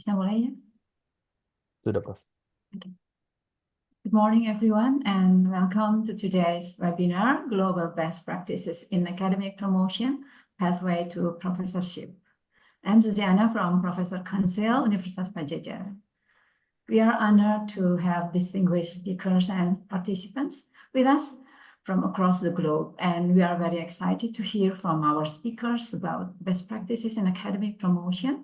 Bisa mulai ya? Sudah, Prof. Okay. Good morning, everyone, and welcome to today's webinar, Global Best Practices in Academic Promotion, Pathway to Professorship. I'm Susiana from Professor Council, Universitas Padjadjaran. We are honored to have distinguished speakers and participants with us from across the globe, and we are very excited to hear from our speakers about best practices in academic promotion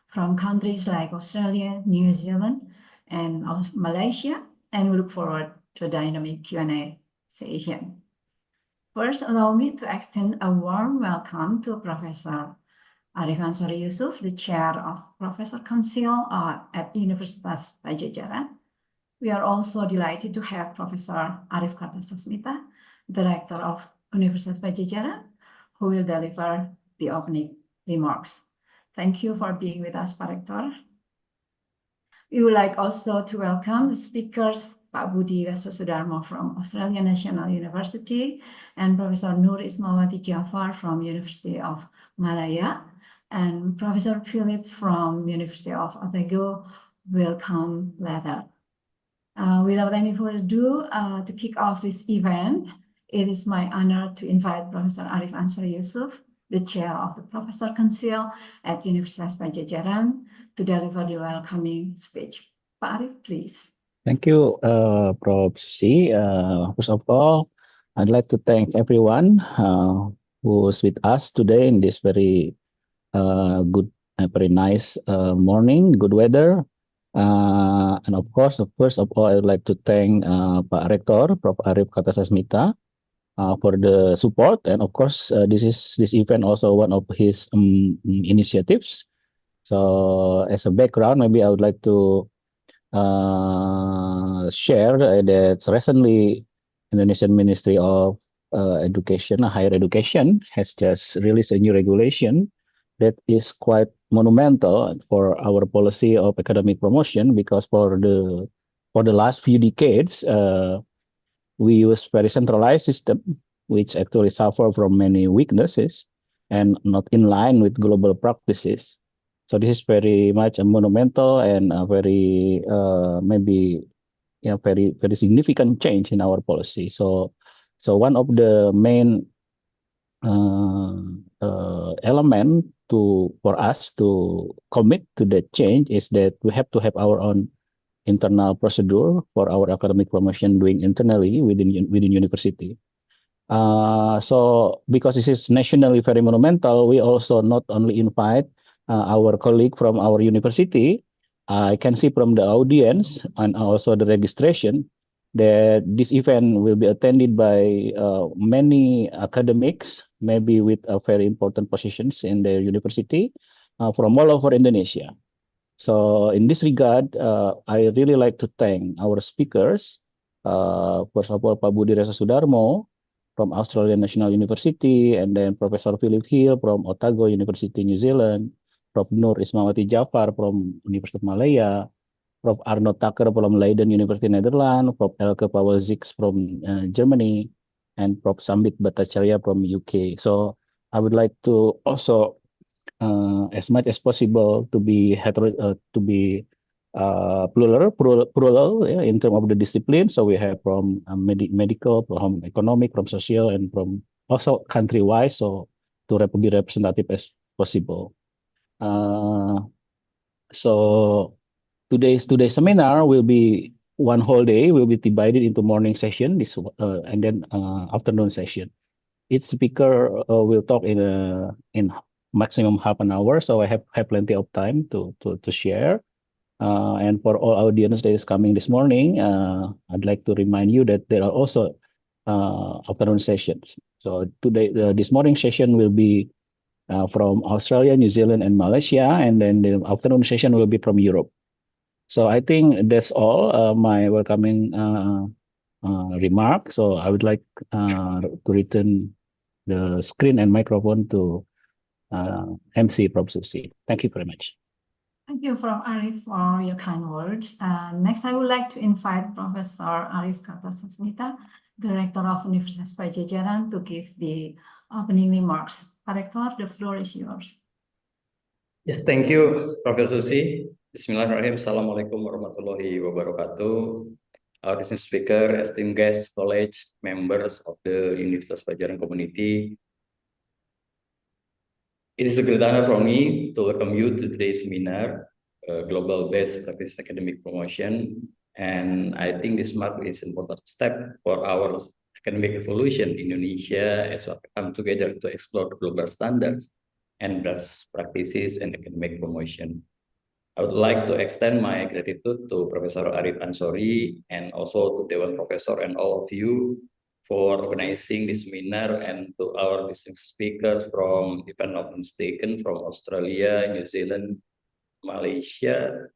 from countries like Australia, New Zealand, and Malaysia, and we look forward to a dynamic Q&A session. First, allow me to extend a warm welcome to Professor Arif Ansari Yusuf, the Chair of Professor Council at Universitas Padjadjaran. We are also delighted to have Professor Arif Kartasasmita, Director of Universitas Padjadjaran, who will deliver the opening remarks. Thank you for being with us, Pak Rector. We would like also to welcome the speakers, Pak Budy from Australian National University and Professor Noor from University of Malaya and Professor Philip from University of Otago will come later. Without any further ado, to kick off this event, it is my honor to invite Professor Arif Ansari Yusuf, the Chair of the Professor Council at Universitas Padjadjaran, to deliver the welcoming speech. Pak Arif, please. Thank you, Prof. Susi. First of all, I'd like to thank everyone who's with us today in this very good, very nice morning, good weather. And of course, first of all, I would like to thank Pak Rector, Prof. Arif Kartasasmita, for the support. And of course, this event also one of his initiatives. So as a background, maybe I would like to share that recently Indonesian Ministry of Education, Higher Education, has just released a new regulation that is quite monumental for our policy of academic promotion, because for the last few decades, we use very centralized system, which actually suffer from many weaknesses and not in line with global practices. So this is very much a monumental and a very maybe very significant change in our policy. So one of the main element for us to commit to that change is that we have to have our own internal procedure for our academic promotion doing internally within university. So because this is nationally very monumental, we also not only invite our colleague from our university. I can see from the audience and also the registration that this event will be attended by many academics, maybe with very important positions in their university from all over Indonesia. So in this regard, I really like to thank our speakers. First of all, Pak Budy from Australian National University, and then Professor Philip Hill from Otago University, New Zealand, Prof. Noor from University of Malaya, Prof. Arno Tucker from Leiden University, Netherlands, Prof. Elke Pauwels from Germany, and Prof. Sambit Bhattacharya from UK. So I would like to also, as much as possible, to be plural in terms of the discipline. So we have from medical, from economic, from social, and from also country-wise. So to be representative as possible. So today's seminar will be one whole day. Will be divided into morning session, and then afternoon session. Each speaker will talk in maximum half an hour, so I have plenty of time to share. And for all audience that is coming this morning, I'd like to remind you that there are also afternoon sessions. So today, this morning session will be from Australia, New Zealand, and Malaysia, and then the afternoon session will be from Europe. So I think that's all my welcoming remark. So I would like to return the screen and microphone to MC Prof. Susi. Thank you very much. Thank you, Prof. Arif, for your kind words. Next, I would like to invite Professor Arif Kartasasmita, Director of Universitas Padjadjaran, to give the opening remarks. Pak Rector, the floor is yours. Yes, thank you, Professor Susi. Bismillahirrahmanirrahim. Assalamualaikum warahmatullahi wabarakatuh. Our distinguished speaker, esteemed guests, college members of the Universitas Padjadjaran community. It is a great honor for me to welcome you to today's seminar, Global Best Practice Academic Promotion. And I think this marks an important step for our academic evolution in Indonesia as we come together to explore the global standards and best practices and academic promotion. I would like to extend my gratitude to Professor Arif Ansori and also to Dewan Professor and all of you for organizing this seminar, and to our distinguished speakers from, if I'm not mistaken, from Australia, New Zealand, Malaysia,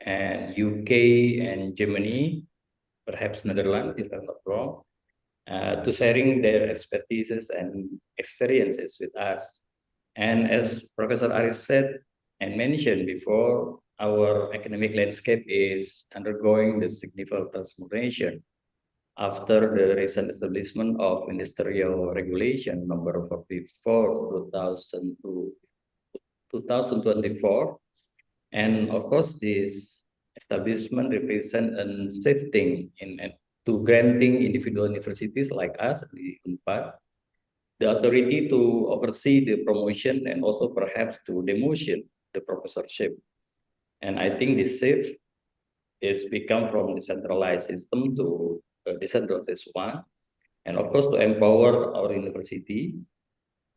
and UK and Germany, perhaps Netherlands, if I'm not wrong, to sharing their expertises and experiences with us. And as Professor Arif said and mentioned before, our academic landscape is undergoing the significant transformation after the recent establishment of Ministerial Regulation No. 44, 2024. And of course, this establishment represents a shifting to granting individual universities like us, the UNPAD, the authority to oversee the promotion and also perhaps to demotion the professorship. And I think this shift is become from the centralized system to a decentralized one. And of course, to empower our university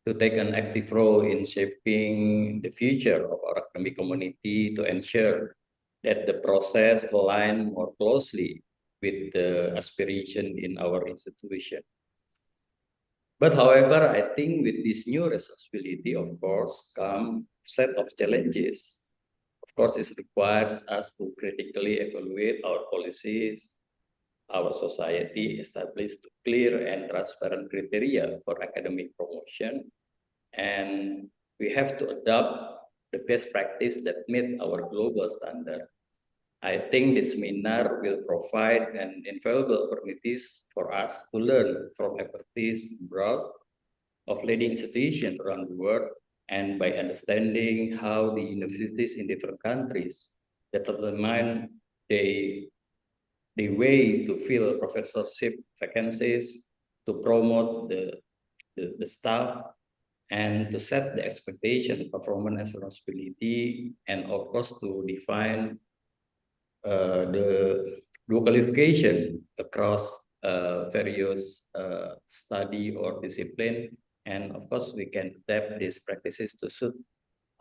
to take an active role in shaping the future of our academic community, to ensure that the process align more closely with the aspiration in our institution. But however, I think with this new responsibility, of course, come set of challenges. Of course, it requires us to critically evaluate our policies, our society, establish clear and transparent criteria for academic promotion, and we have to adopt the best practice that meet our global standard. I think this seminar will provide an invaluable opportunities for us to learn from expertise abroad of leading institutions around the world, and by understanding how the universities in different countries determine the way to fill professorship vacancies, to promote the staff, and to set the expectation, performance, and responsibility, and of course to define the dual qualification across various study or discipline. And of course, we can adapt these practices to suit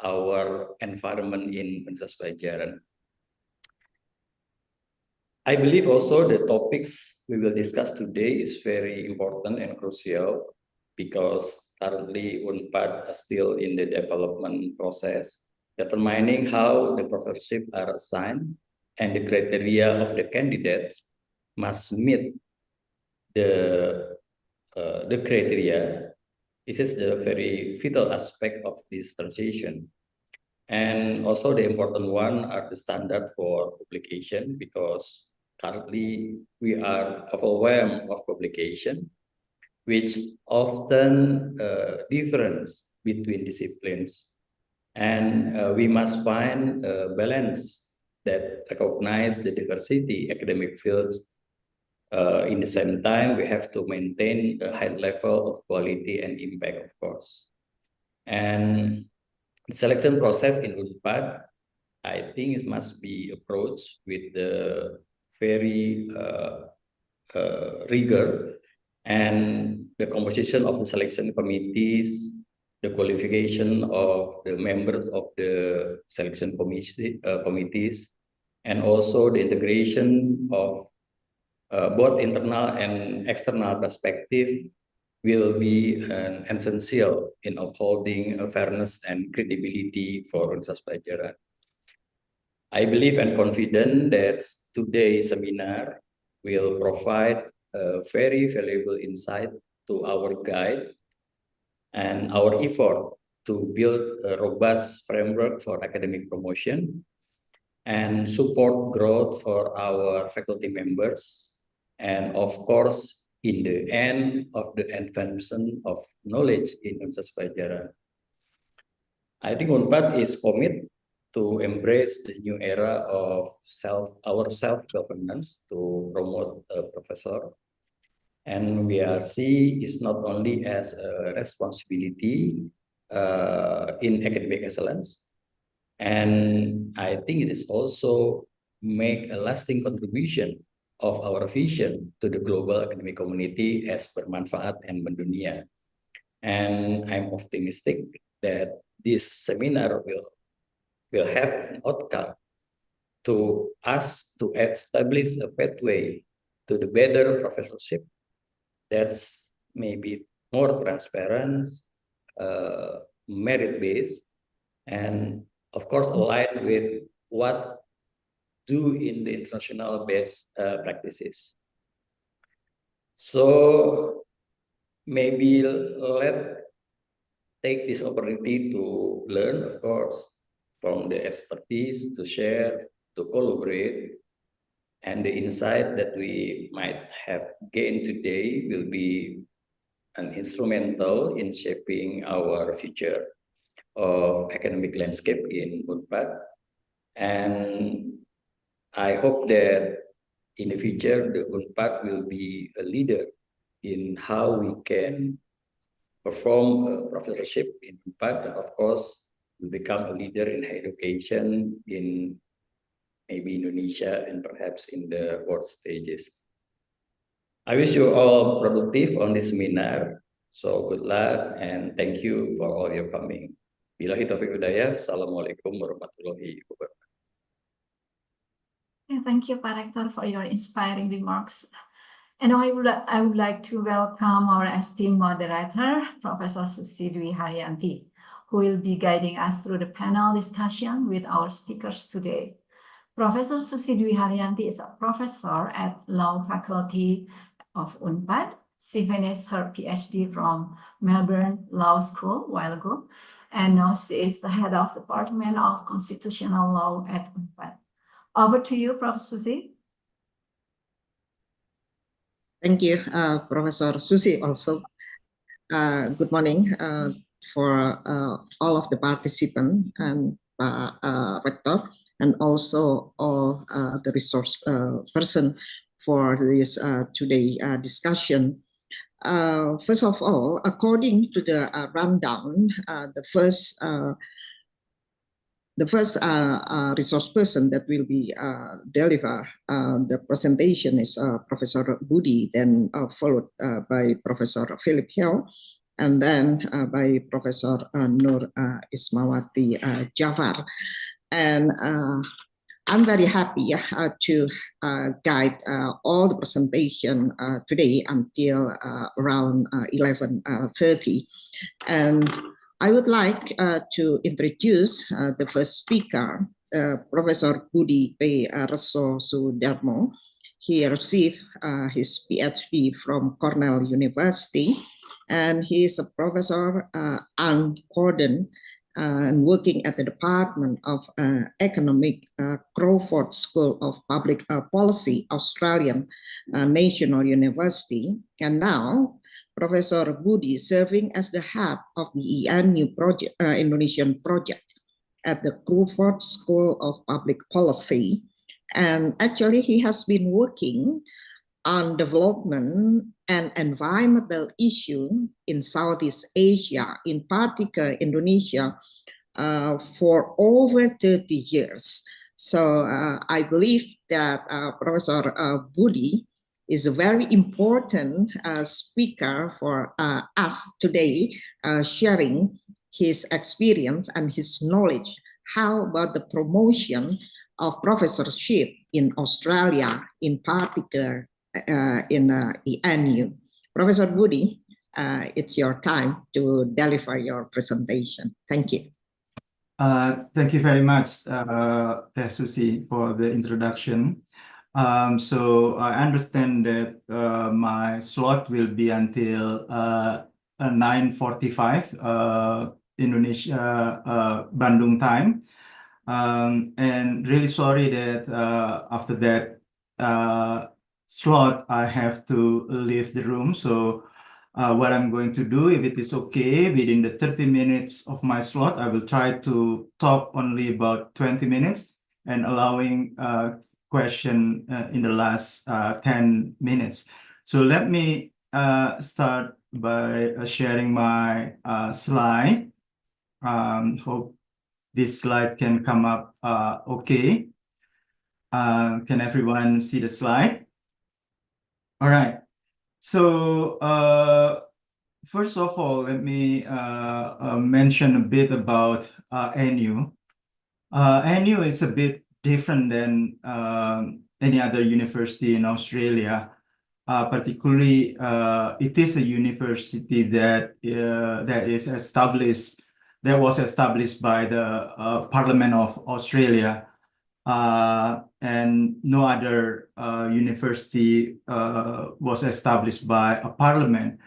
our environment in Universitas Padjadjaran. I believe also the topics we will discuss today is very important and crucial because currently UNPAD is still in the development process, determining how the professorship are assigned, and the criteria of the candidates must meet the criteria. This is the very vital aspect of this transition. And also the important one are the standard for publication, because currently we are overwhelmed of publication, which often difference between disciplines. And we must find a balance that recognize the diversity academic fields. In the same time, we have to maintain a high level of quality and impact, of course. And the selection process in UNPAD, I think it must be approached with the very rigor, and the composition of the selection committees, the qualification of the members of the selection committees, and also the integration of both internal and external perspective will be essential in upholding fairness and credibility for Universitas Padjadjaran. I believe and confident that today's seminar will provide a very valuable insight to our guide and our effort to build a robust framework for academic promotion and support growth for our faculty members, and of course, in the end of the advancement of knowledge in Universitas Padjadjaran. I think UNPAD is committed to embrace the new era of self-governance to promote a professor. And we are see is not only as a responsibility in academic excellence, and I think it is also make a lasting contribution of our vision to the global academic community as bermanfaat and mendunia. And I'm optimistic that this seminar will have an outcome to us to establish a pathway to the better professorship that's maybe more transparent, merit-based, and of course aligned with what do in the international best practices. So maybe let take this opportunity to learn, of course, from the expertise, to share, to collaborate, and the insight that we might have gained today will be an instrumental in shaping our future of academic landscape in Unpad. And I hope that in the future, the Unpad will be a leader in how we can perform a professorship in Unpad, and of course, will become a leader in higher education in maybe Indonesia and perhaps in the world stages. I wish you all productive on this seminar. So good luck and thank you for all your coming. Billahi taufiq hidayah. Assalamualaikum warahmatullahi wabarakatuh. Thank you, Pak Rector, for your inspiring remarks. And I would like to welcome our esteemed moderator, Professor Susi Dwi Haryanti, who will be guiding us through the panel discussion with our speakers today. Professor Susi Dwi Haryanti is a professor at Law Faculty of Unpad. She finished her PhD from Melbourne Law School a while ago, and now she is the head of the Department of Constitutional Law at Unpad. Over to you, Prof. Susi. Thank you, Professor Susi. Also, good morning for all of the participants and Rector, and also all the resource person for this today discussion. First of all, according to the rundown, the first resource person that will be deliver the presentation is Professor Budy, then followed by Professor Philip Hill, and then by Professor Noor Ismawati Jafar. And I'm very happy to guide all the presentation today until around 11:30. And I would like to introduce the first speaker, Professor Budy P. Reso Sudarmo. He received his PhD from Cornell University, and he is a professor and Gordon and working at the Department of Economic, Crawford School of Public Policy, Australian National University. And now Professor Budy serving as the head of the ENU project, Indonesian project at the Crawford School of Public Policy. And actually he has been working on development and environmental issue in Southeast Asia, in particular Indonesia, for over 30 years. So I believe that Professor Budy is a very important speaker for us today, sharing his experience and his knowledge. How about the promotion of professorship in Australia, in particular in ENU? Professor Budy, it's your time to deliver your presentation. Thank you. Thank you very much, Susi, for the introduction. So I understand that my slot will be until 9:45 Indonesia Bandung time, and really sorry that after that slot I have to leave the room. So what I'm going to do, if it is okay, within the 30 minutes of my slot, I will try to talk only about 20 minutes and allowing question in the last 10 minutes. So let me start by sharing my slide. Hope this slide can come up okay. Can everyone see the slide? All right. So first of all, let me mention a bit about NU. NU is a bit different than any other university in Australia. Particularly, it is a university that was established by the Parliament of Australia, and no other university was established by a parliament.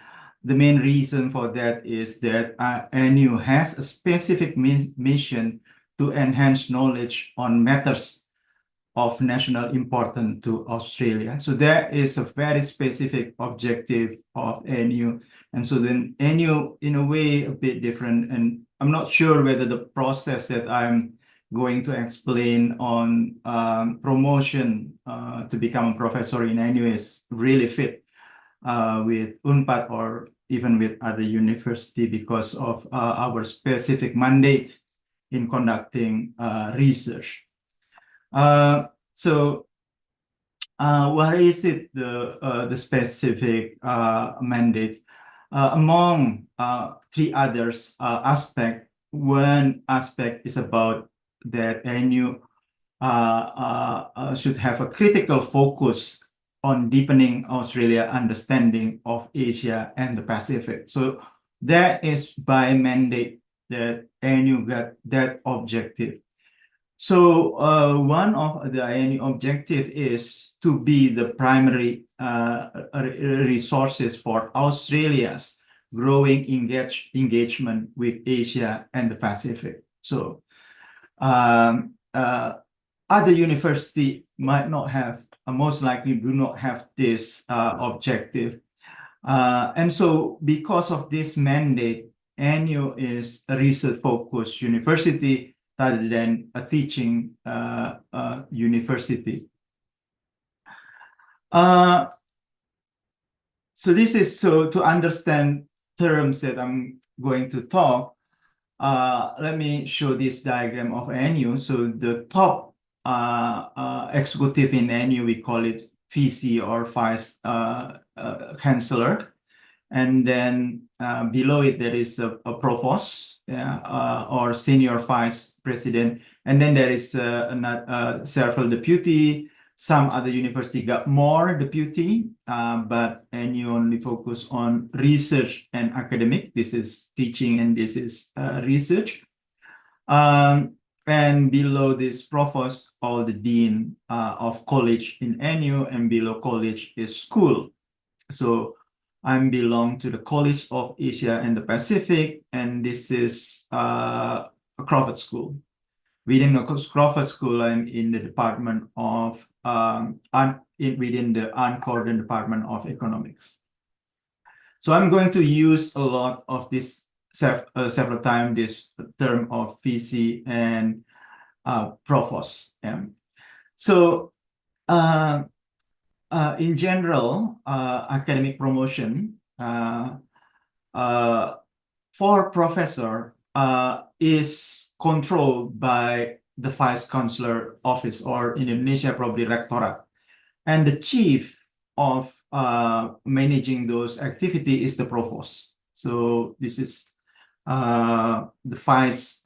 The main reason for that is that NU has a specific mission to enhance knowledge on matters of national importance to Australia. So that is a very specific objective of NU. And so then NU, in a way, a bit different. And I'm not sure whether the process that I'm going to explain on promotion to become a professor in NU is really fit with UNPAD or even with other university because of our specific mandate in conducting research. So what is it, the specific mandate? Among three others aspect, one aspect is about that NU should have a critical focus on deepening Australia understanding of Asia and the Pacific. So that is by mandate that NU got that objective. So one of the NU objective is to be the primary resources for Australia's growing engagement with Asia and the Pacific. So other university might not have, most likely do not have this objective. And so because of this mandate, NU is a research-focused university rather than a teaching university. So this is so to understand terms that I'm going to talk. Let me show this diagram of NU. So the top executive in NU, we call it VC or Vice Chancellor. And then below it, there is a provost or senior vice president. And then there is several deputy. Some other university got more deputy, but NU only focus on research and academic. This is teaching and this is research. And below this provost, all the dean of college in NU, and below college is school. So I belong to the College of Asia and the Pacific, and this is a Crawford School. Within the Crawford School, I'm in the department of, within the uncordoned department of economics. So I'm going to use a lot of this several times, this term of VC and provost. So in general, academic promotion for professor is controlled by the Vice Chancellor Office, or in Indonesia, probably Rectorate. And the chief of managing those activities is the provost. So this is the vice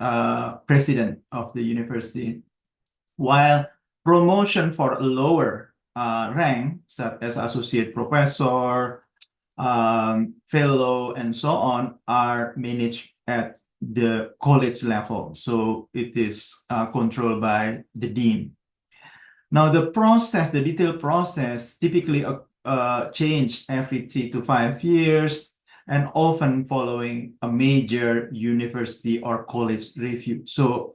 president of the university. While promotion for a lower rank, such as associate professor, fellow, and so on, are managed at the college level. So it is controlled by the dean. Now the process, the detailed process, typically change every 3 to 5 years, and often following a major university or college review. So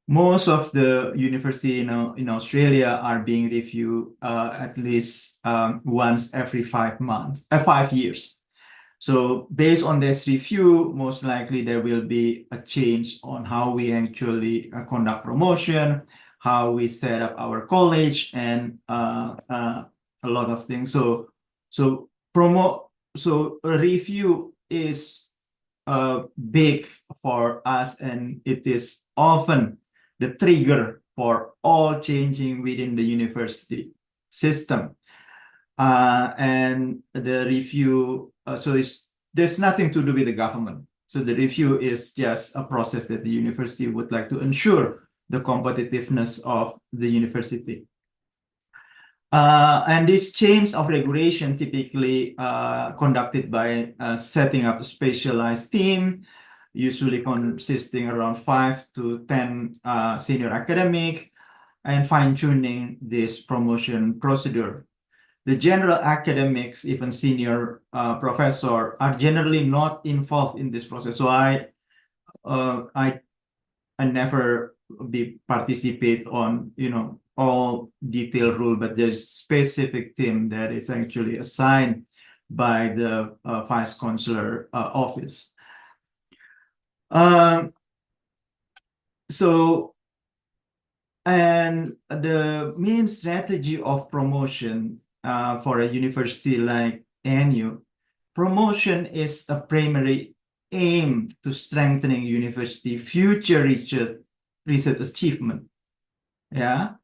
most of the university in Australia are being reviewed at least once every 5 years. So based on this review, most likely there will be a change on how we actually conduct promotion, how we set up our college, and a lot of things. So a review is big for us, and it is often the trigger for all changing within the university system. And the review, there's nothing to do with the government. So the review is just a process that the university would like to ensure the competitiveness of the university. And this change of regulation typically conducted by setting up a specialized team, usually consisting around 5 to 10 senior academic, and fine-tuning this promotion procedure. The general academics, even senior professor, are generally not involved in this process. So I never participate on all detailed rule, but there's specific team that is actually assigned by the vice consular office. And the main strategy of promotion for a university like NU, promotion is a primary aim to strengthening university future research achievement. Yeah,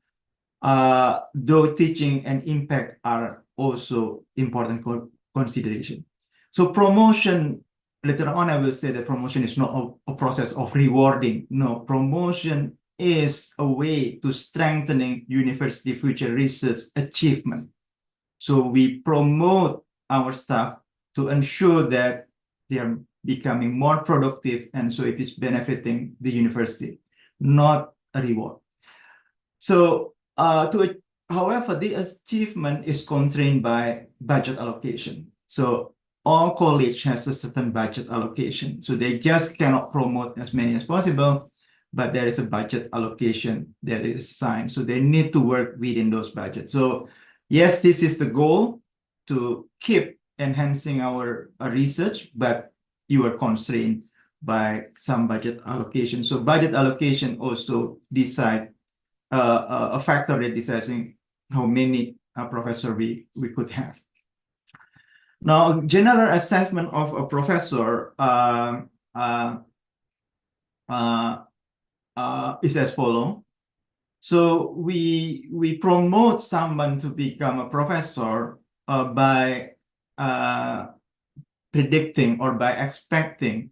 though teaching and impact are also important consideration. So promotion, later on I will say that promotion is not a process of rewarding. No, promotion is a way to strengthening university future research achievement. So we promote our staff to ensure that they are becoming more productive, and so it is benefiting the university, not a reward. So however, the achievement is constrained by budget allocation. So all college has a certain budget allocation. So they just cannot promote as many as possible, but there is a budget allocation that is assigned. So they need to work within those budgets. So yes, this is the goal, to keep enhancing our research, but you are constrained by some budget allocation. So budget allocation also decide a factor that deciding how many professor we could have. Now, general assessment of a professor is as follows. So we promote someone to become a professor by predicting or by expecting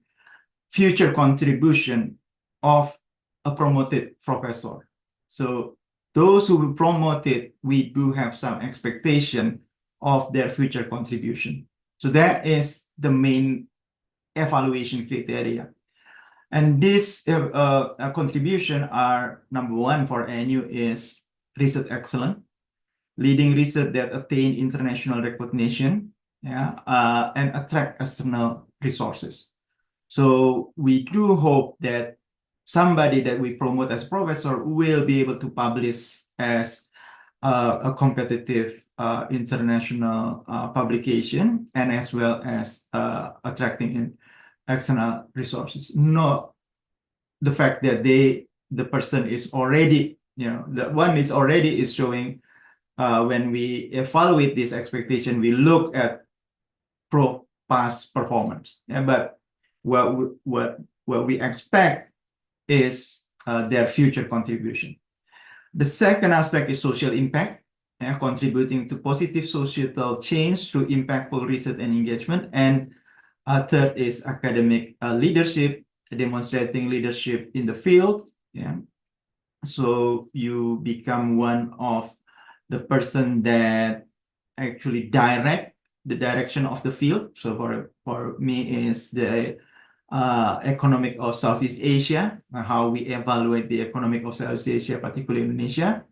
future contribution of a promoted professor. So those who will promote it, we do have some expectation of their future contribution. So that is the main evaluation criteria. And this contribution are, number one for NU is research excellence, leading research that attain international recognition, and attract external resources. So we do hope that somebody that we promote as professor will be able to publish as a competitive international publication, and as well as attracting in external resources. Not the fact that the person is already, the one is already is showing. When we evaluate this expectation, we look at past performance. But what we expect is their future contribution. The second aspect is social impact, contributing to positive societal change through impactful research and engagement. And third is academic leadership, demonstrating leadership in the field. So you become one of the person that actually direct the direction of the field. So for me is the economic of Southeast Asia, how we evaluate the economic of Southeast Asia, particularly Indonesia,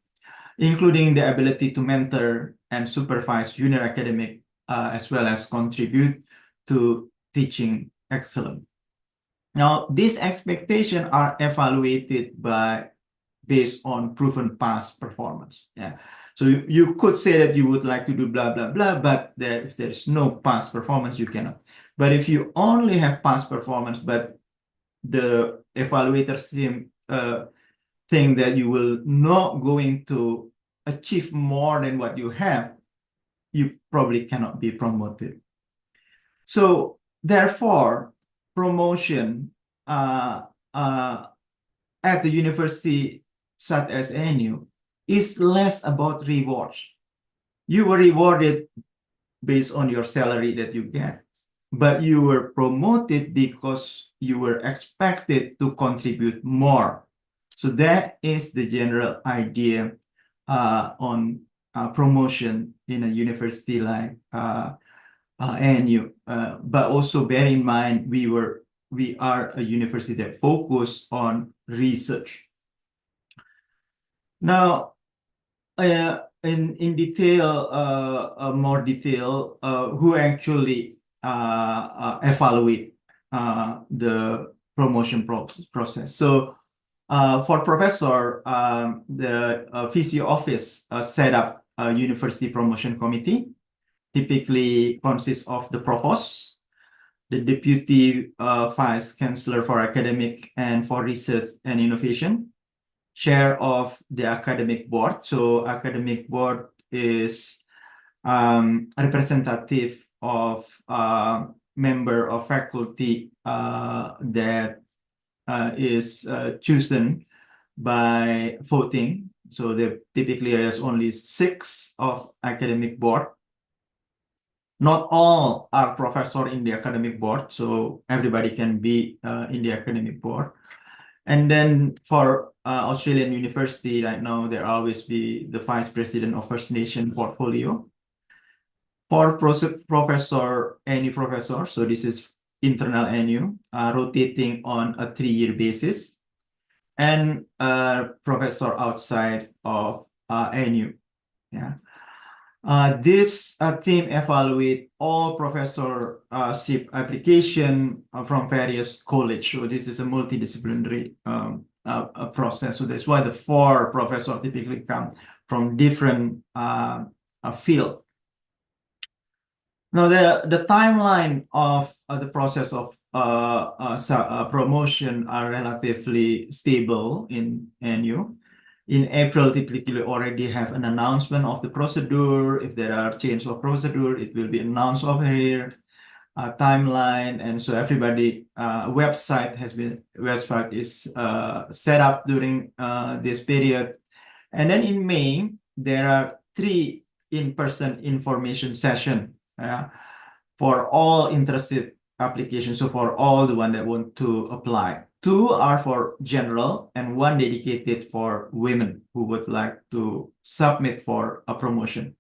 including the ability to mentor and supervise junior academic, as well as contribute to teaching excellence. Now, these expectations are evaluated based on proven past performance. So you could say that you would like to do blah, blah, blah, but if there's no past performance, you cannot. But if you only have past performance, but the evaluators think that you will not going to achieve more than what you have, you probably cannot be promoted. So therefore, promotion at the university such as ANU is less about rewards. You were rewarded based on your salary that you get, but you were promoted because you were expected to contribute more. So that is the general idea on promotion in a university like ANU. But also bear in mind, we are a university that focus on research. Now, in detail, more detail, who actually evaluate the promotion process. So for professor, the VC office set up a university promotion committee, typically consists of the provost, the deputy vice chancellor for academic and for research and innovation, chair of the academic board. So academic board is representative of member of faculty that is chosen by voting. So typically there's only 6 of academic board. Not all are professor in the academic board, so everybody can be in the academic board. And then for Australian university right now, there always be the vice president of First Nation portfolio. For professor, any professor, so this is internal ANU, rotating on a 3-year basis, and professor outside of ANU. Yeah. This team evaluate all professorship application from various college. So this is a multidisciplinary process. So that's why the 4 professors typically come from different field. Now the timeline of the process of promotion are relatively stable in ANU. In April, typically already have an announcement of the procedure. If there are change of procedure, it will be announced over here, timeline. And so everybody website is set up during this period. And then in May, there are 3 in-person information session for all interested applications. So for all the one that want to apply. 2 are for general and 1 dedicated for women who would like to submit for a promotion.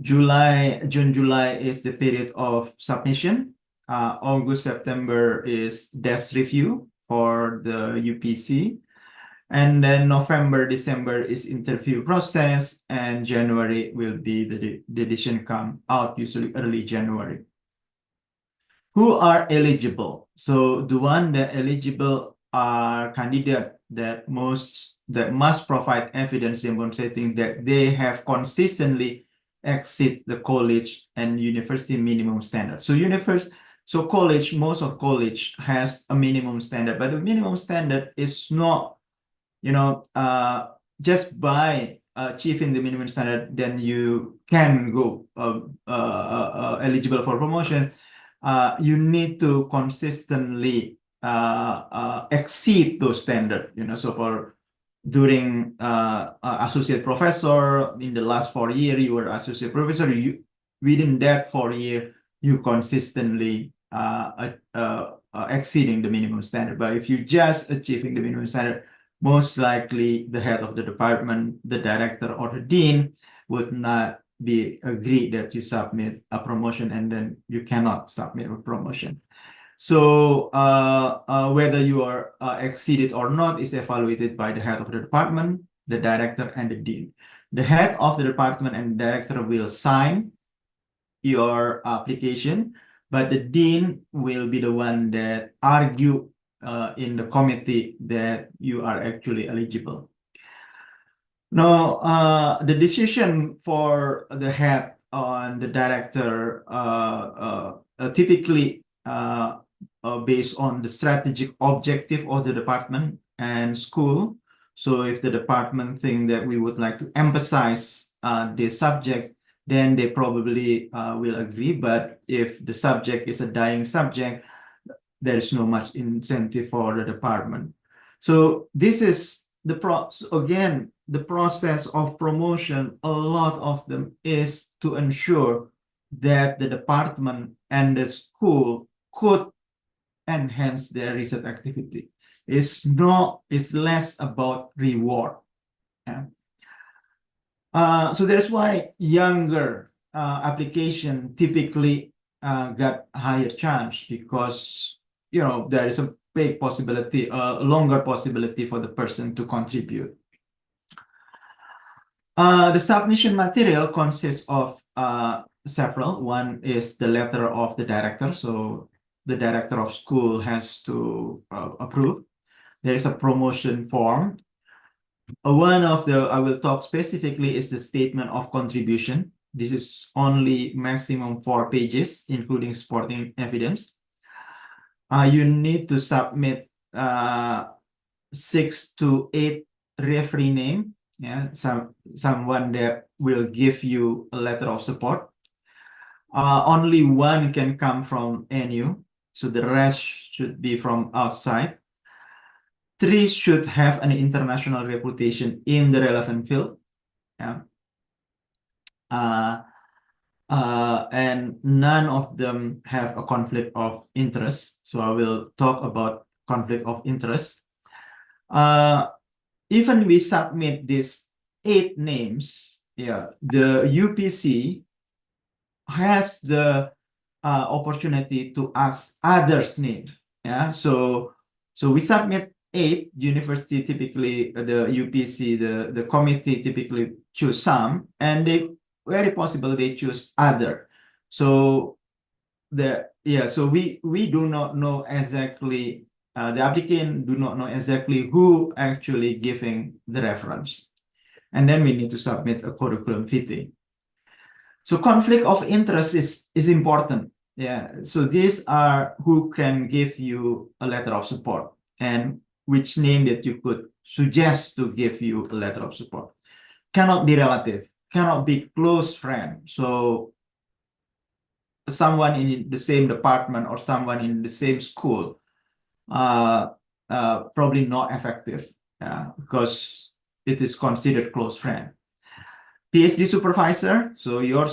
June, July is the period of submission. August, September is desk review for the UPC. And then November, December is interview process, and January will be the decision come out, usually early January. Who are eligible? So the one that eligible are candidate that must provide evidence demonstrating that they have consistently exceed the college and university minimum standard. So college, most of college has a minimum standard, but the minimum standard is not, just by achieving the minimum standard, then you can go eligible for promotion. You need to consistently exceed those standards. So for during associate professor in the last 4 years, you were associate professor. Within that 4 years, you consistently exceeding the minimum standard. But if you just achieving the minimum standard, most likely the head of the department, the director, or the dean would not be agreed that you submit a promotion, and then you cannot submit a promotion. So whether you are exceeded or not is evaluated by the head of the department, the director, and the dean. The head of the department and director will sign your application, but the dean will be the one that argue in the committee that you are actually eligible. Now, the decision for the head on the director typically based on the strategic objective of the department and school. So if the department think that we would like to emphasize this subject, then they probably will agree. But if the subject is a dying subject, there is no much incentive for the department. So this is the the process of promotion. A lot of them is to ensure that the department and the school could enhance their research activity. It's less about reward. Yeah. So that's why younger application typically got higher chance, because there is a big possibility, a longer possibility for the person to contribute. The submission material consists of several. One is the letter of the director, so the director of school has to approve. There is a promotion form. One of the, I will talk specifically, is the statement of contribution. This is only maximum 4 pages, including supporting evidence. You need to submit 6 to 8 referee name, someone that will give you a letter of support. Only one can come from NU, so the rest should be from outside. 3 should have an international reputation in the relevant field. And none of them have a conflict of interest. So I will talk about conflict of interest. Even we submit these 8 names, the UPC has the opportunity to ask others' name. So we submit 8. University typically, the UPC, the committee typically choose some, and they very possible they choose other. So so we do not know exactly, the applicant do not know exactly who actually giving the reference, and then we need to submit a curriculum vitae. So conflict of interest is important. So these are who can give you a letter of support and which name that you could suggest to give you a letter of support. Cannot be relative, cannot be close friend. So someone in the same department or someone in the same school, probably not effective, because it is considered close friend. PhD supervisor, so your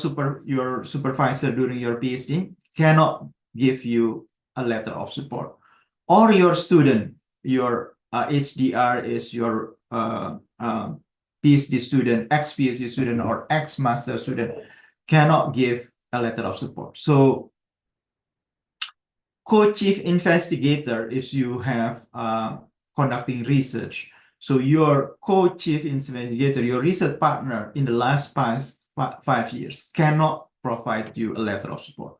supervisor during your PhD cannot give you a letter of support. Or your student, your HDR is your PhD student, ex-PhD student, or ex-master student cannot give a letter of support. So co-chief investigator, if you have conducting research, so your co-chief investigator, your research partner in the last 5 years cannot provide you a letter of support.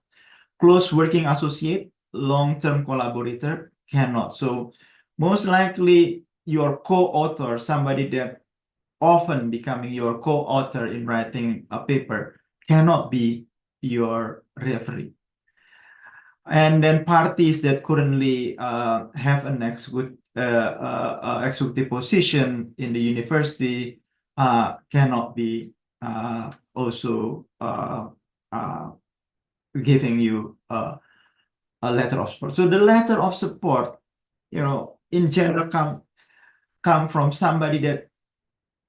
Close working associate, long-term collaborator cannot. So most likely your co-author, somebody that often becoming your co-author in writing a paper, cannot be your referee. And then parties that currently have an executive position in the university cannot be also giving you a letter of support. So the letter of support, in general come from somebody that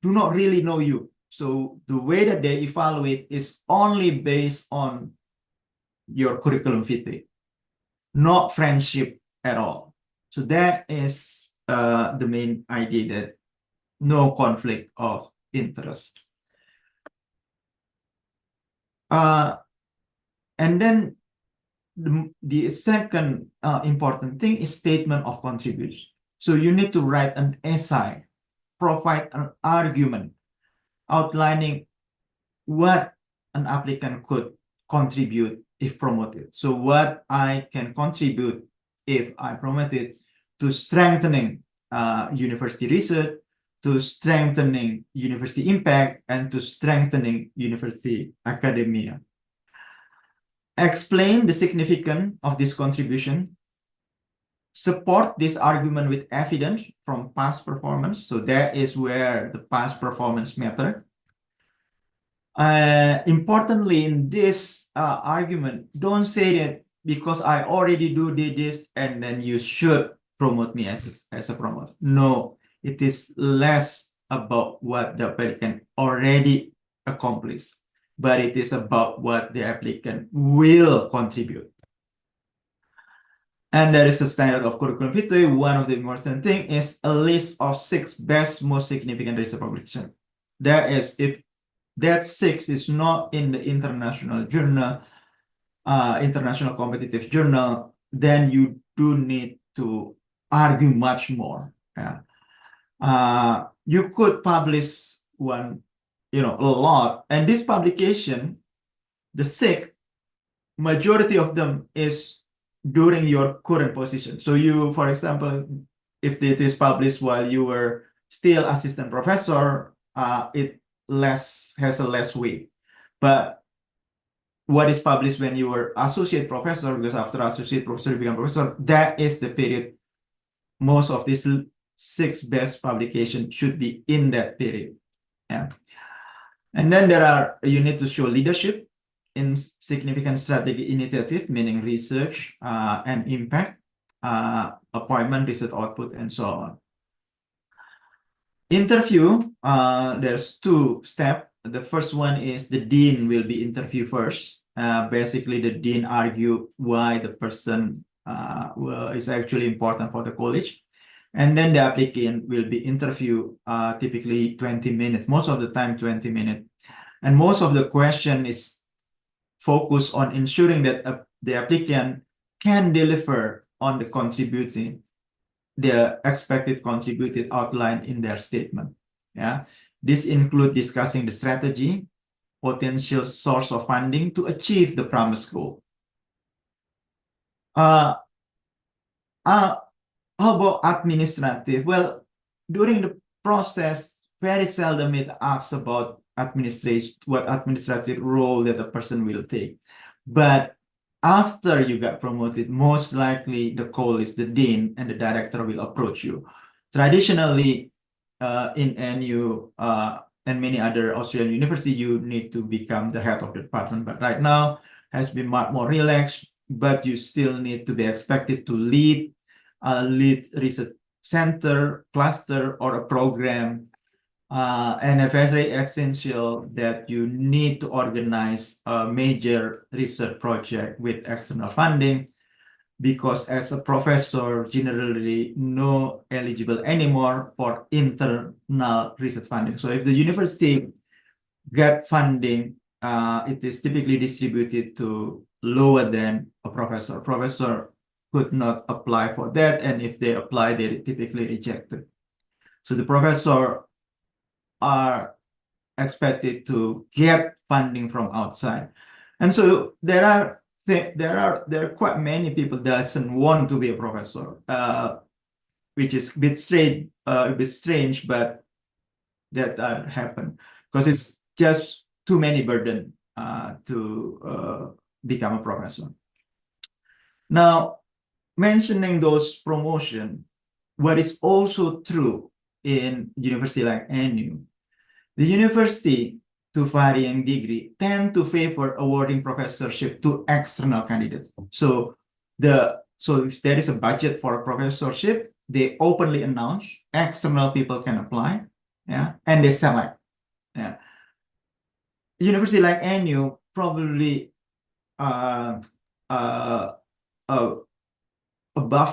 do not really know you. So the way that they evaluate is only based on your curriculum vitae, not friendship at all. So that is the main idea, that no conflict of interest. And then the second important thing is statement of contribution. So you need to write an essay, provide an argument outlining what an applicant could contribute if promoted. So what I can contribute if I promoted to strengthening university research, to strengthening university impact, and to strengthening university academia. explain the significance of this contribution, support this argument with evidence from past performance. So that is where the past performance matter. Importantly, in this argument, don't say that because I already did this and then you should promote me as a promoter. No, it is less about what the applicant already accomplished, but it is about what the applicant will contribute. And there is a standard of curriculum vitae. One of the important thing is a list of 6 best, most significant research publications. That is, if that 6 is not in the international journal, international competitive journal, then you do need to argue much more. Yeah. You could publish one, a lot, and this publication, the 6, majority of them is during your current position. So you, for example, if it is published while you were still assistant professor, it has a less weight. But what is published when you were associate professor, because after associate professor you become professor, that is the period most of these 6 best publications should be in that period. Yeah. And then you need to show leadership in significant strategic initiative, meaning research and impact, appointment, research output, and so on. Interview, there's 2 steps. The first one is the dean will be interviewed first. Basically, the dean argue why the person is actually important for the college. And then the applicant will be interviewed typically 20 minutes, most of the time 20 minutes. And most of the question is focus on ensuring that the applicant can deliver on the expected contributed outline in their statement. Yeah, this includes discussing the strategy, potential source of funding to achieve the promised goal. How about administrative? Well, during the process, very seldom it asks about what administrative role that a person will take. But after you got promoted, most likely the call is the dean and the director will approach you. Traditionally, in NU and many other Australian universities, you need to become the head of the department. But right now has been much more relaxed, but you still need to be expected to lead research center, cluster, or a program. And it's very essential that you need to organize a major research project with external funding, because as a professor, generally not eligible anymore for internal research funding. So if the university get funding, it is typically distributed to lower than a professor. Professor could not apply for that, and if they apply, they typically rejected. So the professor are expected to get funding from outside, and so there are quite many people that doesn't want to be a professor, which is a bit strange, but that happen because it's just too many burden to become a professor. Now, mentioning those promotion, what is also true in university like NU, the university, to varying degree, tend to favor awarding professorship to external candidates. So if there is a budget for a professorship, they openly announce external people can apply, yeah, and they select. Yeah. University like NU probably above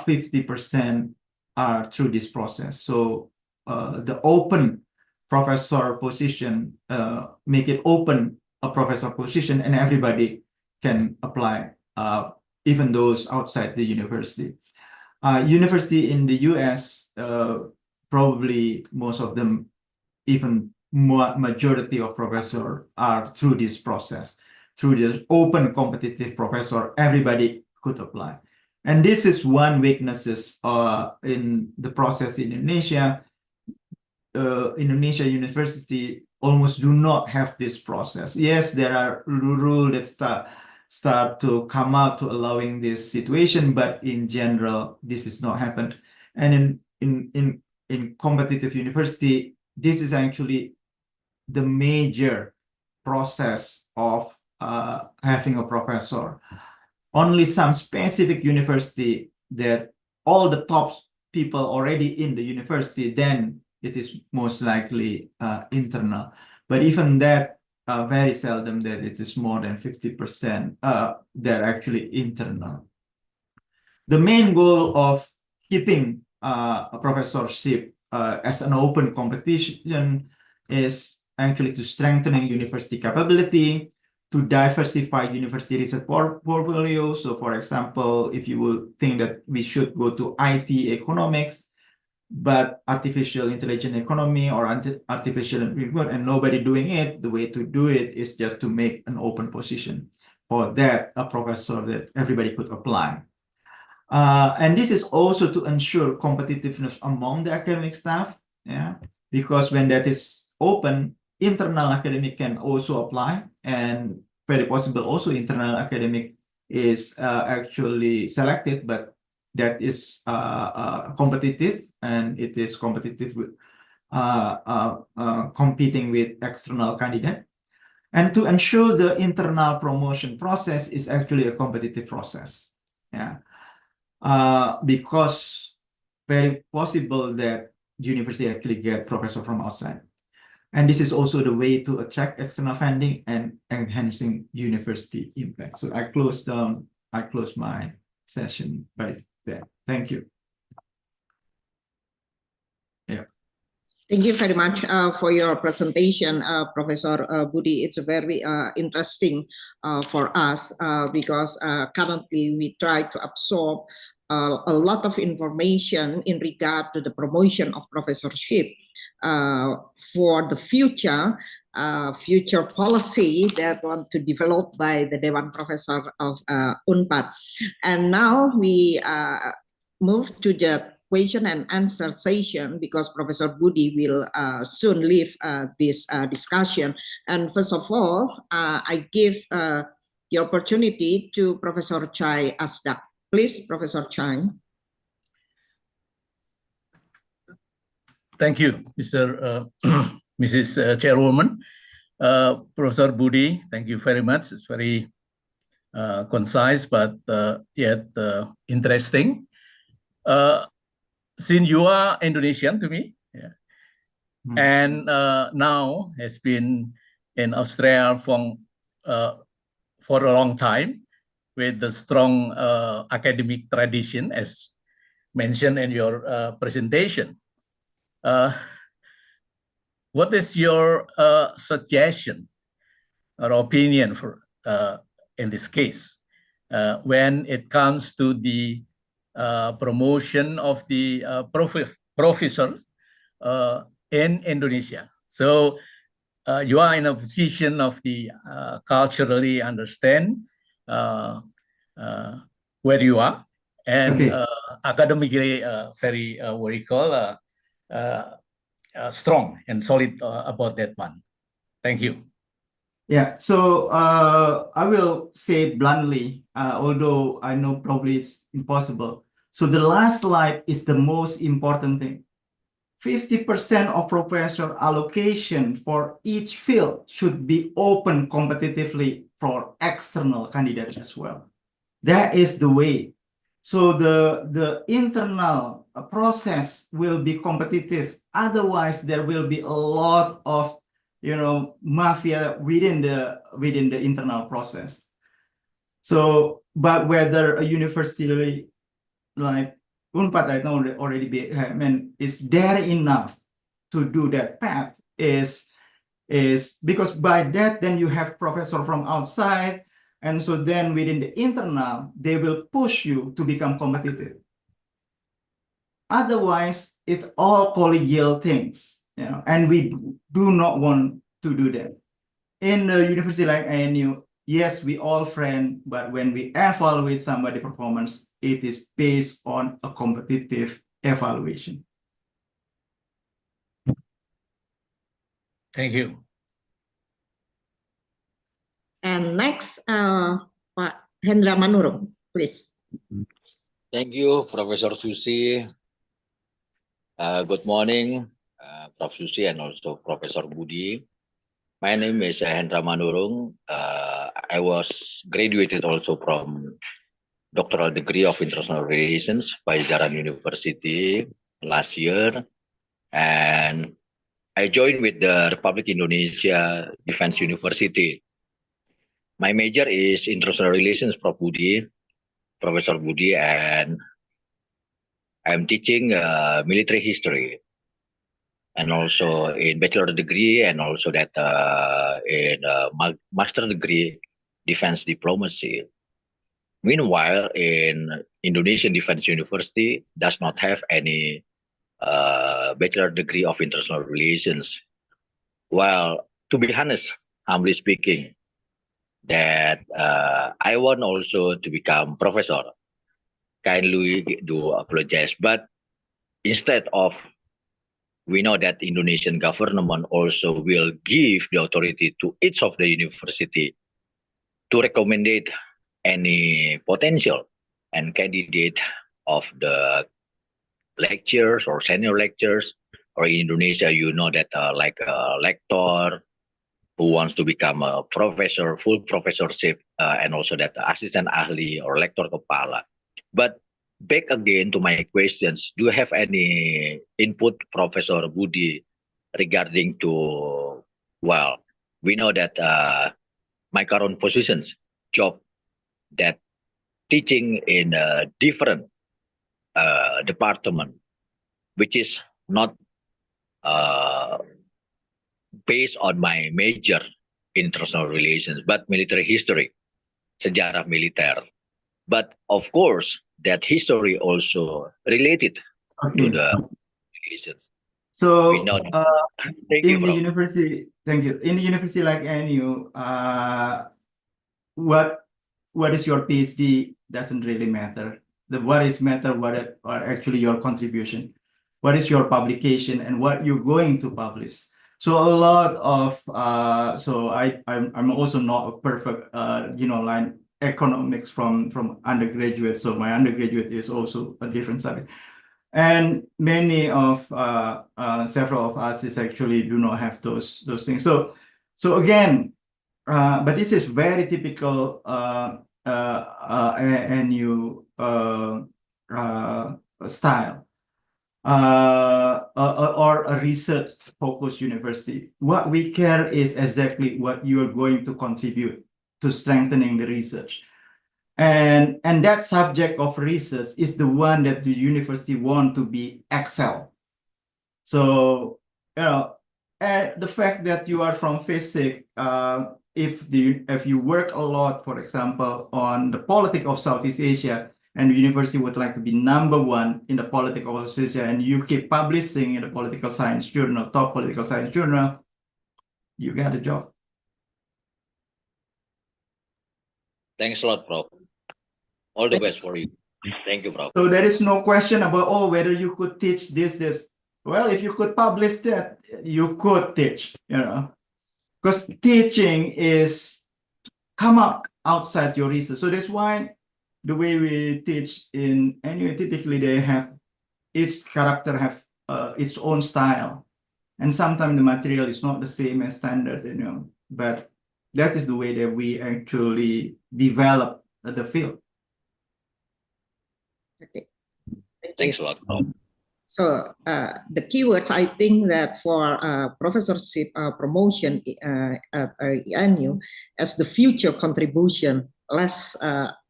50% are through this process. So the open professor position, make it open a professor position, and everybody can apply, even those outside the university. University in the US, probably most of them, even majority of professors are through this process, through the open competitive professor, everybody could apply. And this is one weaknesses in the process in Indonesia. Indonesia university almost do not have this process. Yes, there are rules that start to come out to allowing this situation, but in general, this is not happened. And in competitive university, this is actually the major process of having a professor. Only some specific university that all the top people already in the university, then it is most likely internal. But even that, very seldom that it is more than 50% that actually internal. The main goal of keeping a professorship as an open competition is actually to strengthening university capability, to diversify university research portfolio. So for example, if you would think that we should go to IT economics, but artificial intelligence economy or artificial intelligence and nobody doing it, the way to do it is just to make an open position for that, a professor that everybody could apply. And this is also to ensure competitiveness among the academic staff, yeah, because when that is open, internal academic can also apply, and very possible also internal academic is actually selected, but that is competitive, and it is competitive with competing with external candidate. And to ensure the internal promotion process is actually a competitive process, yeah. Because very possible that university actually get professor from outside. And this is also the way to attract external funding and enhancing university impact. So I close my session by that. Thank you. Yeah. Thank you very much for your presentation, Professor Budy. It's very interesting for us because currently we try to absorb a lot of information in regard to the promotion of professorship for the future policy that want to develop by the Dewan Profesor of UNPAD. And now we move to the question and answer session because Professor Budy will soon leave this discussion. And first of all, I give the opportunity to Professor Chai Asdak. Please, Professor Chai. Thank you, Mrs. Chairwoman. Professor Budy, thank you very much. It's very concise, but yet interesting. Since you are Indonesian to me, yeah, and now has been in Australia for a long time, with the strong academic tradition, as mentioned in your presentation. What is your suggestion or opinion for in this case when it comes to the promotion of the professors in Indonesia? So you are in a position of the culturally understand where you are, and Okay. academically very what you call strong and solid about that one. Thank you. Yeah, so I will say it bluntly, although I know probably it's impossible. So the last slide is the most important thing. 50% of professor allocation for each field should be open competitively for external candidates as well. That is the way. So the internal process will be competitive. Otherwise, there will be a lot of mafia within the internal process. So, but whether a university like UNPAD, I know already is there enough to do that path is because by that then you have professor from outside, and so then within the internal they will push you to become competitive. Otherwise, it's all collegial things, and we do not want to do that. In a university like ANU, yes, we all friends, but when we evaluate somebody's performance, it is based on a competitive evaluation. Thank you. And next, Pak Hendra Manurung, please. Thank you, Professor Susi. Good morning, Prof. Susi and also Professor Budy. My name is Hendra Manurung. I was graduated also from doctoral degree of international relations by Padjadjaran University last year, and I joined with the Republic Indonesia Defense University. My major is international relations, Professor Budy, and I'm teaching military history, and also in bachelor degree, and also that in master degree, defense diplomacy. Meanwhile, in Indonesian Defense University does not have any bachelor degree of international relations. Well, to be honest, humbly speaking, that I want also to become professor. Kindly do apologize, but instead of, we know that Indonesian government also will give the authority to each of the university to recommend any potential and candidate of the lectures or senior lectures, or in Indonesia, you know that like a lector who wants to become a professor, full professorship, and also that assistant ahli or lector kepala. But back again to my questions, do you have any input, Professor Budy, regarding to, well, we know that my current positions, job, that teaching in a different department, which is not based on my major international relations, but military history, sejarah militer. But of course, that history also related to the relations. So We know that. Thank in you, the bro. university, thank you. In the university like NU, what is your PhD doesn't really matter. What is matter, what are actually your contribution, what is your publication, and what you're going to publish. So a lot of so I'm also not a perfect line economics from undergraduate. So my undergraduate is also a different subject. And many of several of us is actually do not have those things. So again, but this is very typical NU style or a research focused university. What we care is exactly what you are going to contribute to strengthening the research. And that subject of research is the one that the university want to be excel. So, the fact that you are from physics, if you work a lot, for example, on the politics of Southeast Asia, and the university would like to be #1 in the politics of Southeast Asia, and you keep publishing in the political science journal, top political science journal, you got a job. Thanks a lot, Prof. All the best for you. Thank you, Prof. So there is no question about, whether you could teach this. Well, if you could publish that, you could teach, because teaching is come up outside your research. So that's why the way we teach in NU, typically they have, each character have its own style. And sometimes the material is not the same as standard, but that is the way that we actually develop the field. Okay. Thanks a lot, Prof. So the keywords, I think that for professorship promotion at NU as the future contribution, less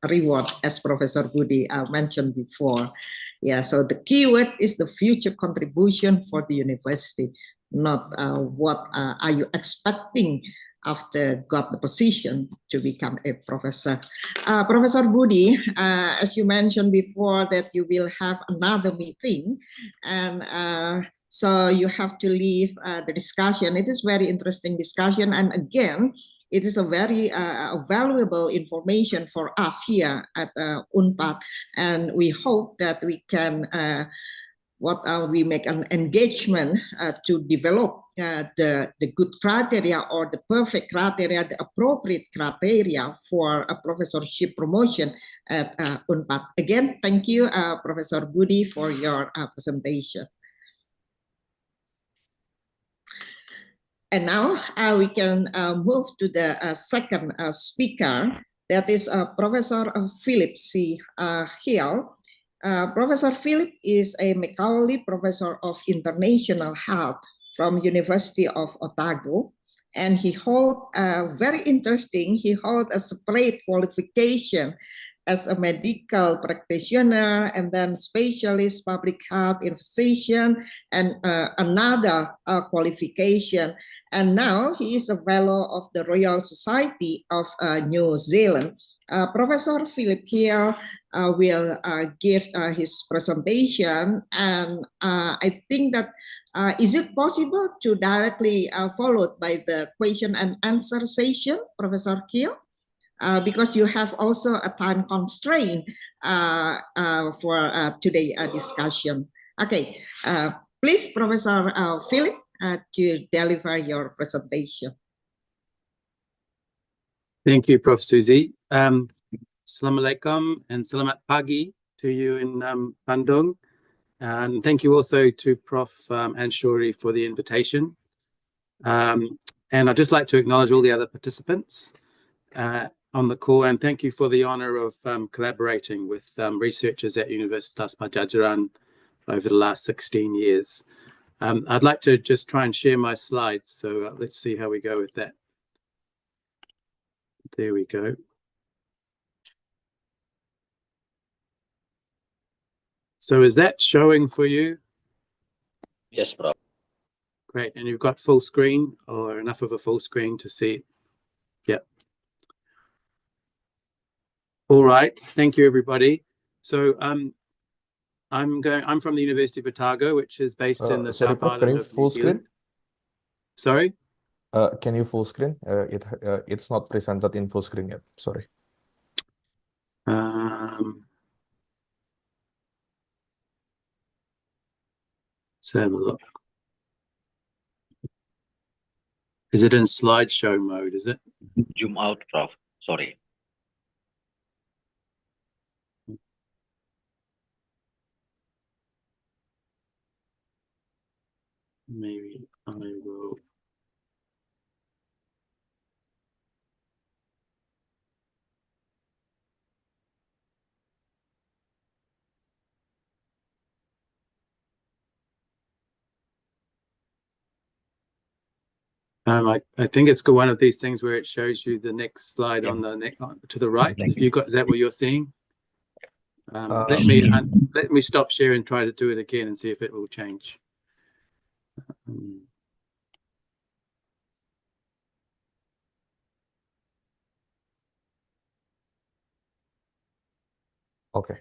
reward, as Professor Budy mentioned before. Yeah, so the keyword is the future contribution for the university, not what are you expecting after got the position to become a professor. Professor Budy, as you mentioned before that you will have another meeting, and so you have to leave the discussion. It is very interesting discussion, and again, it is a very valuable information for us here at UNPAD, and we hope that we can what we make an engagement to develop the good criteria or the perfect criteria, the appropriate criteria for a professorship promotion at UNPAD. Again, thank you, Professor Budy, for your presentation. And now we can move to the second speaker, that is Professor Philip C. Hill. Professor Philip is a Macaulay Professor of International Health from University of Otago, and he holds very interesting. He holds a separate qualification as a medical practitioner, and then specialist public health in physician, and another qualification. And now he is a fellow of the Royal Society of New Zealand. Professor Philip Hill will give his presentation, and I think that is it possible to directly followed by the question and answer session, Professor Hill? Because you have also a time constraint for today's discussion. Okay, please, Professor Philip, to deliver your presentation. Thank you, Prof. Susie. Assalamualaikum and selamat pagi to you in Bandung. And thank you also to Prof. Anshori for the invitation. And I'd just like to acknowledge all the other participants on the call, and thank you for the honor of collaborating with researchers at Universitas Padjadjaran over the last 16 years. I'd like to just try and share my slides, so let's see how we go with that. There we go. So is that showing for you? Yes, Prof. Great, and you've got full screen, or enough of a full screen to see it? Yep. All right, thank you, everybody. So I'm from the University of Otago, which is based in the Sorry, South Prof, Island of New Zealand. Sorry? Can you full screen? It's not presented in full screen yet. Sorry. Let's have a look. Is it in slideshow mode, is it? Zoom out, Prof. Sorry. Maybe I will. I think it's got one of these things where it shows you the next slide on the next to the right. If you got, is that what you're seeing? Let me stop share and try to do it again and see if it will change. Okay.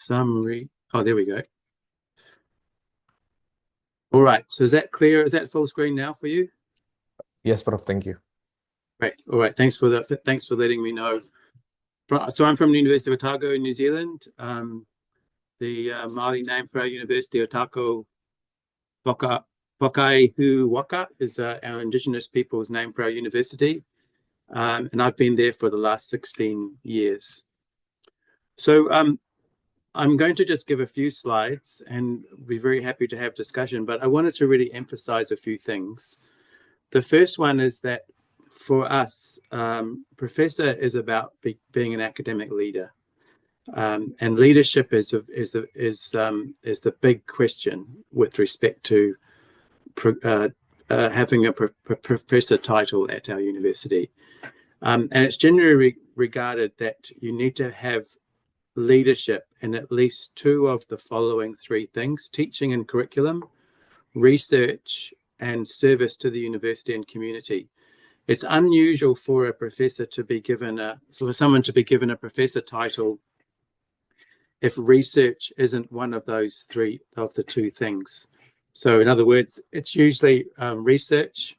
Summary. Oh, there we go. All right. So is that clear? Is that full screen now for you? Yes, Prof. Thank you. Great. All right. Thanks for that. Thanks for letting me know. So I'm from the University of Otago in New Zealand. The Māori name for our university, Otago Pokaihu Waka, is our Indigenous people's name for our university. And I've been there for the last 16 years. So I'm going to just give a few slides and be very happy to have discussion, but I wanted to really emphasize a few things. The first one is that for us, professor is about being an academic leader. And leadership is the big question with respect to having a professor title at our university. And it's generally regarded that you need to have leadership in at least two of the following three things: teaching and curriculum, research, and service to the university and community. It's unusual for a professor to be given someone to be given a professor title if research isn't one of those three of the two things. So in other words, it's usually research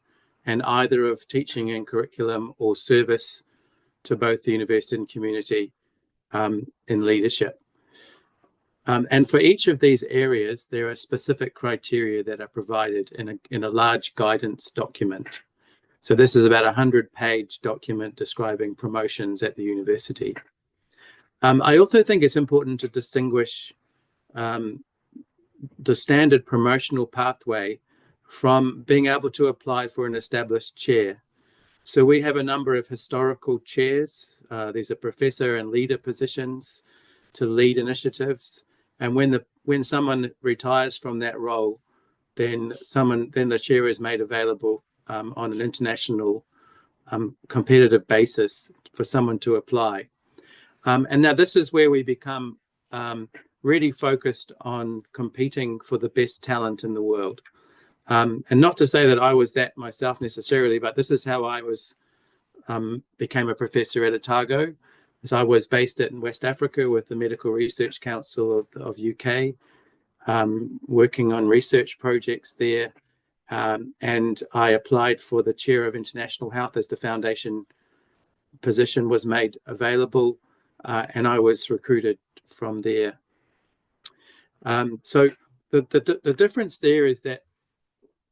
and either of teaching and curriculum or service to both the university and community in leadership. And for each of these areas, there are specific criteria that are provided in a large guidance document. So this is about a 100-page document describing promotions at the university. I also think it's important to distinguish the standard promotional pathway from being able to apply for an established chair. So we have a number of historical chairs. These are professor and leader positions to lead initiatives. And when someone retires from that role, then the chair is made available on an international competitive basis for someone to apply. And now this is where we become really focused on competing for the best talent in the world. And not to say that I was that myself necessarily, but this is how I became a professor at Otago. As I was based in West Africa with the Medical Research Council of UK, working on research projects there. And I applied for the chair of international health as the foundation position was made available, and I was recruited from there. So the difference there is that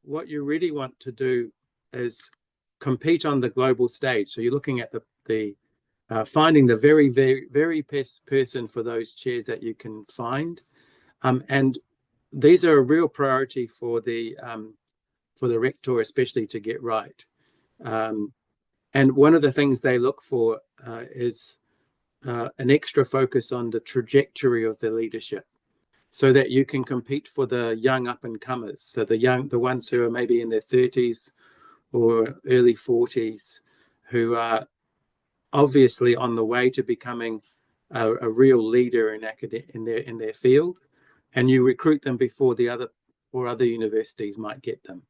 what you really want to do is compete on the global stage. So you're looking at finding the very best person for those chairs that you can find, and these are a real priority for the rector, especially to get right. And one of the things they look for is an extra focus on the trajectory of the leadership, so that you can compete for the young up-and-comers. So the ones who are maybe in their 30s or early 40s, who are obviously on the way to becoming a real leader in their field, and you recruit them before other universities might get them.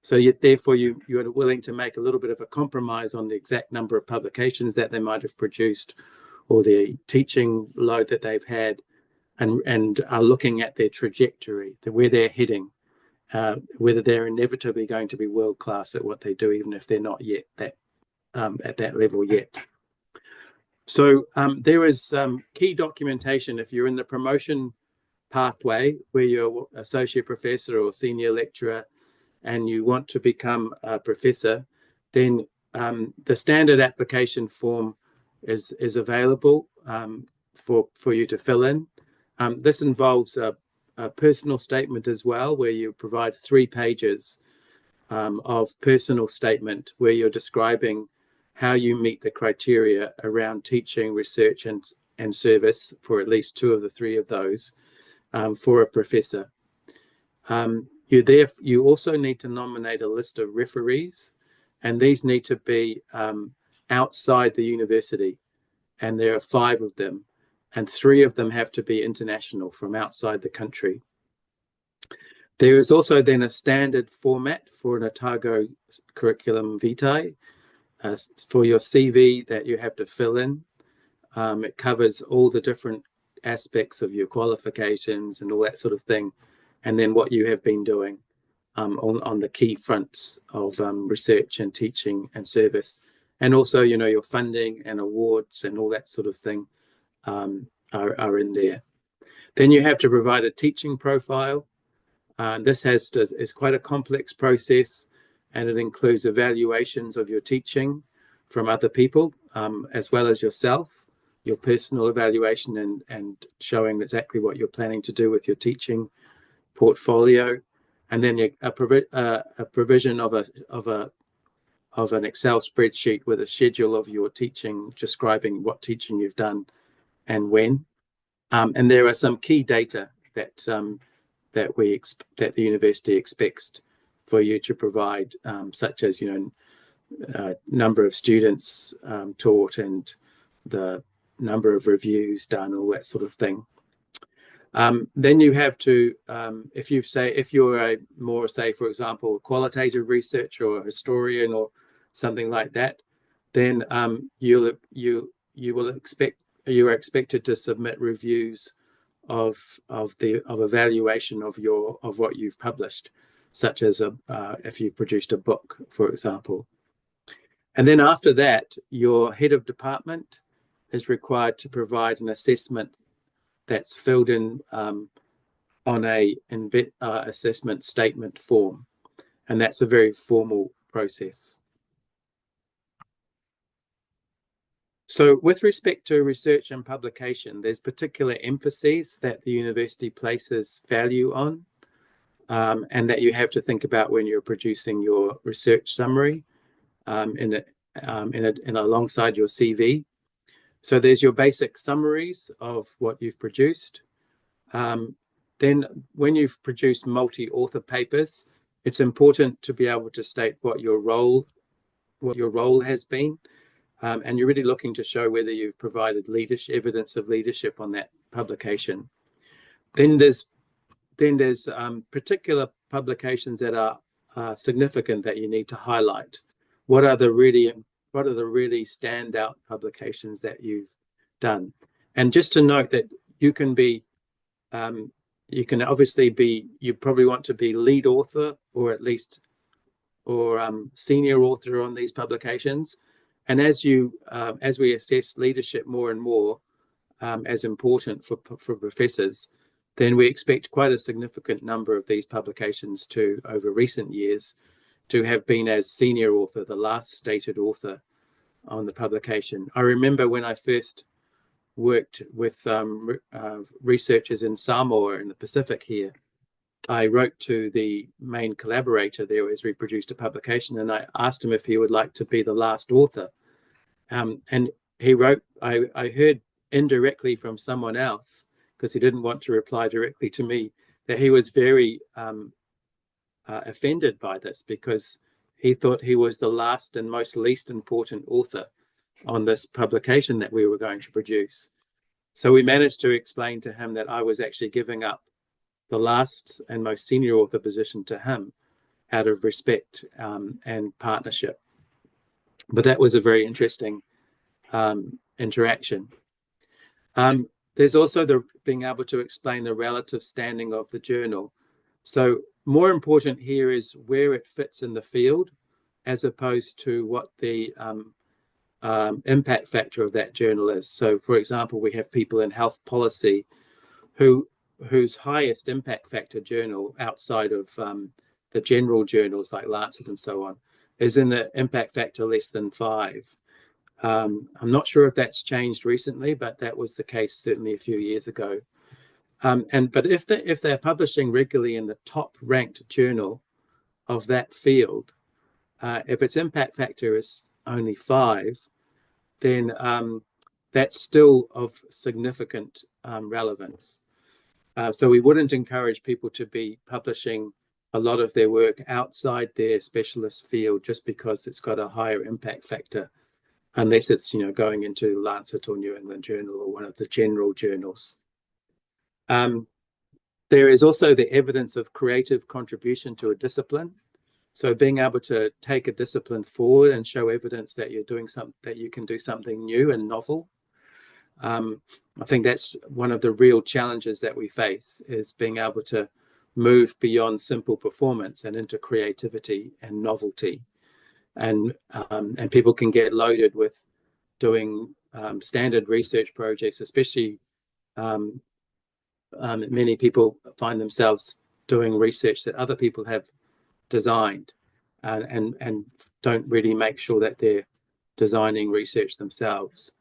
So therefore you are willing to make a little bit of a compromise on the exact number of publications that they might have produced, or the teaching load that they've had, and are looking at their trajectory, where they're heading, whether they're inevitably going to be world-class at what they do, even if they're not yet at that level yet. So there is key documentation if you're in the promotion pathway where you're associate professor or senior lecturer and you want to become a professor, then the standard application form is available for you to fill in. This involves a personal statement as well, where you provide 3 pages of personal statement where you're describing how you meet the criteria around teaching, research, and service for at least 2 of the 3 of those for a professor. You also need to nominate a list of referees, and these need to be outside the university, and there are 5 of them, and 3 of them have to be international from outside the country. There is also then a standard format for an Otago curriculum vitae for your CV that you have to fill in. It covers all the different aspects of your qualifications and all that sort of thing, and then what you have been doing on the key fronts of research and teaching and service, and also your funding and awards and all that sort of thing are in there. Then you have to provide a teaching profile. This is quite a complex process, and it includes evaluations of your teaching from other people, as well as yourself, your personal evaluation and showing exactly what you're planning to do with your teaching portfolio, and then a provision of an Excel spreadsheet with a schedule of your teaching, describing what teaching you've done and when. And there are some key data that the university expects for you to provide, such as number of students taught and the number of reviews done, all that sort of thing. Then you have to, if you're more, say, for example, qualitative research or a historian or something like that, then you are expected to submit reviews of evaluation of what you've published. such as if you've produced a book, for example. And then after that, your head of department is required to provide an assessment that's filled in on a assessment statement form. And that's a very formal process. So with respect to research and publication, there's particular emphases that the university places value on, and that you have to think about when you're producing your research summary alongside your CV. So there's your basic summaries of what you've produced. Then when you've produced multi-author papers, it's important to be able to state what your role has been. And you're really looking to show whether you've provided evidence of leadership on that publication. Then there's particular publications that are significant that you need to highlight. What are the really standout publications that you've done? And just to note that you can obviously be, you probably want to be lead author or senior author on these publications. And as we assess leadership more and more as important for professors, then we expect quite a significant number of these publications over recent years, to have been as senior author, the last stated author on the publication. I remember when I first worked with researchers in Samoa in the Pacific here, I wrote to the main collaborator there as we produced a publication, and I asked him if he would like to be the last author. And he wrote, I heard indirectly from someone else, because he didn't want to reply directly to me, that he was very offended by this, because he thought he was the last and least important author on this publication that we were going to produce. So we managed to explain to him that I was actually giving up the last and most senior author position to him out of respect and partnership. But that was a very interesting interaction. There's also being able to explain the relative standing of the journal. So more important here is where it fits in the field, as opposed to what the impact factor of that journal is. So for example, we have people in health policy whose highest impact factor journal outside of the general journals like Lancet and so on is in the impact factor less than 5. I'm not sure if that's changed recently, but that was the case certainly a few years ago. But if they're publishing regularly in the top ranked journal of that field, if its impact factor is only 5, then that's still of significant relevance. So we wouldn't encourage people to be publishing a lot of their work outside their specialist field just because it's got a higher impact factor, unless it's going into Lancet or New England Journal or one of the general journals. There is also the evidence of creative contribution to a discipline. So being able to take a discipline forward and show evidence that you're doing that you can do something new and novel. I think that's one of the real challenges that we face, is being able to move beyond simple performance and into creativity and novelty. And people can get loaded with doing standard research projects, especially many people find themselves doing research that other people have designed and don't really make sure that they're designing research themselves.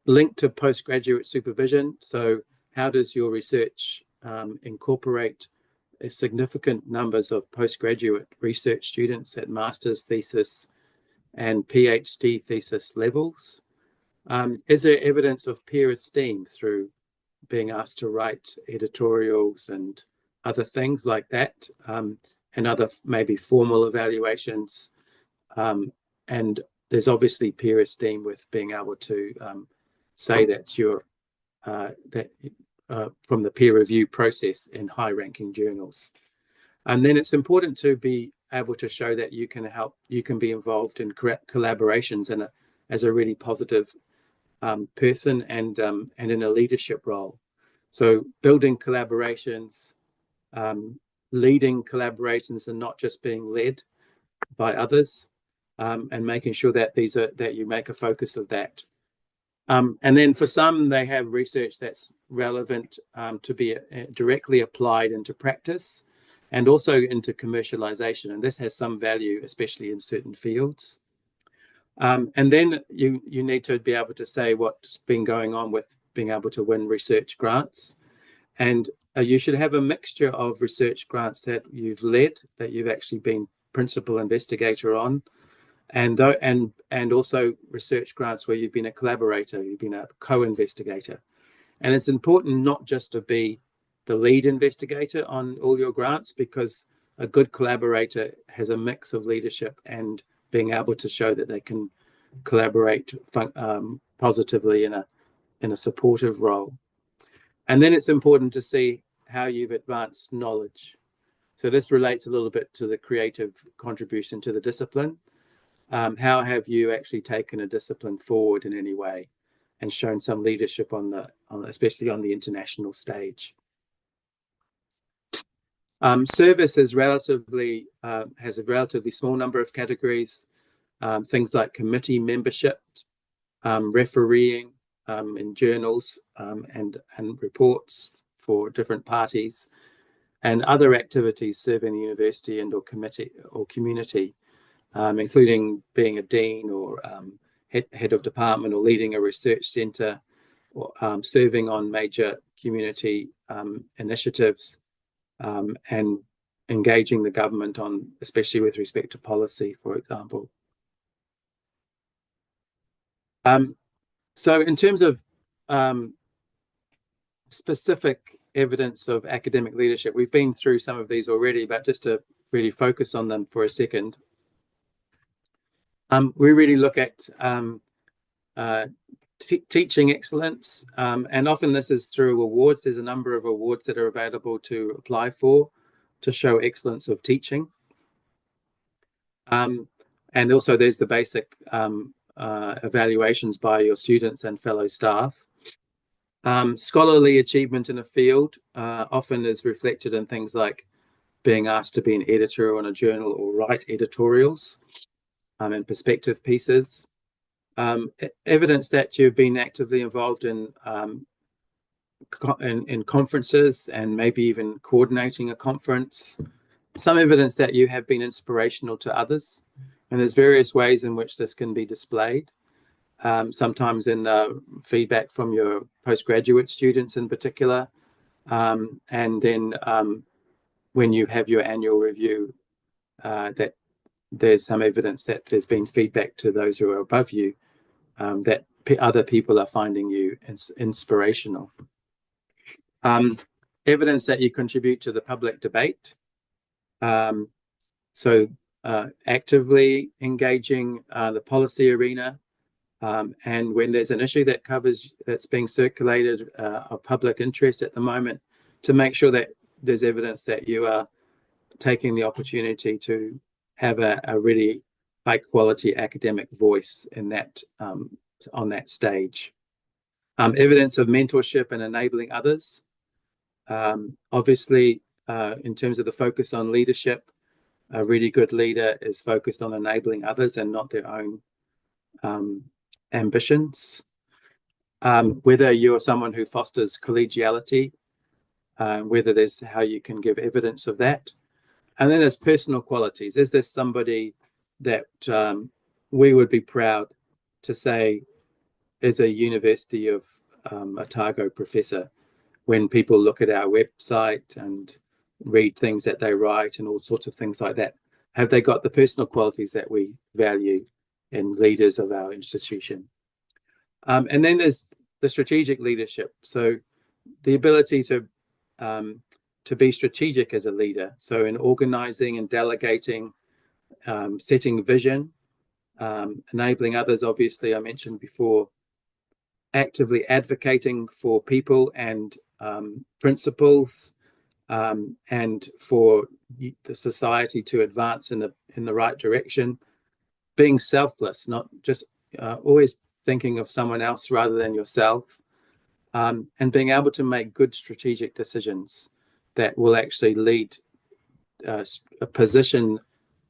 Linked to postgraduate supervision. So how does your research incorporate significant numbers of postgraduate research students at master's thesis and PhD thesis levels? Is there evidence of peer esteem through being asked to write editorials and other things like that, and other maybe formal evaluations? And there's obviously peer esteem with being able to say that you're from the peer review process in high-ranking journals. And then it's important to be able to show that you can be involved in collaborations as a really positive person and in a leadership role. So building collaborations, leading collaborations and not just being led by others, and making sure that that you make a focus of that. And then for some, they have research that's relevant to be directly applied into practice and also into commercialization. And this has some value, especially in certain fields. And then you need to be able to say what's been going on with being able to win research grants. And you should have a mixture of research grants that you've led, that you've actually been principal investigator on, and also research grants where you've been a collaborator, you've been a co-investigator. And it's important not just to be the lead investigator on all your grants, because a good collaborator has a mix of leadership and being able to show that they can collaborate positively in a supportive role. And then it's important to see how you've advanced knowledge. So this relates a little bit to the creative contribution to the discipline. How have you actually taken a discipline forward in any way and shown some leadership especially on the international stage? Service is has a relatively small number of categories, things like committee membership, refereeing in journals and reports for different parties, and other activities serving the university and or committee or community, including being a dean or head of department or leading a research centre, or serving on major community initiatives, and engaging the government on, especially with respect to policy, for example. So in terms of specific evidence of academic leadership, we've been through some of these already, but just to really focus on them for a second. We really look at teaching excellence, and often this is through awards. There's a number of awards that are available to apply for to show excellence of teaching. And also there's the basic evaluations by your students and fellow staff. Scholarly achievement in a field often is reflected in things like being asked to be an editor on a journal or write editorials and perspective pieces. Evidence that you've been actively involved in conferences and maybe even coordinating a conference. Some evidence that you have been inspirational to others. And there's various ways in which this can be displayed. Sometimes in the feedback from your postgraduate students in particular. And then when you have your annual review, that there's some evidence that there's been feedback to those who are above you, that other people are finding you inspirational. Evidence that you contribute to the public debate. So actively engaging the policy arena, and when there's an issue that's being circulated of public interest at the moment, to make sure that there's evidence that you are taking the opportunity to have a really high quality academic voice in that on that stage. Evidence of mentorship and enabling others. Obviously, in terms of the focus on leadership, a really good leader is focused on enabling others and not their own ambitions. Whether you're someone who fosters collegiality, whether there's how you can give evidence of that. And then there's personal qualities. Is this somebody that we would be proud to say is a University of Otago professor when people look at our website and read things that they write and all sorts of things like that? Have they got the personal qualities that we value in leaders of our institution? And then there's the strategic leadership. So the ability to be strategic as a leader. So in organizing and delegating, setting vision, enabling others, obviously I mentioned before, actively advocating for people and principles, and for the society to advance in the right direction, being selfless, not just always thinking of someone else rather than yourself, and being able to make good strategic decisions that will actually lead position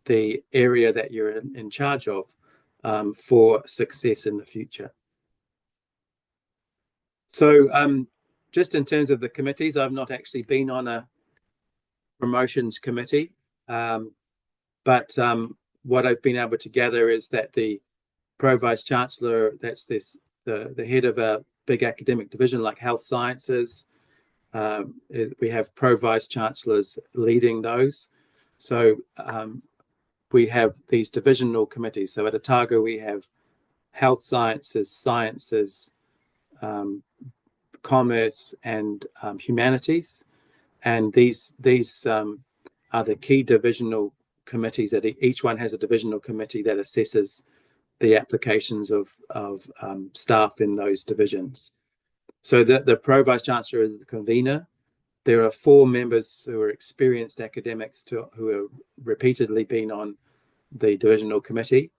the area that you're in charge of for success in the future. So just in terms of the committees, I've not actually been on a promotions committee, but what I've been able to gather is that the Pro-Vice Chancellor, that's the head of a big academic division like health sciences, we have Pro-Vice Chancellors leading those. So we have these divisional committees. So at Otago, we have health sciences, commerce, and humanities. And these are the key divisional committees that each one has a divisional committee that assesses the applications of staff in those divisions. So the Pro-Vice Chancellor is the convener. There are 4 members who are experienced academics who have repeatedly been on the divisional committee.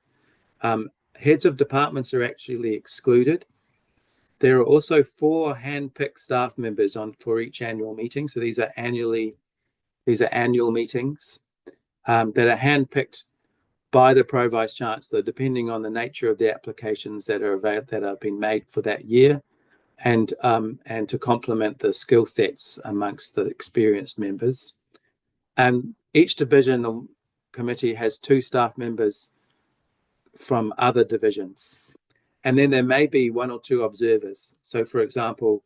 Heads of departments are actually excluded. There are also 4 hand-picked staff members for each annual meeting. So these are annual meetings that are hand-picked by the Pro-Vice Chancellor, depending on the nature of the applications that have been made for that year, and to complement the skill sets amongst the experienced members. And each divisional committee has 2 staff members from other divisions. And then there may be 1 or 2 observers. So for example,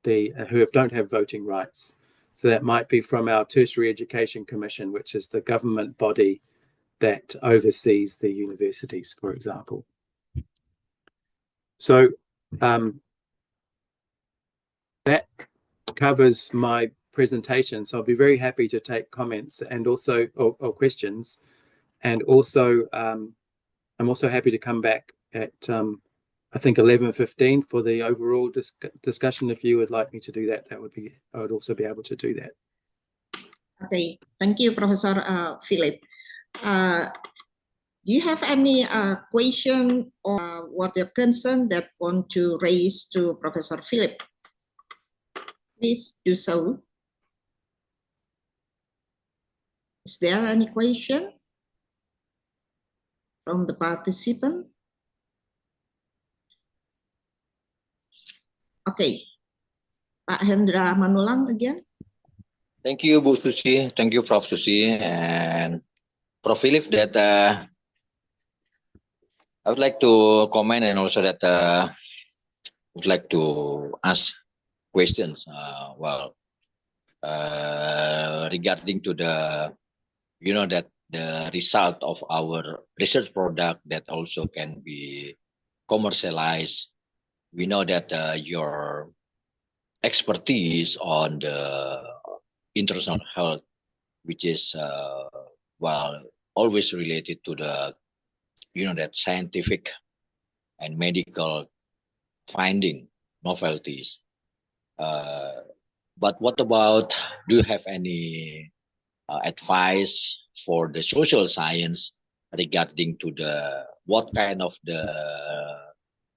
who don't have voting rights. So that might be from our Tertiary Education Commission, which is the government body that oversees the universities, for example. So that covers my presentation. So I'll be very happy to take comments and also or questions. And also, I'm also happy to come back at I think 11:15 for the overall discussion. If you would like me to do that, I would also be able to do that. Okay, thank you, Professor Philip. Do you have any question or what your concern that want to raise to Professor Philip? Please do so. Is there any question from the participant? Okay, Pak Hendra Manulang again. Thank you, Bu Susi. Thank you, Prof. Susi and Prof. Philip. That I would like to comment, and also that would like to ask questions. Regarding to the, that the result of our research product that also can be commercialized. We know that your expertise on the international health, which is always related to the that scientific and medical finding novelties. But what about, do you have any advice for the social science regarding to the what kind of the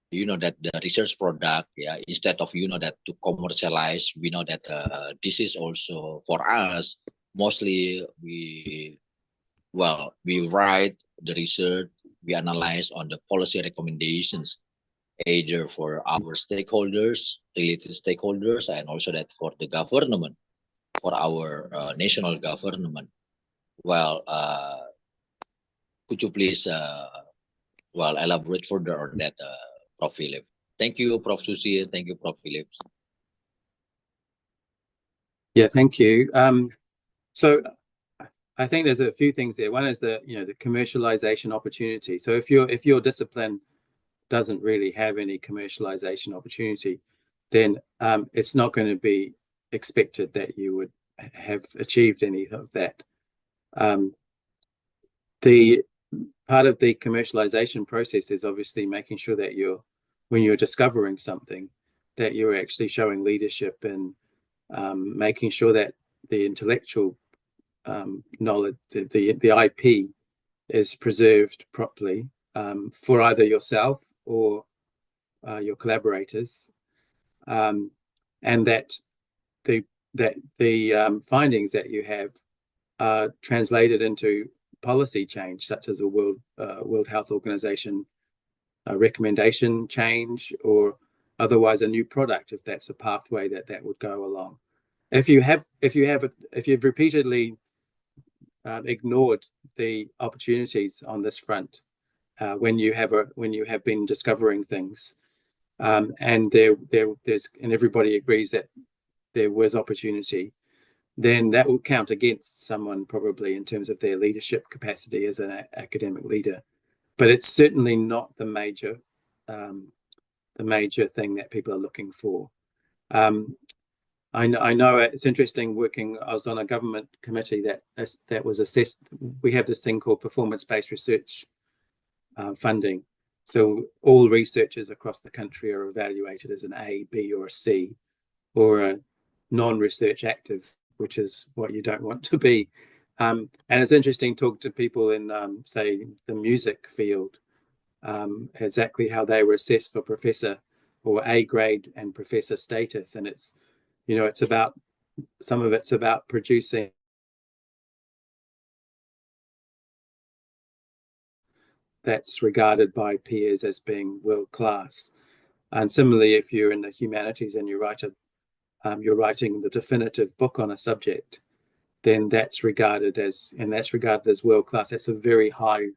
that the research product, instead of that to commercialize, we know that this is also for us mostly we write the research, we analyze on the policy recommendations, either for our stakeholders, related stakeholders, and also that for the government, for our national government. Could you please elaborate further on that, Prof. Philip? Thank you, Prof. Susi. Thank you, Prof. Philip. Yeah, thank you. So I think there's a few things there. One is the the commercialization opportunity. So if your discipline doesn't really have any commercialization opportunity, then it's not going to be expected that you would have achieved any of that. The part of the commercialization process is obviously making sure that when you're discovering something, that you're actually showing leadership and making sure that the intellectual knowledge, the IP, is preserved properly for either yourself or your collaborators, and that the findings that you have translated into policy change, such as a World Health Organization recommendation change, or otherwise a new product, if that's a pathway that would go along. If you've repeatedly ignored the opportunities on this front, when you have been discovering things, and and everybody agrees that there was opportunity, then that will count against someone probably in terms of their leadership capacity as an academic leader. But it's certainly not the major thing that people are looking for. I know it's interesting working. I was on a government committee that was assessed. We have this thing called performance-based research funding. So all researchers across the country are evaluated as an A, B, or a C, or a non-research active, which is what you don't want to be. And it's interesting to talk to people in, say, the music field, exactly how they were assessed for professor or A grade and professor status. And it's, it's about, some of it's about producing that's regarded by peers as being world-class. And similarly, if you're in the humanities and you're writing the definitive book on a subject, then that's regarded as world-class. That's regarded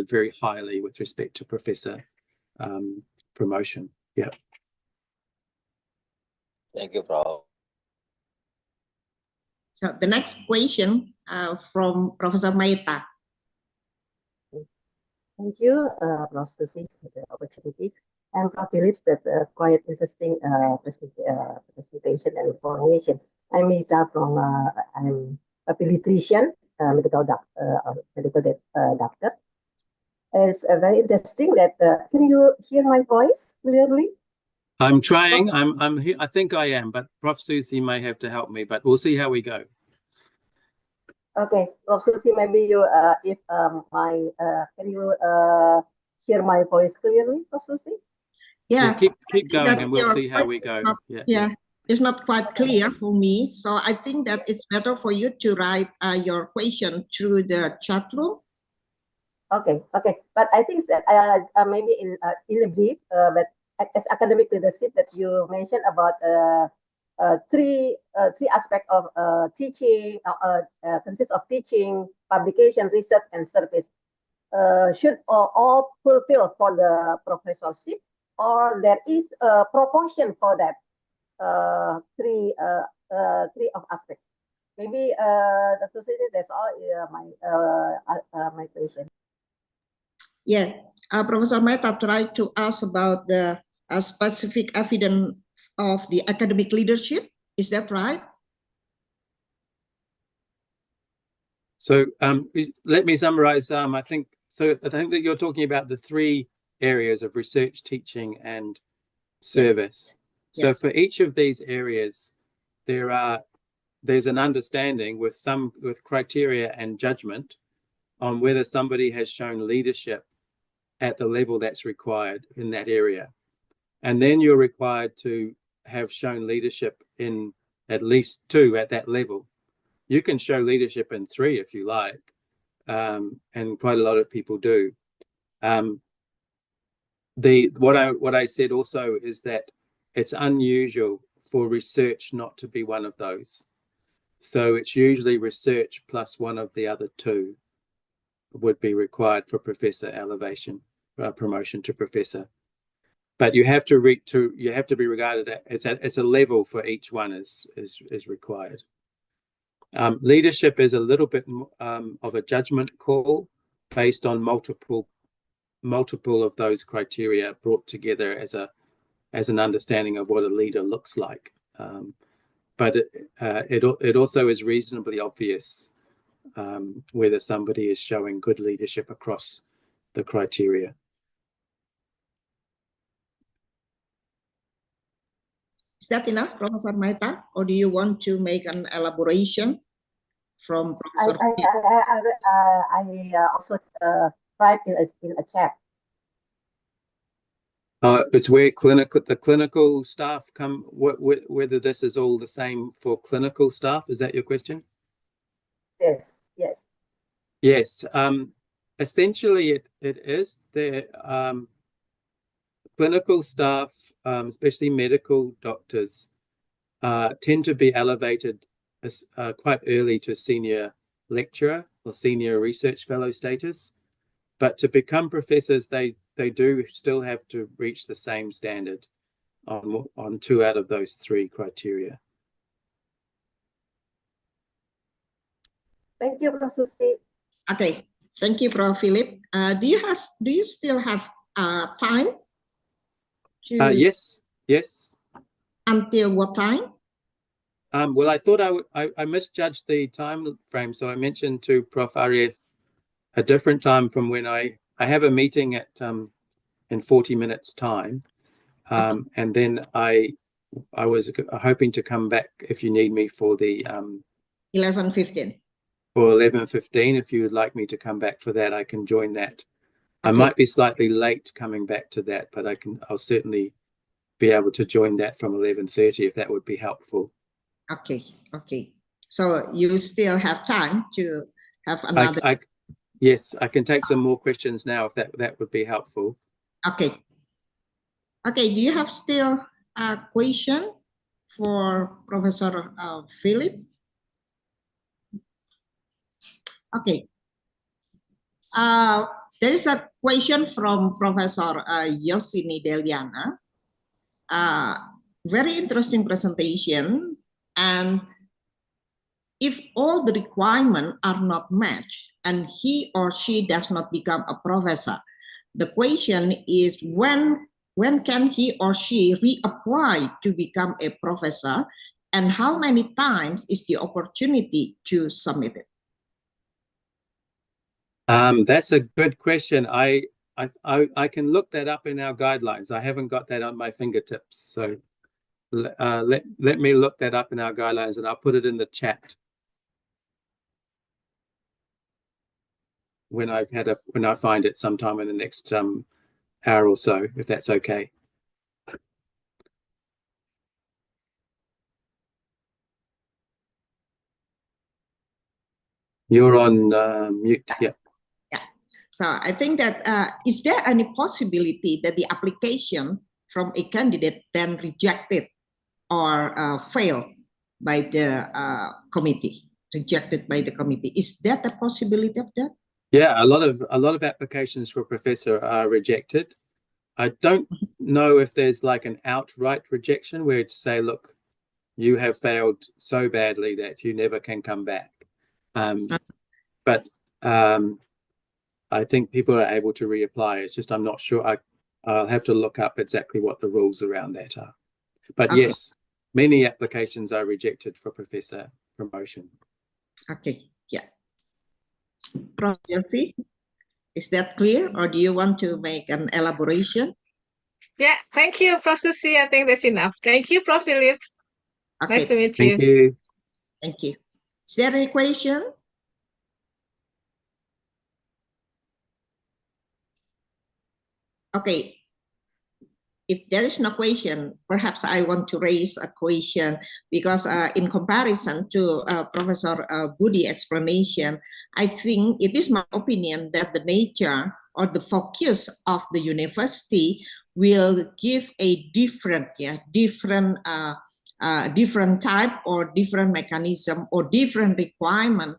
very highly with respect to professor promotion. Yeah. Thank you, Prof. So the next question from Professor Maita. Thank you, Prof. Susi, for the opportunity. And Prof. Phillips, that's quite interesting presentation and information. I'm Maita from, I'm a pediatrician, medical doctor. It's very interesting that, can you hear my voice clearly? I'm trying. I'm here. I think I am, but Prof. Susi may have to help me, but we'll see how we go. Okay, Prof. Susi, maybe you, if can you hear my voice clearly, Prof. Susi? Yeah, keep going, and we'll see how we go. It's not quite clear for me, so I think that it's better for you to write your question through the chat room. Okay, but I think that maybe in a brief, but as academic leadership that you mentioned about three aspects of teaching, consists of teaching, publication, research, and service. Should all fulfill for the professorship, or there is a proportion for that three of aspects? Maybe Dr. Siti, that's all my question. Yeah, Professor Maita tried to ask about the specific evidence of the academic leadership. Is that right? So let me summarize. I think that you're talking about the three areas of research, teaching, and service. Yeah. So for each of these areas, there's an understanding with criteria and judgment on whether somebody has shown leadership at the level that's required in that area. And then you're required to have shown leadership in at least 2 at that level. You can show leadership in 3 if you like, and quite a lot of people do. What I said also is that it's unusual for research not to be one of those. So it's usually research plus one of the other 2 would be required for professor elevation, promotion to professor. But you have to be regarded as it's a level for each one is required. Leadership is a little bit of a judgment call based on multiple of those criteria brought together as an understanding of what a leader looks like. But it also is reasonably obvious whether somebody is showing good leadership across the criteria. Is that enough, Professor Maita, or do you want to make an elaboration from Professor? I also write in a chat. It's where the clinical staff come, whether this is all the same for clinical staff. Is that your question? Yes, yes. Yes. Essentially, it is. The clinical staff, especially medical doctors, tend to be elevated quite early to senior lecturer or senior research fellow status. But to become professors, they do still have to reach the same standard on 2 out of those 3 criteria. Thank you, Prof. Susi. Okay, thank you, Prof. Philip. Do you still have time? Yes. Until what time? Well, I thought I misjudged the time frame, so I mentioned to Prof. Arief a different time from when I have a meeting at in 40 minutes time, and then I was hoping to come back if you need me for the 11:15. or 11:15. If you would like me to come back for that, I can join that. I might be slightly late coming back to that, but I'll certainly be able to join that from 11:30 if that would be helpful. Okay. So you still have time to have another. Yes, I can take some more questions now if that would be helpful. Okay. Do you have still a question for Professor Philip? Okay. There is a question from Professor Yosini Deliana. Very interesting presentation. And if all the requirements are not matched and he or she does not become a professor, the question is when can he or she reapply to become a professor, and how many times is the opportunity to submit it? That's a good question. I can look that up in our guidelines. I haven't got that on my fingertips, so let me look that up in our guidelines, and I'll put it in the chat when I find it sometime in the next hour or so, if that's okay. You're on mute. Yeah. So I think that is there any possibility that the application from a candidate then rejected or failed by the committee? Rejected by the committee. Is that a possibility of that? Yeah, a lot of applications for professor are rejected. I don't know if there's like an outright rejection where to say, look, you have failed so badly that you never can come back. But I think people are able to reapply. It's just I'm not sure. I'll have to look up exactly what the rules around that are. But okay. Yes, many applications are rejected for professor promotion. Okay, yeah. Prof. Yossi, is that clear, or do you want to make an elaboration? Yeah, thank you, Prof. Susi. I think that's enough. Thank you, Prof. Philip. Okay. Nice to meet Thank you. Thank you. Is there any question? Okay. If there is no question, perhaps I want to raise a question because in comparison to Professor Budy explanation, I think it is my opinion that the nature or the focus of the university will give a different type or different mechanism or different requirement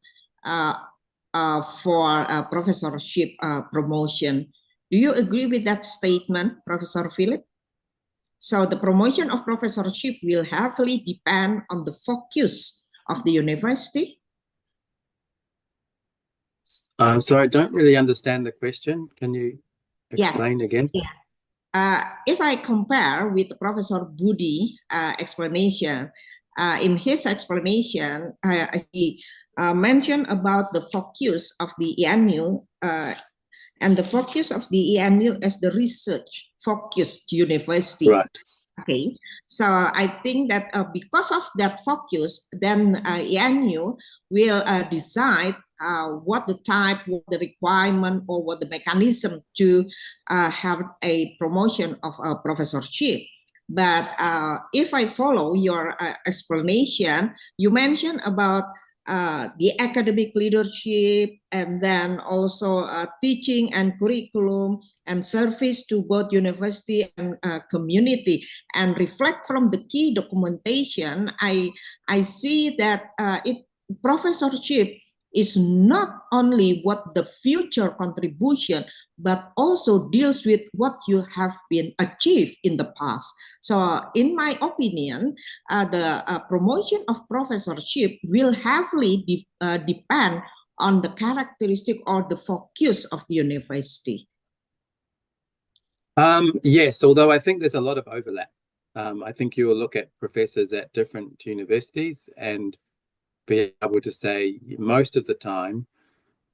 for professorship promotion. Do you agree with that statement, Professor Philip? So the promotion of professorship will heavily depend on the focus of the university. I'm sorry, I don't really understand the question. Can you explain again? Yeah. If I compare with Professor Budy explanation, in his explanation, he mentioned about the focus of the ENU and the focus of the ENU as the research-focused university. Right. Okay, so I think that because of that focus, then ENU will decide what the type, what the requirement, or what the mechanism to have a promotion of a professorship. But if I follow your explanation, you mentioned about the academic leadership, and then also teaching and curriculum and service to both university and community. And reflect from the key documentation, I see that professorship is not only what the future contribution, but also deals with what you have been achieved in the past. So in my opinion, the promotion of professorship will heavily depend on the characteristic or the focus of the university. Yes, although I think there's a lot of overlap. I think you will look at professors at different universities and be able to say most of the time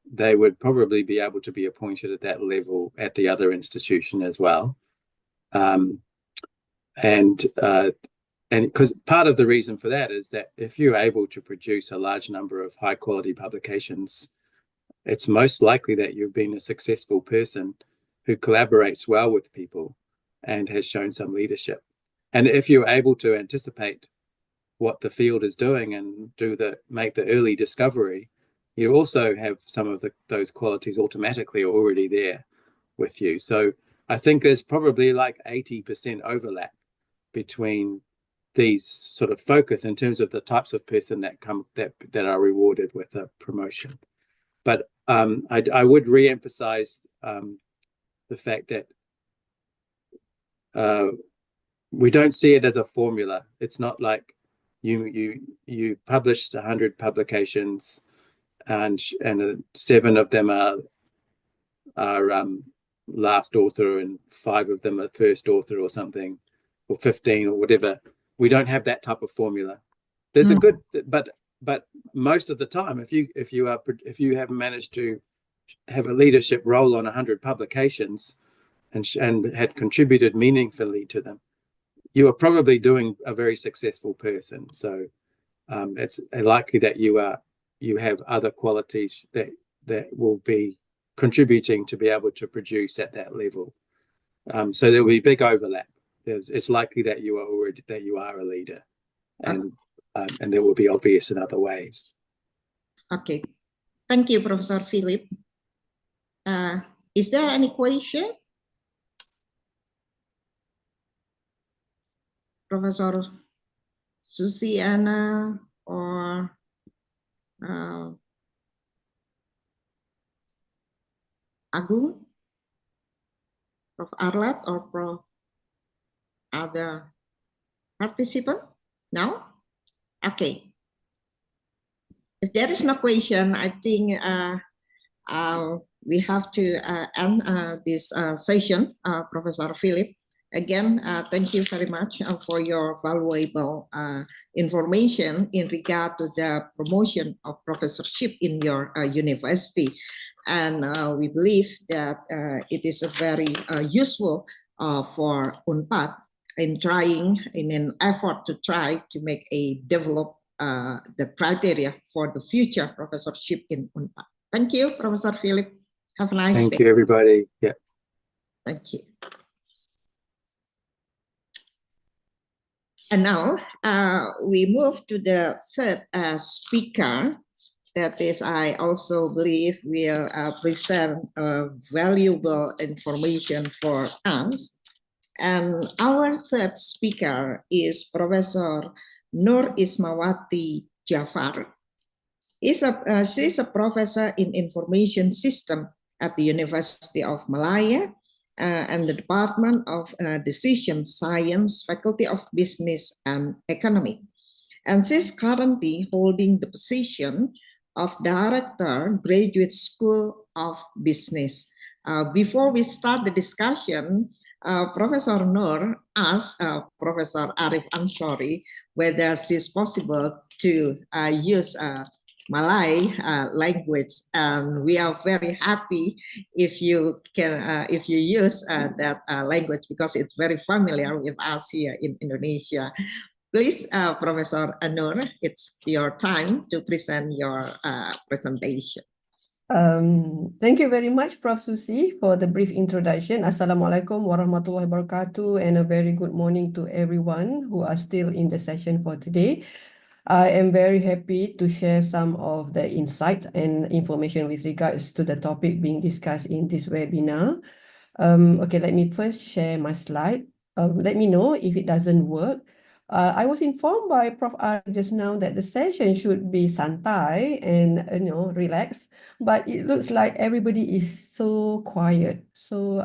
they would probably be able to be appointed at that level at the other institution as well. And because part of the reason for that is that if you're able to produce a large number of high quality publications, it's most likely that you've been a successful person who collaborates well with people and has shown some leadership. And if you're able to anticipate what the field is doing and make the early discovery, you also have some of those qualities automatically already there with you. So I think there's probably like 80% overlap between these sort of focus in terms of the types of person that are rewarded with a promotion. But I would re-emphasize the fact that we don't see it as a formula. It's not like you published 100 publications and 7 of them are last author and 5 of them are first author or something, or 15 or whatever. We don't have that type of formula. There's a good, but most of the time, if you have managed to have a leadership role on 100 publications and had contributed meaningfully to them, you are probably doing a very successful person. So it's likely that you have other qualities that will be contributing to be able to produce at that level. So there will be big overlap. It's likely that you are a leader, and there will be obvious in other ways. Okay, thank you, Professor Philip. Is there any question? Professor Susi, Anna, or Agung, Prof. Arlat, or Prof. Other participant? No? Okay. If there is no question, I think we have to end this session, Professor Philip. Again, thank you very much for your valuable information in regard to the promotion of professorship in your university. And we believe that it is a very useful for UNPAD in an effort to try to develop the criteria for the future professorship in UNPAD. Thank you, Professor Philip. Have a nice day. Thank you, everybody. Yeah. Thank you. And now we move to the third speaker. That is, I also believe will present valuable information for us. And our third speaker is Professor Noor Ismawati Jafar. She's a professor in information system at the University of Malaya and the Department of Decision Science, Faculty of Business and Economics. And she's currently holding the position of Director, Graduate School of Business. Before we start the discussion, Professor Noor asked Professor Arif Ansori whether it's possible to use Malay language, and we are very happy if you use that language, because it's very familiar with us here in Indonesia. Please, Professor Noor, it's your time to present your presentation. Thank you very much, Prof. Susi, for the brief introduction. Assalamualaikum warahmatullahi wabarakatuh, and a very good morning to everyone who are still in the session for today. I am very happy to share some of the insights and information with regards to the topic being discussed in this webinar. Okay, let me first share my slide. Let me know if it doesn't work. I was informed by Prof. R just now that the session should be santai and relaxed, but it looks like everybody is so quiet, so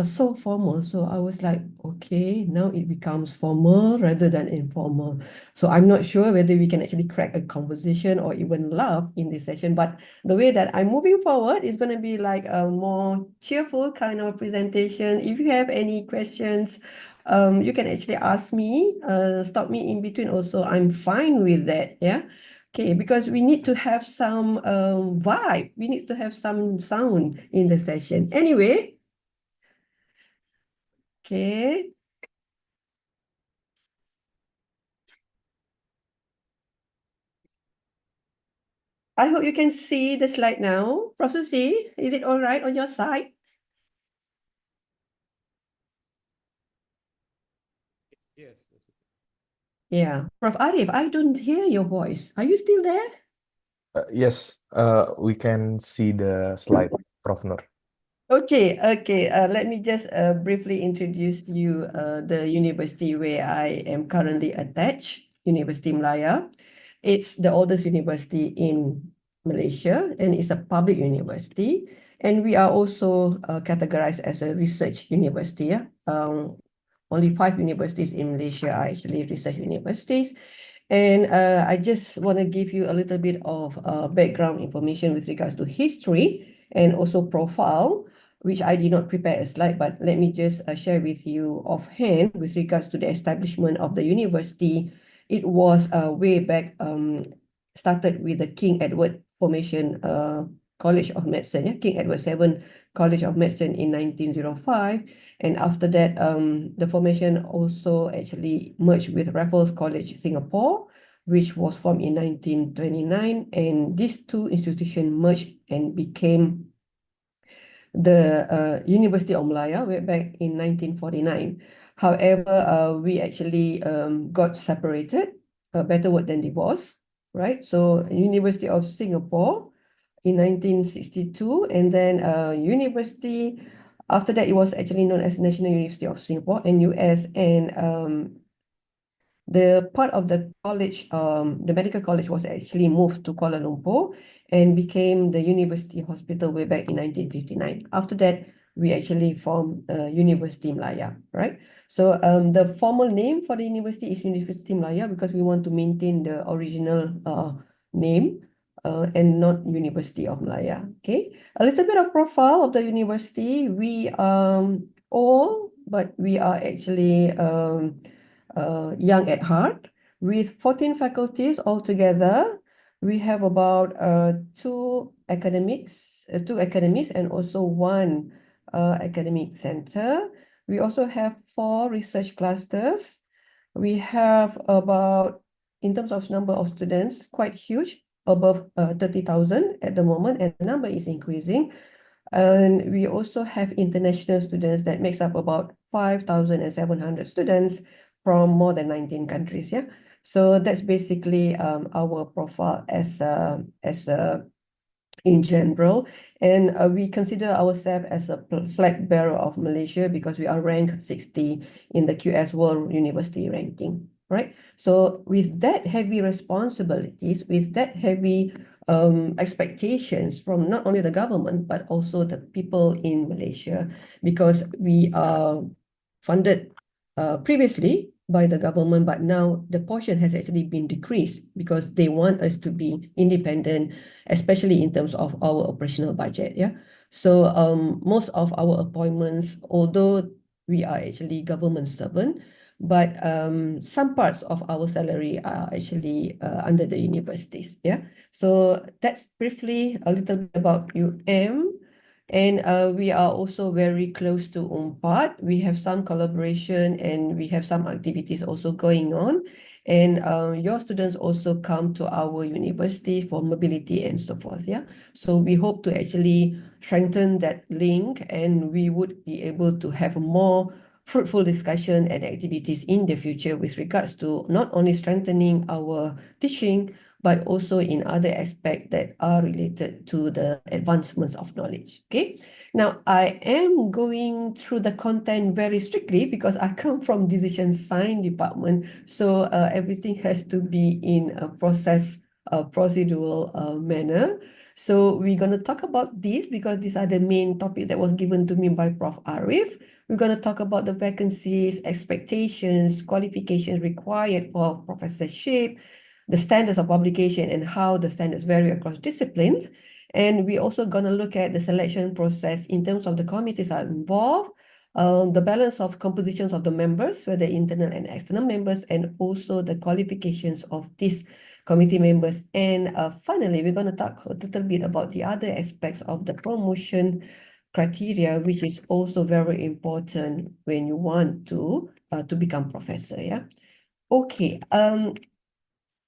so formal. So I was like, okay, now it becomes formal rather than informal. So I'm not sure whether we can actually crack a conversation or even laugh in this session, but the way that I'm moving forward is going to be like a more cheerful kind of presentation. If you have any questions, you can actually ask me, stop me in between also. I'm fine with that, yeah? Okay, because we need to have some vibe. We need to have some sound in the session. Anyway, okay. I hope you can see the slide now. Prof. Susi, is it all right on your side? Yes. Yeah. Prof. Arif, I don't hear your voice. Are you still there? Yes, we can see the slide, Prof. Noor. Okay. Let me just briefly introduce you the university where I am currently attached, University Malaya. It's the oldest university in Malaysia, and it's a public university. And we are also categorized as a research university. Yeah? Only 5 universities in Malaysia are actually research universities. And I just want to give you a little bit of background information with regards to history and also profile, which I did not prepare a slide, but let me just share with you offhand with regards to the establishment of the university. It was way back, started with the King Edward Formation College of Medicine, yeah? King Edward VII College of Medicine in 1905. And after that, the formation also actually merged with Raffles College Singapore, which was formed in 1929. And these two institutions merged and became the University of Malaya way back in 1949. However, we actually got separated, a better word than divorce, right? So University of Singapore in 1962, and then university, after that it was actually known as National University of Singapore, NUS, and the part of the college, the medical college was actually moved to Kuala Lumpur and became the University Hospital way back in 1959. After that, we actually formed University Malaya, right? So the formal name for the university is University Malaya because we want to maintain the original name and not University of Malaya, okay? A little bit of profile of the university. We all, but we are actually young at heart. With 14 faculties altogether, we have about two academics and also one academic center. We also have 4 research clusters. We have about, in terms of number of students, quite huge, above 30,000 at the moment, and the number is increasing. And we also have international students that makes up about 5,700 students from more than 19 countries. Yeah, so that's basically our profile as in general, and we consider ourselves as a flag bearer of Malaysia because we are ranked 60 in the QS World University ranking, right? So with that heavy responsibilities, with that heavy expectations from not only the government but also the people in Malaysia, because we are funded previously by the government, but now the portion has actually been decreased because they want us to be independent, especially in terms of our operational budget. Yeah. So most of our appointments, although we are actually government servant, but some parts of our salary are actually under the universities. Yeah. So that's briefly a little bit about UM. And we are also very close to UNPAD. We have some collaboration and we have some activities also going on. And your students also come to our university for mobility and so forth. Yeah. So we hope to actually strengthen that link, and we would be able to have more fruitful discussion and activities in the future with regards to not only strengthening our teaching, but also in other aspects that are related to the advancements of knowledge. Okay. Now, I am going through the content very strictly because I come from decision science department. So everything has to be in a procedural manner. So we're going to talk about this because these are the main topic that was given to me by Prof. Arif. We're going to talk about the vacancies, expectations, qualifications required for professorship, the standards of publication and how the standards vary across disciplines. And we're also going to look at the selection process in terms of the committees are involved, the balance of compositions of the members, whether internal and external members, and also the qualifications of these committee members. And finally, we're going to talk a little bit about the other aspects of the promotion criteria, which is also very important when you want to become professor. Yeah. Okay.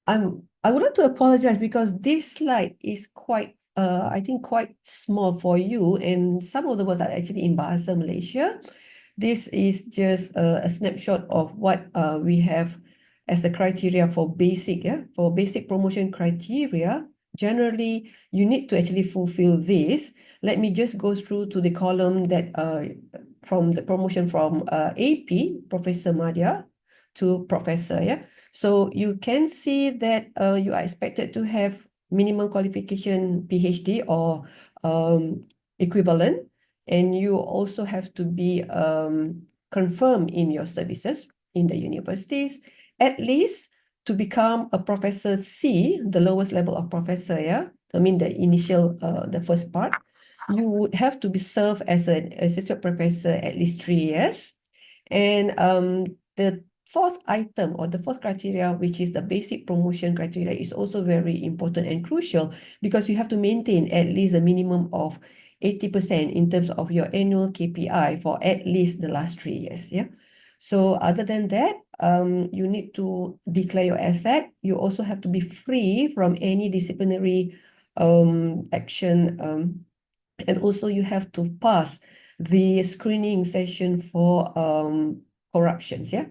I would like to apologize because this slide is quite, I think, quite small for you, and some of the words are actually in Bahasa Malaysia. This is just a snapshot of what we have as the criteria for basic, for basic promotion criteria. Generally, you need to actually fulfill this. Let me just go through to the column that from the promotion from AP, Professor Madya, to Professor, yeah. So you can see that you are expected to have minimum qualification PhD or equivalent, and you also have to be confirmed in your services in the universities, at least to become a Professor C, the lowest level of professor, yeah. I mean the initial, the first part. You would have to be served as an associate professor at least 3 years. And the fourth item or the fourth criteria, which is the basic promotion criteria, is also very important and crucial because you have to maintain at least a minimum of 80% in terms of your annual KPI for at least the last 3 years. Yeah. So other than that, you need to declare your asset. You also have to be free from any disciplinary action, and also you have to pass the screening session for corruptions, yeah,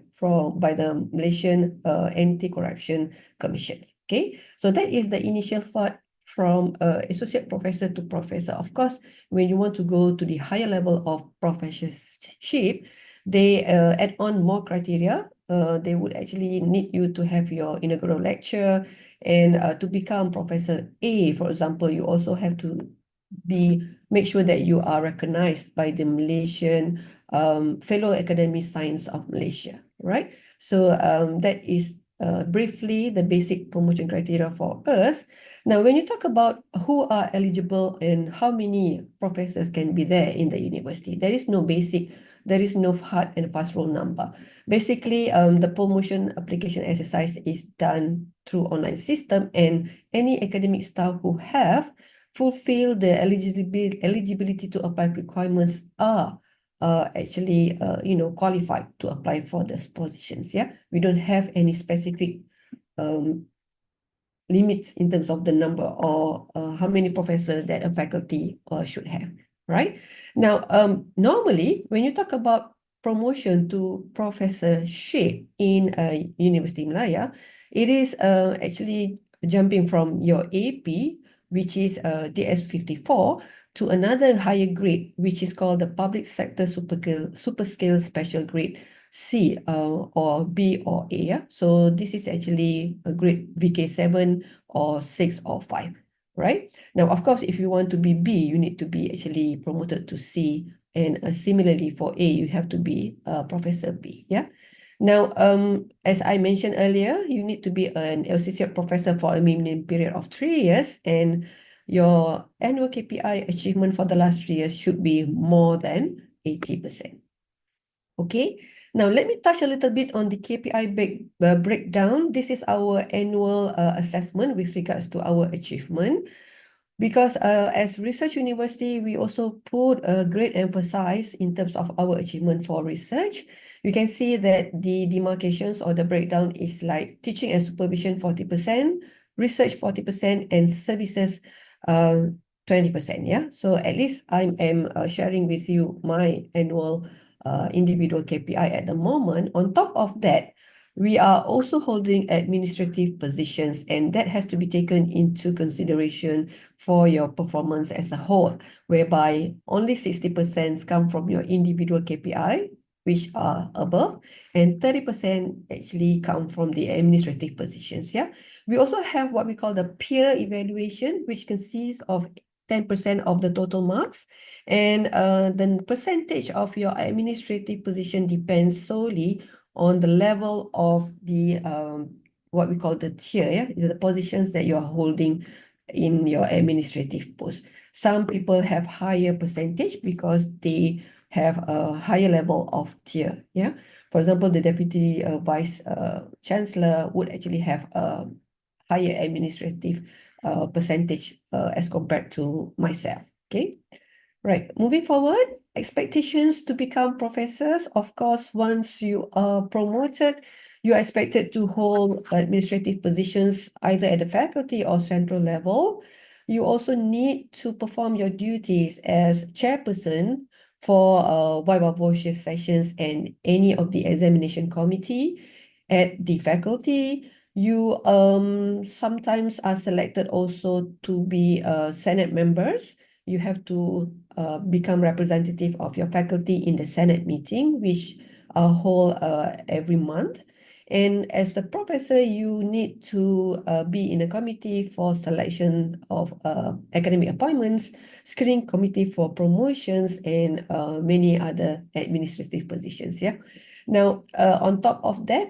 by the Malaysian Anti-Corruption Commission. Okay, so that is the initial thought from associate professor to professor. Of course, when you want to go to the higher level of professorship, they add on more criteria. They would actually need you to have your inaugural lecture, and to become Professor A, for example, you also have to make sure that you are recognized by the Malaysian Fellow Academy Science of Malaysia, right? So that is briefly the basic promotion criteria for us. Now, when you talk about who are eligible and how many professors can be there in the university, there is no hard and fast rule number. Basically, the promotion application exercise is done through online system, and any academic staff who have fulfill the eligibility to apply requirements are actually qualified to apply for these positions. Yeah, we don't have any specific limits in terms of the number or how many professors that a faculty should have. Right now, normally when you talk about promotion to professorship in University Malaya, it is actually jumping from your AP, which is DS54, to another higher grade, which is called the Public Sector Superscale Special Grade C or B or A. Yeah? So this is actually a grade VK7 or 6 or 5, right? Now, of course, if you want to be B, you need to be actually promoted to C. And similarly for A, you have to be Professor B. Yeah. Now, as I mentioned earlier, you need to be an associate professor for a minimum period of 3 years, and your annual KPI achievement for the last 3 years should be more than 80%. Okay, now let me touch a little bit on the KPI breakdown. This is our annual assessment with regards to our achievement. Because as research university, we also put a great emphasis in terms of our achievement for research. you can see that the demarcations or the breakdown is like teaching and supervision 40%, research 40%, and services 20%. Yeah. So at least I am sharing with you my annual individual KPI at the moment. On top of that, we are also holding administrative positions, and that has to be taken into consideration for your performance as a whole, whereby only 60% come from your individual KPI, which are above, and 30% actually come from the administrative positions. Yeah. We also have what we call the peer evaluation, which consists of 10% of the total marks, and the percentage of your administrative position depends solely on the level of the what we call the tier, yeah, the positions that you are holding in your administrative post. Some people have higher percentage because they have a higher level of tier. Yeah, for example, the deputy vice chancellor would actually have a higher administrative percentage as compared to myself. Okay. Right, moving forward, expectations to become professors. Of course, once you are promoted, you are expected to hold administrative positions either at the faculty or central level. You also need to perform your duties as chairperson for viva voce sessions and any of the examination committee at the faculty. You sometimes are selected also to be Senate members. You have to become representative of your faculty in the Senate meeting, which hold every month. And as a professor, you need to be in a committee for selection of academic appointments, screening committee for promotions, and many other administrative positions. Yeah. Now, on top of that,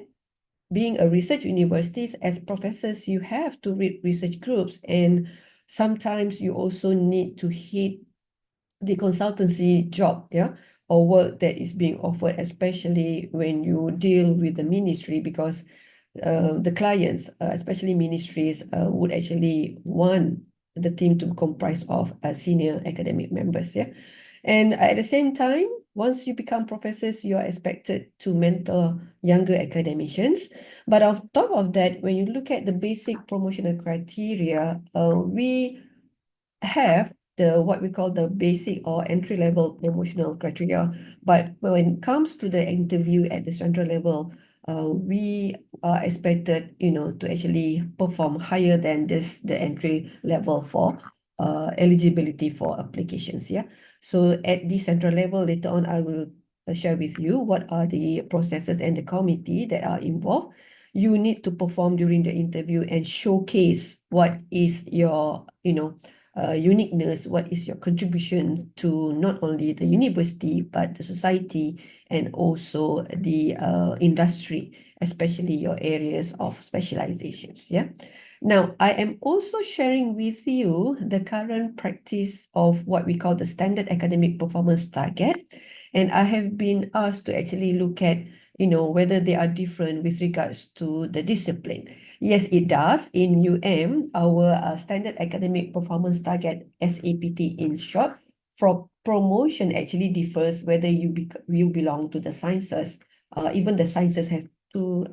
being a research university, as professors, you have to read research groups, and sometimes you also need to hit the consultancy job, yeah, or work that is being offered, especially when you deal with the ministry, because the clients, especially ministries, would actually want the team to comprise of senior academic members, yeah. And at the same time, once you become professors, you are expected to mentor younger academicians. But on top of that, when you look at the basic promotional criteria, we have what we call the basic or entry-level promotional criteria. But when it comes to the interview at the central level, we are expected, to actually perform higher than this, the entry level for eligibility for applications. Yeah. So at the central level, later on, I will share with you what are the processes and the committee that are involved. You need to perform during the interview and showcase what is your, uniqueness, what is your contribution to not only the university, but the society and also the industry, especially your areas of specializations. Yeah. Now, I am also sharing with you the current practice of what we call the standard academic performance target. And I have been asked to actually look at, whether they are different with regards to the discipline. Yes, it does. In our standard academic performance target, SAPT in short, for promotion actually differs whether you belong to the sciences. Even the sciences have two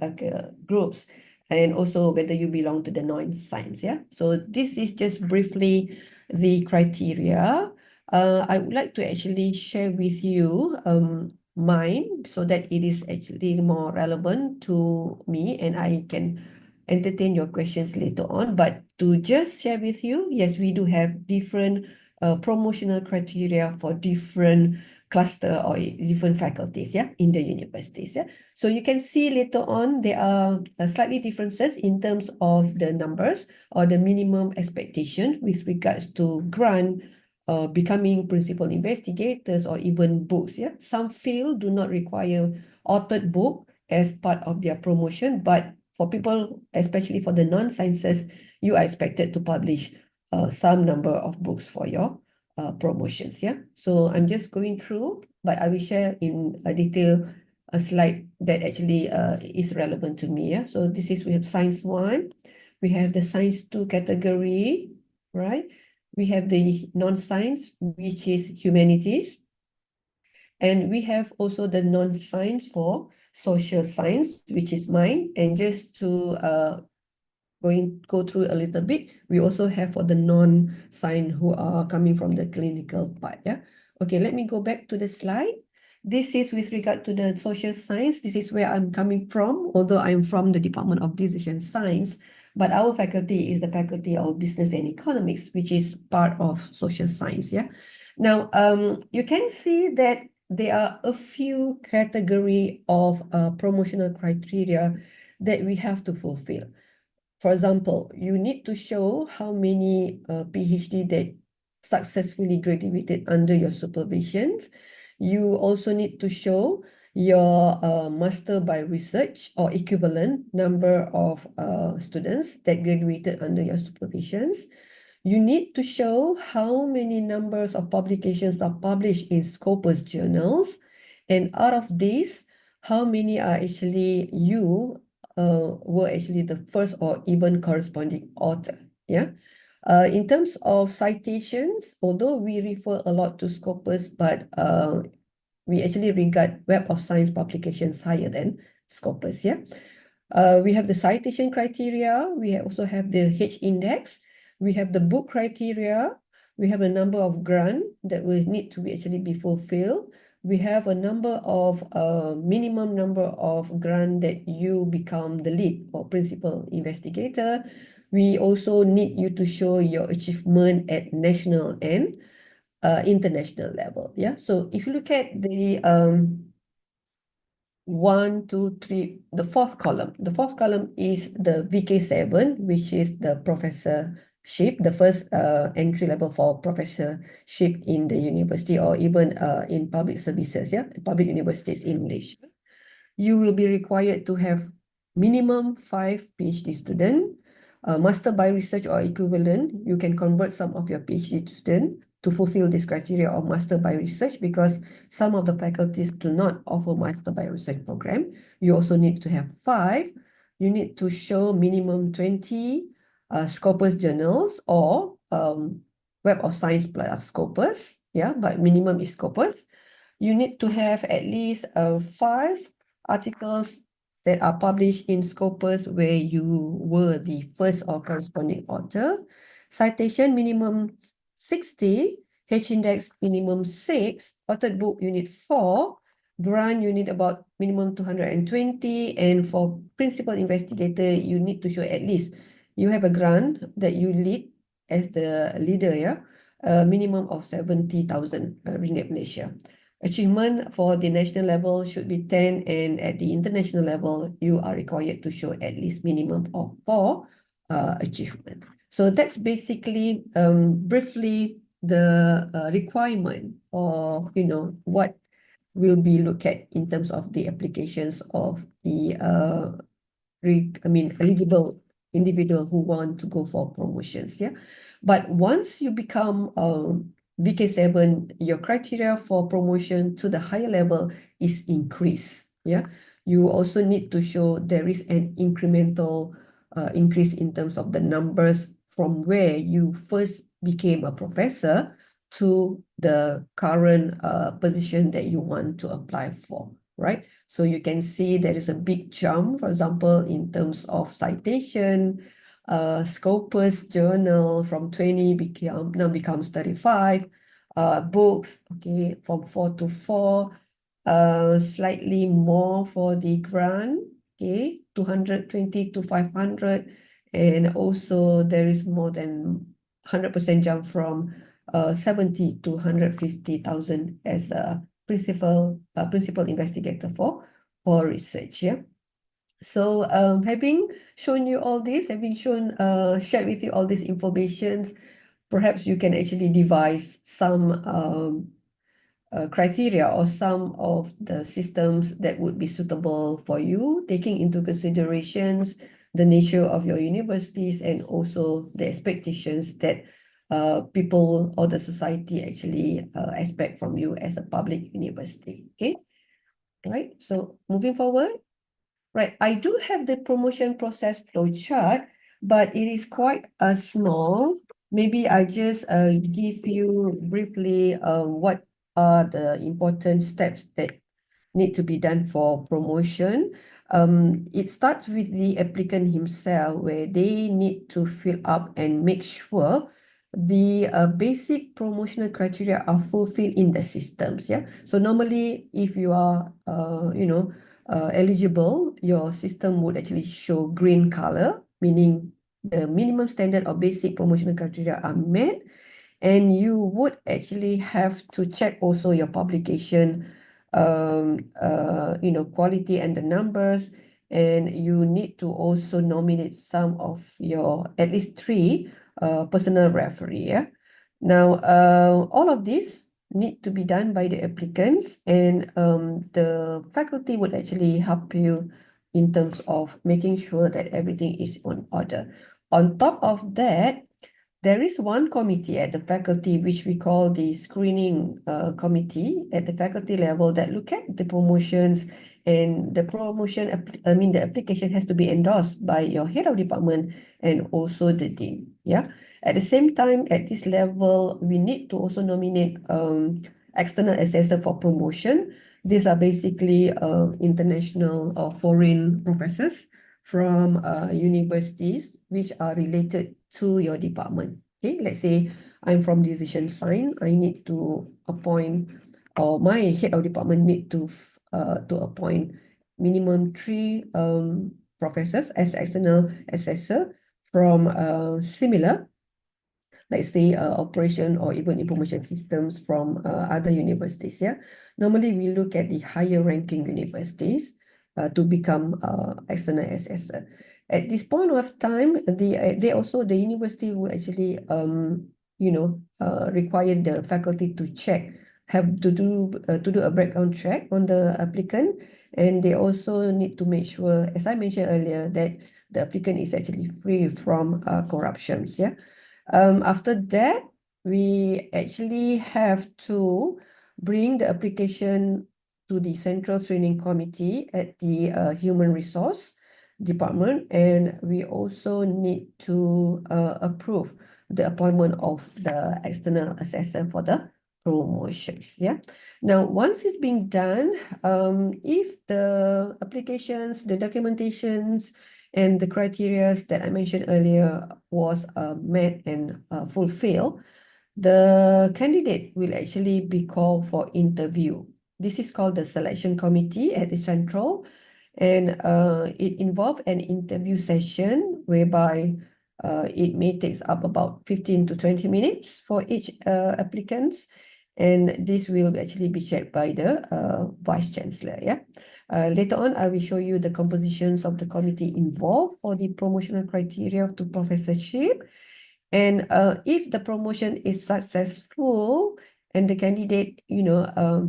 groups, and also whether you belong to the non-science. Yeah. So this is just briefly the criteria. I would like to actually share with you mine so that it is actually more relevant to me and I can entertain your questions later on. But to just share with you, yes, we do have different promotional criteria for different cluster or different faculties, yeah, in the universities. Yeah. So you can see later on there are slightly differences in terms of the numbers or the minimum expectation with regards to grant, becoming principal investigators, or even books. Yeah, some field do not require authored book as part of their promotion, but for people, especially for the non-sciences, you are expected to publish some number of books for your promotions. Yeah, so I'm just going through, but I will share in detail a slide that actually is relevant to me. Yeah, so this is, we have science 1, we have the science 2 category, right? We have the non-science, which is humanities. And we have also the non-science for social science, which is mine. And just to go through a little bit, we also have for the non-science who are coming from the clinical part. Yeah. Okay, let me go back to the slide. This is with regard to the social science. This is where I'm coming from, although I'm from the Department of Decision Science, but our faculty is the Faculty of Business and Economics, which is part of social science. Yeah. Now, you can see that there are a few category of promotional criteria that we have to fulfill. For example, you need to show how many PhD that successfully graduated under your supervision. You also need to show your master by research or equivalent number of students that graduated under your supervisions. You need to show how many numbers of publications are published in Scopus journals. And out of these, how many are actually you were actually the first or even corresponding author. Yeah. In terms of citations, although we refer a lot to Scopus, but we actually regard Web of Science publications higher than Scopus. Yeah. We have the citation criteria. We also have the H index. We have the book criteria. We have a number of grant that will need to actually be fulfilled. We have a number of minimum number of grant that you become the lead or principal investigator. We also need you to show your achievement at national and international level. Yeah. So if you look at the 1, 2, 3, the fourth column. The fourth column is the VK7, which is the professorship, the first entry level for professorship in the university or even in public services, yeah, public universities in Malaysia. You will be required to have minimum 5 PhD students, master by research or equivalent. You can convert some of your PhD students to fulfill this criteria of master by research because some of the faculties do not offer master by research program. You also need to have 5. You need to show minimum 20 Scopus journals or Web of Science plus Scopus. Yeah, but minimum is Scopus. You need to have at least 5 articles that are published in Scopus where you were the first or corresponding author. Citation minimum 60, H-index minimum 6, authored book you need 4, grant you need about minimum 220, and for principal investigator you need to show at least you have a grant that you lead as the leader, yeah, minimum of 70,000 ringgit Malaysia. Achievement for the national level should be 10, and at the international level, you are required to show at least minimum of 4 achievement. So that's basically briefly the requirement of, what will be looked at in terms of the applications of the eligible individual who want to go for promotions. Yeah, but once you become VK7, your criteria for promotion to the higher level is increased. Yeah, you also need to show there is an incremental increase in terms of the numbers from where you first became a professor to the current position that you want to apply for, right? So you can see there is a big jump, for example, in terms of citation, Scopus journal from 20 now becomes 35, books, okay, from 4 to 4, slightly more for the grant, okay, 220 to 500, and also there is more than 100% jump from 70 to 150,000 as a principal investigator for research. Yeah. So having shown you all this, shared with you all this information, perhaps you can actually devise some criteria or some of the systems that would be suitable for you, taking into considerations the nature of your universities and also the expectations that people or the society actually expect from you as a public university. Okay, right. So moving forward, right. I do have the promotion process flowchart, but it is quite small. Maybe I just give you briefly what are the important steps that need to be done for promotion. It starts with the applicant himself, where they need to fill up and make sure the basic promotional criteria are fulfilled in the systems. Yeah. So normally, if you are, eligible, your system would actually show green color, meaning the minimum standard of basic promotional criteria are met, and you would actually have to check also your publication, quality and the numbers, and you need to also nominate some of your, at least 3 personal referee. Yeah. Now, all of this need to be done by the applicants, and the faculty would actually help you in terms of making sure that everything is on order. On top of that, there is one committee at the faculty which we call the screening committee at the faculty level that look at the promotions, and the the application has to be endorsed by your head of department and also the dean. Yeah. At the same time, at this level, we need to also nominate external assessor for promotion. These are basically international or foreign professors from universities which are related to your department. Okay, let's say I'm from decision science, I need to appoint, or my head of department need to appoint minimum 3 professors as external assessor from similar, let's say operation or even information systems from other universities. Yeah, normally we look at the higher ranking universities to become external assessor. At this point of time, the university will actually require the faculty to check, have to do a background check on the applicant, and they also need to make sure, as I mentioned earlier, that the applicant is actually free from corruptions. Yeah. After that, we actually have to bring the application to the Central Screening Committee at the Human Resource Department, and we also need to approve the appointment of the external assessor for the promotions. Yeah. Now, once it's being done, if the applications, the documentations, and the criteria that I mentioned earlier was met and fulfilled, the candidate will actually be called for interview. This is called the selection committee at the central, and it involves an interview session whereby it may take up about 15 to 20 minutes for each applicants, and this will actually be checked by the vice chancellor. Yeah. Later on, I will show you the compositions of the committee involved for the promotional criteria to professorship. And if the promotion is successful and the candidate,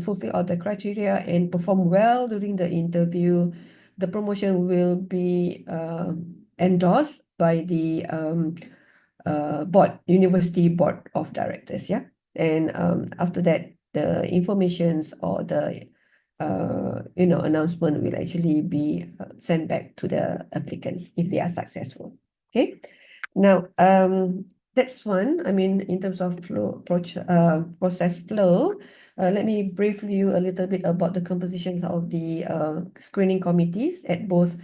fulfill all the criteria and perform well during the interview, the promotion will be endorsed by the university board of directors. Yeah. And after that, the informations or the announcement will actually be sent back to the applicants if they are successful. Okay. Now, that's one. I mean, in terms of process flow, let me brief you a little bit about the compositions of the screening committees at both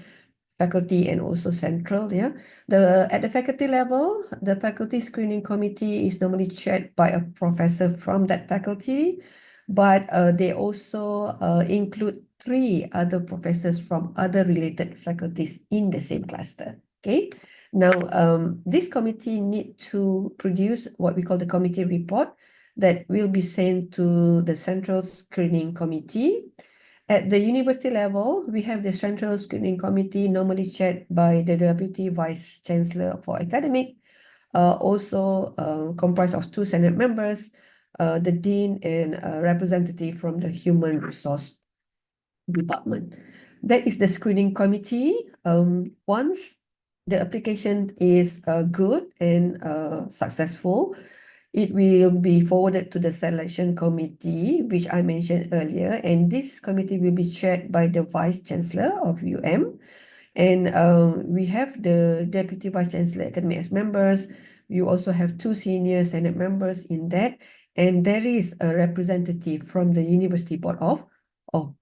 faculty and also central. Yeah, at the faculty level, the faculty screening committee is normally chaired by a professor from that faculty, but they also include 3 other professors from other related faculties in the same cluster. Okay. Now, this committee need to produce what we call the committee report that will be sent to the central screening committee. At the university level, we have the Central Screening Committee, normally chaired by the Deputy Vice Chancellor for Academic, also comprised of 2 Senate members, the Dean, and a representative from the Human Resource Department. That is the Screening Committee. Once the application is good and successful, it will be forwarded to the selection committee, which I mentioned earlier, and this committee will be chaired by the Vice Chancellor of UM. And we have the Deputy Vice Chancellor Academy as members. You also have 2 senior Senate members in that, and there is a representative from the University Board of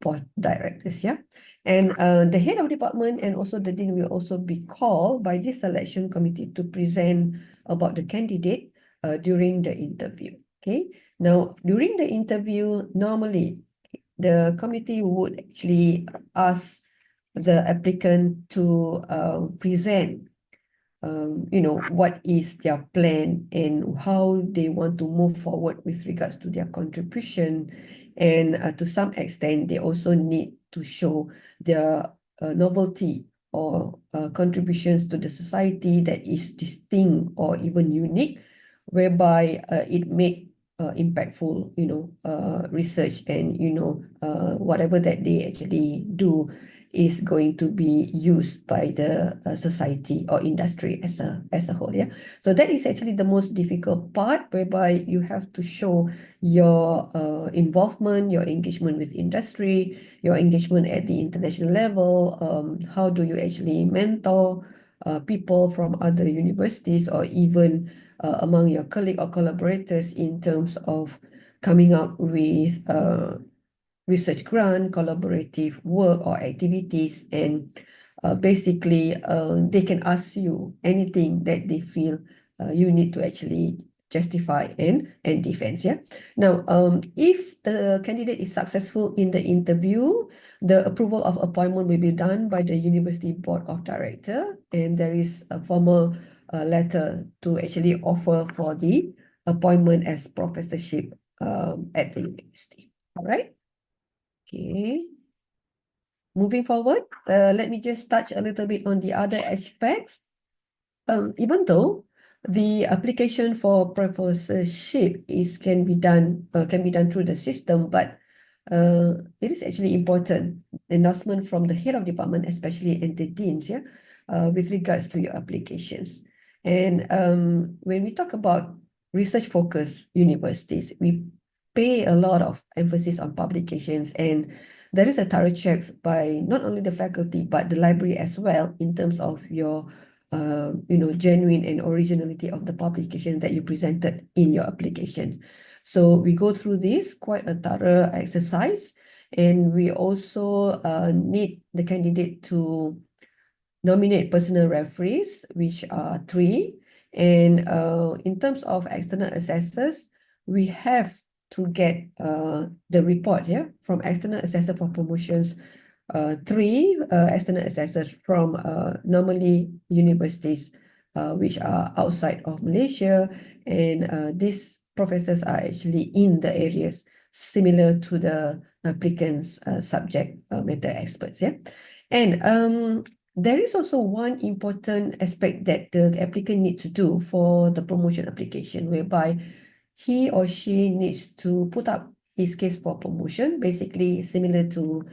Board Directors, yeah. And the head of department and also the dean will also be called by this selection committee to present about the candidate during the interview. Okay. Now, during the interview, normally the committee would actually ask the applicant to present what is their plan and how they want to move forward with regards to their contribution. And to some extent, they also need to show their novelty or contributions to the society that is distinct or even unique, whereby it make impactful, research and, whatever that they actually do is going to be used by the society or industry as a whole, yeah. So that is actually the most difficult part, whereby you have to show your involvement, your engagement with industry, your engagement at the international level. How do you actually mentor people from other universities or even among your colleague or collaborators in terms of coming up with research grant, collaborative work or activities, and basically they can ask you anything that they feel you need to actually justify and defend, yeah. Now, if the candidate is successful in the interview, the approval of appointment will be done by the University Board of Directors, and there is a formal letter to actually offer for the appointment as professorship at the university. All right. Okay. Moving forward, let me just touch a little bit on the other aspects. Even though the application for professorship can be done through the system, but it is actually important endorsement from the head of department, especially and the deans, yeah, with regards to your applications. And when we talk about research-focused universities, we pay a lot of emphasis on publications, and there is a thorough checks by not only the faculty but the library as well in terms of your genuine and originality of the publication that you presented in your applications. So we go through this quite a thorough exercise, and we also need the candidate to nominate personal referees, which are 3. And in terms of external assessors, we have to get the report from external assessor for promotions. 3 external assessors from normally universities which are outside of Malaysia, and these professors are actually in the areas similar to the applicants' subject matter experts. And there is also one important aspect that the applicant needs to do for the promotion application, whereby he or she needs to put up his case for promotion, basically similar to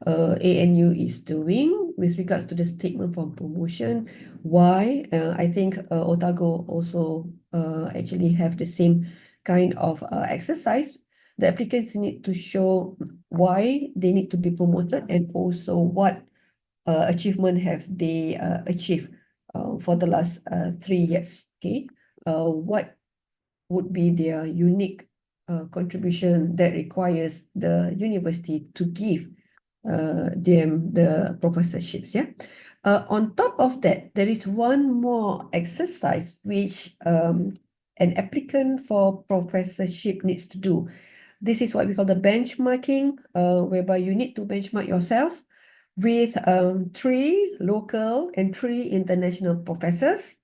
ANU is doing with regards to the statement for promotion. Why? I think Otago also actually have the same kind of exercise. The applicants need to show why they need to be promoted and also what achievement have they achieved for the last 3 years. Okay, what would be their unique contribution that requires the university to give them the professorships. On top of that, there is one more exercise which an applicant for professorship needs to do. This is what we call the benchmarking, whereby you need to benchmark yourself with 3 local and 3 international professors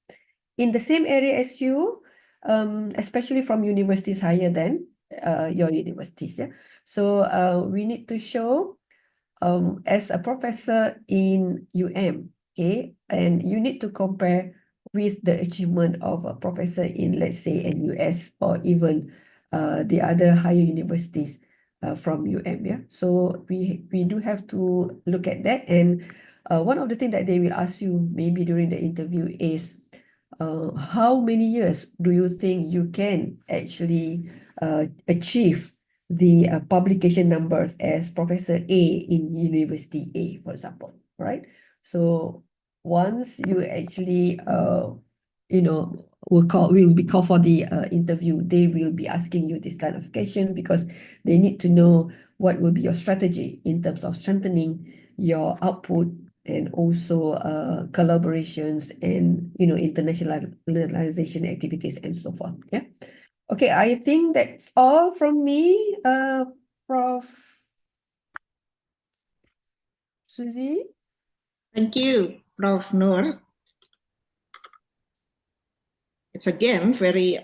in the same area as you, especially from universities higher than your universities. So we need to show as a professor in okay, and you need to compare with the achievement of a professor in, let's say, NUS or even the other higher universities from So we do have to look at that. And one of the things that they will ask you maybe during the interview is how many years do you think you can actually achieve the publication numbers as Professor A in University A, for example, right? So once you actually will be called for the interview, they will be asking you this kind of questions because they need to know what will be your strategy in terms of strengthening your output and also collaborations and internationalization activities and so forth. Yeah. Okay, I think that's all from me, Prof. Susie. Thank you, Prof. Noor. It's again very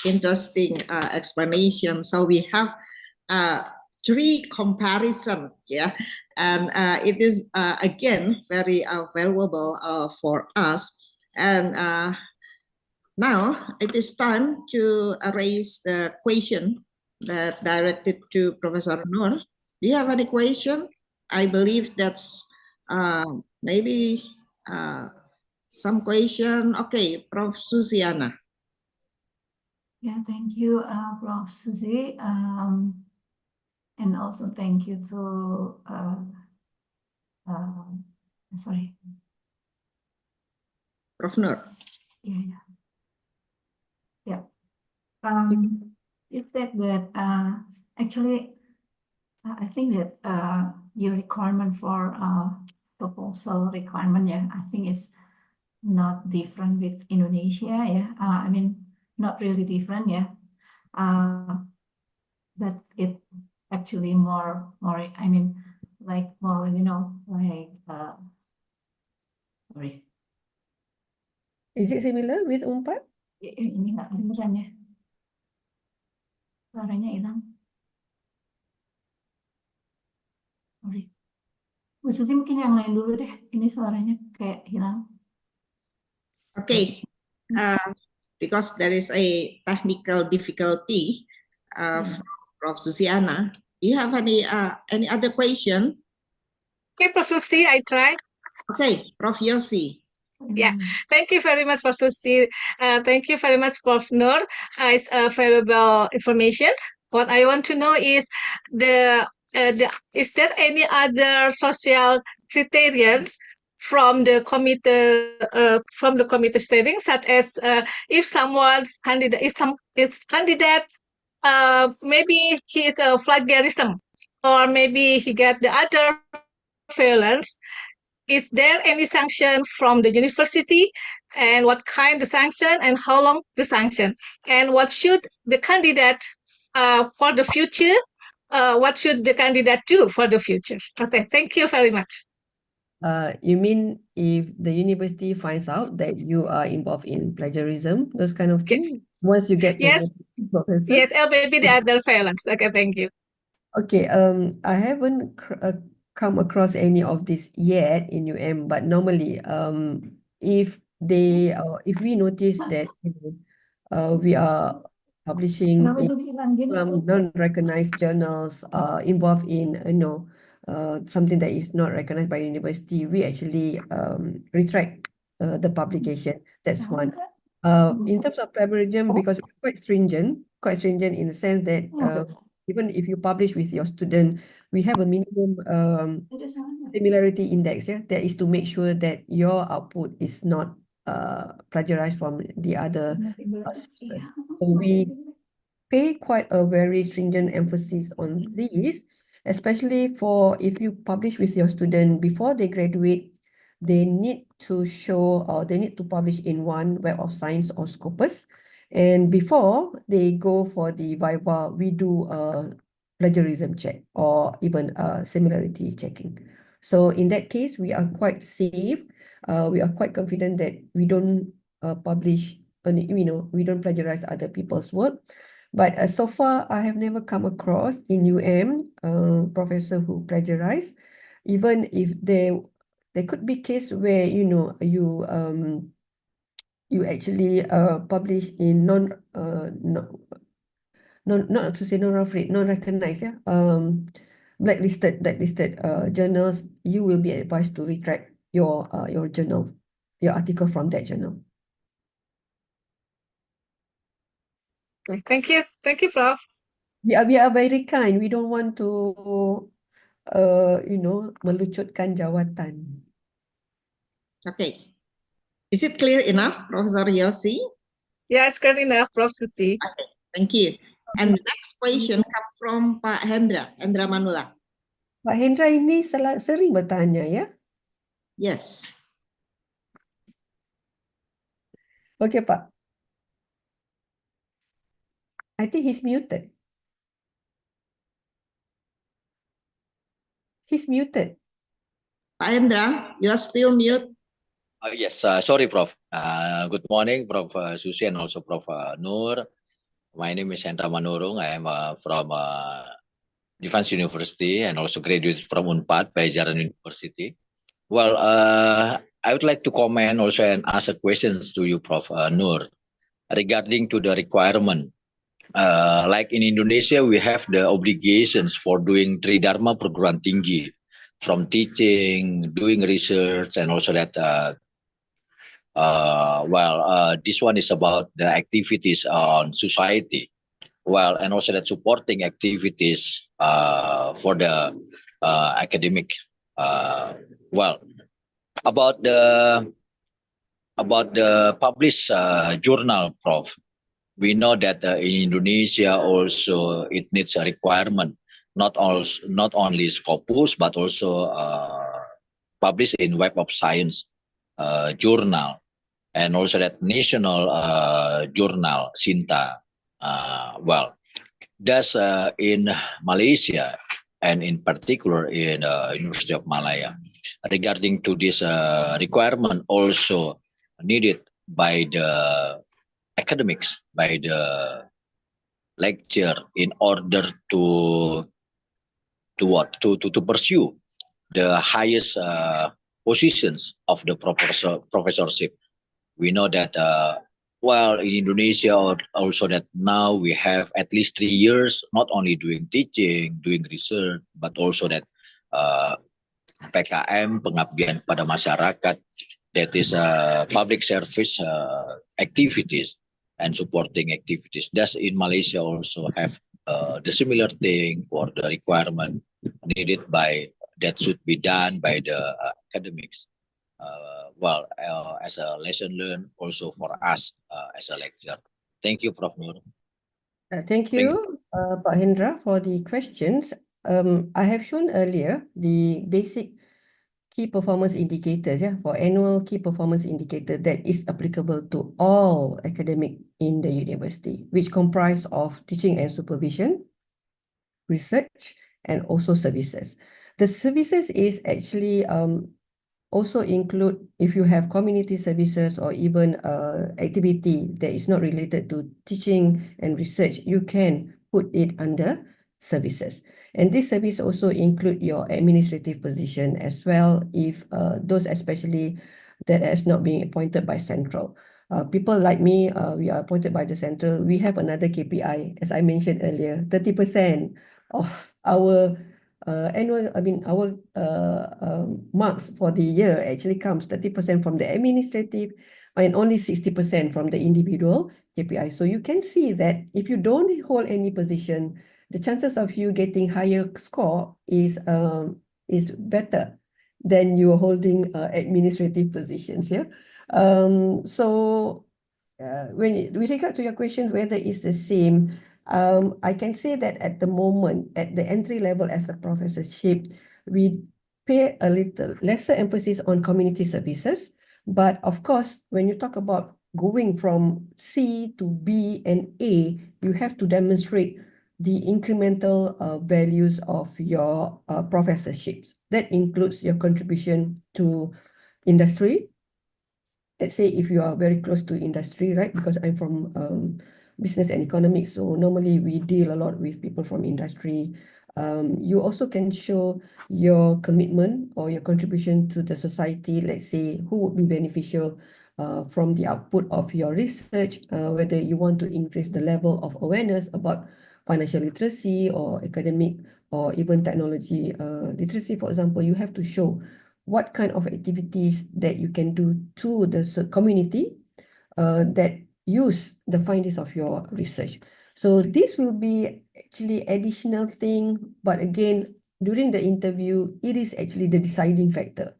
interesting explanation. So we have three comparison, yeah, and it is again very valuable for us. And now it is time to raise the question that directed to Professor Noor. Do you have any question? I believe that's maybe some question. Okay, Prof. Susiana. Yeah, thank you, Prof. Susie. And also thank you to, sorry. Prof. Noor. Yeah. You said that actually, I think that your requirement for proposal requirement, yeah, I think it's not different with Indonesia, yeah. I mean, not really different, yeah. But it actually more, I mean, like more, like, sorry. Is it similar with UNPAD? Ini nggak kedengeran ya. Suaranya hilang. Sorry. Bu Susi mungkin yang lain dulu deh. Ini suaranya kayak hilang. Okay. Because there is a technical difficulty from Prof. Susiana. Do you have any other question? Okay, Prof. Susi, I try. Okay, Prof. Yossi. Yeah, thank you very much, Prof. Susi. Thank you very much, Prof. Noor. It's valuable information. What I want to know is is there any other social criterions from the committee steering, such as if someone's candidate, if candidate, maybe he is a plagiarism, or maybe he get the other violence. Is there any sanction from the university, and what kind of sanction, and how long the sanction, and what should the candidate for the future? What should the candidate do for the future? Okay, thank you very much. You mean if the university finds out that you are involved in plagiarism, those kind of things? Once you get Yes. Professor? Yes, or maybe the other violence. Okay, thank you. Okay, I haven't come across any of this yet in UM, but normally, if we notice that we are publishing in some non-recognized journals involved in something that is not recognized by university, we actually retract the publication. That's one. In terms of plagiarism, because we're quite stringent in the sense that even if you publish with your student, we have a minimum similarity index, yeah, that is to make sure that your output is not plagiarized from the other sources. So we pay quite a very stringent emphasis on this, especially for if you publish with your student before they graduate, they need to show or they need to publish in one Web of Science or Scopus. And before they go for the Viva, we do a plagiarism check or even a similarity checking. So in that case, we are quite safe. We are quite confident that we don't publish, we don't plagiarize other people's work. But so far, I have never come across in UM professor who plagiarize. Even if there could be case where you actually publish in not to say non-recognized, yeah, blacklisted journals, you will be advised to retract your journal, your article from that journal. Thank you, Prof. We are very kind. We don't want to melucutkan jawatan. Okay. Is it clear enough, Professor Yossi? Yes, clear enough, Prof. Susi. Okay, thank you. And the next question comes from Pak Hendra Manula. Pak Hendra ini sering bertanya ya. Yes. Okay, Pak. I think he's muted. He's muted. Pak Hendra, you are still mute. Yes, sorry, Prof. Good morning, Prof. Susi and also Prof. Noor. My name is Hendra Manurung. I am from Defense University and also graduated from Unpad, Padjadjaran University. Well, I would like to comment also and ask questions to you, Prof. Noor, regarding to the requirement. Like in Indonesia, we have the obligations for doing Tridharma perguruan tinggi, from teaching, doing research, and also that this one is about the activities on society. Well, and also that supporting activities for the academic. About the published journal, Prof. We know that in Indonesia also it needs a requirement, not only Scopus but also published in Web of Science journal, and also that national journal Sinta. Does in Malaysia and in particular in University of Malaya, regarding to this requirement also needed by the academics, by the lecture, in order to pursue the highest positions of the professorship. We know that in Indonesia also that now we have at least 3 years not only doing teaching, doing research, but also that PKM, pengabdian pada masyarakat, that is public service activities and supporting activities. Does in Malaysia also have the similar thing for the requirement needed by that should be done by the academics? As a lesson learned also for us as a lecturer. Thank you, Prof. Noor. Thank you, Pak Hendra, for the questions. I have shown earlier the basic key performance indicators for annual key performance indicator that is applicable to all academic in the university, which comprise of teaching and supervision, research, and also services. The services is actually also include if you have community services or even activity that is not related to teaching and research, you can put it under services. And this service also include your administrative position as well, if those especially that has not been appointed by central. People like me, we are appointed by the central. We have another KPI, as I mentioned earlier, 30% of our our marks for the year actually comes 30% from the administrative and only 60% from the individual KPI. So you can see that if you don't hold any position, the chances of you getting higher score is better than you holding administrative positions. With regard to your question, whether it's the same, I can say that at the moment, at the entry level as a professorship, we pay a little lesser emphasis on community services. But of course, when you talk about going from C to B and A, you have to demonstrate the incremental values of your professorships. That includes your contribution to industry. Let's say if you are very close to industry, right? Because I'm from business and economics, so normally we deal a lot with people from industry. You also can show your commitment or your contribution to the society. Let's say who would be beneficial from the output of your research, whether you want to increase the level of awareness about financial literacy or academic or even technology literacy, for example. You have to show what kind of activities that you can do to the community that use the findings of your research. So this will be actually additional thing, but again, during the interview, it is actually the deciding factor.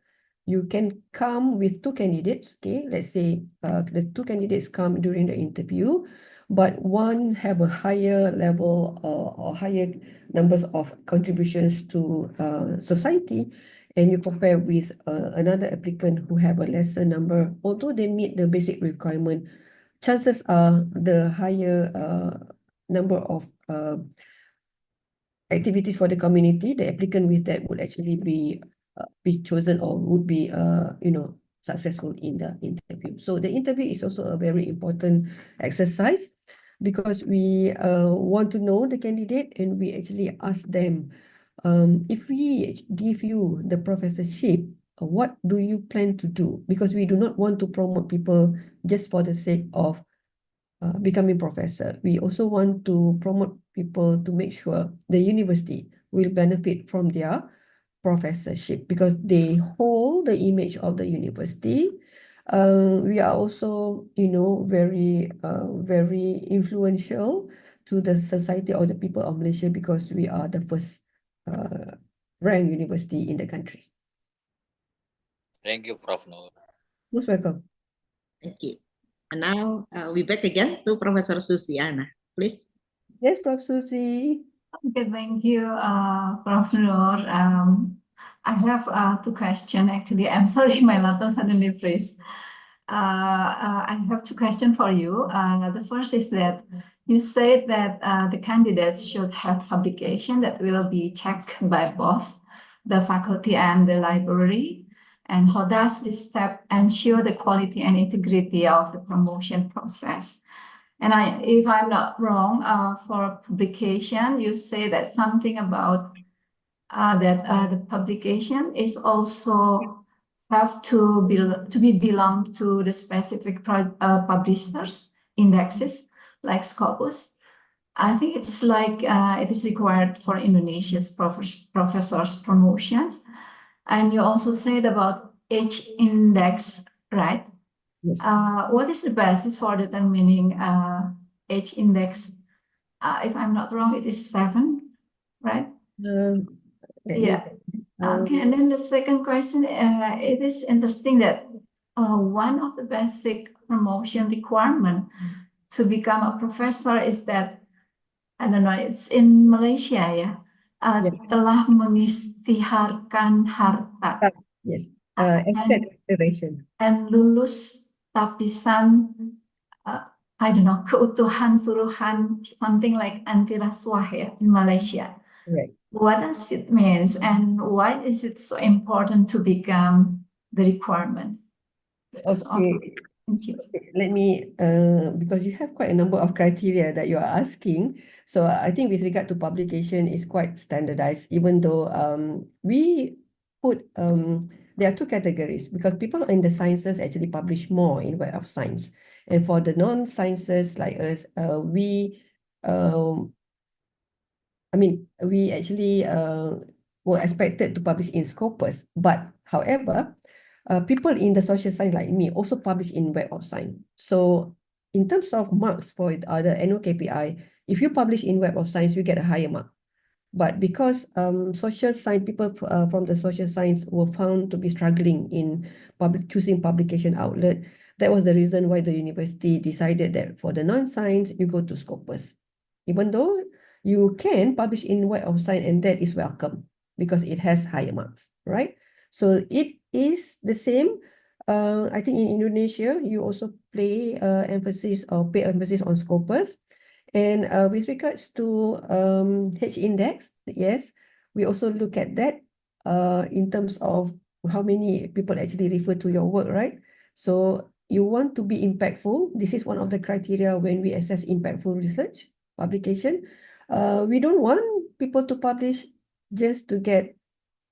you can come with two candidates. Okay, let's say the two candidates come during the interview, but one have a higher level or higher numbers of contributions to society, and you compare with another applicant who have a lesser number, although they meet the basic requirement, chances are the higher number of activities for the community, the applicant with that would actually be chosen or would be successful in the interview. So the interview is also a very important exercise because we want to know the candidate, and we actually ask them, if we give you the professorship, what do you plan to do? Because we do not want to promote people just for the sake of becoming professor. We also want to promote people to make sure the university will benefit from their professorship because they hold the image of the university. We are also, very influential to the society or the people of Malaysia because we are the first ranked university in the country. Thank you, Prof. Noor. Most welcome. Thank you. And now we back again to Professor Susiana, please. Yes, Prof. Susi. Okay, thank you, Prof. Noor. I have two questions actually. I'm sorry, my laptop suddenly freeze. I have two questions for you. The first is that you said that the candidates should have publication that will be checked by both the faculty and the library. And how does this step ensure the quality and integrity of the promotion process? And if I'm not wrong, for publication, you say that something about that the publication is also have to belong to the specific publishers indexes like Scopus. I think it's like it is required for Indonesia's professors promotions. And you also said about H index, right? Yes. What is the basis for determining H index? If I'm not wrong, it is 7, right? Yeah. Okay, and then the second question, it is interesting that one of the basic promotion requirement to become a professor is that, I don't know, it's in Malaysia, yeah, telah mengisytiharkan harta. Yes, asset declaration. And lulus tapisan, I don't know, keutuhan suruhan, something like anti rasuah ya, in Malaysia. Right. What does it mean, and why is it so important to become the requirement? Okay. Thank you. Let me, because you have quite a number of criteria that you are asking. So I think with regard to publication is quite standardized, even though we put, there are two categories because people in the sciences actually publish more in Web of Science. And for the non-sciences like us, we actually were expected to publish in Scopus. But however, people in the social science like me also publish in Web of Science. So in terms of marks for the annual KPI, if you publish in Web of Science, you get a higher mark. But because social science people from the social science were found to be struggling in choosing publication outlet, that was the reason why the university decided that for the non-science, you go to Scopus. Even though you can publish in Web of Science, and that is welcome because it has higher marks, right? So it is the same. I think in Indonesia, you also pay emphasis on Scopus. And with regards to H index, yes, we also look at that in terms of how many people actually refer to your work, right? So you want to be impactful. This is one of the criteria when we assess impactful research publication. We don't want people to publish just to get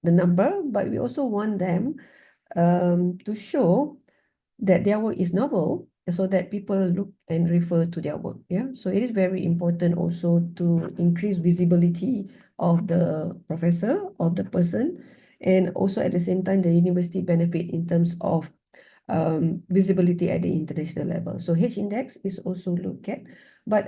the number, but we also want them to show that their work is novel so that people look and refer to their work. Yeah, so it is very important also to increase visibility of the professor, of the person, and also at the same time, the university benefit in terms of visibility at the international level. So H index is also looked at, but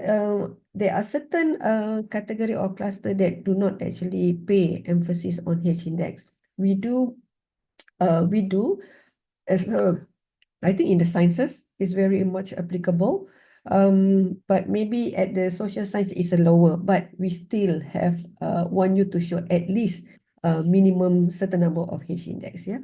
there are certain category or cluster that do not actually pay emphasis on H index. We do We do, as I think in the sciences is very much applicable. But maybe at the social science is a lower, but we still have want you to show at least minimum certain number of H index. Yeah.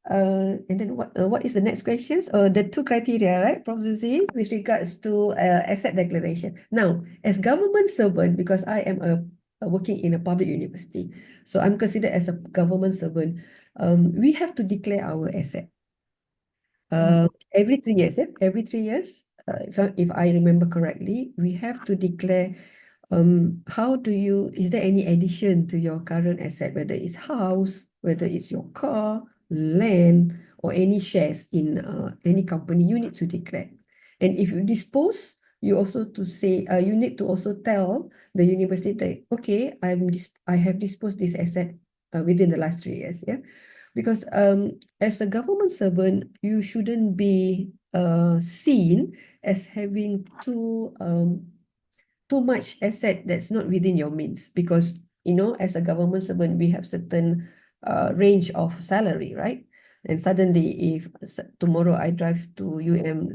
And then what is the next questions? The two criteria, right, Prof. Suzy, with regards to asset declaration. Now, as government servant, because I am working in a public university, so I'm considered as a government servant. We have to declare our asset. Every 3 years, every 3 years, if I remember correctly, we have to declare how do you, is there any addition to your current asset, whether it's house, whether it's your car, land, or any shares in any company, you need to declare. And if you dispose, you also to say, you need to also tell the university that, okay, I have disposed this asset within the last 3 years, yeah. Because as a government servant, you shouldn't be seen as having too much asset that's not within your means. Because, you know, as a government servant, we have certain range of salary, right? And suddenly, if tomorrow I drive to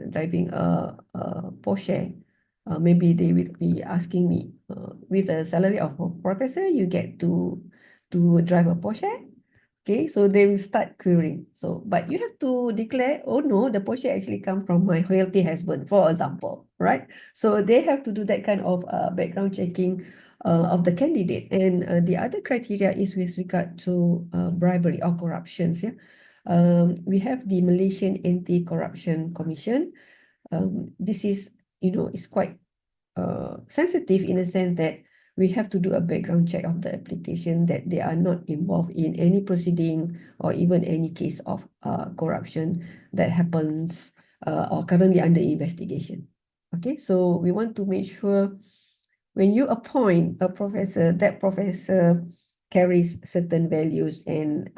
driving a Porsche, maybe they will be asking me, with a salary of a professor, you get to drive a Porsche? Okay, so they will start querying. So, but you have to declare, oh no, the Porsche actually come from my royalty husband, for example, right? So they have to do that kind of background checking of the candidate. And the other criteria is with regard to bribery or corruptions. Yeah, we have the Malaysian Anti-Corruption Commission. This is, you know, is quite sensitive in a sense that we have to do a background check of the application, that they are not involved in any proceeding or even any case of corruption that happens or currently under investigation. Okay, so we want to make sure when you appoint a professor, that professor carries certain values and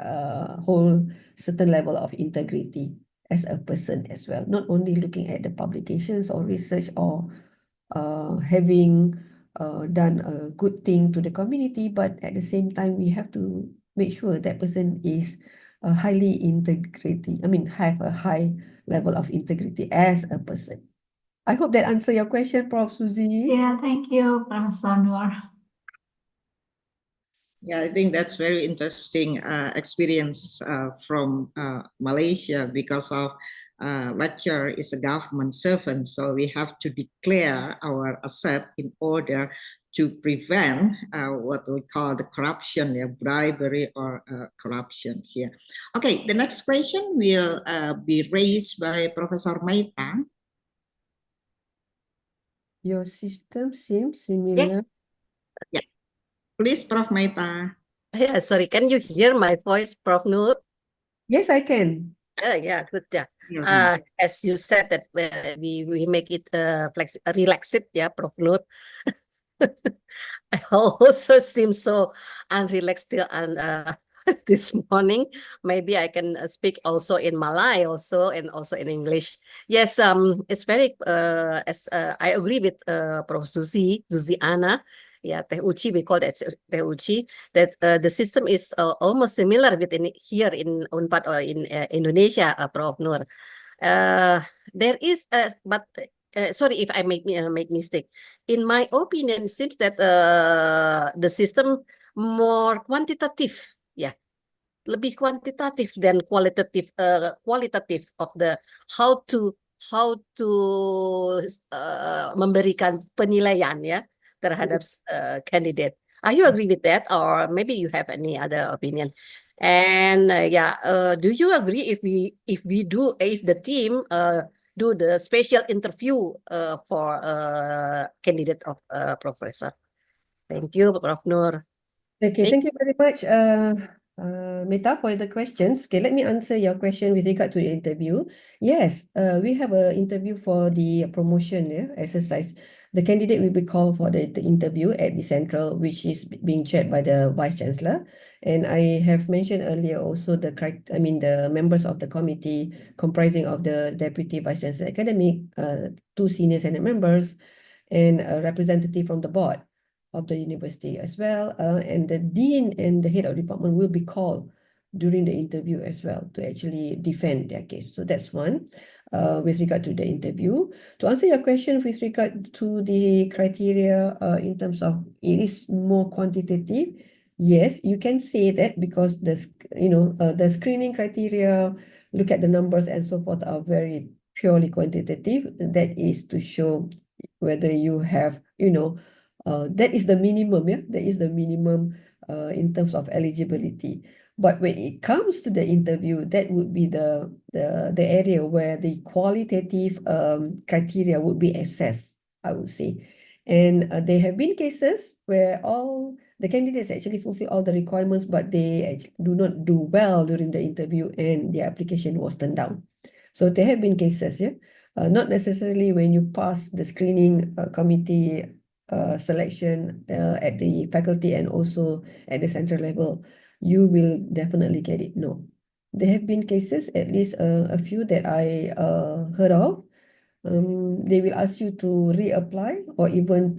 hold certain level of integrity as a person as well, not only looking at the publications or research or having done a good thing to the community, but at the same time, we have to make sure that person is highly integrity. I mean, have a high level of integrity as a person. I hope that answer your question, Prof. Suzy. Yeah, thank you, Professor Noor. Yeah, I think that's very interesting experience from Malaysia, because of lecturer is a government servant, so we have to declare our asset in order to prevent what we call the corruption, bribery or corruption here. Okay, the next question will be raised by Professor Maita. Your system seems similar. Yeah. Please, Prof. Maita. Yeah, sorry, can you hear my voice, Prof. Noor? Yes, I can. Yeah, good. Yeah. As you said that we make it relax it, yeah, Prof. Noor. I also seem so unrelaxed till this morning. Maybe I can speak also in Malay also and also in English. Yes, it's very I agree with Prof. Suzy Anna. Yeah, Teh Uci, we call that Teh Uci, that the system is almost similar within here in Unpad or in Indonesia, Prof. Noor. There is, but sorry if I make mistake. In my opinion, it seems that the system more quantitative, yeah, lebih kuantitatif than qualitative of the how to memberikan penilaian ya terhadap candidate. Are you agree with that, or maybe you have any other opinion? And do you agree if the team do the special interview for candidate of professor? Thank you, Prof. Noor. Okay, thank you very much, Meta, for the questions. Okay, let me answer your question with regard to the interview. Yes, we have an interview for the promotion exercise. The candidate will be called for the interview at the central, which is being chaired by the Vice Chancellor. And I have mentioned earlier also the members of the committee comprising of the Deputy Vice Chancellor Academic, 2 senior Senate members, and a representative from the board of the university as well, and the dean and the head of department will be called during the interview as well to actually defend their case. So that's one with regard to the interview. To answer your question with regard to the criteria in terms of it is more quantitative, yes, you can say that because the the screening criteria, look at the numbers and so forth, are very purely quantitative. That is to show whether you have, that is the minimum, yeah, that is the minimum in terms of eligibility. But when it comes to the interview, that would be the area where the qualitative criteria would be assessed, I would say. And there have been cases where all the candidates actually fulfill all the requirements, but they do not do well during the interview and their application was turned down. So there have been cases, yeah. Not necessarily when you pass the screening committee selection at the faculty and also at the central level, you will definitely get it. No, there have been cases, at least a few that I heard of. They will ask you to reapply or even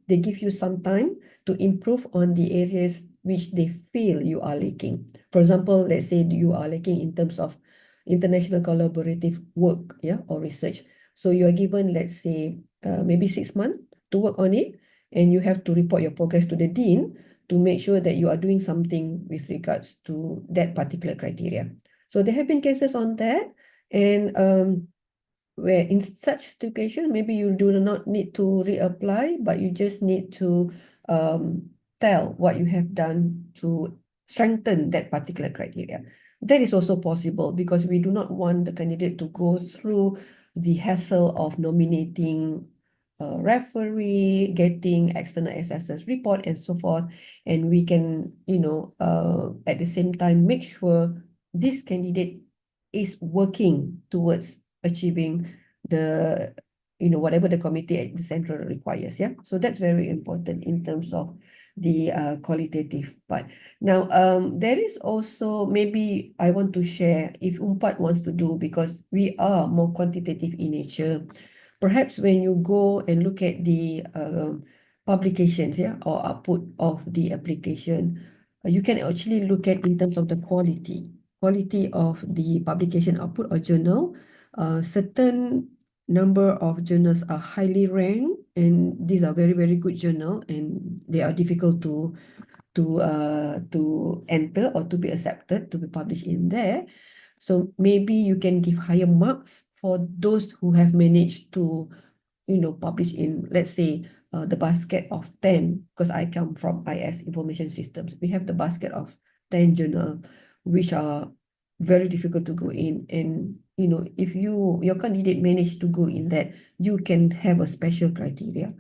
they give you some time to improve on the areas which they feel you are lacking. For example, let's say you are lacking in terms of international collaborative work, yeah, or research. So you are given, let's say, maybe 6 months to work on it, and you have to report your progress to the dean to make sure that you are doing something with regards to that particular criteria. So there have been cases on that, and where in such situation, maybe you do not need to reapply, but you just need to tell what you have done to strengthen that particular criteria. That is also possible because we do not want the candidate to go through the hassle of nominating a referee, getting external assessors report and so forth. And we can, at the same time, make sure this candidate is working towards achieving the, whatever the committee at the central requires. Yeah. So that's very important in terms of the qualitative part. Now, there is also, maybe I want to share if UNPAD wants to do, because we are more quantitative in nature. Perhaps when you go and look at the publications, yeah, or output of the application, you can actually look at in terms of the quality of the publication output or journal. Certain number of journals are highly ranked, and these are very, very good journal, and they are difficult to enter or to be accepted to be published in there. So maybe you can give higher marks for those who have managed to, publish in, let's say, the basket of 10, because I come from IS Information Systems. We have the basket of 10 journal, which are very difficult to go in. And, if your candidate managed to go in that, you can have a special criteria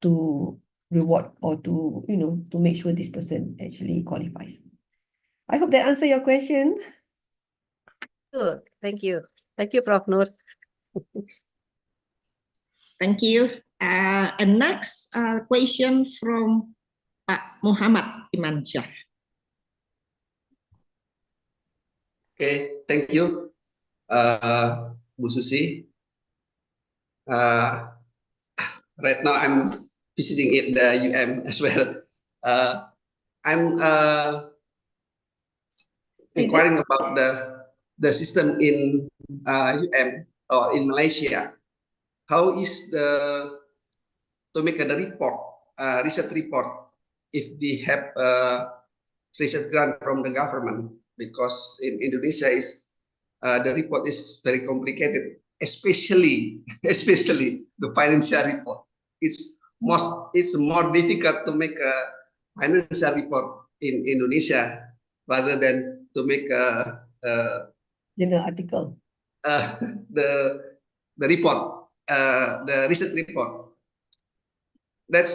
to reward or to, to make sure this person actually qualifies. I hope that answer your question. Good. Thank you. Thank you, Prof. Noor. Thank you. And next question from Pak Muhammad Imansyah. Okay, thank you, Bu Susi. Right now I'm visiting the as well. I'm inquiring about the system in or in Malaysia. How is to make the report, research report, if we have research grant from the government? Because in Indonesia the report is very complicated, especially the financial report. It's more difficult to make a financial report in Indonesia rather than to make a article. The report, the research report. That's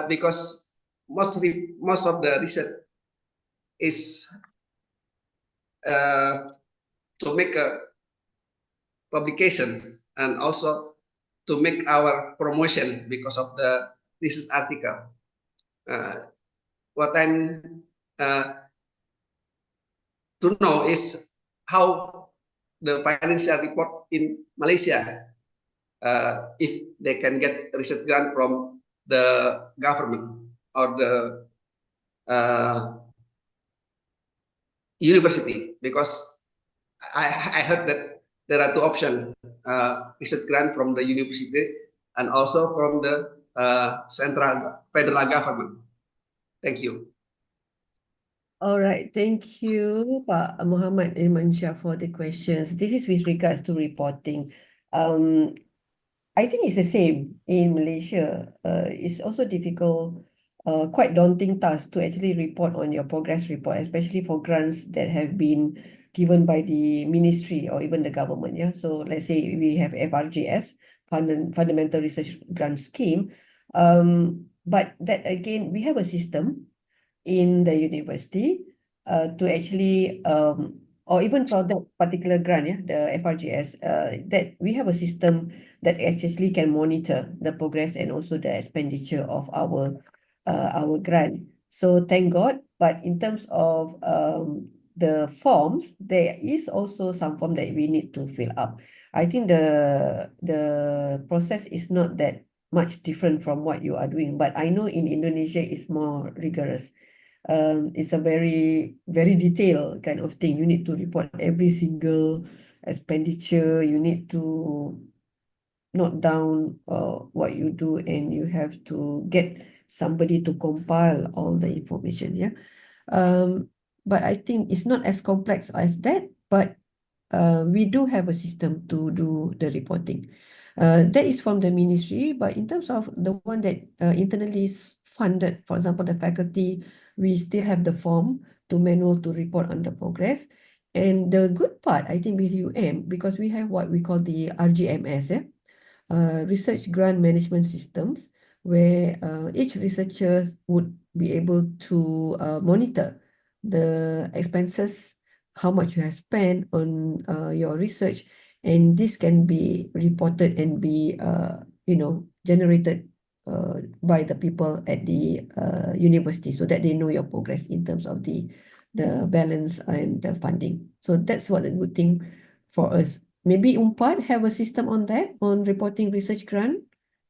because most of the research is to make a publication and also to make our promotion because of the research article. What I'm to know is how the financial report in Malaysia, if they can get research grant from the government or the university? Because I heard that there are two options, research grant from the university and also from the federal government. Thank you. All right, thank you, Pak Muhammad Irmansyah, for the questions. This is with regards to reporting. I think it's the same in Malaysia. It's also difficult, quite daunting task to actually report on your progress report, especially for grants that have been given by the ministry or even the government. Yeah. So let's say we have FRGS, Fundamental Research Grant Scheme. But that again, we have a system in the university to actually or even for that particular grant, yeah, the FRGS, that we have a system that actually can monitor the progress and also the expenditure of our grant. So thank God. But in terms of the forms, there is also some form that we need to fill up. I think the process is not that much different from what you are doing, but I know in Indonesia it's more rigorous. It's a very, very detailed kind of thing. You need to report every single expenditure. You need to note down what you do, and you have to get somebody to compile all the information. Yeah. But I think it's not as complex as that, but we do have a system to do the reporting. That is from the ministry, but in terms of the one that internally is funded, for example, the faculty, we still have the form to manual to report on the progress. And the good part, I think, with because we have what we call the RGMS, Research Grant Management Systems, where each researcher would be able to monitor the expenses, how much you have spent on your research, and this can be reported and be generated by the people at the university, so that they know your progress in terms of the balance and the funding. So that's what a good thing for us. Maybe UNPAD have a system on that, on reporting research grant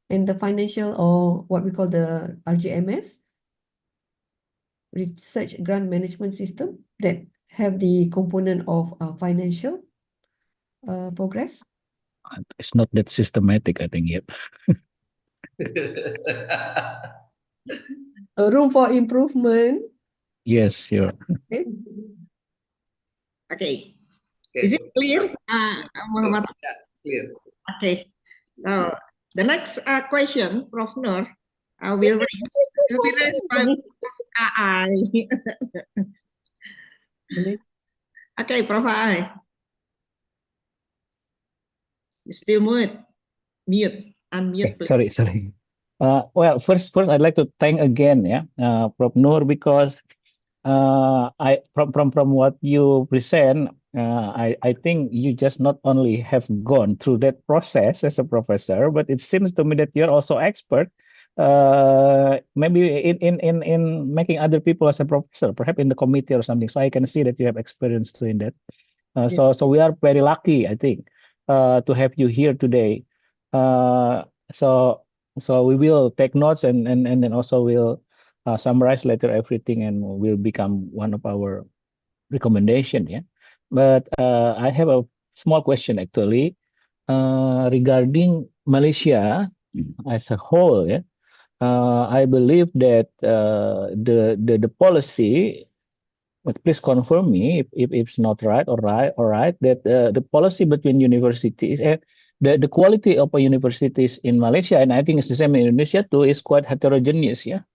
and the financial, or what we call the RGMS, Research Grant Management System, that have the component of financial progress. It's not that systematic, I think. Yep. A room for improvement. Yes, sure. Okay. Okay. Is it clear, Muhammad? Yeah, clear. Okay. Now, the next question, Prof. Noor, will be raised by Prof. AI. Okay, Prof. AI. You still mute, unmute, please. Sorry. Well, first, I'd like to thank again, Prof. Noor, because I from what you present, I think you just not only have gone through that process as a professor, but it seems to me that you're also expert, maybe in making other people as a professor, perhaps in the committee or something. So I can see that you have experience doing that. So we are very lucky, I think, to have you here today. So we will take notes and then also we'll summarize later everything and will become one of our recommendation. Yeah, but I have a small question actually regarding Malaysia as a whole. Yeah, I believe that the policy. But please confirm me if it's not right that the policy between universities and the quality of universities in Malaysia, and I think it's the same in Indonesia too, is quite heterogeneous, yeah,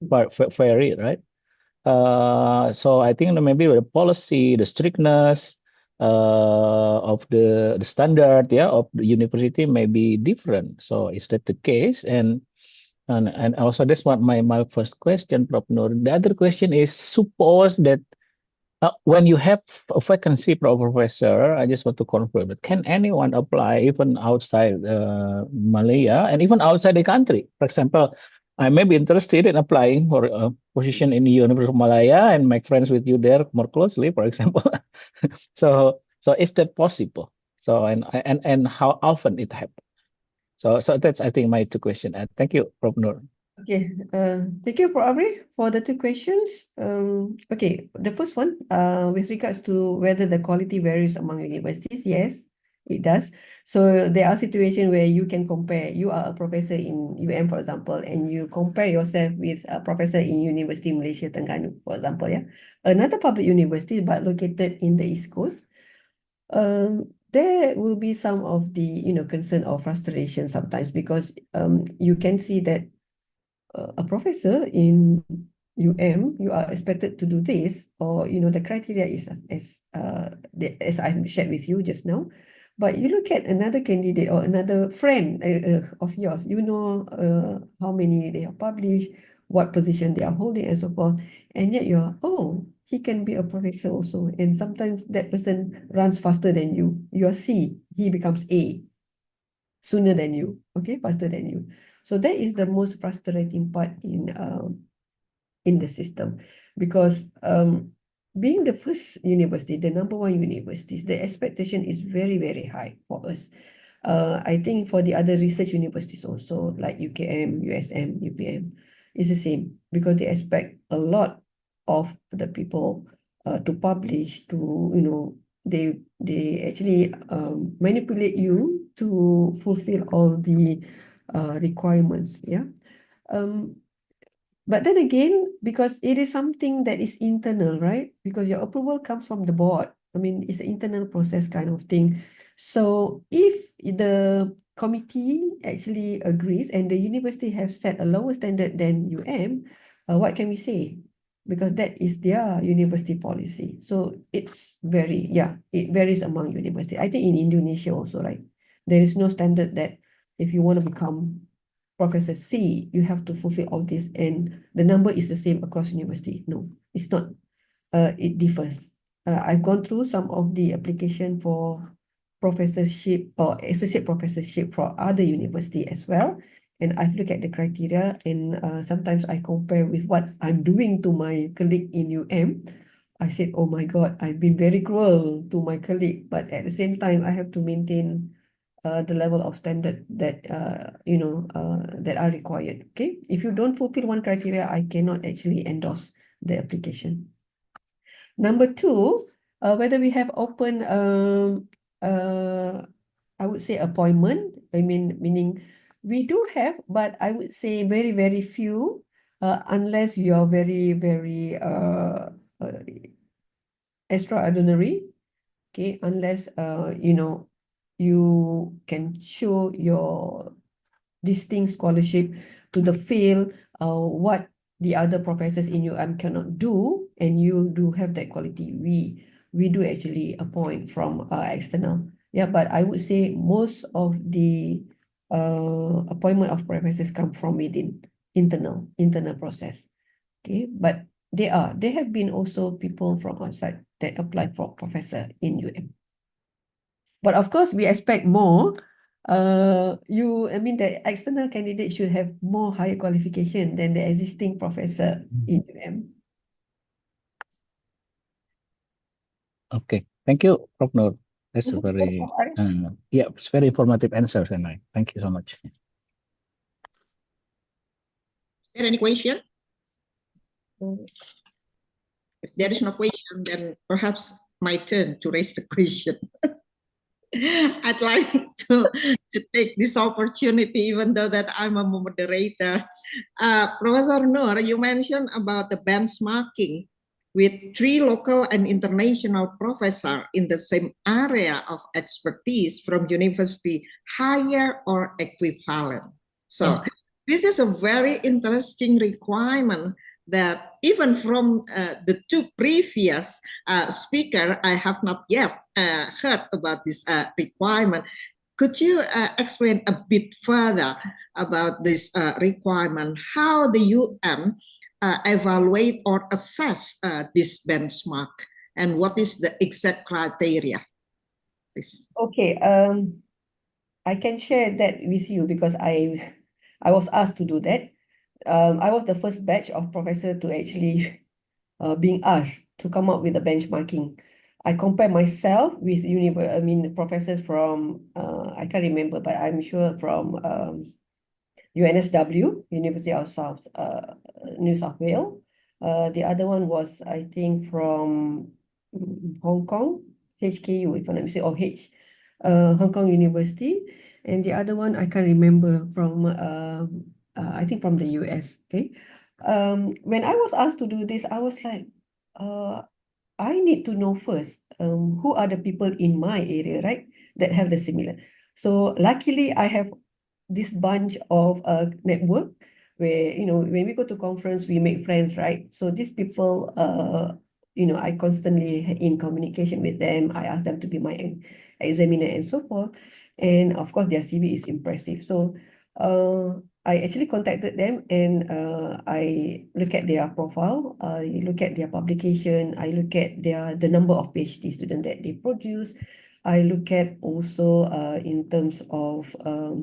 but very right. So I think maybe the policy, the strictness of the standard, yeah, of the university may be different. So is that the case? And also that's what my first question, Prof. Noor. The other question is, suppose that when you have a vacancy, Professor, I just want to confirm that can anyone apply even outside Malaya and even outside the country? For example, I may be interested in applying for a position in the University of Malaya and make friends with you there more closely, for example. So is that possible? So and how often it happens? So that's, I think, my two questions. Thank you, Prof. Noor. Okay, thank you, Prof. Abri, for the two questions. Okay, the first one, with regards to whether the quality varies among universities, yes, it does. So there are situations where you can compare. You are a professor in UM, for example, and you compare yourself with a professor in University Malaysia Terengganu, for example, yeah, another public university but located in the East Coast. There will be some of the concern or frustration sometimes because you can see that a professor in UM, you are expected to do this, or the criteria is as I shared with you just now. But you look at another candidate or another friend of yours, how many they have published, what position they are holding, and so forth, and yet he can be a professor also, and sometimes that person runs faster than you. You are C, he becomes A sooner than you, okay, faster than you. So that is the most frustrating part in the system, because being the first university, the number one universities, the expectation is very, very high for us. I think for the other research universities also, like UKM, USM, UPM, is the same, because they expect a lot of the people to publish, they actually manipulate you to fulfill all the requirements, yeah. But then again, because it is something that is internal, right? Because your approval comes from the board. I mean, it's an internal process kind of thing. So if the committee actually agrees and the university have set a lower standard than UM, what can we say? Because that is their university policy. So it varies among university. I think in Indonesia also, right? There is no standard that if you want to become Professor C, you have to fulfill all this, and the number is the same across university. No, it's not. It differs. I've gone through some of the application for professorship or associate professorship for other university as well, and I've looked at the criteria, and sometimes I compare with what I'm doing to my colleague in UM. I said, oh my God, I've been very cruel to my colleague, but at the same time, I have to maintain the level of standard that that are required. Okay, if you don't fulfill one criteria, I cannot actually endorse the application. Number two, whether we have open I would say appointment. Meaning we do have, but I would say very, very few, unless you are very, very extraordinary. Okay, unless you can show your distinct scholarship to the field, what the other professors in UM cannot do, and you do have that quality. We do actually appoint from external. Yeah, but I would say most of the appointment of professors come from within internal process. Okay, but there have been also people from outside that applied for professor in UM. But of course, we expect more. The external candidate should have more higher qualification than the existing professor in UM. Okay, thank you, Prof. Noor. That's Is a it very, Prof. Arif? it's very informative answers, and thank you so much. Is there any question? If there is no question, then perhaps my turn to raise the question. I'd like to take this opportunity, even though that I'm a moderator. Professor Noor, you mentioned about the benchmarking with 3 local and international professors in the same area of expertise from university higher or equivalent. So yes, this is a very interesting requirement that even from the 2 previous speakers, I have not yet heard about this requirement. Could you explain a bit further about this requirement, how the UM evaluate or assess this benchmark, and what is the exact criteria? Please. Okay, I can share that with you because I was asked to do that. I was the first batch of professor to actually being asked to come up with a benchmarking. I compare myself with professors from I can't remember, but I'm sure from UNSW, University of New South Wales. The other one was, I think, from Hong Kong, HKU, if I'm not mistaken, or Hong Kong University. And the other one, I can't remember, from, I think from the US, okay? When I was asked to do this, I was like, I need to know first, who are the people in my area, right, that have the similar. So luckily, I have this bunch of network where, when we go to conference, we make friends, right? So these people, I constantly in communication with them. I ask them to be my examiner and so forth. And of course, their CV is impressive. So I actually contacted them and I look at their profile, I look at their publication, I look at the number of PhD students that they produce. I look at also in terms of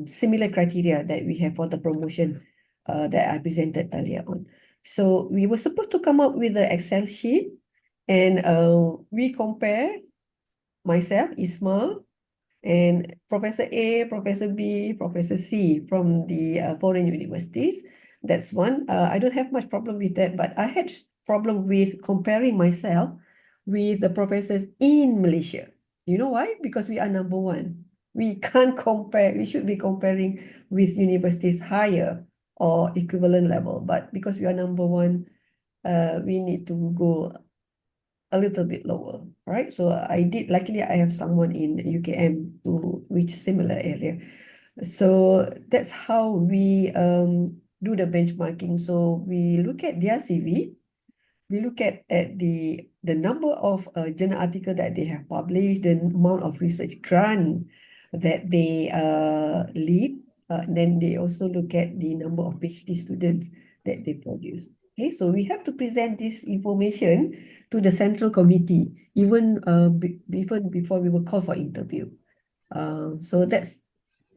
similar criteria that we have for the promotion that I presented earlier on. So we were supposed to come up with an Excel sheet and we compare myself, Isma, and Professor A, Professor B, Professor C from the foreign universities. That's one. I don't have much problem with that, but I had problem with comparing myself with the professors in Malaysia. You know why? Because we are number one. We can't compare. We should be comparing with universities higher or equivalent level. But because we are number one, we need to go a little bit lower, right? So luckily I have someone in UKM to reach similar area. So that's how we do the benchmarking. So we look at their CV, we look at the number of journal article that they have published, the amount of research grant that they lead, then they also look at the number of PhD students that they produce. Okay, so we have to present this information to the central committee, even before we were called for interview. So that's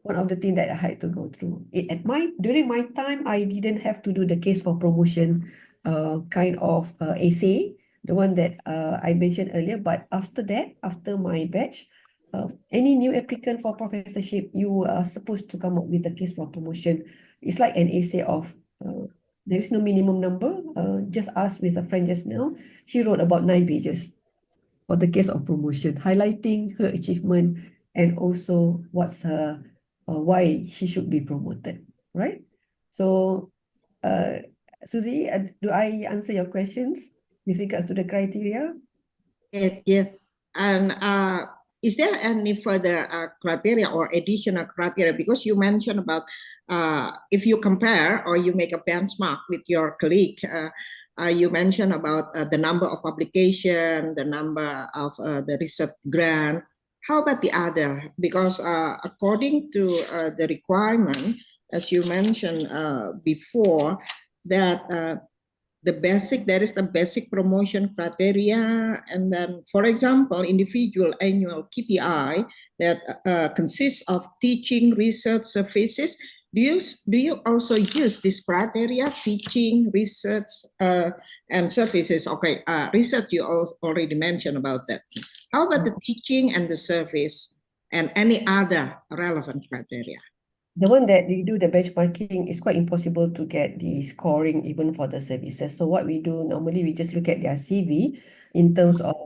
one of the things that I had to go through. During my time, I didn't have to do the case for promotion kind of essay, the one that I mentioned earlier. But after that, after my batch, any new applicant for professorship, you are supposed to come up with a case for promotion. It's like an essay of, there is no minimum number. Just asked with a friend just now. She wrote about 9 pages for the case of promotion, highlighting her achievement and also what's her, why she should be promoted, right? So, Susie, do I answer your questions with regards to the criteria? Yeah. And is there any further criteria or additional criteria? Because you mentioned about if you compare or you make a benchmark with your colleague, you mentioned about the number of publication, the number of the research grant. How about the other? Because according to the requirement, as you mentioned before, that there is the basic promotion criteria, and then, for example, individual annual KPI that consists of teaching, research, services. Do you also use this criteria, teaching, research, and services? Okay, research you already mentioned about that. How about the teaching and the service and any other relevant criteria? The one that we do the benchmarking is quite impossible to get the scoring even for the services. So what we do normally, we just look at their CV in terms of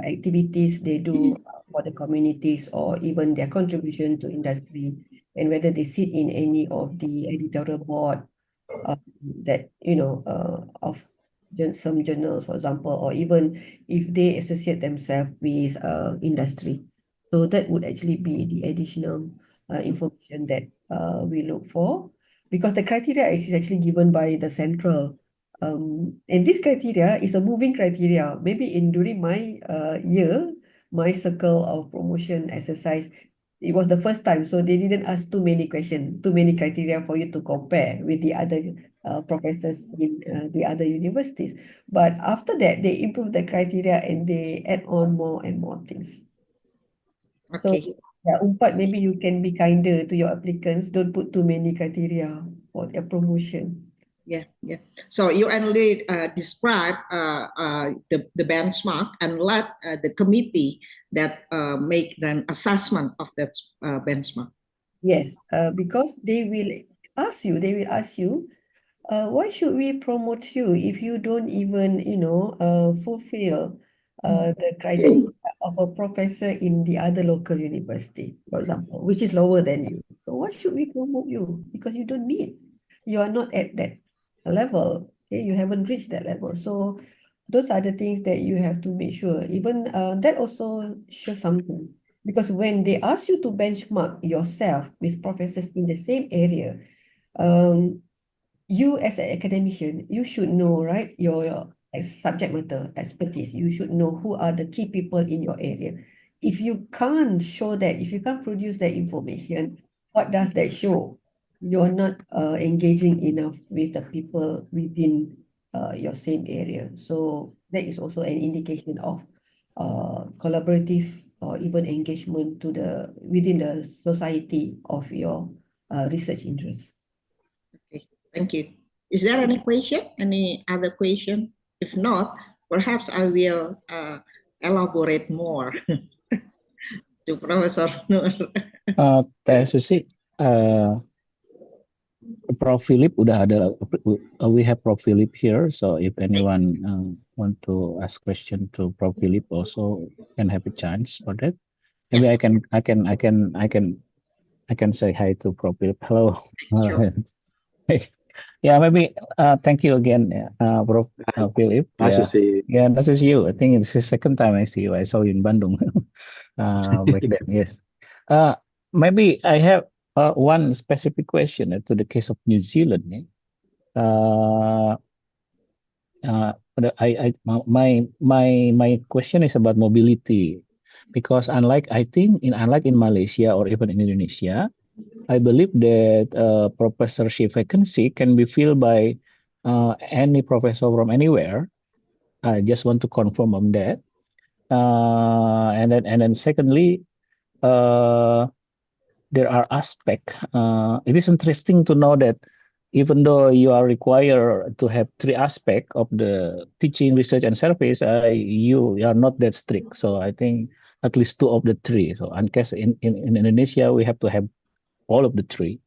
activities they do for the communities or even their contribution to industry, and whether they sit in any of the editorial board that, of some journals, for example, or even if they associate themselves with industry. So that would actually be the additional information that we look for, because the criteria is actually given by the central. And this criteria is a moving criteria. Maybe during my year, my circle of promotion exercise, it was the first time, so they didn't ask too many questions, too many criteria for you to compare with the other professors in the other universities. But after that, they improved the criteria and they add on more and more things. So, Okay. yeah, Umpat, maybe you can be kinder to your applicants. Don't put too many criteria for their promotion. Yeah. So you only describe the benchmark and let the committee that make an assessment of that benchmark. Yes, because they will ask you, they will ask you, why should we promote you if you don't even, fulfill the criteria of a professor in the other local university, for example, which is lower than you? So why should we promote you? Because you don't meet. You are not at that level. Okay? You haven't reached that level. So those are the things that you have to make sure. Even that also shows something. Because when they ask you to benchmark yourself with professors in the same area, you as an academician, you should know, right, your subject matter expertise. You should know who are the key people in your area. If you can't show that, if you can't produce that information, what does that show? You're not engaging enough with the people within your same area. So that is also an indication of collaborative or even engagement to the within the society of your research interests. Okay, thank you. Is there any question? Any other question? If not, perhaps I will elaborate more to Professor Noor. Teh Susi, Prof. Philip udah ada, we have Prof. Philip here, so if anyone want to ask question to Prof. Philip also can have a chance for that. Maybe I can say hi to Prof. Philip. Hello. Sure. Yeah, maybe thank you again, Prof. Philip. Nice to see you. Yeah, nice to see you. I think it's the second time I see you. I saw you in Bandung back then. Yes. Maybe I have one specific question to the case of New Zealand. My question is about mobility, because unlike in Malaysia or even in Indonesia, I believe that professorship vacancy can be filled by any professor from anywhere. I just want to confirm on that. And then secondly, there are aspects. It is interesting to know that even though you are required to have three aspects of the teaching, research, and service, you are not that strict. So I think at least two of the three. So in case in Indonesia, we have to have all of the three.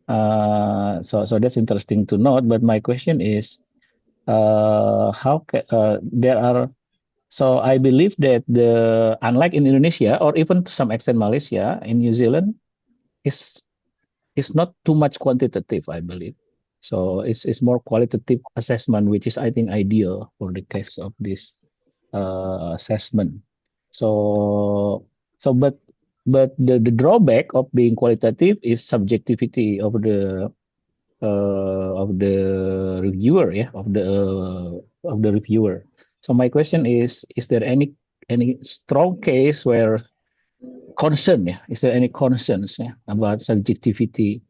So that's interesting to note. But my question is, there are. So I believe that unlike in Indonesia or even to some extent Malaysia, in New Zealand, is not too much quantitative, I believe. So it's more qualitative assessment, which is I think ideal for the case of this assessment. But the drawback of being qualitative is subjectivity of the reviewer, of the reviewer. So my question is there any strong case where is there any concerns about subjectivity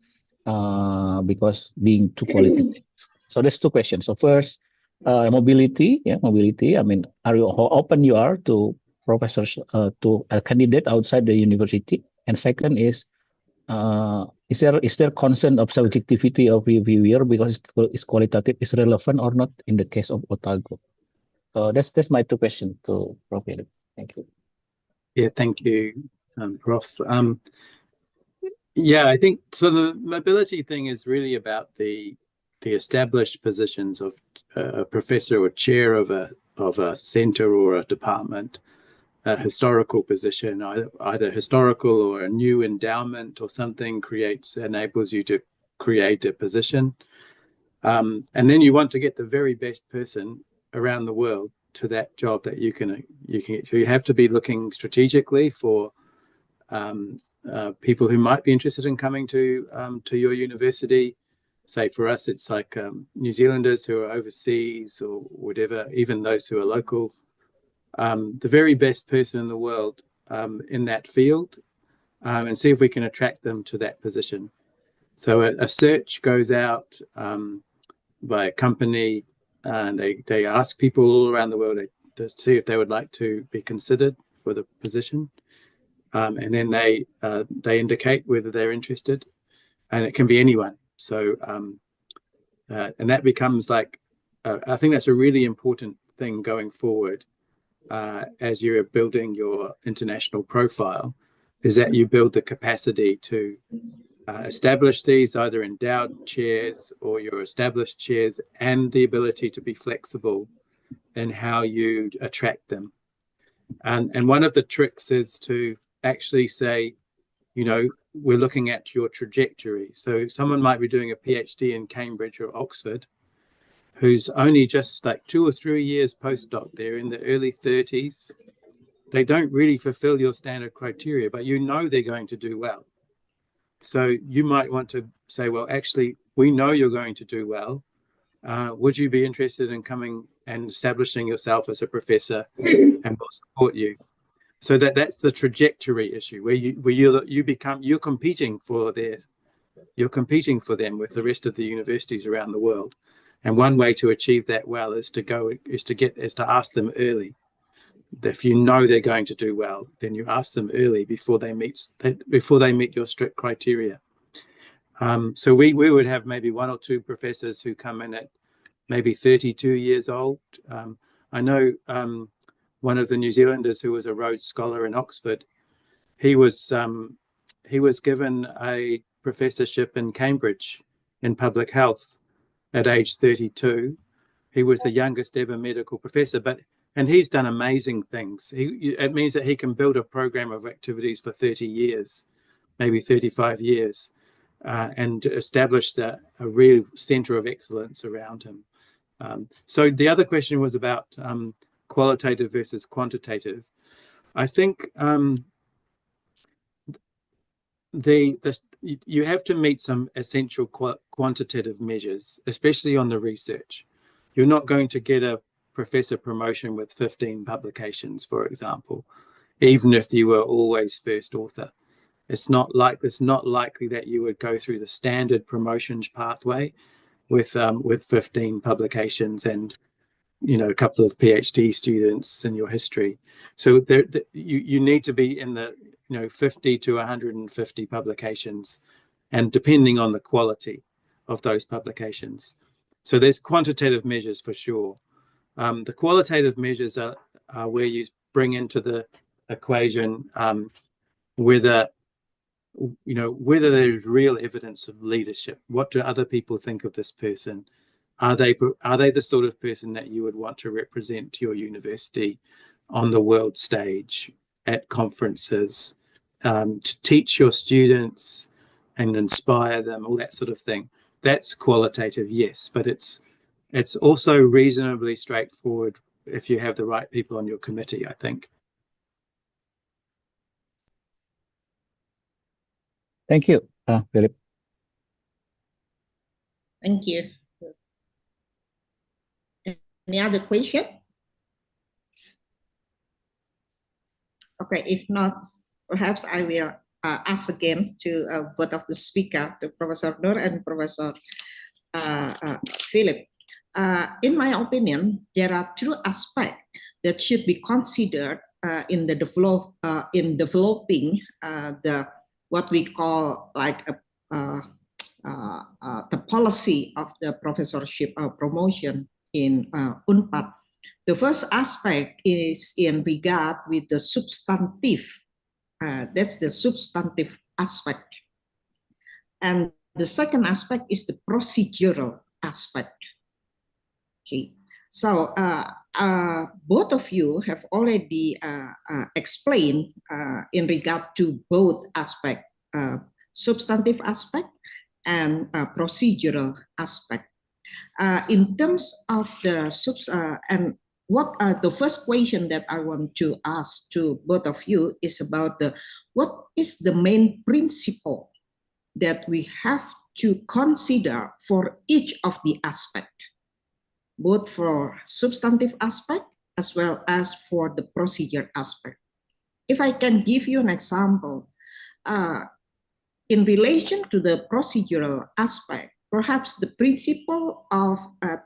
because being too qualitative? So there's two questions. So first, mobility. I mean, how open you are to professors, to a candidate outside the university? And second is there concern of subjectivity of reviewer because it's qualitative, is relevant or not in the case of Otago? So that's my two questions to Prof. Philip. Thank you. Yeah, thank you, Prof. Yeah, I think so. The mobility thing is really about the established positions of a professor or chair of a center or a department, a historical position, either historical or a new endowment or something enables you to create a position. And then you want to get the very best person around the world to that job that you can get. So you have to be looking strategically for people who might be interested in coming to your university. Say for us, it's like New Zealanders who are overseas or whatever, even those who are local. The very best person in the world in that field, and see if we can attract them to that position. So a search goes out by a company, and they ask people all around the world to see if they would like to be considered for the position. And then they indicate whether they're interested, and it can be anyone. So, and that becomes like, I think that's a really important thing going forward as you're building your international profile, is that you build the capacity to establish these, either endowed chairs or your established chairs, and the ability to be flexible in how you attract them. And one of the tricks is to actually say, you know, we're looking at your trajectory. So someone might be doing a PhD in Cambridge or Oxford, who's only just like 2 or 3 years postdoc. They're in the early 30s. They don't really fulfill your standard criteria, but you know they're going to do well. So you might want to say, well, actually, we know you're going to do well. Would you be interested in coming and establishing yourself as a professor, and we'll support you? So that's the trajectory issue, where you're competing for them with the rest of the universities around the world. And one way to achieve that well is to ask them early. If you know they're going to do well, then you ask them early before they meet your strict criteria. So we would have maybe 1 or 2 professors who come in at maybe 32 years old. I know one of the New Zealanders who was a Rhodes Scholar in Oxford, he was given a professorship in Cambridge in public health at age 32. He was the youngest ever medical professor, and he's done amazing things. It means that he can build a program of activities for 30 years, maybe 35 years, and establish a real center of excellence around him. So the other question was about qualitative versus quantitative. I think you have to meet some essential quantitative measures, especially on the research. You're not going to get a professor promotion with 15 publications, for example, even if you were always first author. It's not likely that you would go through the standard promotions pathway with 15 publications and, you know, a couple of PhD students in your history. So you need to be in the 50 to 150 publications, and depending on the quality of those publications. So there's quantitative measures for sure. The qualitative measures are where you bring into the equation whether there's real evidence of leadership. What do other people think of this person? Are they the sort of person that you would want to represent your university on the world stage, at conferences, to teach your students and inspire them, all that sort of thing? That's qualitative, yes, but it's also reasonably straightforward if you have the right people on your committee, I think. Thank you, Philip. Thank you. Any other question? Okay, if not, perhaps I will ask again to both of the speaker, to Professor Noor and Professor Philip. In my opinion, there are 2 aspects that should be considered in developing what we call like the policy of the professorship promotion in UNPAD. The first aspect is in regard with the substantive. That's the substantive aspect. And the second aspect is the procedural aspect. Okay, so both of you have already explained in regard to both aspects, substantive aspect and procedural aspect. In terms of the the first question that I want to ask to both of you is about what is the main principle that we have to consider for each of the aspects, both for substantive aspect as well as for the procedure aspect. If I can give you an example, in relation to the procedural aspect, perhaps the principle of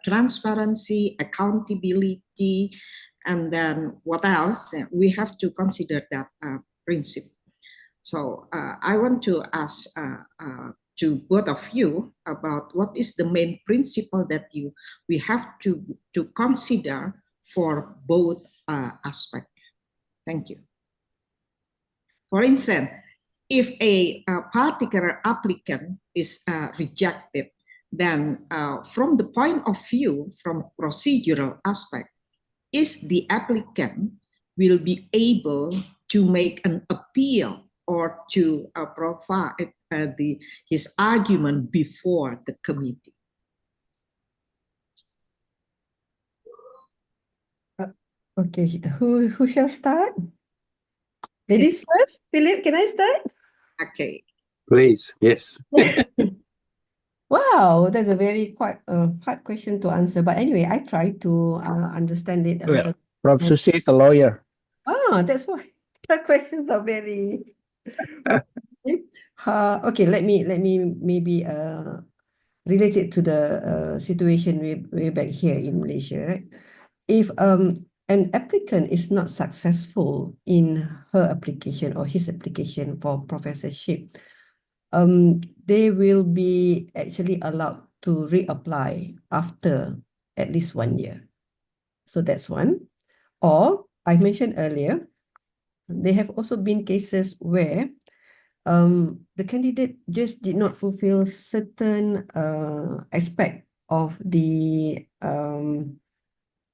transparency, accountability, and then what else? We have to consider that principle. So I want to ask to both of you about what is the main principle that we have to consider for both aspects. Thank you. For instance, if a particular applicant is rejected, then from the point of view, from procedural aspect, is the applicant will be able to make an appeal or to provide his argument before the committee. Okay, who shall start? Ladies first. Philip, can I start? Okay. Please, yes. Wow, that's a very quite hard question to answer. But anyway, I try to understand it a Well, little. Prof. Susi is a lawyer. Ah, that's why the questions are very. Okay, let me maybe relate it to the situation way back here in Malaysia, right? If an applicant is not successful in her application or his application for professorship, they will be actually allowed to reapply after at least 1 year. So that's one. Or I mentioned earlier, there have also been cases where the candidate just did not fulfill certain aspect of the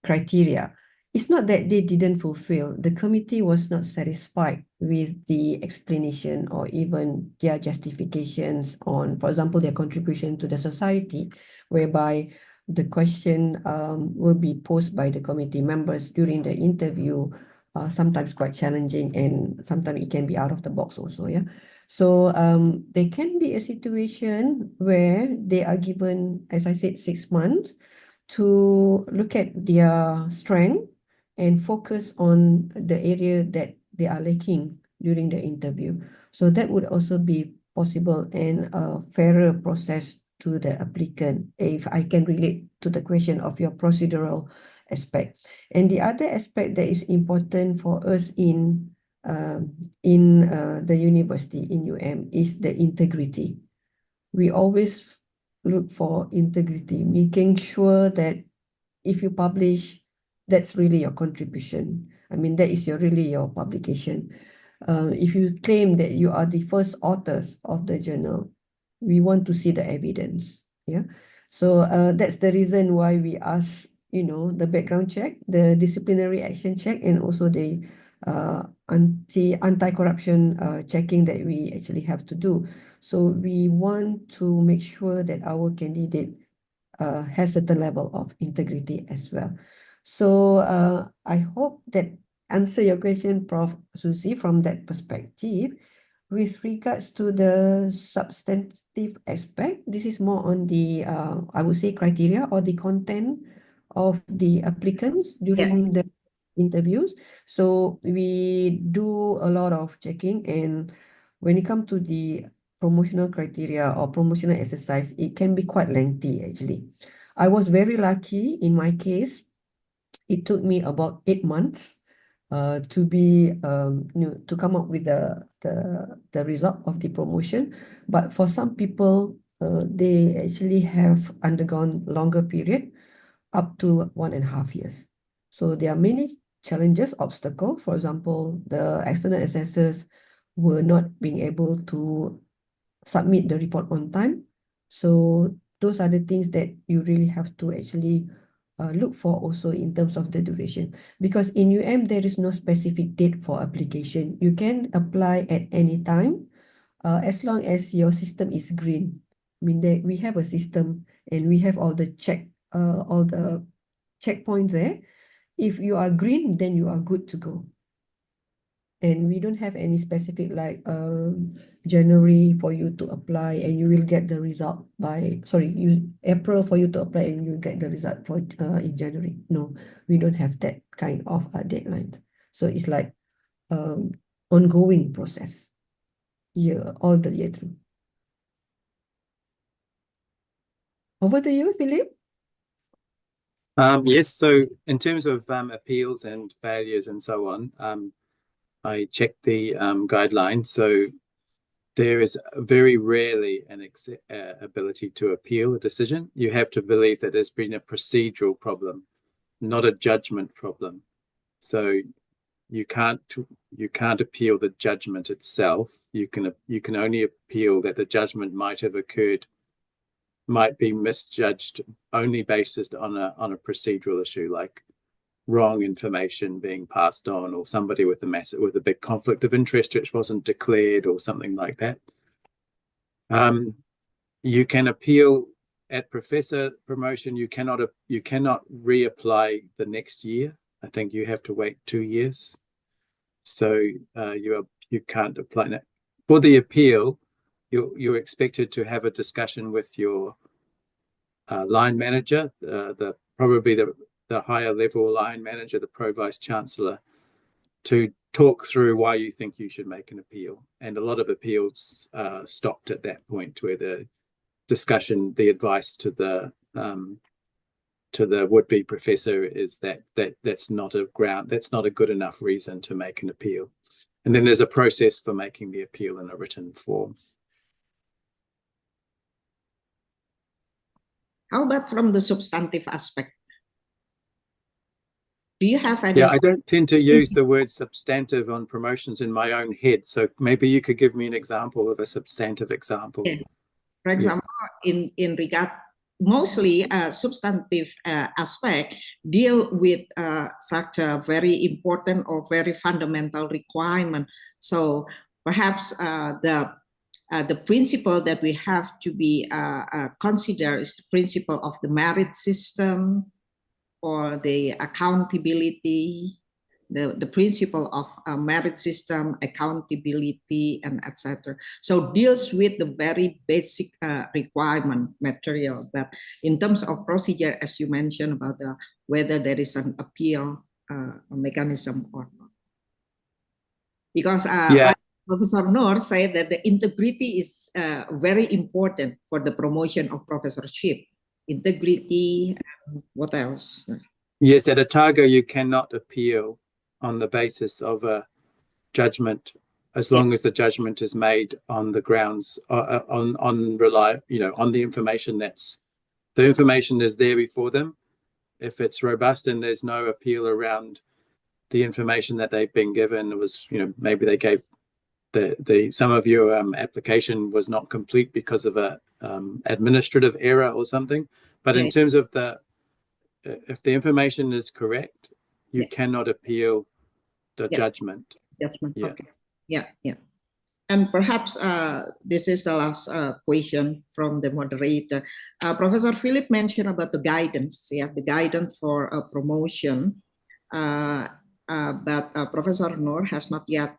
criteria. It's not that they didn't fulfill. The committee was not satisfied with the explanation or even their justifications on, for example, their contribution to the society, whereby the question will be posed by the committee members during the interview, sometimes quite challenging and sometimes it can be out of the box also, yeah. So there can be a situation where they are given, as I said, 6 months to look at their strength and focus on the area that they are lacking during the interview. So that would also be possible and a fairer process to the applicant, if I can relate to the question of your procedural aspect. And the other aspect that is important for us in the university, in UM, is the integrity. We always look for integrity, making sure that if you publish, that's really your contribution. I mean, that is really your publication. If you claim that you are the first authors of the journal, we want to see the evidence. Yeah. So that's the reason why we ask, the background check, the disciplinary action check, and also the anti-corruption checking that we actually have to do. So we want to make sure that our candidate has a certain level of integrity as well. So I hope that answer your question, Prof. Susi, from that perspective. With regards to the substantive aspect, this is more on the, I would say, criteria or the content of the applicants during the interviews. So we do a lot of checking, and when it comes to the promotional criteria or promotional exercise, it can be quite lengthy actually. I was very lucky in my case. It took me about 8 months to be to come up with the result of the promotion. But for some people, they actually have undergone longer period, up to 1.5 years. So there are many challenges, obstacles. For example, the external assessors were not being able to submit the report on time. So those are the things that you really have to actually look for also in terms of the duration. Because in UM, there is no specific date for application. You can apply at any time as long as your system is green. I mean, we have a system and we have all the checkpoints there. If you are green, then you are good to go. And we don't have any specific like January for you to apply and you will get the result by, April for you to apply and you get the result for in January. No, we don't have that kind of deadline. So it's like ongoing process all the year through. Over to you, Philip. Yes, so in terms of appeals and failures and so on, I checked the guidelines. So there is very rarely an ability to appeal a decision. You have to believe that there's been a procedural problem, not a judgment problem. So you can't appeal the judgment itself. You can only appeal that the judgment might be misjudged only based on a procedural issue, like wrong information being passed on, or somebody with a big conflict of interest which wasn't declared, or something like that. You can appeal at professor promotion. You cannot reapply the next year. I think you have to wait 2 years. So you can't apply that. For the appeal, you're expected to have a discussion with your line manager, probably the higher level line manager, the Pro Vice Chancellor, to talk through why you think you should make an appeal. And a lot of appeals stopped at that point, where the discussion, the advice to the would-be professor is that's not a good enough reason to make an appeal. And then there's a process for making the appeal in a written form. How about from the substantive aspect? Do you have any? Yeah, I don't tend to use the word substantive on promotions in my own head. So maybe you could give me an example of a substantive example. Yeah. For example, in regard, mostly substantive aspect deal with such a very important or very fundamental requirement. So perhaps the principle that we have to be consider is the principle of the merit system, or the accountability, the principle of merit system, accountability, and etc. So deals with the very basic requirement material. But in terms of procedure, as you mentioned about whether there is an appeal mechanism or not, because like Professor Noor said that the integrity is very important for the promotion of professorship. Integrity, and what else? Yes, at Otago you cannot appeal on the basis of a judgment, as long as the judgment is made on the grounds on the information the information is there before them. If it's robust and there's no appeal around the information that they've been given, it was, maybe they gave some of your application was not complete because of a administrative error or something. But in terms of if the information is correct, you cannot appeal the judgment. Okay. Yeah. And perhaps this is the last question from the moderator. Professor Philip mentioned about the guidance, the guidance for a promotion. But Professor Noor has not yet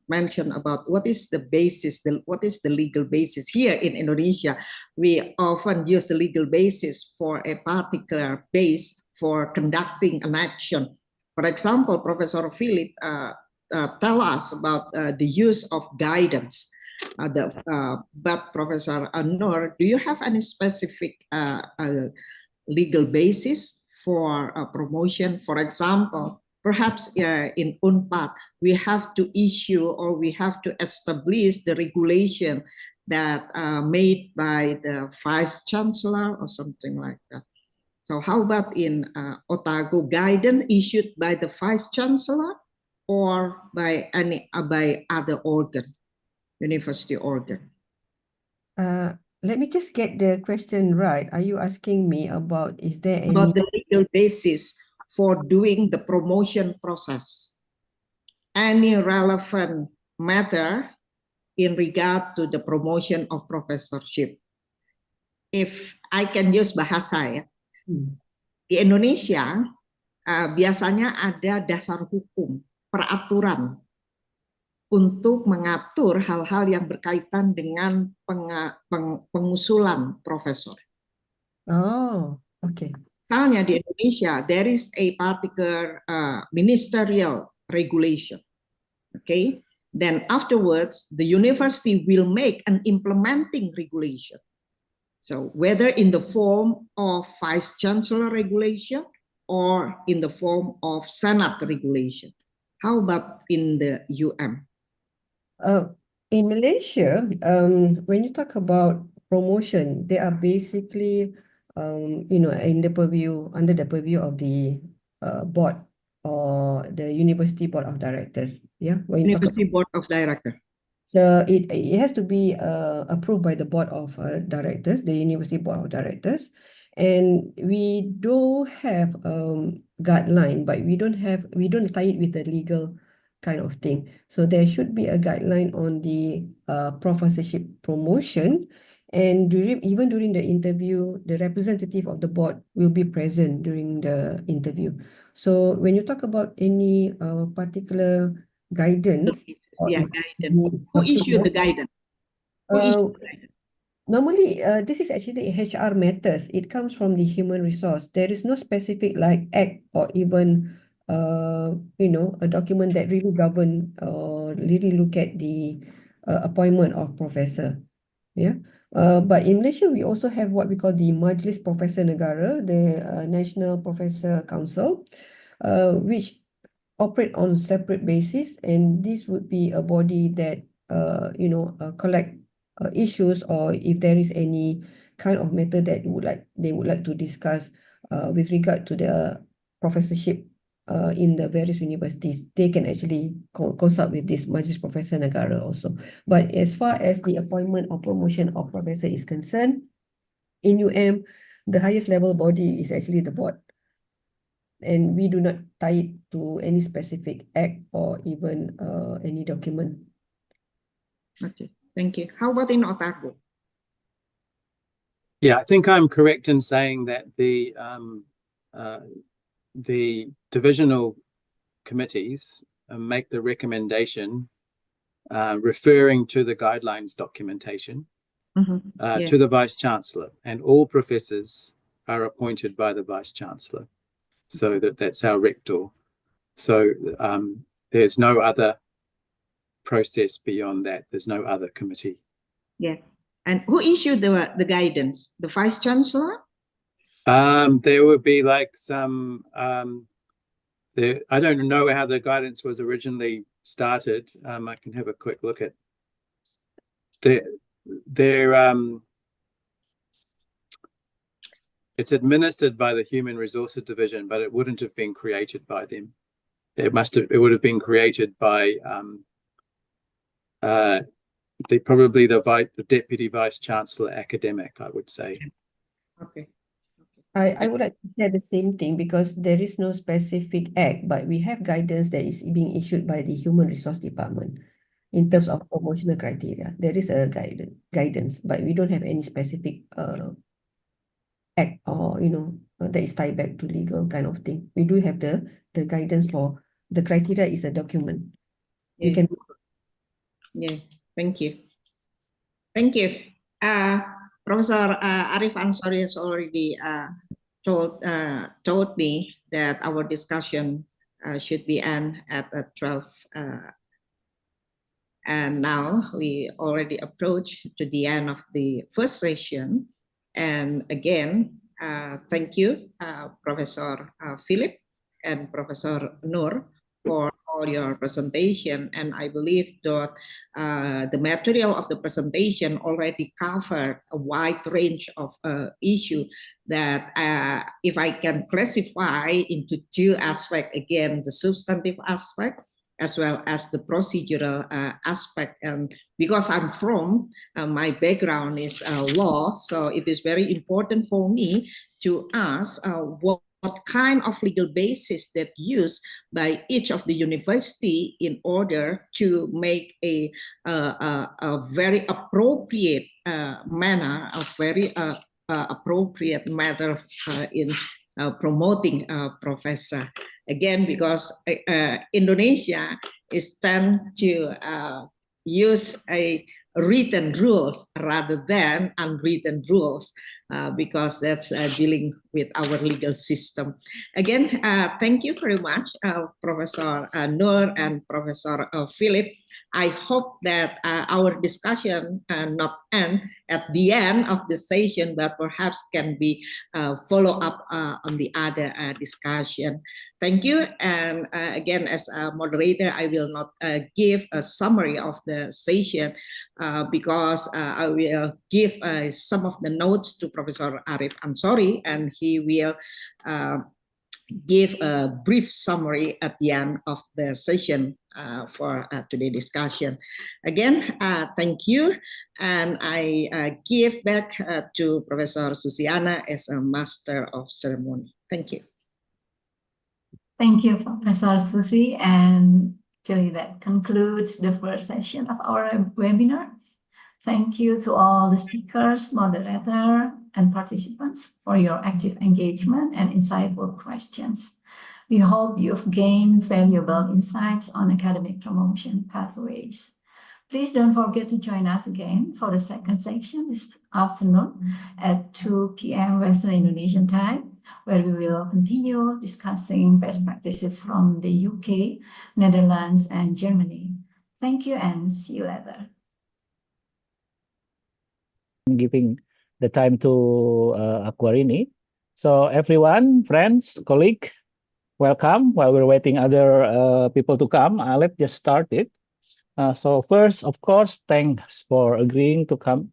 mentioned about what is the basis, what is the legal basis. Here in Indonesia, we often use the legal basis for a particular base for conducting an action. For example, Professor Philip tell us about the use of guidance. But Professor Noor, do you have any specific legal basis for a promotion? For example, perhaps in UNPAD, we have to issue or we have to establish the regulation that made by the Vice Chancellor or something like that. So how about in Otago, guidance issued by the Vice Chancellor or by other organ, university organ? Let me just get the question right. Are you asking me about about the legal basis for doing the promotion process? Any relevant matter in regard to the promotion of professorship? If I can use bahasa ya, di Indonesia biasanya ada dasar hukum, peraturan untuk mengatur hal-hal yang berkaitan dengan pengusulan profesor. Oh, okay. Misalnya di Indonesia, there is a particular ministerial regulation. Okay, then afterwards, the university will make an implementing regulation. So whether in the form of Vice Chancellor regulation or in the form of Senate regulation. How about in the UM? In Malaysia, when you talk about promotion, they are basically, under the purview of the board or the University Board of Directors. Yeah, when you talk about, University Board of Directors. so it has to be approved by the Board of Directors, the University Board of Directors. And we do have guideline, but we don't tie it with the legal kind of thing. So there should be a guideline on the professorship promotion. And even during the interview, the representative of the board will be present during the interview. So when you talk about any particular guidance, Yeah, guidance. Who issued the guidance? Who issued the guidance? Normally, this is actually HR matters. It comes from the human resource. There is no specific like act or even a document that really govern or really look at the appointment of professor. Yeah. But in Malaysia, we also have what we call the Majlis Profesor Negara, the National Professor Council, which operate on separate basis, and this would be a body that collect issues, or if there is any kind of matter that they would like to discuss with regard to the professorship in the various universities, they can actually consult with this Majlis Profesor Negara also. But as far as the appointment or promotion of professor is concerned, in the highest level body is actually the board. And we do not tie it to any specific act or even any document. Okay, thank you. How about in Otago? Yeah, I think I'm correct in saying that the divisional committees make the recommendation referring to the guidelines documentation to the Vice Chancellor, and all professors are appointed by the Vice Chancellor. So that's our rector. So there's no other process beyond that. There's no other committee. Yeah. And who issued the guidance? The Vice Chancellor? There would be like some, I don't know how the guidance was originally started. I can have a quick look at it's administered by the Human Resources Division, but it wouldn't have been created by them. It would have been created by probably the Deputy Vice Chancellor Academic, I would say. Okay. I would like to say the same thing, because there is no specific act, but we have guidance that is being issued by the Human Resource Department in terms of promotional criteria. There is a guidance, but we don't have any specific act or that is tied back to legal kind of thing. We do have the guidance for the criteria is a document. Yeah. We can. Yeah. Thank you. Thank you. Professor Arif Ansori has already told me that our discussion should be end at 12. And now we already approach to the end of the first session. And again, thank you, Professor Philip and Professor Noor, for all your presentation. And I believe that the material of the presentation already covered a wide range of issues that if I can classify into two aspects, again, the substantive aspect as well as the procedural aspect. And because I'm from, my background is law, so it is very important for me to ask what kind of legal basis that used by each of the university in order to make a very appropriate manner, a very appropriate matter in promoting a professor. Again, because Indonesia is tend to use a written rules rather than unwritten rules, because that's dealing with our legal system. Again, thank you very much, Professor Noor and Professor Philip. I hope that our discussion not end at the end of the session, but perhaps can be follow up on the other discussion. Thank you. And again, as a moderator, I will not give a summary of the session because I will give some of the notes to Professor Arif Ansori, and he will give a brief summary at the end of the session for today's discussion. Again, thank you. And I give back to Professor Susiana as a Master of Ceremony. Thank you. Thank you, Professor Susi. And actually, that concludes the first session of our webinar. Thank you to all the speakers, moderator, and participants for your active engagement and insightful questions. We hope you've gained valuable insights on academic promotion pathways. Please don't forget to join us again for the second section this afternoon at 2 p.m. Western Indonesian time, where we will continue discussing best practices from the UK, Netherlands, and Germany. Thank you and see you later. Giving the time to Aquarini. So everyone, friends, colleague, welcome. While we're waiting other people to come, let's just start it. So first, of course, thanks for agreeing to come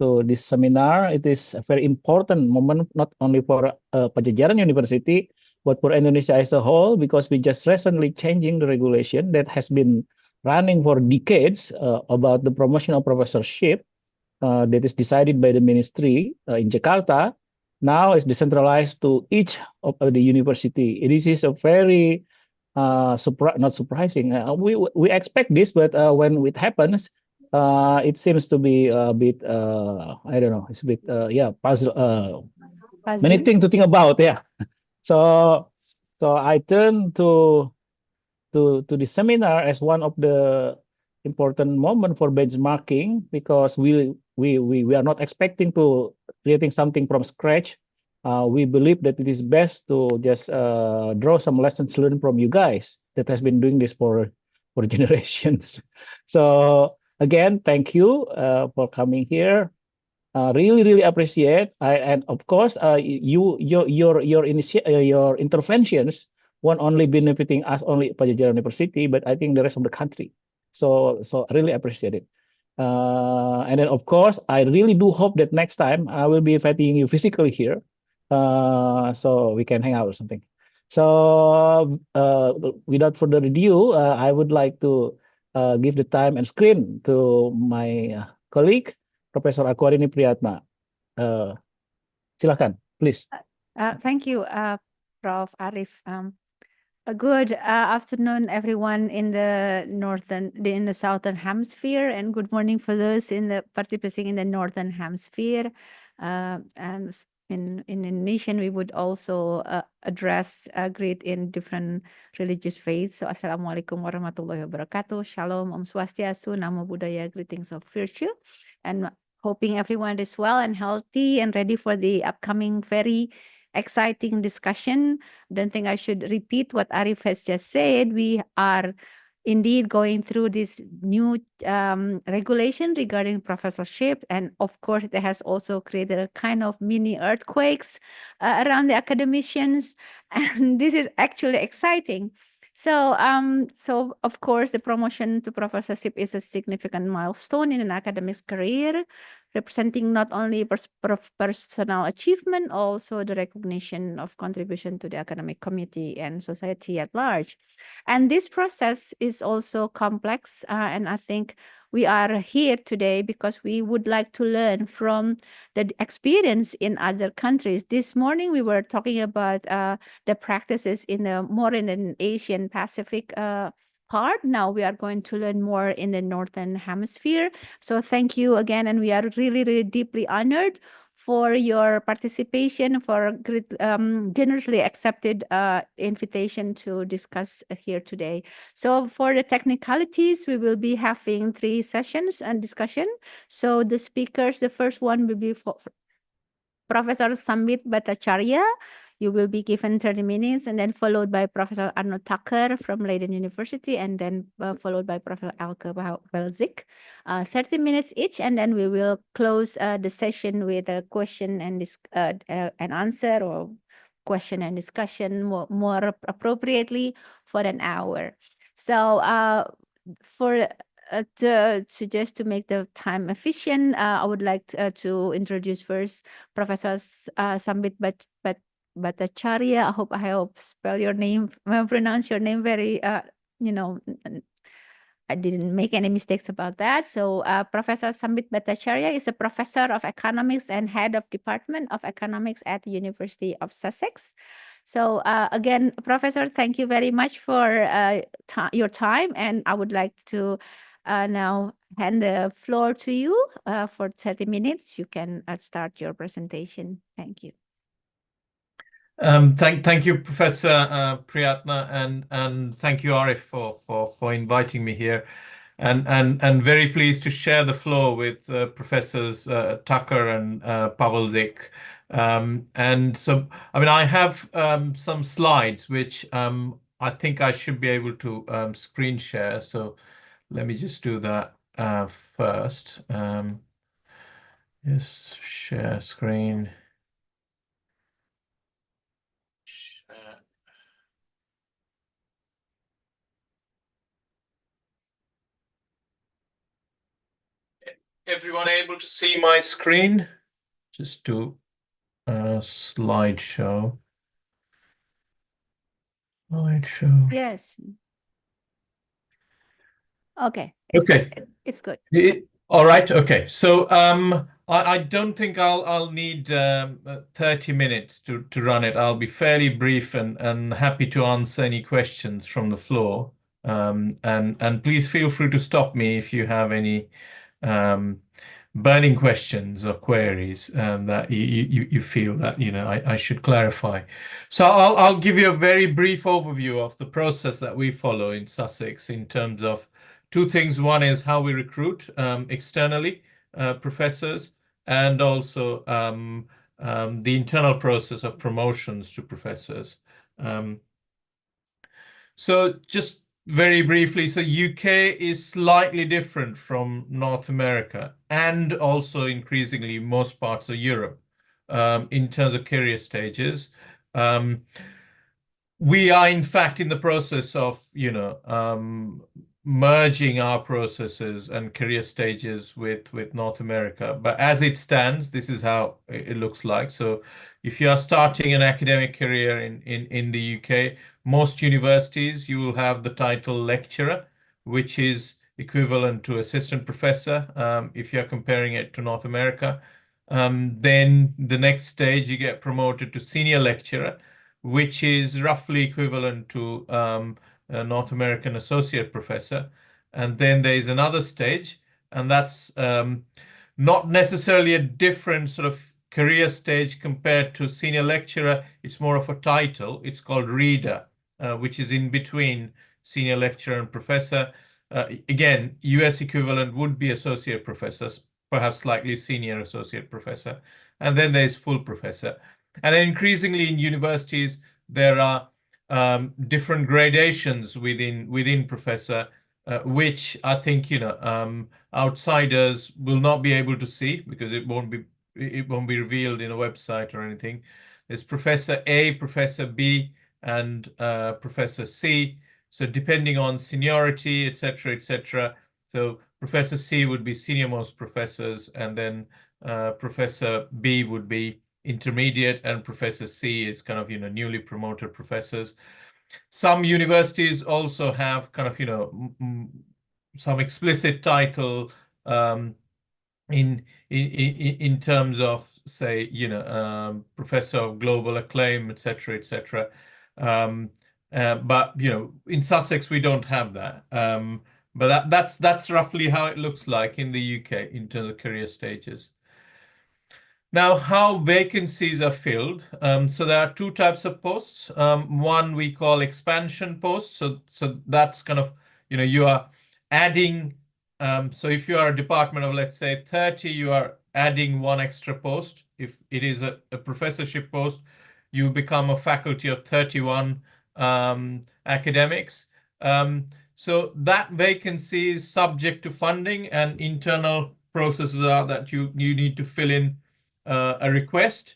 to this seminar. It is a very important moment, not only for Padjadjaran University, but for Indonesia as a whole, because we just recently changing the regulation that has been running for decades about the promotion of professorship that is decided by the ministry in Jakarta. Now is decentralized to each of the university. This is a very not surprising. We expect this, but when it happens, it seems to be a bit I don't know. It's a bit puzzle. Many things to think about. Yeah. So I turn to the seminar as one of the important moment for benchmarking, because we are not expecting to creating something from scratch. We believe that it is best to just draw some lessons learned from you guys that has been doing this for generations. So again, thank you for coming here. Really appreciate. And of course, your interventions won't only benefiting us only Padjadjaran University, but I think the rest of the country. So I really appreciate it. And then of course, I really do hope that next time I will be inviting you physically here, so we can hang out or something. So without further ado, I would like to give the time and screen to my colleague, Professor Aquarini Priyatna. Silakan, please. Thank you, Prof. Arif. A good afternoon, everyone in the southern hemisphere, and good morning for those participating in the northern hemisphere. And in Indonesian, we would also address greet in different religious faiths. So, Assalamualaikum warahmatullahi wabarakatuh. Shalom, Om Swastiastu, Namo Buddhaya, greetings of virtue, and hoping everyone is well and healthy and ready for the upcoming very exciting discussion. Don't think I should repeat what Arif has just said. We are indeed going through this new regulation regarding professorship, and of course it has also created a kind of mini earthquakes around the academicians, and this is actually exciting. So of course the promotion to professorship is a significant milestone in an academic's career, representing not only personal achievement, also the recognition of contribution to the academic community and society at large. And this process is also complex, and I think we are here today because we would like to learn from the experience in other countries. This morning we were talking about the practices in the Asian Pacific part. Now we are going to learn more in the northern hemisphere. So thank you again, and we are really deeply honored for your participation, for generously accepted invitation to discuss here today. So for the technicalities, we will be having 3 sessions and discussion. So the speakers, the first one will be for Professor Sambit Bhattacharya. You will be given 30 minutes, and then followed by Professor Arno Tucker from Leiden University, and then followed by Professor Elke Belzik. 30 minutes each, and then we will close the session with a question and answer, or question and discussion more appropriately, for an hour. So just to make the time efficient, I would like to introduce first Professor Sambit Bhattacharya. I hope spell your name, pronounce your name very, I didn't make any mistakes about that. So Professor Sambit Bhattacharya is a professor of economics and head of Department of Economics at the University of Sussex. So again, Professor, thank you very much for your time. And I would like to now hand the floor to you for 30 minutes. You can start your presentation. Thank you. Thank you, Professor Priyatna, and thank you, Arif, for inviting me here, and very pleased to share the floor with Professors Tucker and Pawelczyk. And so, I mean, I have some slides which I think I should be able to screen share. So let me just do that first. Yes, share screen. Everyone able to see my screen? Just do a slideshow. Yes. Okay. It's good. All right. Okay. So I don't think I'll need 30 minutes to run it. I'll be fairly brief and happy to answer any questions from the floor. And please feel free to stop me if you have any burning questions or queries that you feel that I should clarify. So I'll give you a very brief overview of the process that we follow in Sussex in terms of two things. One is how we recruit externally professors, and also the internal process of promotions to professors. So just very briefly, so UK is slightly different from North America and also increasingly most parts of Europe in terms of career stages. We are in fact in the process of, merging our processes and career stages with North America. But as it stands, this is how it looks like. So if you are starting an academic career in the UK, most universities, you will have the title lecturer, which is equivalent to assistant professor if you're comparing it to North America. Then the next stage, you get promoted to senior lecturer, which is roughly equivalent to a North American associate professor. And then there is another stage, and that's not necessarily a different sort of career stage compared to senior lecturer. It's more of a title. It's called reader, which is in between senior lecturer and professor. Again, US equivalent would be associate professor, perhaps slightly senior associate professor. And then there's full professor. And then increasingly in universities, there are different gradations within professor, which I think outsiders will not be able to see because it won't be revealed in a website or anything. There's Professor A, Professor B, and Professor C. So depending on seniority, etc., etc. So Professor C would be senior most professors, and then Professor B would be intermediate, and Professor C is kind of newly promoted professors. Some universities also have kind of some explicit title in terms of, say, professor of global acclaim, etc., etc. But in Sussex we don't have that. But that's roughly how it looks like in the UK in terms of career stages. Now, how vacancies are filled. So there are two types of posts. One we call expansion posts. So that's kind of, you are adding. So if you are a department of, let's say, 30, you are adding one extra post. If it is a professorship post, you become a faculty of 31 academics. So that vacancy is subject to funding, and internal processes are that you need to fill in a request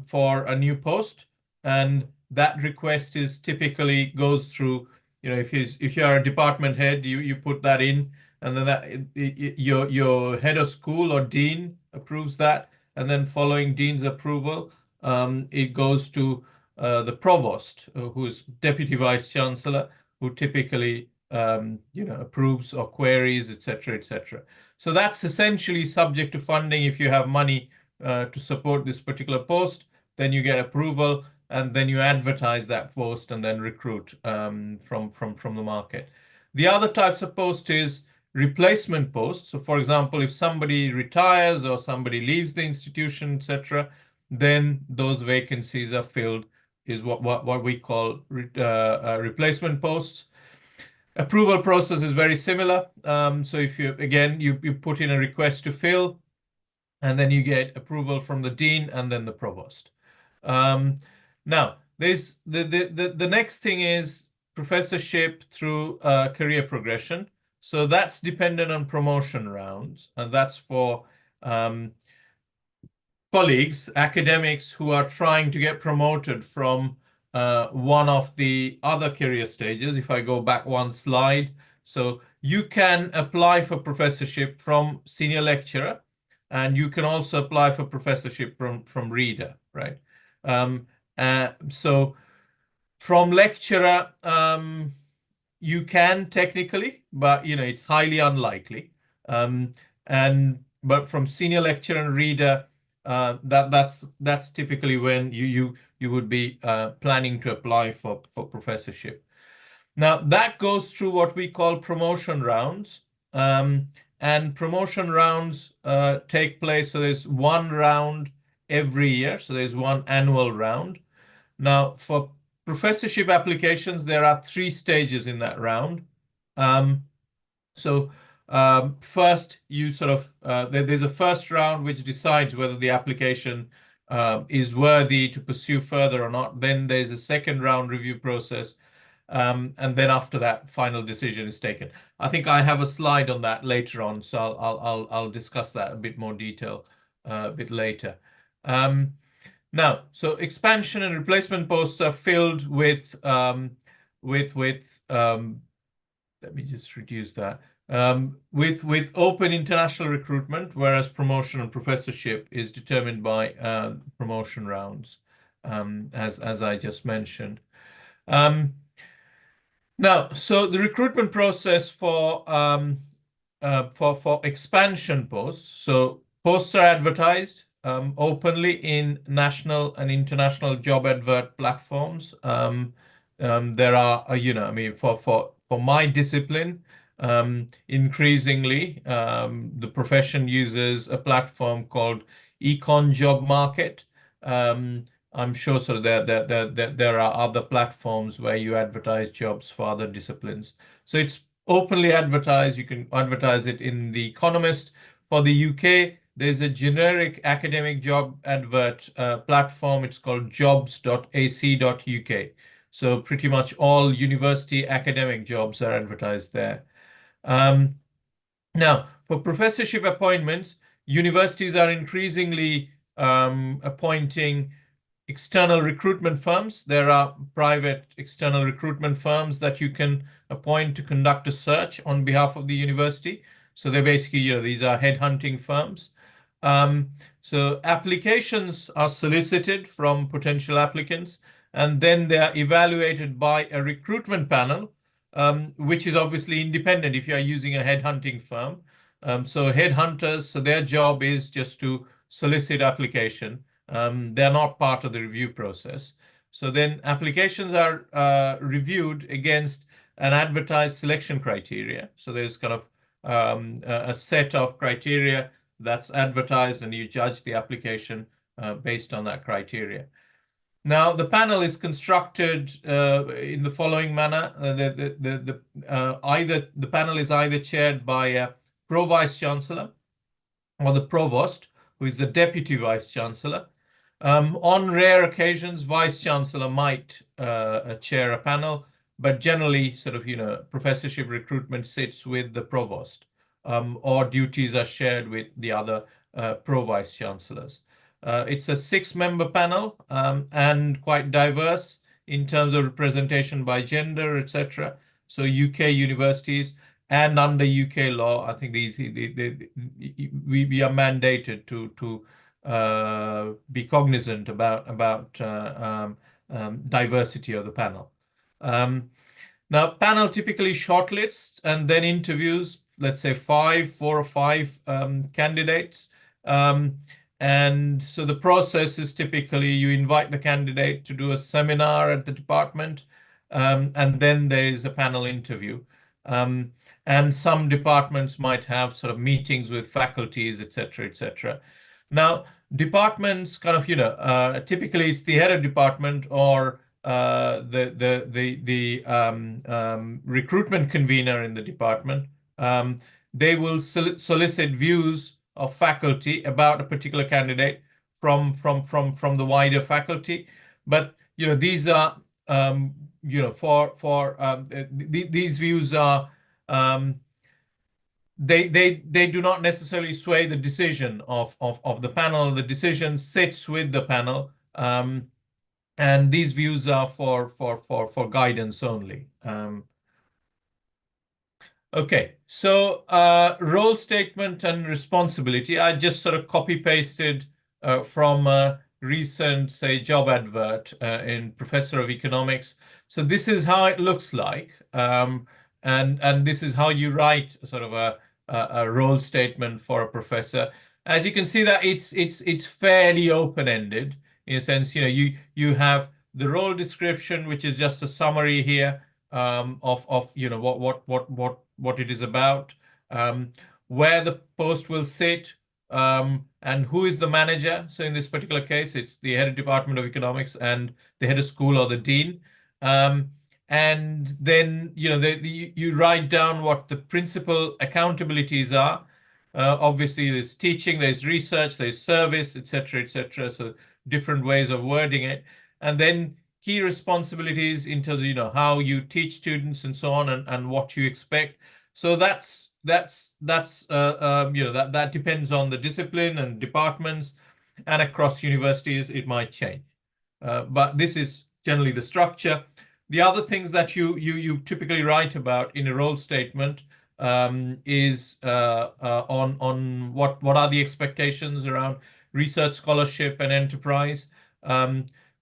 for a new post, and that request is typically goes through, if you are a department head, you put that in, and then your head of school or dean approves that, and then following dean's approval, it goes to the provost, who is deputy vice chancellor, who typically approves or queries, etc., etc. So that's essentially subject to funding. If you have money to support this particular post, then you get approval, and then you advertise that post and then recruit from the market. The other types of post is replacement posts. So, for example, if somebody retires or somebody leaves the institution, etc., then those vacancies are filled, is what we call replacement posts. Approval process is very similar. So if you put in a request to fill, and then you get approval from the dean and then the provost. Now, there's the next thing is professorship through career progression. So that's dependent on promotion rounds, and that's for colleagues, academics who are trying to get promoted from one of the other career stages. If I go back one slide, so you can apply for professorship from senior lecturer, and you can also apply for professorship from reader, right? So from lecturer, you can technically, but it's highly unlikely. But from senior lecturer and reader, that's typically when you would be planning to apply for professorship. Now that goes through what we call promotion rounds, and promotion rounds take place. So there's one round every year. So there's one annual round. Now for professorship applications, there are 3 stages in that round. First, you there's a first round which decides whether the application is worthy to pursue further or not. Then there's a second round review process, and then after that, final decision is taken. I think I have a slide on that later on, so I'll discuss that a bit more detail a bit later. Now, so expansion and replacement posts are filled with let me just reduce that. With open international recruitment, whereas promotion and professorship is determined by promotion rounds, as I just mentioned. Now, so the recruitment process for expansion posts. So posts are advertised openly in national and international job advert platforms. There are, I mean, for my discipline, increasingly, the profession uses a platform called Econ Job Market. I'm sure there are other platforms where you advertise jobs for other disciplines. So it's openly advertised. You can advertise it in The Economist. For the UK, there's a generic academic job advert platform. It's called jobs.ac.uk. So pretty much all university academic jobs are advertised there. Now, for professorship appointments, universities are increasingly appointing external recruitment firms. There are private external recruitment firms that you can appoint to conduct a search on behalf of the university. So they're basically, these are headhunting firms. So applications are solicited from potential applicants, and then they are evaluated by a recruitment panel, which is obviously independent if you are using a headhunting firm. So headhunters, so their job is just to solicit application. They're not part of the review process. So then applications are reviewed against an advertised selection criteria. So there's kind of a set of criteria that's advertised, and you judge the application based on that criteria. Now, the panel is constructed in the following manner. The panel is either chaired by a pro-vice chancellor or the provost, who is the deputy vice chancellor. On rare occasions, vice chancellor might chair a panel, but generally, professorship recruitment sits with the provost, or duties are shared with the other pro-vice chancellors. It's a 6-member panel and quite diverse in terms of representation by gender, etc. So UK universities and under UK law, I think we are mandated to be cognizant about diversity of the panel. Now, panel typically shortlists and then interviews, let's say 4 or 5 candidates. And so the process is typically you invite the candidate to do a seminar at the department, and then there is a panel interview. And some departments might have sort of meetings with faculties, etc., etc. Now, departments kind of, typically it's the head of department or the recruitment convener in the department. They will solicit views of faculty about a particular candidate from the wider faculty. But these are these views are they do not necessarily sway the decision of the panel. The decision sits with the panel, and these views are for guidance only. Okay, so role statement and responsibility. I just sort of copy pasted from a recent, say, job advert in Professor of Economics. So this is how it looks like, and this is how you write sort of a role statement for a professor. As you can see that it's fairly open-ended in a sense. You have the role description, which is just a summary here of what it is about, where the post will sit, and who is the manager. So in this particular case, it's the head of Department of Economics and the head of school or the dean. And then you write down what the principal accountabilities are. Obviously, there's teaching, there's research, there's service, etc., etc. So different ways of wording it, and then key responsibilities in terms of how you teach students and so on, and what you expect. So that depends on the discipline and departments, and across universities it might change. But this is generally the structure. The other things that you typically write about in a role statement is on what are the expectations around research, scholarship, and enterprise.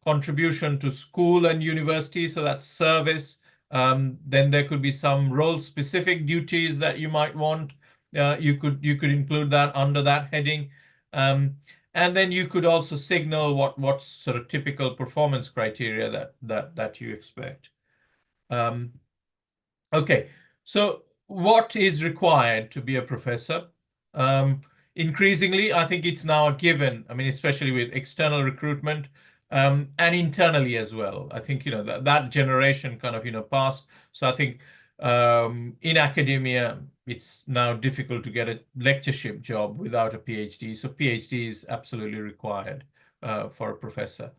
Contribution to school and university, so that's service. Then there could be some role-specific duties that you might want. You could include that under that heading. And then you could also signal what sort of typical performance criteria that you expect. Okay, so what is required to be a professor? Increasingly, I think it's now a given. I mean, especially with external recruitment, and internally as well. I think that generation kind of passed. So I think in academia, it's now difficult to get a lectureship job without a PhD. So PhD is absolutely required for a professor.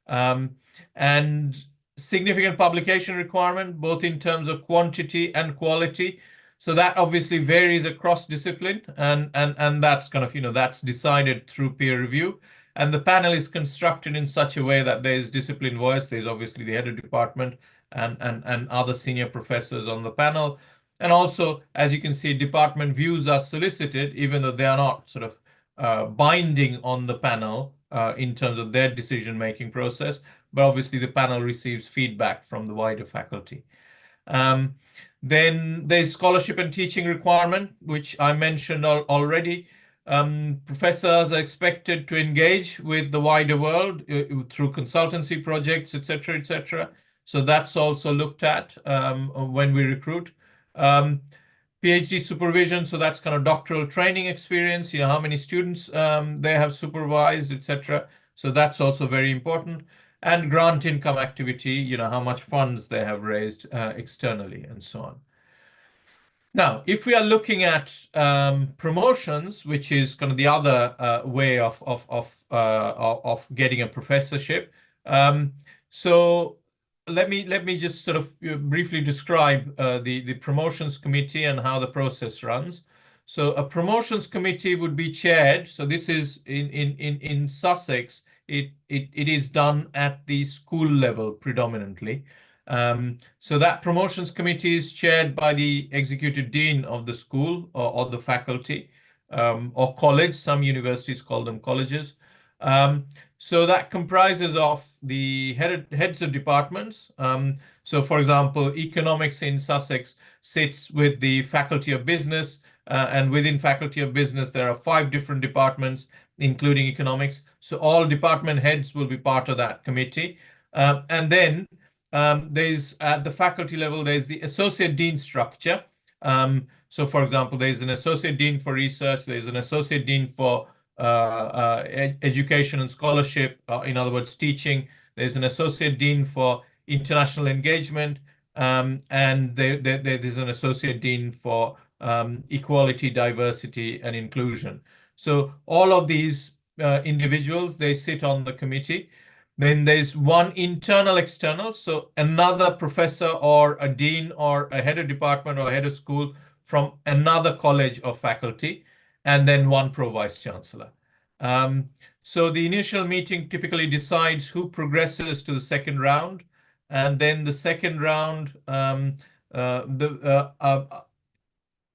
And significant publication requirement, both in terms of quantity and quality. So that obviously varies across discipline, and that's kind of that's decided through peer review. And the panel is constructed in such a way that there is discipline voice. There's obviously the head of department and other senior professors on the panel. And also, as you can see, department views are solicited, even though they are not sort of binding on the panel in terms of their decision-making process. But obviously, the panel receives feedback from the wider faculty. Then there's scholarship and teaching requirement, which I mentioned already. Professors are expected to engage with the wider world through consultancy projects, etc., etc. So that's also looked at when we recruit. PhD supervision, so that's kind of doctoral training experience, how many students they have supervised, etc. So that's also very important. And grant income activity, how much funds they have raised externally and so on. Now, if we are looking at promotions, which is kind of the other way of getting a professorship, so let me just sort of briefly describe the promotions committee and how the process runs. So a promotions committee would be chaired. So this is in Sussex. It is done at the school level predominantly. So that promotions committee is chaired by the executive dean of the school or the faculty or college. Some universities call them colleges. So that comprises of the heads of departments. So for example, economics in Sussex sits with the Faculty of Business, and within Faculty of Business, there are 5 different departments, including economics. So all department heads will be part of that committee. And then there's at the faculty level, there's the associate dean structure. So for example, there's an associate dean for research, there's an associate dean for education and scholarship, in other words, teaching. There's an associate dean for international engagement, and there's an associate dean for equality, diversity, and inclusion. So all of these individuals, they sit on the committee. Then there's one internal external, so another professor or a dean or a head of department or head of school from another college or faculty, and then one pro-vice chancellor. So the initial meeting typically decides who progresses to the second round, and then the second round, again,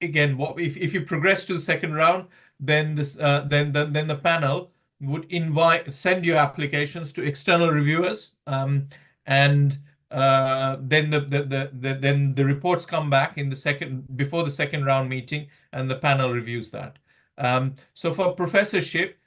if you progress to the second round, then the panel would send your applications to external reviewers, and then the reports come back before the second round meeting, and the panel reviews that. So for professorship,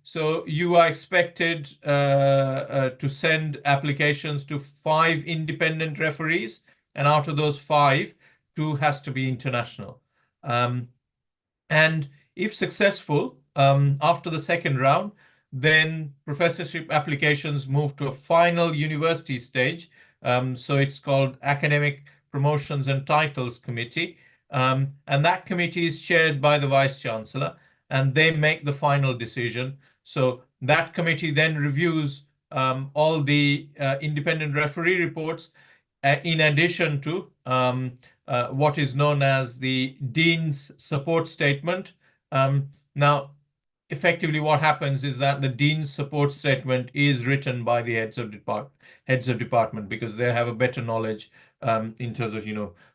so you are expected to send applications to 5 independent referees, and out of those 5, 2 has to be international. And if successful, after the second round, then professorship applications move to a final university stage. So it's called Academic Promotions and Titles Committee. And that committee is chaired by the Vice Chancellor, and they make the final decision. So that committee then reviews all the independent referee reports, in addition to what is known as the Dean's Support Statement. Now, effectively what happens is that the Dean's Support Statement is written by the heads of department, because they have a better knowledge in terms of,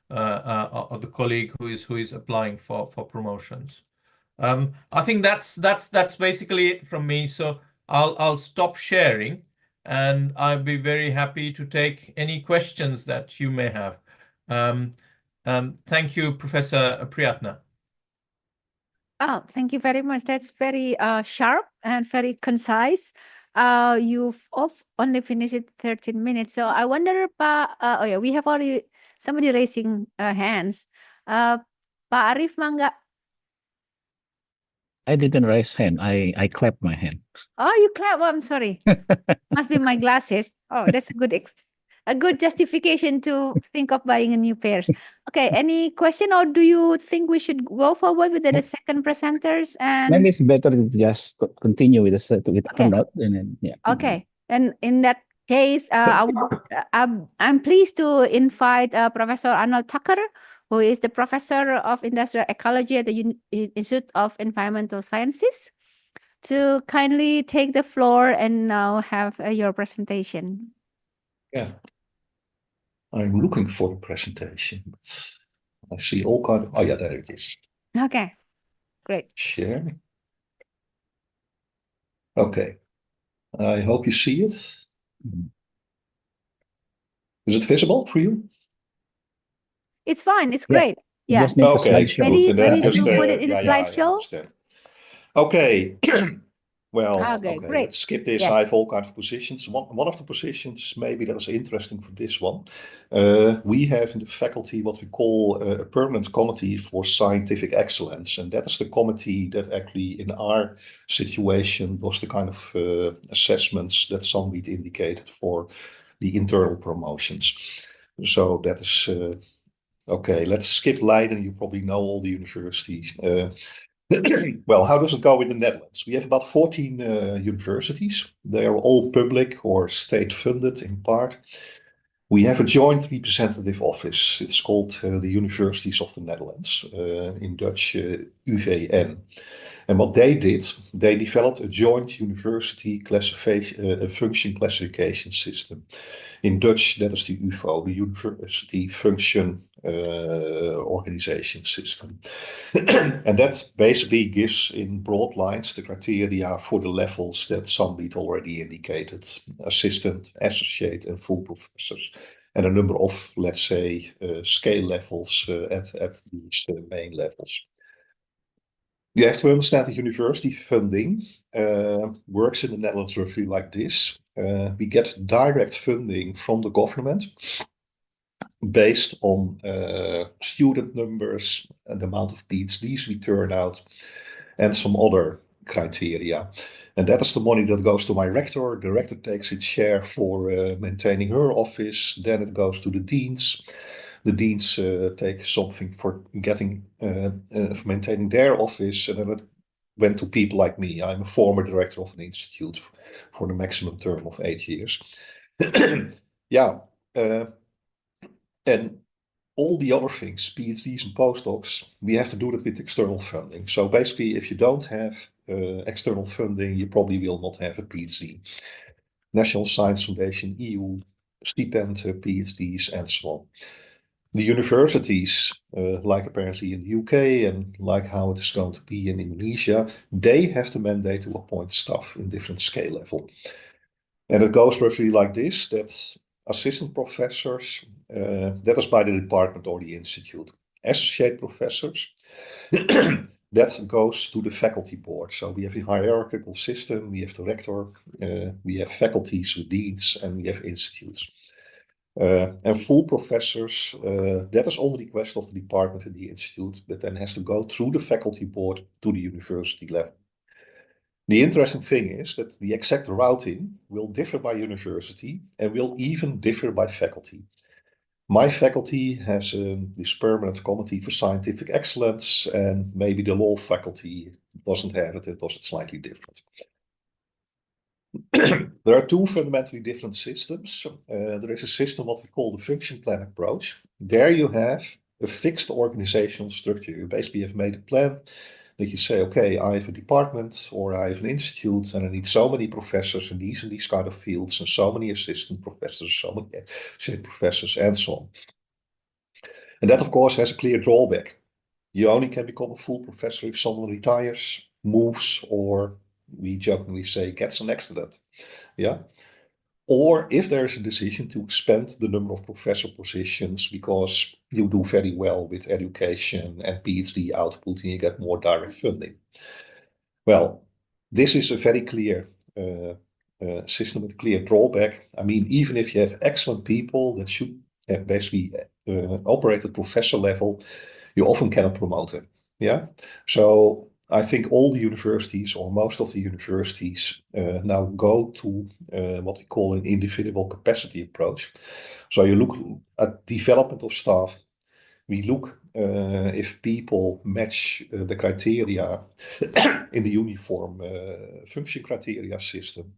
of the colleague who is applying for promotions. I think that's basically it from me. So I'll stop sharing, and I'll be very happy to take any questions that you may have. Thank you, Professor Priyatna. Oh, thank you very much. That's very sharp and very concise. You've only finished it 13 minutes. So I wonder, oh yeah, we have already somebody raising hands. Pak Arif, mangga. I didn't raise hand. I clapped my hand. Oh, you clap. Oh, I'm sorry. Must be my glasses. Oh, that's a good justification to think of buying a new pairs. Okay, any question, or do you think we should go forward with the second presenters? And maybe it's better to just continue with the handout, and then yeah. Okay, and in that case, I'm pleased to invite Professor Arnold Tucker, who is the Professor of Industrial Ecology at the Institute of Environmental Sciences, to kindly take the floor and now have your presentation. Yeah, I'm looking for the presentation, but I see all kind of, oh yeah, there it is. Okay, great. Share. Okay, I hope you see it. Is it visible for you? It's fine, it's great. You Yeah. just need a Okay, slideshow. Ready, good. And then ready just, to put it in a yeah, I slideshow? understand. Okay, well, Okay, okay, great. let's skip this. Yes. I have all kinds of positions. One of the positions, maybe that is interesting for this one. We have in the faculty what we call a permanent committee for scientific excellence. And that is the committee that actually in our situation was the kind of assessments that Sandeep indicated for the internal promotions. So that is, okay, let's skip Leiden. You probably know all the universities. Well, how does it go in the Netherlands? We have about 14 universities. They are all public or state funded in part. We have a joint representative office. It's called the Universities of the Netherlands, in Dutch UVN. And what they did, they developed a joint university function classification system. In Dutch, that is the UFO, the University Function organization system. And that basically gives in broad lines the criteria for the levels that Sandeep already indicated: assistant, associate, and full professors, and a number of, let's say, scale levels at these main levels. You have to understand that university funding works in the Netherlands roughly like this. We get direct funding from the government based on student numbers and the amount of PhDs we turn out and some other criteria. And that is the money that goes to my rector. The rector takes its share for maintaining her office. Then it goes to the deans. The deans take something for getting for maintaining their office, and then it went to people like me. I'm a former director of an institute for the maximum term of 8 years. Yeah, and all the other things, PhDs and postdocs, we have to do that with external funding. So basically, if you don't have external funding, you probably will not have a PhD. National Science Foundation, EU, stipend PhDs, and so on. The universities, like apparently in the UK and like how it is going to be in Indonesia, they have the mandate to appoint staff in different scale level. And it goes roughly like this, that assistant professors, that is by the department or the institute. Associate professors, that goes to the faculty board. So we have a hierarchical system, we have the rector, we have faculties with deans, and we have institutes. And full professors, that is only the request of the department and the institute, but then has to go through the faculty board to the university level. The interesting thing is that the exact routing will differ by university and will even differ by faculty. My faculty has this permanent committee for scientific excellence, and maybe the law faculty doesn't have it, it does it slightly different. There are two fundamentally different systems. There is a system what we call the function plan approach. There you have a fixed organizational structure. You basically have made a plan that you say, okay, I have a department or I have an institute and I need so many professors in these kind of fields and so many assistant professors, so many associate professors, and so on. And that, of course, has a clear drawback. You only can become a full professor if someone retires, moves, or we jokingly say gets an accident. Yeah. Or if there is a decision to expand the number of professor positions because you do very well with education and PhD output and you get more direct funding. Well, this is a very clear system with clear drawback. I mean, even if you have excellent people that should basically operate at professor level, you often cannot promote them. Yeah. So I think all the universities or most of the universities now go to what we call an individual capacity approach. So you look at development of staff. We look if people match the criteria in the uniform function criteria system.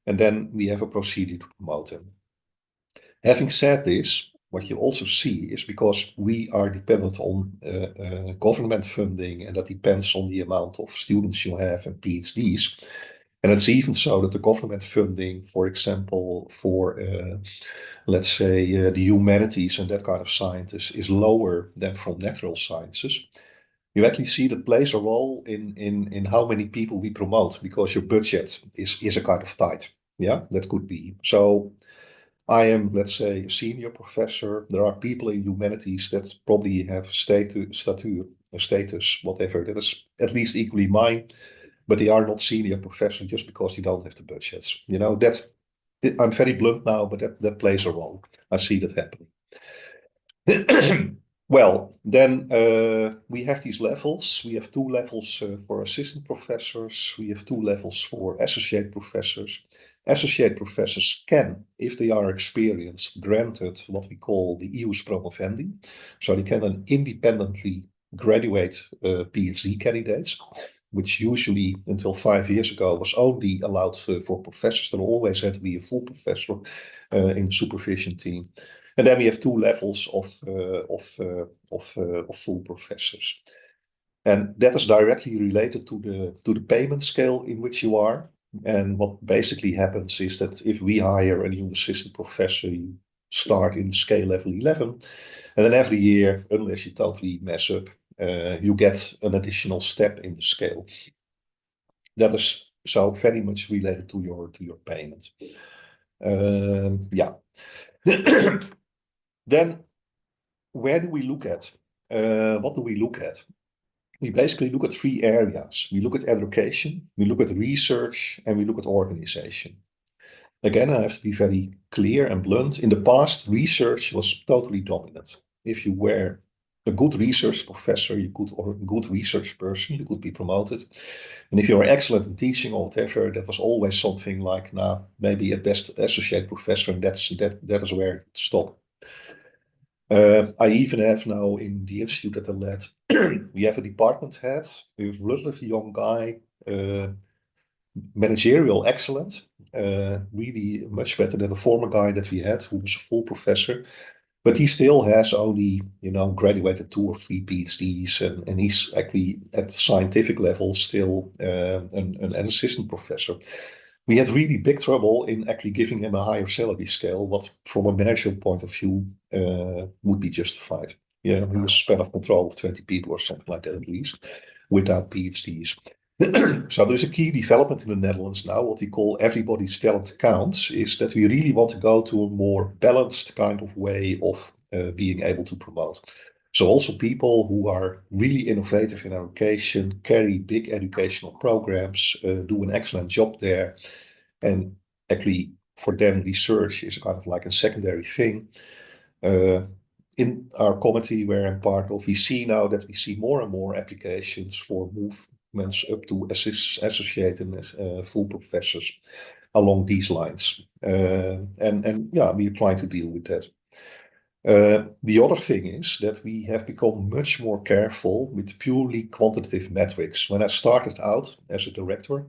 And then we have a procedure to promote them. Having said this, what you also see is because we are dependent on government funding, and that depends on the amount of students you have and PhDs. And it's even so that the government funding, for example, for let's say the humanities and that kind of sciences is lower than from natural sciences. You actually see that plays a role in how many people we promote, because your budget is a kind of tight. Yeah, that could be. So I am, let's say, a senior professor. There are people in humanities that probably have status, whatever, that is at least equally mine, but they are not senior professors just because they don't have the budgets. You know, I'm very blunt now, but that plays a role. I see that happening. Well, then we have these levels. We have 2 levels for assistant professors. We have 2 levels for associate professors. Associate professors can, if they are experienced, granted what we call the EU's promovendi. So they can then independently graduate PhD candidates, which usually until 5 years ago was only allowed for professors. There always had to be a full professor in the supervision team. And then we have 2 levels of full professors. And that is directly related to the payment scale in which you are. And what basically happens is that if we hire a new assistant professor, you start in scale level 11. And then every year, unless you totally mess up, you get an additional step in the scale. That is so very much related to your payment. Yeah. Then where do we look at? What do we look at? We basically look at 3 areas. We look at education, we look at research, and we look at organization. Again, I have to be very clear and blunt. In the past, research was totally dominant. If you were a good research professor, or a good research person, you could be promoted. And if you were excellent in teaching or whatever, that was always something like, maybe at best associate professor, and that is where it stopped. I even have now in the institute that I led, we have a department head, a relatively young guy, managerial excellent, really much better than the former guy that we had, who was a full professor. But he still has only, graduated 2 or 3 PhDs, and he's actually at scientific level still an assistant professor. We had really big trouble in actually giving him a higher salary scale, what from a managerial point of view would be justified. He has a span of control of 20 people or something like that at least, without PhDs. So there's a key development in the Netherlands now, what we call everybody's talent counts, is that we really want to go to a more balanced kind of way of being able to promote. So also people who are really innovative in education, carry big educational programs, do an excellent job there. And actually for them, research is kind of like a secondary thing. In our committee where I'm part of, we see now that we see more and more applications for movements up to associate and full professors along these lines. And yeah, we're trying to deal with that. The other thing is that we have become much more careful with purely quantitative metrics. When I started out as a director,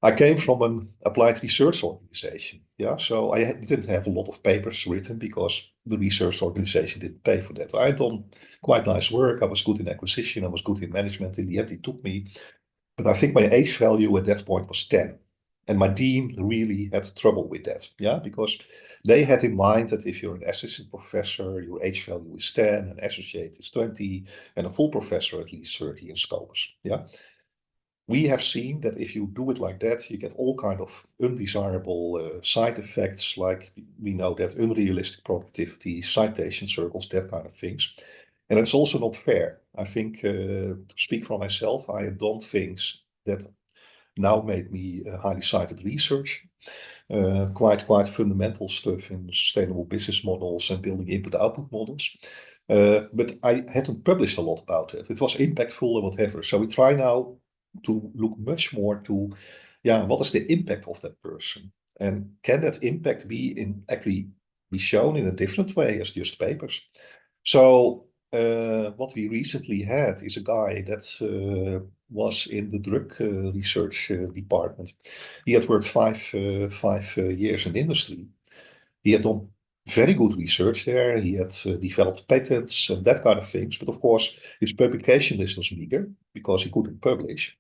I came from an applied research organization. Yeah, so I didn't have a lot of papers written because the research organization didn't pay for that. I had done quite nice work. I was good in acquisition. I was good in management. In the end, it took me. But I think my age value at that point was 10. And my dean really had trouble with that. Yeah, because they had in mind that if you're an assistant professor, your age value is 10, an associate is 20, and a full professor at least 30 in Scopus. Yeah. We have seen that if you do it like that, you get all kind of undesirable side effects, like we know that unrealistic productivity, citation circles, that kind of things. And it's also not fair. I think, to speak for myself, I had done things that now made me highly cited research, quite fundamental stuff in sustainable business models and building input-output models. But I hadn't published a lot about it. It was impactful or whatever. So we try now to look much more to, what is the impact of that person? And can that impact actually be shown in a different way as just papers? So what we recently had is a guy that was in the drug research department. He had worked five years in industry. He had done very good research there. He had developed patents and that kind of things. But of course, his publication list was meager because he couldn't publish.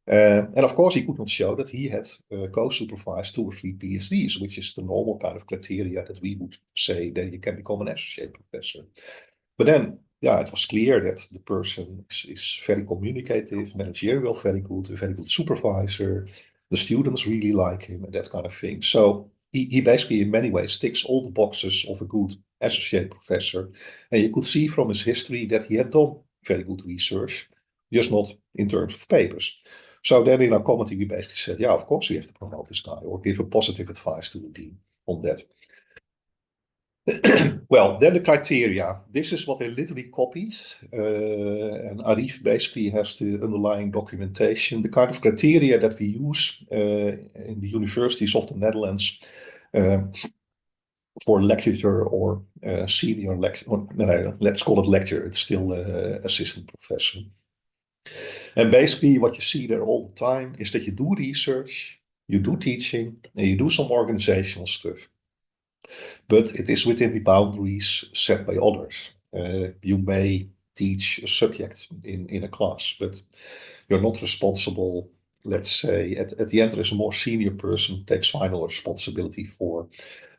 And of course, he could not show that he had co-supervised 2 or 3 PhDs, which is the normal kind of criteria that we would say that you can become an associate professor. But then, it was clear that the person is very communicative, managerial, very good supervisor. The students really like him and that kind of thing. So he basically, in many ways, ticks all the boxes of a good associate professor. And you could see from his history that he had done very good research, just not in terms of papers. So then in our committee, we basically said, of course we have to promote this guy or give a positive advice to the dean on that. Well, then the criteria. This is what I literally copied. And Arif basically has the underlying documentation. The kind of criteria that we use in the universities of the Netherlands for lecturer or senior lecturer. Let's call it lecturer. It's still assistant professor. And basically what you see there all the time is that you do research, you do teaching, and you do some organizational stuff. But it is within the boundaries set by others. You may teach a subject in a class, but you're not responsible let's say, at the end, there is a more senior person who takes final responsibility for,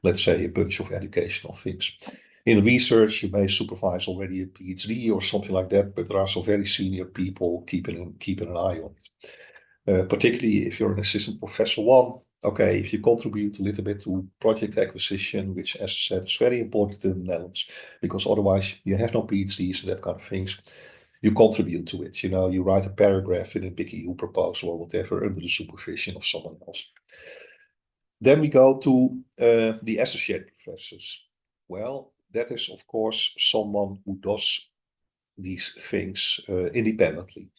let's say, a bunch of educational things. In research, you may supervise already a PhD or something like that, but there are some very senior people keeping an eye on it. Particularly if you're an assistant professor one, okay, if you contribute a little bit to project acquisition, which, as I said, is very important in the Netherlands, because otherwise you have no PhDs and that kind of things. You contribute to it, you write a paragraph in a big EU proposal or whatever under the supervision of someone else. Then we go to the associate professors. Well, that is, of course, someone who does these things independently.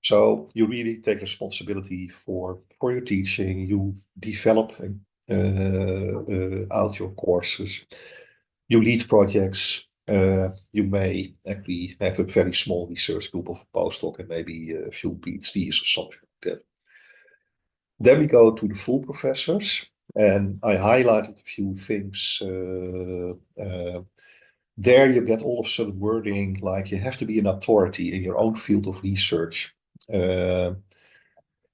So you really take responsibility for your teaching, you develop out your courses, you lead projects, you may actually have a very small research group of a postdoc and maybe a few PhDs or something like that. Then we go to the full professors, and I highlighted a few things. There you get all of a sudden wording like you have to be an authority in your own field of research. And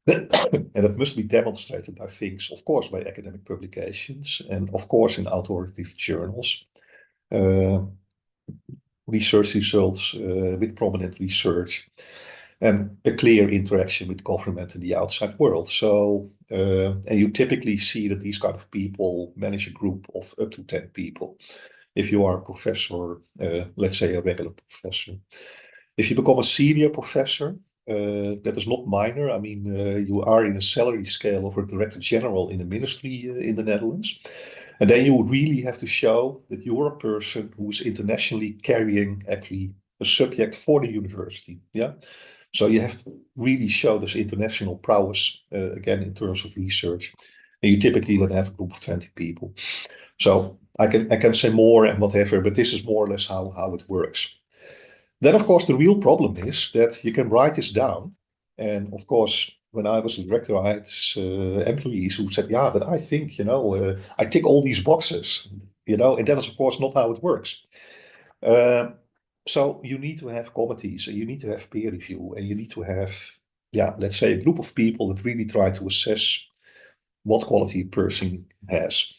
it must be demonstrated by things, of course, by academic publications and, of course, in authoritative journals. Research results with prominent research and a clear interaction with government and the outside world. So, and you typically see that these kind of people manage a group of up to 10 people. If you are a professor, let's say a regular professor. If you become a senior professor, that is not minor. I mean, you are in a salary scale of a director general in a ministry in the Netherlands. And then you would really have to show that you are a person who is internationally carrying actually a subject for the university. Yeah. So you have to really show this international prowess, again, in terms of research. And you typically then have a group of 20 people. So I can say more and whatever, but this is more or less how it works. Then, of course, the real problem is that you can write this down. And of course, when I was a director, I had employees who said, yeah, but I think, I tick all these boxes, and that is, of course, not how it works. So you need to have committees, and you need to have peer review, and you need to have, let's say, a group of people that really try to assess what quality a person has.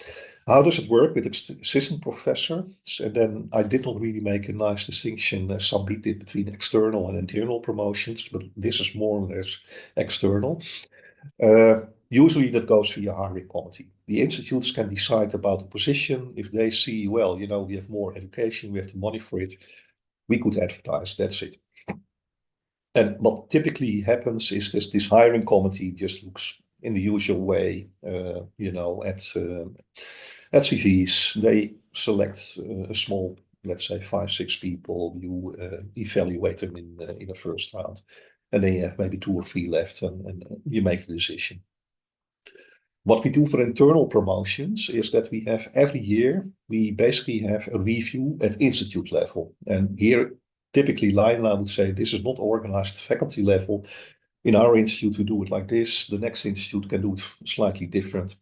How does it work with assistant professor? And then I did not really make a nice distinction, as some people did, between external and internal promotions, but this is more or less external. Usually that goes via hiring committee. The institutes can decide about the position. If they see, well, we have more education, we have the money for it, we could advertise, that's it. And what typically happens is this hiring committee just looks in the usual way, at CVs. They select a small, let's say 5-6 people. You evaluate them in a first round, and then you have maybe 2 or 3 left, and you make the decision. What we do for internal promotions is that we have every year, we basically have a review at institute level. And here, typically, Lionel would say, this is not organized at faculty level. In our institute, we do it like this. The next institute can do it slightly different.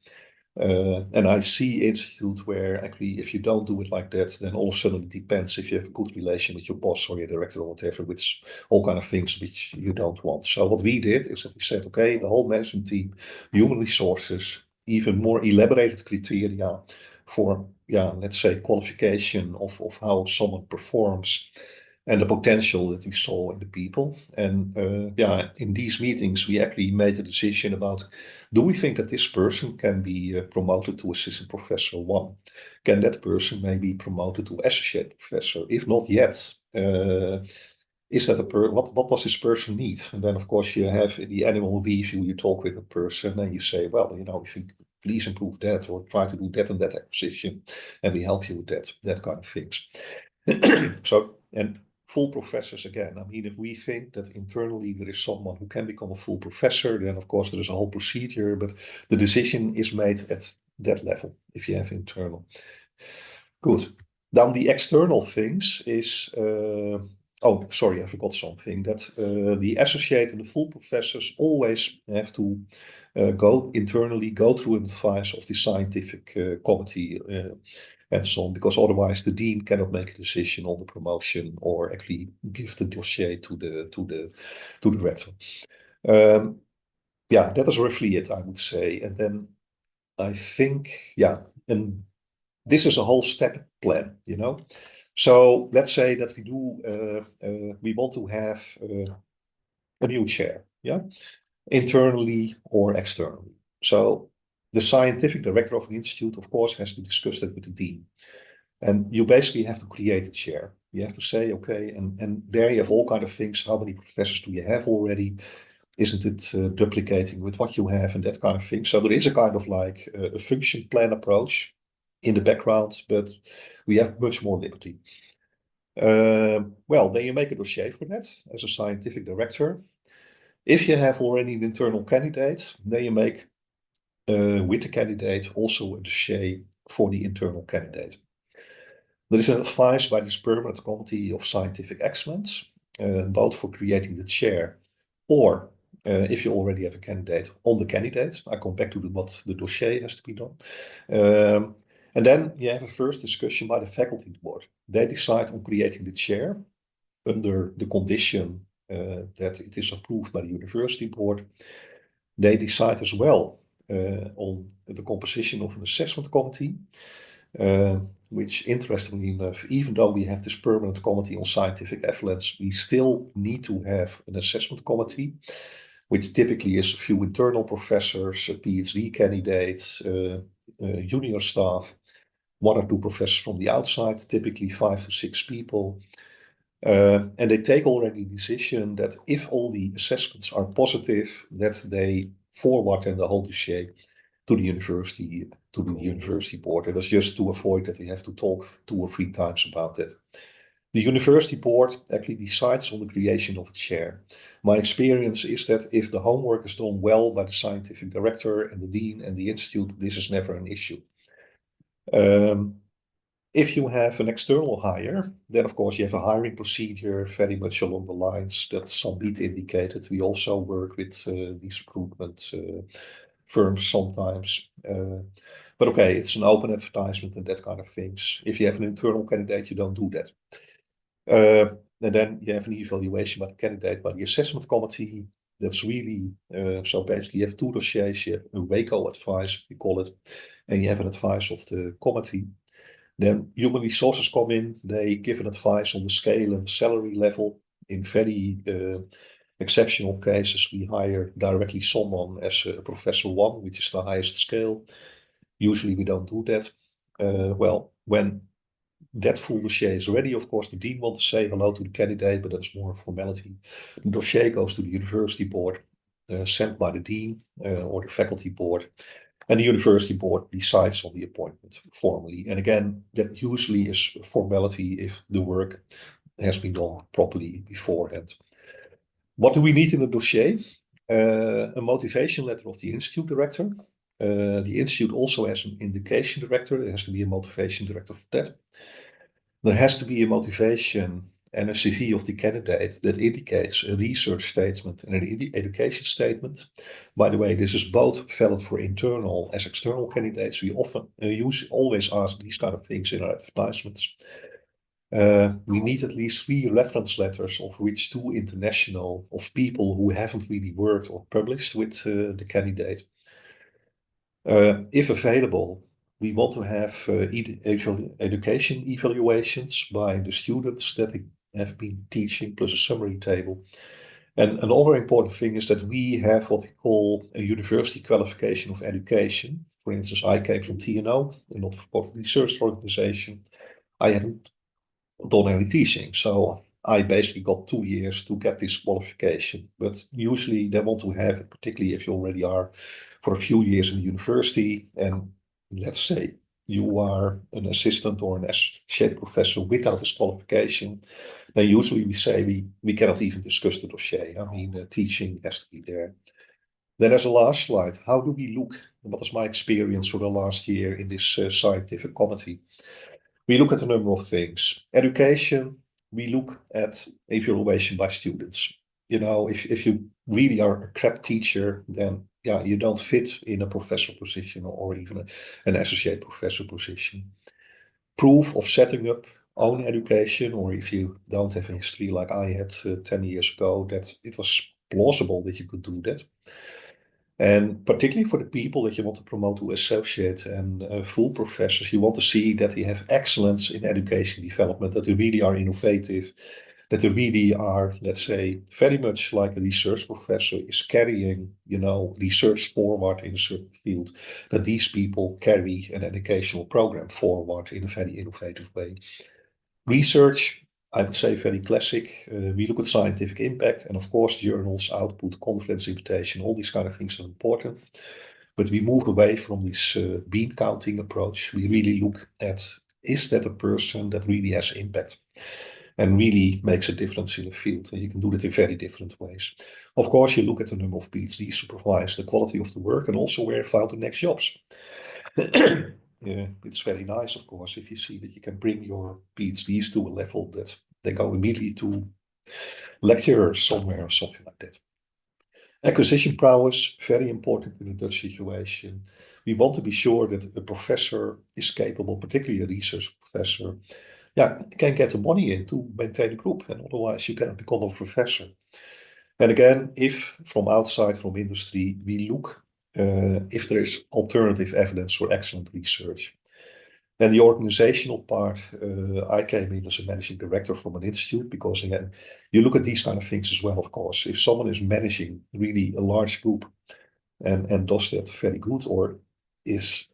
And I see institutes where actually, if you don't do it like that, then all of a sudden it depends if you have a good relation with your boss or your director or whatever, which all kind of things which you don't want. So what we did is that we said, okay, the whole management team, human resources, even more elaborated criteria for, let's say, qualification of how someone performs, and the potential that we saw in the people. And in these meetings, we actually made a decision about, do we think that this person can be promoted to assistant professor 1? Can that person maybe promoted to associate professor? If not yet, is that what does this person need? And then, of course, you have in the annual review, you talk with a person and you say, well, we think, please improve that or try to do that and that acquisition, and we help you with that kind of things. So, and full professors again. I mean, if we think that internally there is someone who can become a full professor, then of course there is a whole procedure, but the decision is made at that level if you have internal. Good. Then the external things is, oh, sorry, I forgot something, that the associate and the full professors always have to go through an advice of the scientific committee and so on, because otherwise the dean cannot make a decision on the promotion or actually give the dossier to the rector. yeah, that is roughly it, I would say. And then I think, yeah, and this is a whole step plan, you know. So let's say that we want to have a new chair, yeah, internally or externally. So the scientific director of an institute, of course, has to discuss that with the dean. And you basically have to create a chair. You have to say, okay, and there you have all kind of things. How many professors do you have already? Isn't it duplicating with what you have and that kind of thing? So there is a kind of like a function plan approach in the background, but we have much more liberty. Well, then you make a dossier for that as a scientific director. If you have already an internal candidate, then you make with the candidate also a dossier for the internal candidate. There is an advice by this permanent committee of scientific excellence, both for creating the chair or if you already have a candidate on the candidate. I come back to what the dossier has to be done. And then you have a first discussion by the faculty board. They decide on creating the chair under the condition that it is approved by the university board. They decide as well on the composition of an assessment committee, which interestingly enough, even though we have this permanent committee on scientific excellence, we still need to have an assessment committee, which typically is a few internal professors, PhD candidates, junior staff, 1 or 2 professors from the outside, typically 5 to 6 people. And they take already the decision that if all the assessments are positive, that they forward the whole dossier to the university board. And that's just to avoid that we have to talk 2 or 3 times about it. The university board actually decides on the creation of a chair. My experience is that if the homework is done well by the scientific director and the dean and the institute, this is never an issue. If you have an external hire, then of course you have a hiring procedure very much along the lines that Sambit indicated. We also work with these recruitment firms sometimes. But okay, it's an open advertisement and that kind of things. If you have an internal candidate, you don't do that. And then you have an evaluation by the candidate by the assessment committee. That's really, so basically you have 2 dossiers, you have a WACO advice, we call it, and you have an advice of the committee. Then human resources come in, they give an advice on the scale and the salary level. In very exceptional cases, we hire directly someone as a Professor 1, which is the highest scale. Usually we don't do that. Well, when that full dossier is ready, of course, the dean wants to say hello to the candidate, but that's more a formality. The dossier goes to the university board, sent by the dean or the faculty board. And the university board decides on the appointment formally. And again, that usually is a formality if the work has been done properly beforehand. What do we need in the dossier? A motivation letter of the institute director. The institute also has an indication director. There has to be a motivation director for that. There has to be a motivation and a CV of the candidate that indicates a research statement and an education statement. By the way, this is both valid for internal as external candidates. We often always ask these kind of things in our advertisements. We need at least 3 reference letters, of which 2 international, of people who haven't really worked or published with the candidate. If available, we want to have education evaluations by the students that have been teaching, plus a summary table. And another important thing is that we have what we call a university qualification of education. For instance, I came from TNO, a not-for-profit research organization. I hadn't done any teaching, so I basically got 2 years to get this qualification. But usually they want to have it, particularly if you already are for a few years in the university, and let's say you are an assistant or an associate professor without this qualification, then usually we say we cannot even discuss the dossier. I mean, teaching has to be there. Then as a last slide, how do we look? What is my experience for the last year in this scientific committee? We look at a number of things. Education, we look at evaluation by students. You know, if you really are a crap teacher, then yeah, you don't fit in a professor position or even an associate professor position. Proof of setting up own education, or if you don't have a history like I had 10 years ago, that it was plausible that you could do that. And particularly for the people that you want to promote to associate and full professors, you want to see that they have excellence in education development, that they really are innovative, that they really are, let's say, very much like a research professor is carrying, research forward in a certain field, that these people carry an educational program forward in a very innovative way. Research, I would say very classic. We look at scientific impact, and of course, journals, output, conference invitation, all these kind of things are important. But we move away from this bean counting approach. We really look at, is that a person that really has impact and really makes a difference in the field? And you can do it in very different ways. Of course, you look at the number of PhDs supervised, the quality of the work, and also where you found the next jobs. It's very nice, of course, if you see that you can bring your PhDs to a level that they go immediately to lecturers somewhere or something like that. Acquisition prowess, very important in the Dutch situation. We want to be sure that a professor is capable, particularly a research professor, can get the money in to maintain a group, and otherwise you cannot become a professor. And again, if from outside, from industry, we look if there is alternative evidence for excellent research. Then the organizational part, I came in as a managing director from an institute because, again, you look at these kind of things as well, of course. If someone is managing really a large group and does that very good, or is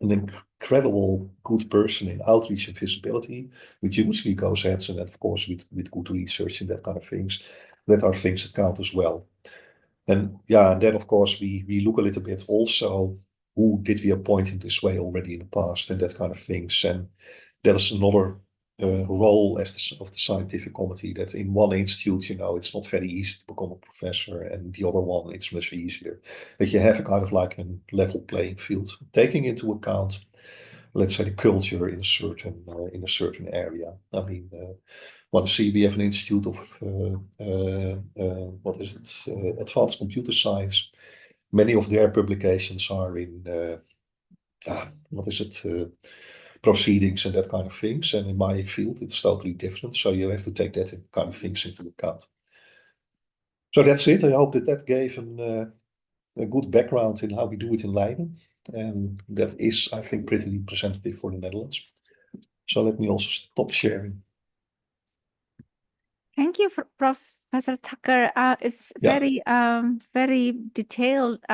an incredible good person in outreach and visibility, which usually goes hands in hand, of course, with good research and that kind of things, that are things that count as well. And then of course we look a little bit also who did we appoint in this way already in the past and that kind of things. And that is another role of the scientific committee, that in one institute, it's not very easy to become a professor, and the other one, it's much easier. That you have a kind of like a level playing field, taking into account, let's say, the culture in a certain area. I mean, we have an institute of advanced computer science. Many of their publications are in proceedings and that kind of things. And in my field, it's totally different. So you have to take that kind of things into account. So that's it. I hope that gave a good background in how we do it in Leiden. And that is, I think, pretty representative for the Netherlands. So let me also stop sharing. Thank you, Professor Tucker. It's very detailed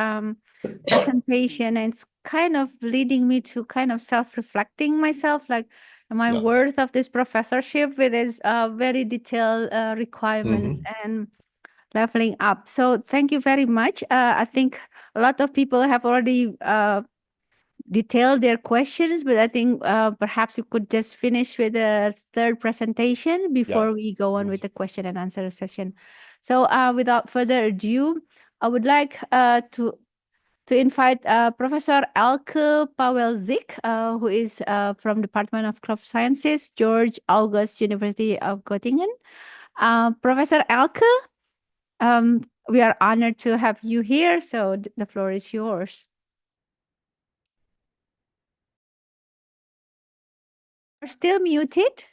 presentation, and it's kind of leading me to kind of self-reflecting myself, like, am I worth of this professorship with its very detailed requirements and leveling up? So thank you very much. I think a lot of people have already detailed their questions, but I think perhaps you could just finish with the third presentation before we go on with the question and answer session. So without further ado, I would like to invite Professor Elke Pawelzik, who is from Department of Crop Sciences, George August University of Göttingen. Professor Elke, we are honored to have you here, so the floor is yours. You're still muted.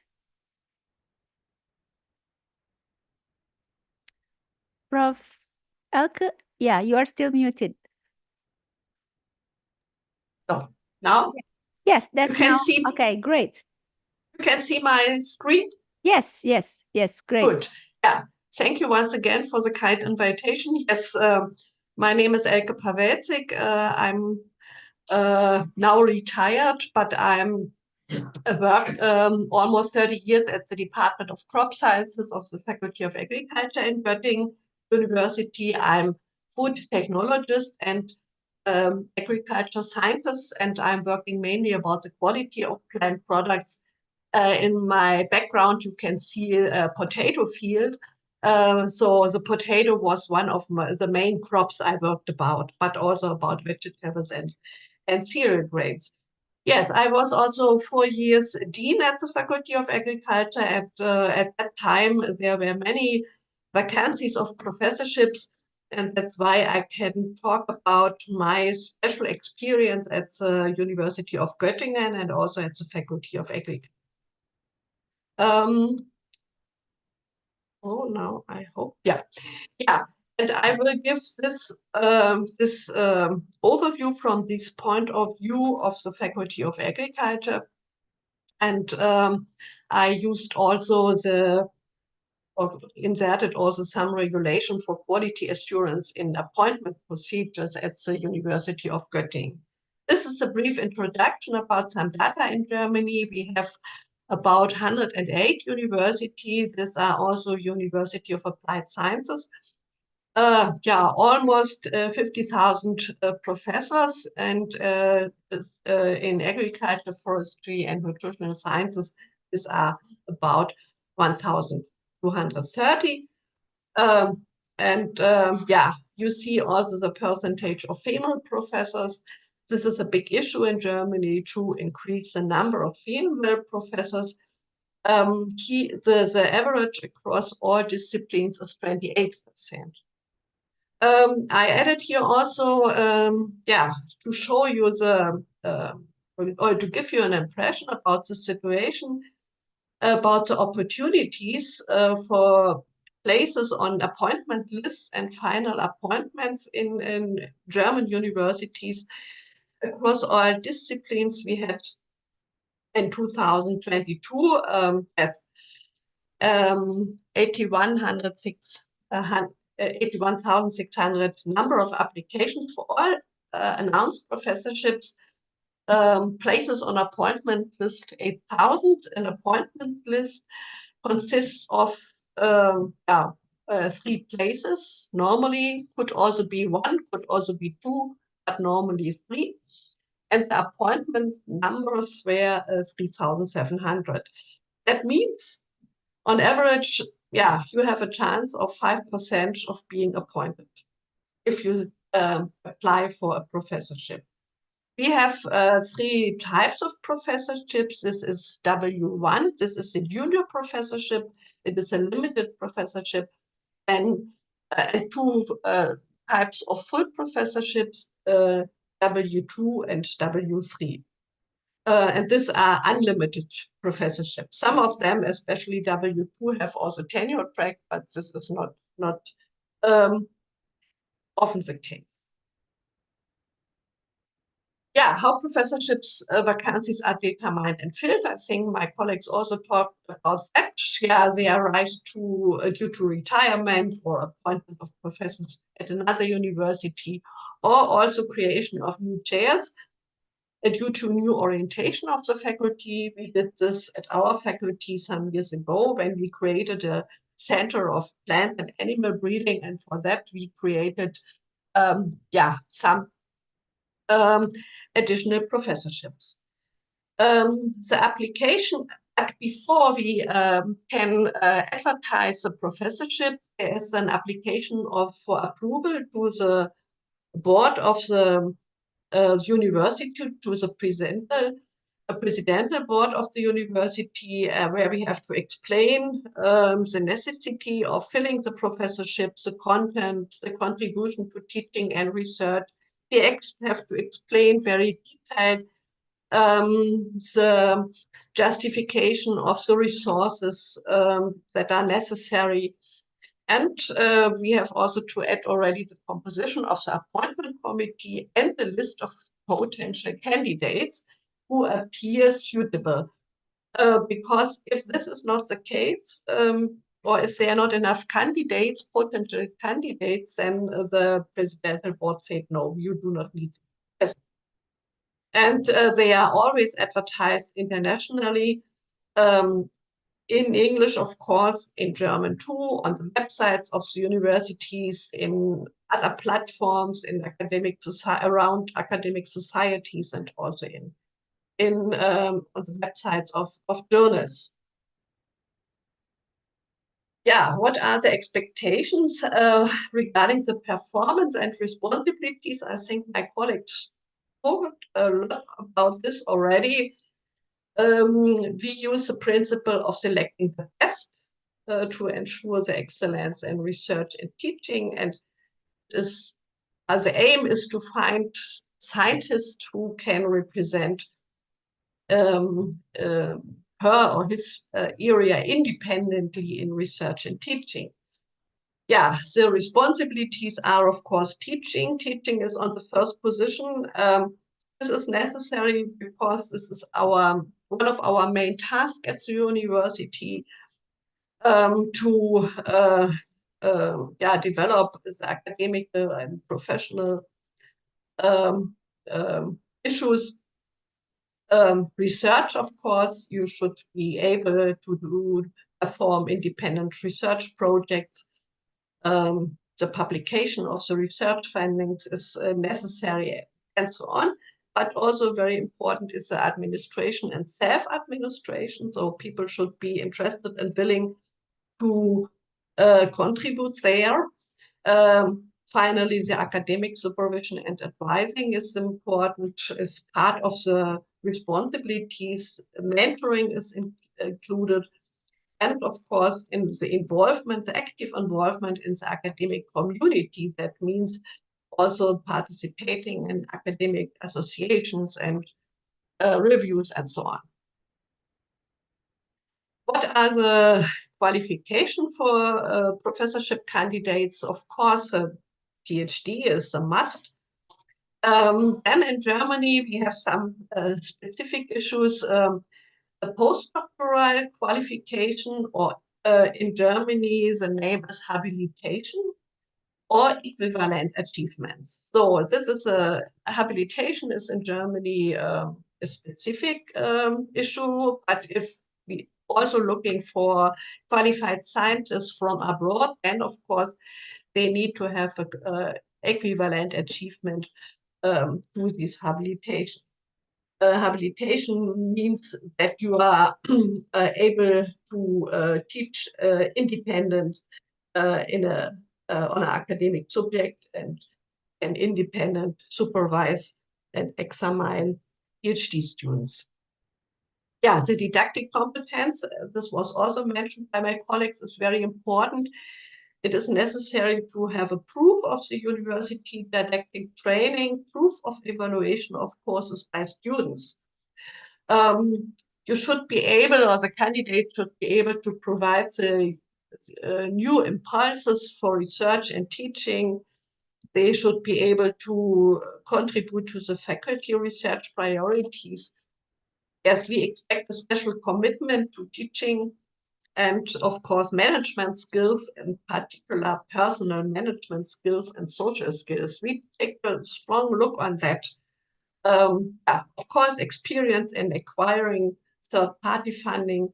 Prof. Elke, yeah, you are still muted. So now? Yes, that's you can now. See okay, great. You can see my screen? Yes, great. Good. Yeah, thank you once again for the kind invitation. Yes, my name is Elke Pawelzik. I'm now retired, but I'm worked almost 30 years at the Department of Crop Sciences of the Faculty of Agriculture in Göttingen University. I'm food technologist and agriculture scientist, and I'm working mainly about the quality of plant products. In my background, you can see a potato field. So the potato was one of the main crops I worked about, but also about vegetables and cereal grains. Yes, I was also 4 years dean at the Faculty of Agriculture, and at that time there were many vacancies of professorships, and that's why I can talk about my special experience at the University of Göttingen and also at the Faculty of Agriculture. Oh, now I hope, yeah. And I will give this overview from this point of view of the Faculty of Agriculture. And I used also inserted also some regulation for quality assurance in appointment procedures at the University of Göttingen. This is a brief introduction about some data in Germany. We have about 108 universities. These are also University of Applied Sciences. Almost 50,000 professors, and in agriculture, forestry, and nutritional sciences, these are about 1,230. You see also the percentage of female professors. This is a big issue in Germany to increase the number of female professors. The average across all disciplines is 28%. I added here also, to show you or to give you an impression about the situation, about the opportunities for places on appointment lists and final appointments in German universities across all disciplines. We had in 2022 81,600 number of applications for all announced professorships. Places on appointment list 8,000. An appointment list consists of 3 places. Normally could also be 1, could also be 2, but normally 3. And the appointment numbers were 3,700. That means on average, you have a chance of 5% of being appointed if you apply for a professorship. We have 3 types of professorships. This is W1. This is a junior professorship. It is a limited professorship. And 2 types of full professorships, W2 and W3. And these are unlimited professorships. Some of them, especially W2, have also tenure track, but this is not often the case. How professorships vacancies are determined and filled. I think my colleagues also talked about that. They arise due to retirement or appointment of professors at another university, or also creation of new chairs due to new orientation of the faculty. We did this at our faculty some years ago when we created a center of plant and animal breeding, and for that we created some additional professorships. The application, before we can advertise the professorship, there is an application for approval to the board of the university, to the presidential board of the university, where we have to explain the necessity of filling the professorship, the content, the contribution to teaching and research. We have to explain very detailed the justification of the resources that are necessary. And we have also to add already the composition of the appointment committee and the list of potential candidates who appear suitable. Because if this is not the case, or if there are not enough candidates, potential candidates, then the presidential board said, no, you do not need this. And they are always advertised internationally, in English, of course, in German too, on the websites of the universities, in other platforms, in around academic societies, and also on the websites of journals. What are the expectations regarding the performance and responsibilities? I think my colleagues talked a lot about this already. We use the principle of selecting the best to ensure the excellence in research and teaching, and the aim is to find scientists who can represent her or his area independently in research and teaching. Yeah, the responsibilities are, of course, teaching. Teaching is on the first position. This is necessary because this is one of our main tasks at the university, to develop the academic and professional issues. Research, of course, you should be able to perform independent research projects. The publication of the research findings is necessary, and so on. But also very important is the administration and self-administration. So people should be interested and willing to contribute there. Finally, the academic supervision and advising is important, is part of the responsibilities. Mentoring is included. And of course, in the involvement, the active involvement in the academic community, that means also participating in academic associations and reviews and so on. What are the qualifications for professorship candidates? Of course, a PhD is a must. And in Germany, we have some specific issues. A postdoctoral qualification, or in Germany, the name is habilitation, or equivalent achievements. So this is habilitation is in Germany a specific issue, but if we also looking for qualified scientists from abroad, then of course they need to have a equivalent achievement through this habilitation. Habilitation means that you are able to teach independent on an academic subject, and independent supervise and examine PhD students. Yeah, the didactic competence, this was also mentioned by my colleagues, is very important. It is necessary to have a proof of the university didactic training, proof of evaluation of courses by students. You should be able, or the candidate should be able to provide the new impulses for research and teaching. They should be able to contribute to the faculty research priorities. Yes, we expect a special commitment to teaching, and of course management skills, in particular personal management skills and social skills. We take a strong look on that. Of course, experience in acquiring third-party funding,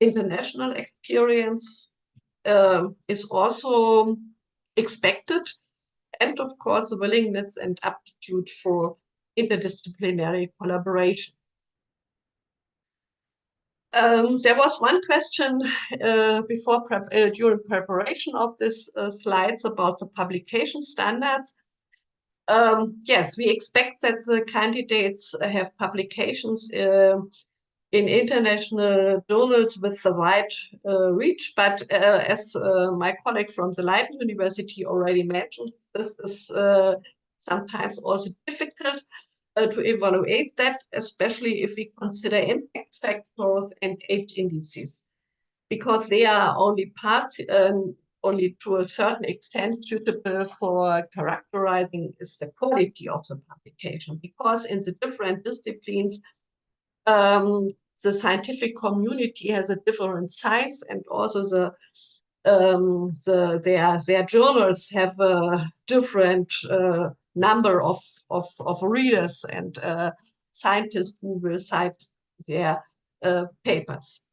international experience is also expected, and of course the willingness and aptitude for interdisciplinary collaboration. There was one question during preparation of this slides about the publication standards. Yes, we expect that the candidates have publications in international journals with the wide reach, but as my colleague from the Leiden University already mentioned, this is sometimes also difficult to evaluate that, especially if we consider impact factors and age indices, because they are only parts, only to a certain extent suitable for characterizing is the quality of the publication, because in the different disciplines, the scientific community has a different size, and also their journals have a different number of readers and scientists who will cite their papers.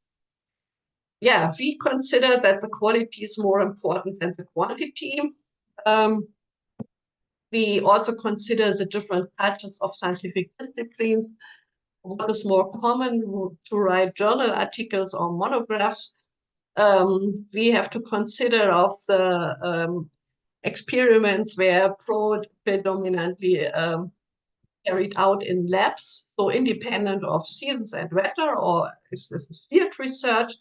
Yeah, we consider that the quality is more important than the quantity. We also consider the different types of scientific disciplines. What is more common to write journal articles or monographs? We have to consider of the experiments were predominantly carried out in labs, so independent of seasons and weather, or if this is field research,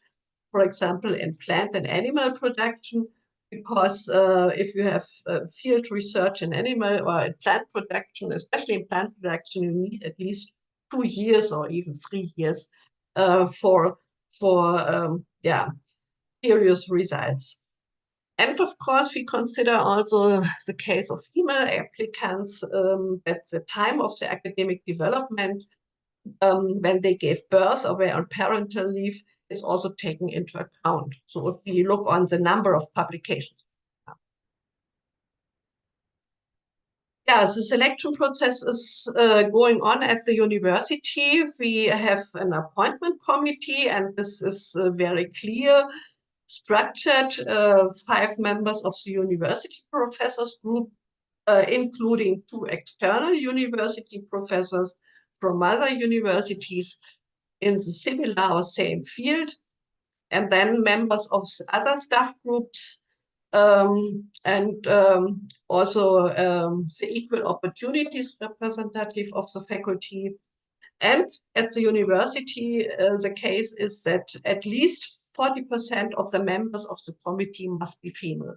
for example, in plant and animal production, because if you have field research in animal or in plant production, especially in plant production, you need at least 2 years or even 3 years for serious results. And of course, we consider also the case of female applicants at the time of the academic development, when they gave birth or were on parental leave, is also taken into account. So if we look on the number of publications. Yeah, the selection process is going on at the university. We have an appointment committee, and this is very clear, structured, 5 members of the university professors group, including 2 external university professors from other universities in the similar or same field, and then members of the other staff groups, and also the equal opportunities representative of the faculty. And at the university, the case is that at least 40% of the members of the committee must be female.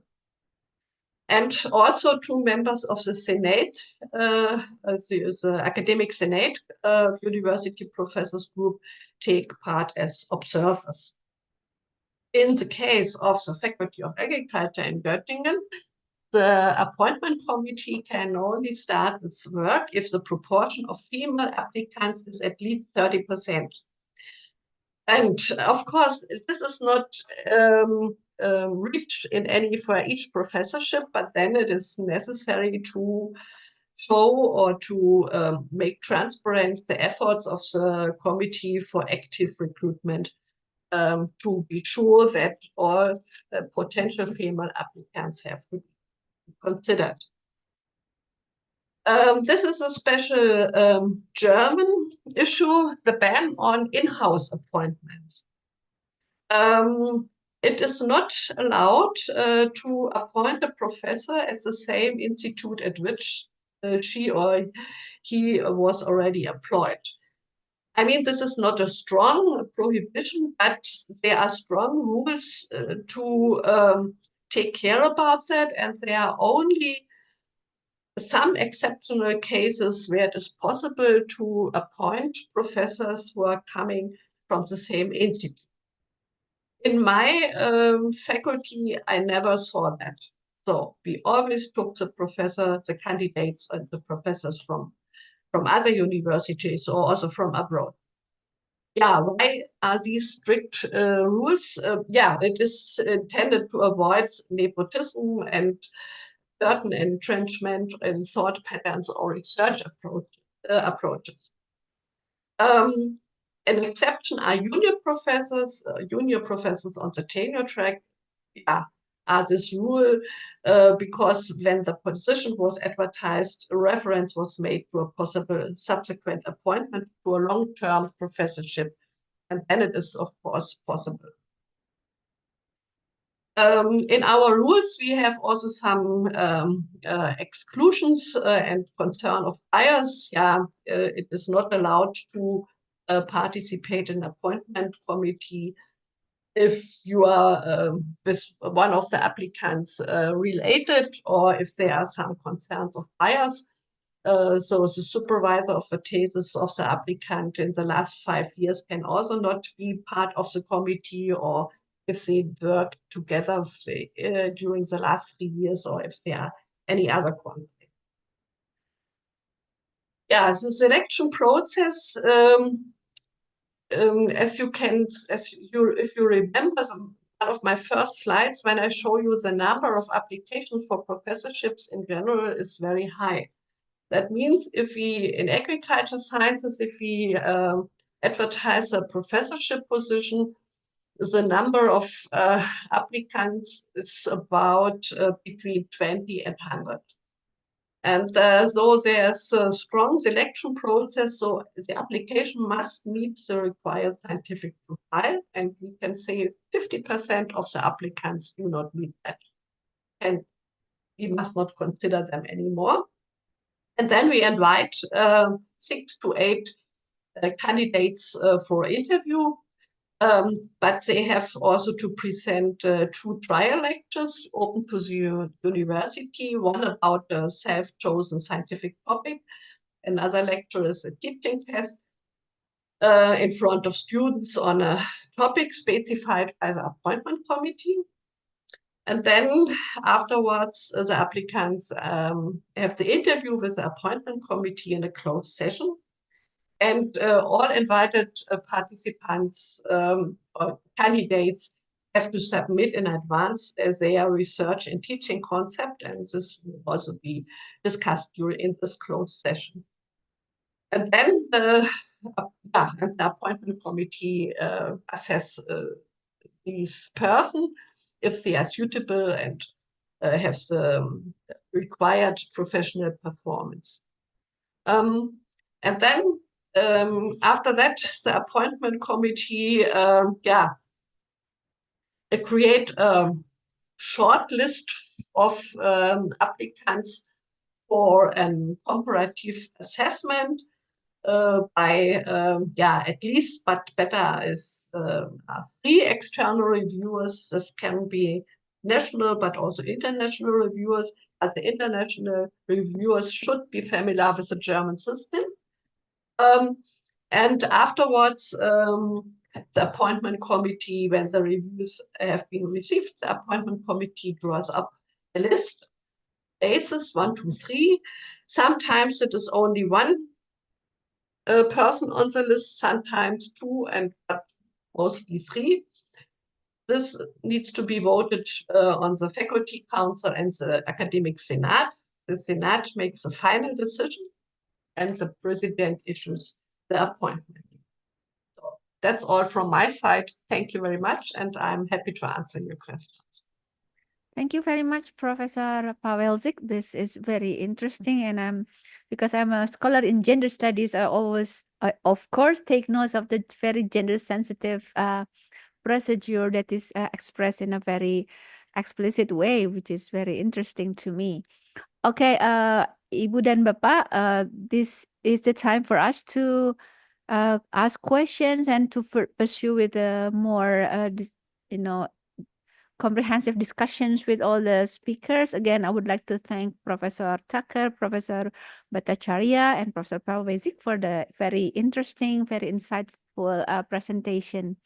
And also 2 members of the Senate, the Academic Senate University Professors Group, take part as observers. In the case of the Faculty of Agriculture in Göttingen, the appointment committee can only start its work if the proportion of female applicants is at least 30%. And of course, this is not reached in any for each professorship, but then it is necessary to show or to make transparent the efforts of the committee for active recruitment, to be sure that all potential female applicants have to be considered. This is a special German issue, the ban on in-house appointments. It is not allowed to appoint a professor at the same institute at which she or he was already employed. I mean, this is not a strong prohibition, but there are strong rules to take care about that, and there are only some exceptional cases where it is possible to appoint professors who are coming from the same institute. In my faculty, I never saw that. So we always took the candidates and the professors from other universities or also from abroad. Yeah, why are these strict rules? Yeah, it is intended to avoid nepotism and certain entrenchment in thought patterns or research approaches. An exception are junior professors on the tenure track. Yeah, are this rule because when the position was advertised, a reference was made to a possible subsequent appointment to a long-term professorship, and then it is of course possible. In our rules, we have also some exclusions and concern of bias. Yeah, it is not allowed to participate in appointment committee if you are with one of the applicants related, or if there are some concerns of bias. So the supervisor of the thesis of the applicant in the last 5 years can also not be part of the committee, or if they work together during the last 3 years, or if there are any other conflicts. Yeah, the selection process, if you remember one of my first slides, when I show you the number of applications for professorships in general is very high. That means if we, in agriculture sciences, if we advertise a professorship position, the number of applicants is about between 20 and 100. And so there's a strong selection process, so the application must meet the required scientific profile, and we can say 50% of the applicants do not meet that. And we must not consider them anymore. And then we invite 6 to 8 candidates for interview, but they have also to present 2 trial lectures open to the university, one about a self-chosen scientific topic. Another lecture is a teaching test in front of students on a topic specified by the appointment committee. And then afterwards, the applicants have the interview with the appointment committee in a closed session. And all invited participants or candidates have to submit in advance their research and teaching concept, and this will also be discussed during this closed session. And then the appointment committee assess these person if they are suitable and have the required professional performance. And then after that, the appointment committee, create a short list of applicants for a comparative assessment by, at least, but better is 3 external reviewers. This can be national, but also international reviewers. But the international reviewers should be familiar with the German system. And afterwards, the appointment committee, when the reviews have been received, the appointment committee draws up a list, basis 1, 2, 3. Sometimes it is only one person on the list, sometimes 2, and mostly 3. This needs to be voted on the faculty council and the academic senate. The senate makes a final decision, and the president issues the appointment. So that's all from my side. Thank you very much, and I'm happy to answer your questions. Thank you very much, Professor Pawelzik. This is very interesting, and because I'm a scholar in gender studies, I always, of course, take notes of the very gender-sensitive procedure that is expressed in a very explicit way, which is very interesting to me. Okay, Ibu dan Bapak, this is the time for us to ask questions and to pursue with more, comprehensive discussions with all the speakers. Again, I would like to thank Professor Tucker, Professor Bhattacharya, and Professor Pawelzik for the very interesting, very insightful presentation.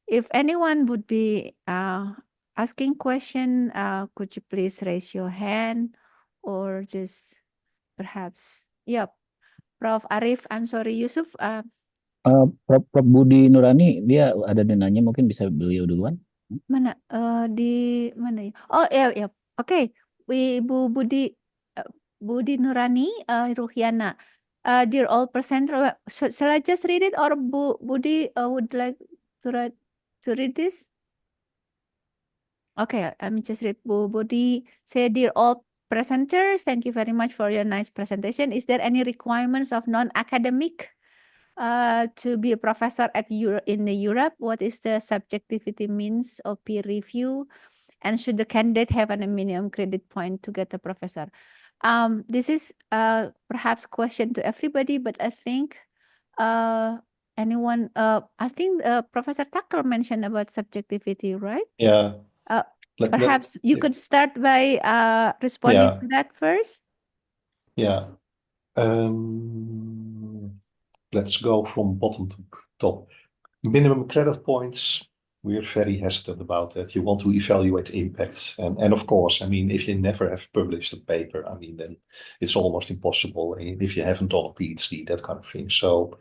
If anyone would be asking question, could you please raise your hand or just perhaps, Prof. Arif Ansori Yusuf. Prof Budy Nurani, dia ada nanya, mungkin bisa beliau duluan. Mana di mana ya? Oh ya. Oke, Ibu Budy Nurani Ruhiana. Dear all presenter, shall I just read it, or Budy would like to read this? Okay, let me just read. Budy say, dear all presenters, thank you very much for your nice presentation. Is there any requirements of non-academic to be a professor in the Europe? What is the subjectivity means of peer review? And should the candidate have a minimum credit point to get a professor? This is perhaps question to everybody, but I think anyone, I think Professor Tucker mentioned about subjectivity, right? Yeah. Perhaps you could start by responding to that first. Yeah. Let's go from bottom to top. Minimum credit points, we're very hesitant about that. You want to evaluate impact. And of course, I mean, if you never have published a paper, I mean, then it's almost impossible. If you haven't done a PhD, that kind of thing. So,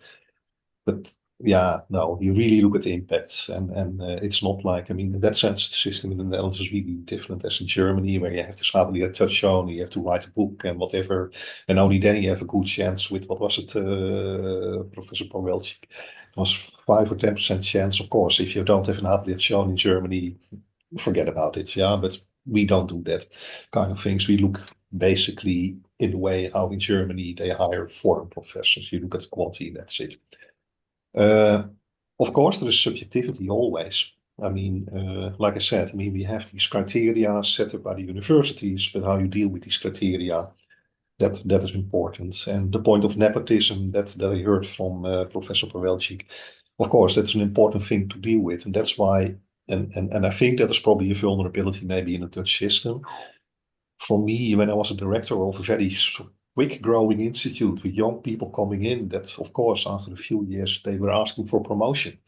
but yeah, no, you really look at the impacts. And it's not like, I mean, in that sense, the system in the Netherlands is really different as in Germany, where you have to schadelijk touch shown, you have to write a book and whatever. And only then you have a good chance with, what was it, Professor Pawelzik? It was 5 or 10% chance. Of course, if you don't have an APLIF shown in Germany, forget about it. Yeah, but we don't do that kind of things. We look basically in the way how in Germany they hire foreign professors. You look at the quality and that's it. Of course, there is subjectivity always. I mean, like I said, I mean, we have these criteria set up by the universities, but how you deal with these criteria, that is important. And the point of nepotism that I heard from Professor Pawelzik, of course, that's an important thing to deal with. And that's why, and I think that is probably a vulnerability maybe in the Dutch system. For me, when I was a director of a very quick growing institute with young people coming in, that of course, after a few years, they were asking for promotion.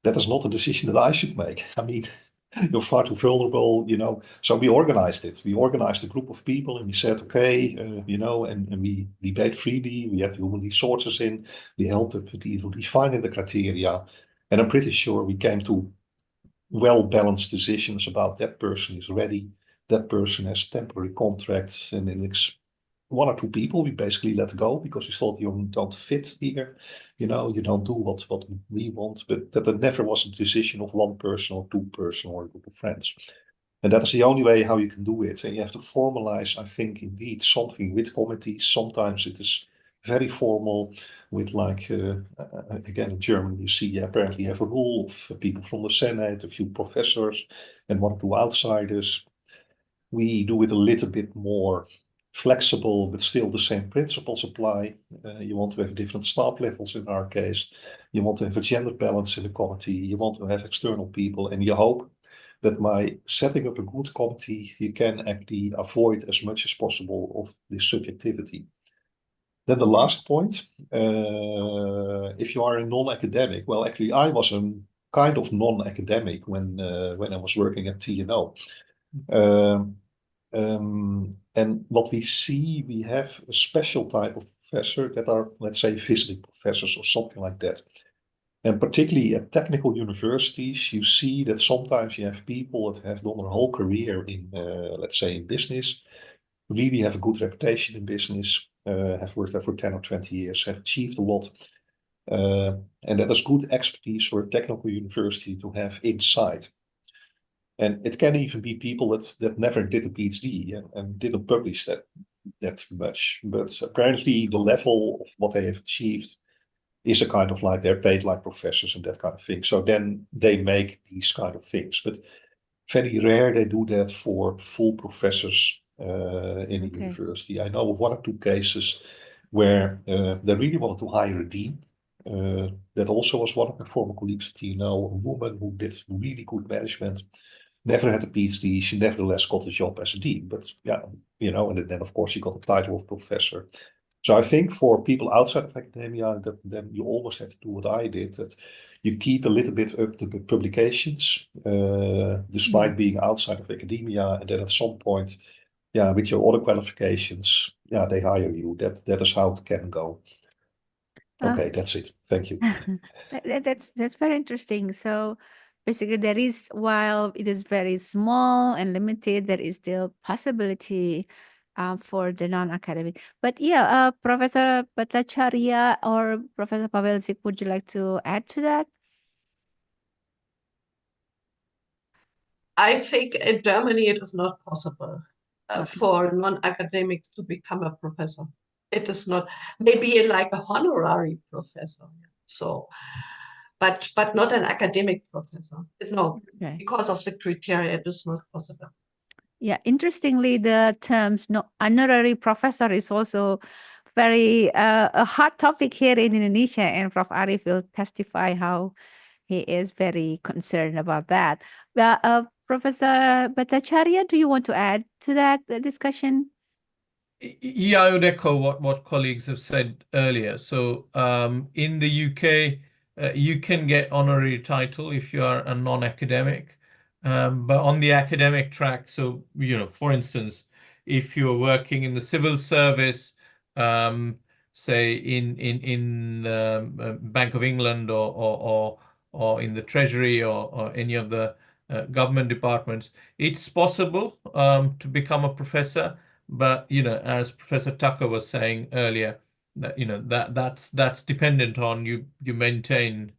That is not a decision that I should make. I mean, you're far too vulnerable, you know. So we organized it. We organized a group of people and we said, okay, you know, and we debate freely. We have human resources in. We helped with even defining the criteria. And I'm pretty sure we came to well-balanced decisions about that person is ready, that person has temporary contracts, and then one or two people we basically let go because we thought you don't fit here, you know, you don't do what we want. But that never was a decision of one person or two person or a group of friends. And that is the only way how you can do it. And you have to formalize, I think, indeed, something with committees. Sometimes it is very formal with like, again, in Germany, you see, apparently you have a rule of people from the Senate, a few professors, and one or two outsiders. We do it a little bit more flexible, but still the same principles apply. You want to have different staff levels in our case. You want to have a gender balance in the committee. You want to have external people, and you hope that by setting up a good committee, you can actually avoid as much as possible of this subjectivity. Then the last point, if you are a non-academic, well, actually I was a kind of non-academic when I was working at TNO. And what we see, we have a special type of professor that are, let's say, visiting professors or something like that. And particularly at technical universities, you see that sometimes you have people that have done their whole career in, let's say, in business, really have a good reputation in business, have worked there for 10 or 20 years, have achieved a lot. And that is good expertise for a technical university to have inside. And it can even be people that never did a PhD and didn't publish that much. But apparently the level of what they have achieved is a kind of like they're paid like professors and that kind of thing. So then they make these kind of things. But very rare they do that for full professors in a university. I know of one or two cases where they really wanted to hire a dean. That also was one of my former colleagues at TNO, a woman who did really good management, never had a PhD. She nevertheless got a job as a dean. But yeah, you know, and then of course she got the title of professor. So I think for people outside of academia, that then you almost have to do what I did, that you keep a little bit up the publications, despite being outside of academia, and then at some point, yeah, with your other qualifications, yeah, they hire you. That is how it can go. Okay, that's it. Thank you. That's very interesting. So basically, there is, while it is very small and limited, there is still possibility for the non-academic. But yeah, Professor Bhattacharya or Professor Pavelzik, would you like to add to that? I think in Germany it is not possible for non-academics to become a professor. It is not, maybe like a honorary professor. So, but not an academic professor. No, because of the criteria, it is not possible. Yeah, interestingly, the terms honorary professor is also very a hot topic here in Indonesia, and Prof. Arif will testify how he is very concerned about that. Professor Bhattacharya, do you want to add to that discussion? Yeah, I would echo what colleagues have said earlier. So in the UK, you can get honorary title if you are a non-academic. But on the academic track, so, you know, for instance, if you're working in the civil service, say in Bank of England or in the Treasury or any of the government departments, it's possible to become a professor. But, you know, as Professor Tucker was saying earlier, that, you know, that's dependent on you maintain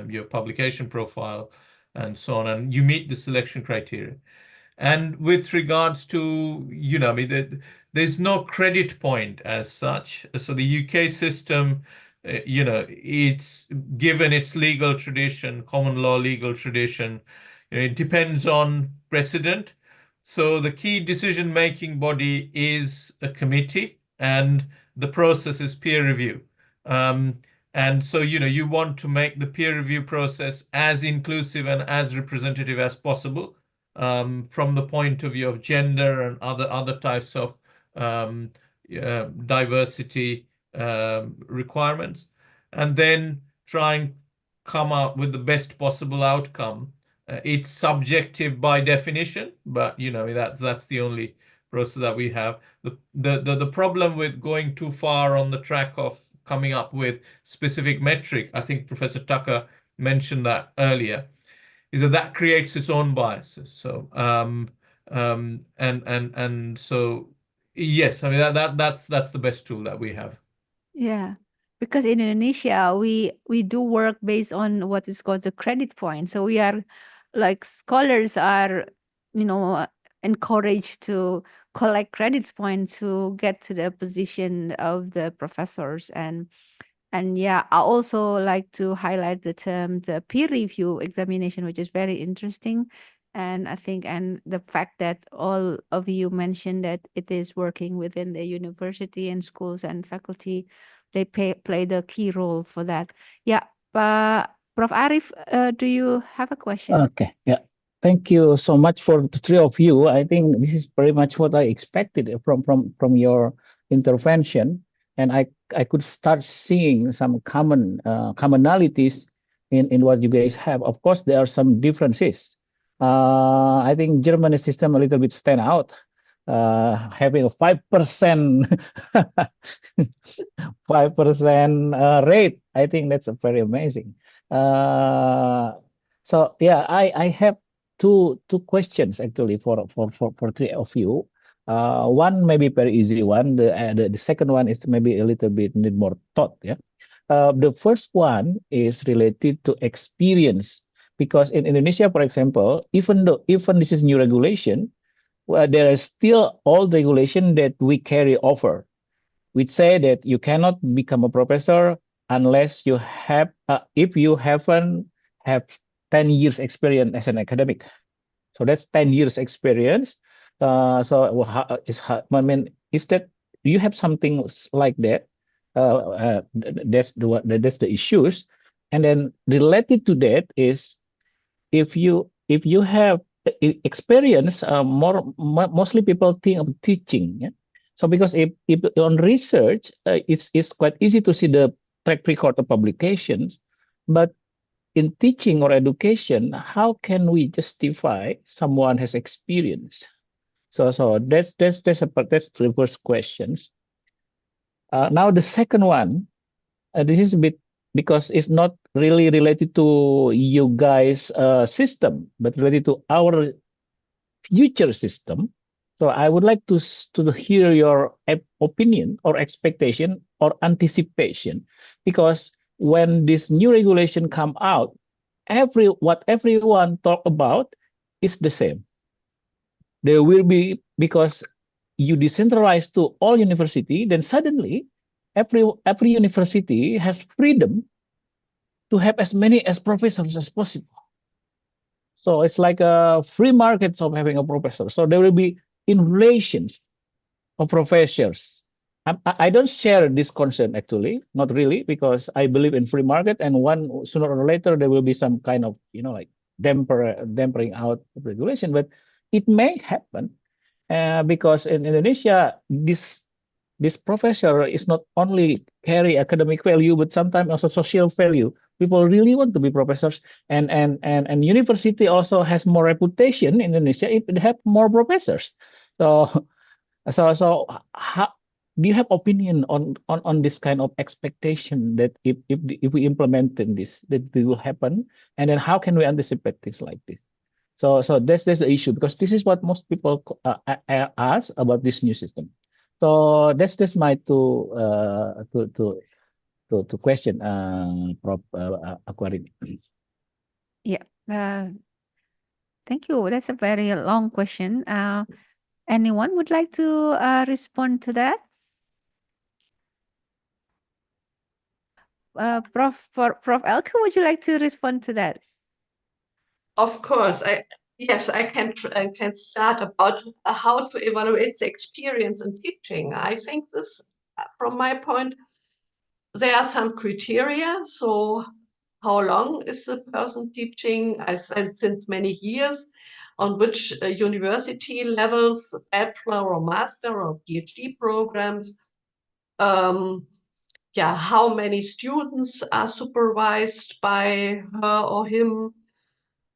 your publication profile and so on, and you meet the selection criteria. And with regards to, you know, I mean, there's no credit point as such. So the UK system, you know, it's given its legal tradition, common law legal tradition, it depends on precedent. So the key decision-making body is a committee, and the process is peer review. And so, you know, you want to make the peer review process as inclusive and as representative as possible, from the point of view of gender and other types of diversity requirements, and then try and come out with the best possible outcome it's subjective by definition, but that's the only process that we have. The problem with going too far on the track of coming up with specific metric, I think Professor Tucker mentioned that earlier, is that creates its own biases. So and so yes, I mean that's the best tool that we have. Yeah, because in Indonesia, we do work based on what is called the credit point. So we are like scholars are, encouraged to collect credits point to get to the position of the professors. And yeah, I also like to highlight the term the peer review examination, which is very interesting. And I think, and the fact that all of you mentioned that it is working within the university and schools and faculty, they play the key role for that. Yeah, Prof. Arif, do you have a question? Okay, yeah. Thank you so much for the three of you. I think this is pretty much what I expected from your intervention, and I could start seeing some commonalities in what you guys have. Of course, there are some differences. I think Germany system a little bit stand out, having a 5% 5% rate. I think that's very amazing. So yeah, I have two questions actually for three of you. One maybe very easy one. The second one is maybe a little bit need more thought. Yeah. The first one is related to experience, because in Indonesia, for example, even this is new regulation, there is still old regulation that we carry over. We say that you cannot become a professor unless you have, if you haven't have 10 years experience as an academic. So that's 10 years experience. So I mean, is that, do you have something like that? That's the issues. And then related to that is, if you have experience, mostly people think of teaching. Yeah? So because if on research, it's quite easy to see the track record of publications, but in teaching or education, how can we justify someone has experience? So that's the first questions. Now the second one, this is a bit, because it's not really related to you guys' system, but related to our future system. So I would like to hear your opinion or expectation or anticipation, because when this new regulation come out, what everyone talk about is the same. There will be, because you decentralize to all university, then suddenly every university has freedom to have as many as professors as possible. So it's like a free market of having a professor. So there will be inflation of professors. I don't share this concern actually, not really, because I believe in free market, and one sooner or later there will be some kind of like tempering out of regulation, but it may happen because in Indonesia this professor is not only carry academic value, but sometimes also social value. People really want to be professors, and university also has more reputation in Indonesia if they have more professors. So how do you have opinion on this kind of expectation, that if we implement this, that it will happen, and then how can we anticipate things like this? So that's the issue, because this is what most people ask about this new system. So that's my two question, Prof. Aquarini. Yeah. Thank you. That's a very long question. Anyone would like to respond to that? Prof. Elke, would you like to respond to that? Of course, I can start about how to evaluate the experience in teaching. I think this, from my point, there are some criteria. So how long is the person teaching? I said since many years. On which university levels, bachelor or master or PhD programs. How many students are supervised by her or him?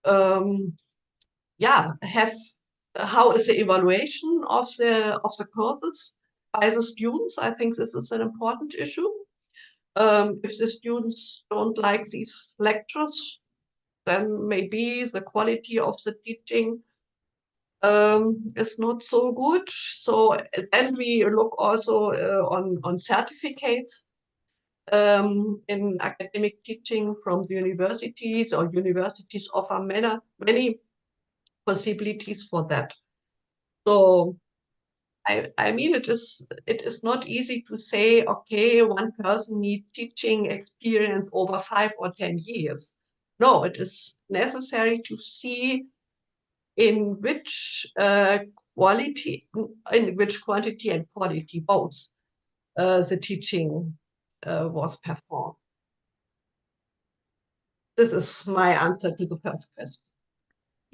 yeah, have how is the evaluation of the courses by the students? I think this is an important issue. If the students don't like these lectures, then maybe the quality of the teaching is not so good. So then we look also on certificates in academic teaching from the universities, or universities offer many possibilities for that. So I mean, it is not easy to say, okay, one person needs teaching experience over 5 or 10 years. No, it is necessary to see in which quantity and quality both the teaching was performed. This is my answer to the first question.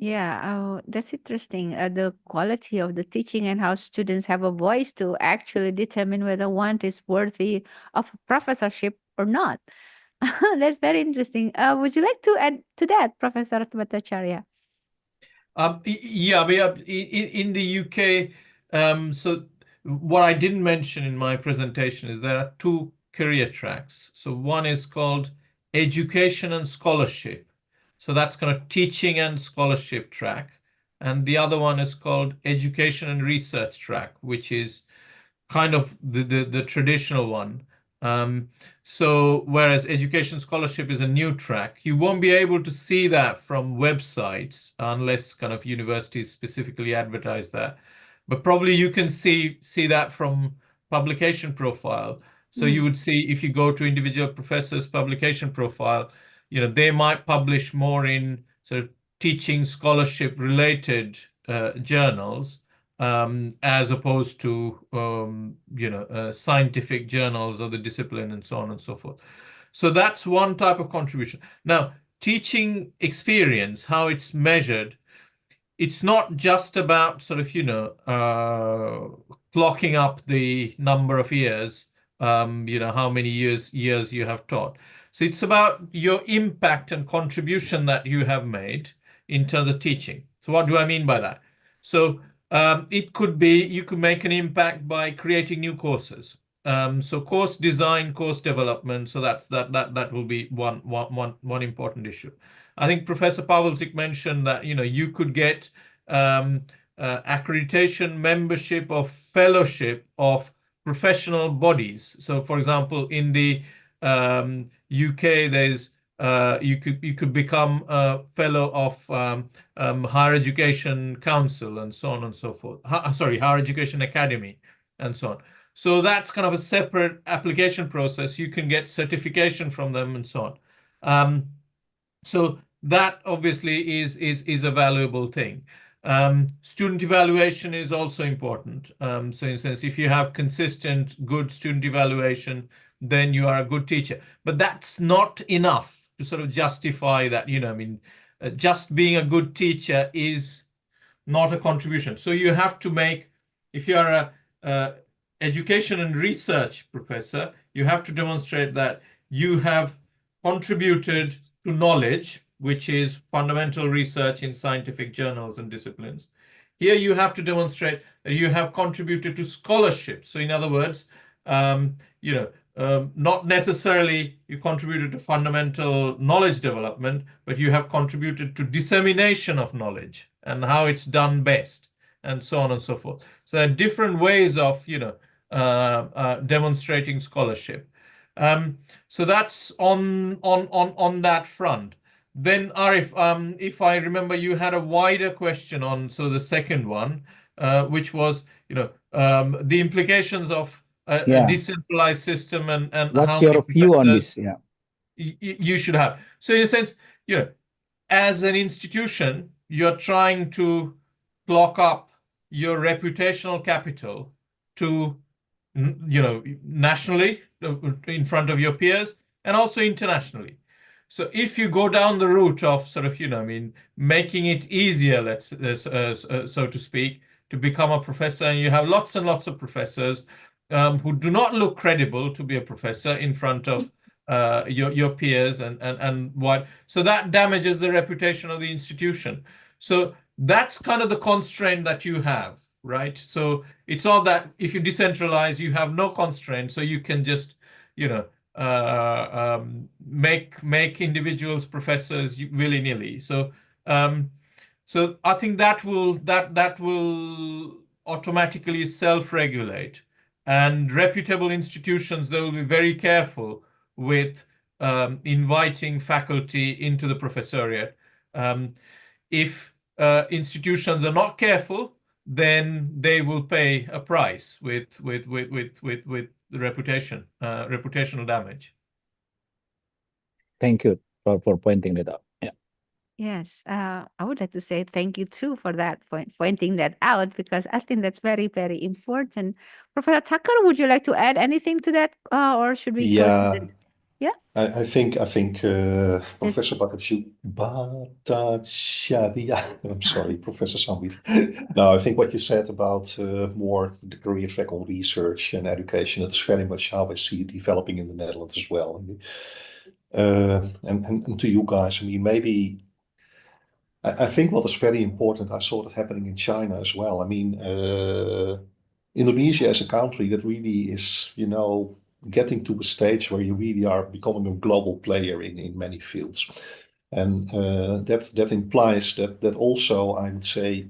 Yeah, that's interesting. The quality of the teaching and how students have a voice to actually determine whether one is worthy of a professorship or not. That's very interesting. Would you like to add to that, Professor Bhattacharya? Yeah, we are in the UK. So what I didn't mention in my presentation is there are two career tracks. So one is called education and scholarship. So that's kind of teaching and scholarship track. And the other one is called education and research track, which is kind of the traditional one. So whereas education scholarship is a new track, you won't be able to see that from websites unless kind of universities specifically advertise that. But probably you can see that from publication profile. So you would see if you go to individual professors' publication profile, they might publish more in sort of teaching scholarship related journals, as opposed to scientific journals of the discipline and so on and so forth. So that's one type of contribution. Now, teaching experience, how it's measured, it's not just about sort of clocking up the number of years, how many years you have taught. So it's about your impact and contribution that you have made in terms of teaching. So what do I mean by that? So it could be you could make an impact by creating new courses. So course design, course development. So that will be one important issue. I think Professor Pawelczyk mentioned that you could get accreditation, membership, or fellowship of professional bodies. So, for example, in the UK, there's you could become a fellow of Higher Education Council and so on and so forth. Higher Education Academy and so on. So that's kind of a separate application process. You can get certification from them and so on. So that obviously is a valuable thing. Student evaluation is also important. So in a sense, if you have consistent, good student evaluation, then you are a good teacher. But that's not enough to sort of justify that, just being a good teacher is not a contribution. So you have to make, if you are a education and research professor, you have to demonstrate that you have contributed to knowledge, which is fundamental research in scientific journals and disciplines. Here you have to demonstrate that you have contributed to scholarship. So in other words, not necessarily you contributed to fundamental knowledge development, but you have contributed to dissemination of knowledge and how it's done best, and so on and so forth. So there are different ways of, demonstrating scholarship. So that's on that front. Then Arif, if I remember, you had a wider question on the second one, which was the implications of a decentralized system and what's how your many view on professors this? you should have. So in a sense, as an institution, you're trying to clock up your reputational capital to nationally in front of your peers and also internationally. So if you go down the route of sort of making it easier, so to speak, to become a professor, and you have lots and lots of professors who do not look credible to be a professor in front of your peers and what. So that damages the reputation of the institution. So that's kind of the constraint that you have, right? So it's not that if you decentralize, you have no constraint, so you can just, make individuals professors willy-nilly. So so I think that will automatically self-regulate, and reputable institutions, they will be very careful with inviting faculty into the professoriate. If institutions are not careful, then they will pay a price with the reputational damage. Thank you for pointing that out. Yeah. Yes, I would like to say thank you too for that, pointing that out, because I think that's very, very important. Professor Tucker, would you like to add anything to that, or should we go to Yeah, the? Yeah. I think Professor Bhattacharya, I'm sorry, Professor Sambit. No, I think what you said about more the career track on research and education, that's very much how I see it developing in the Netherlands as well. And to you guys, I mean, maybe I think what is very important, I saw that happening in China as well. I mean, Indonesia as a country that really is, getting to a stage where you really are becoming a global player in many fields. And that implies that also, I would say,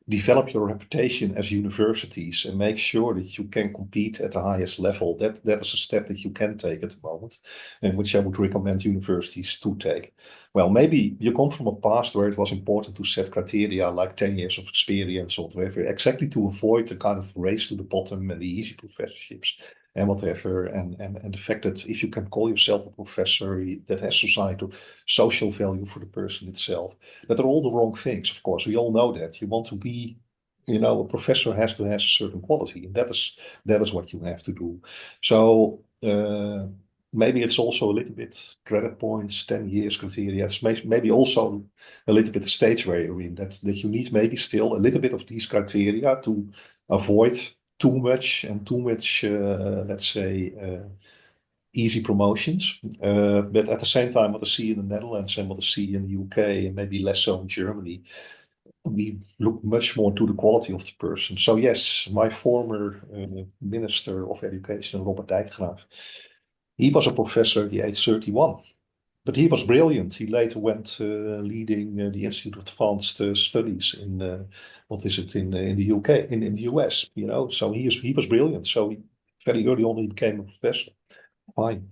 develop your reputation as universities and make sure that you can compete at the highest level. That is a step that you can take at the moment, and which I would recommend universities to take. Well, maybe you come from a past where it was important to set criteria like 10 years of experience or whatever, exactly to avoid the kind of race to the bottom and the easy professorships and whatever. And the fact that if you can call yourself a professor that has societal, social value for the person itself, that are all the wrong things. Of course, we all know that. You want to be, a professor has to have a certain quality, and that is what you have to do. So maybe it's also a little bit credit points, 10 years criteria. It's maybe also a little bit the stage where you're in, that you need maybe still a little bit of these criteria to avoid too much, let's say, easy promotions. But at the same time, what I see in the Netherlands and what I see in the UK, and maybe less so in Germany, we look much more to the quality of the person. So yes, my former Minister of Education, Robert Dijkgraaf, he was a professor at the age 31. But he was brilliant. He later went leading the Institute of Advanced Studies in in the UK, in the US. So he was brilliant. So very early on he became a professor. Fine,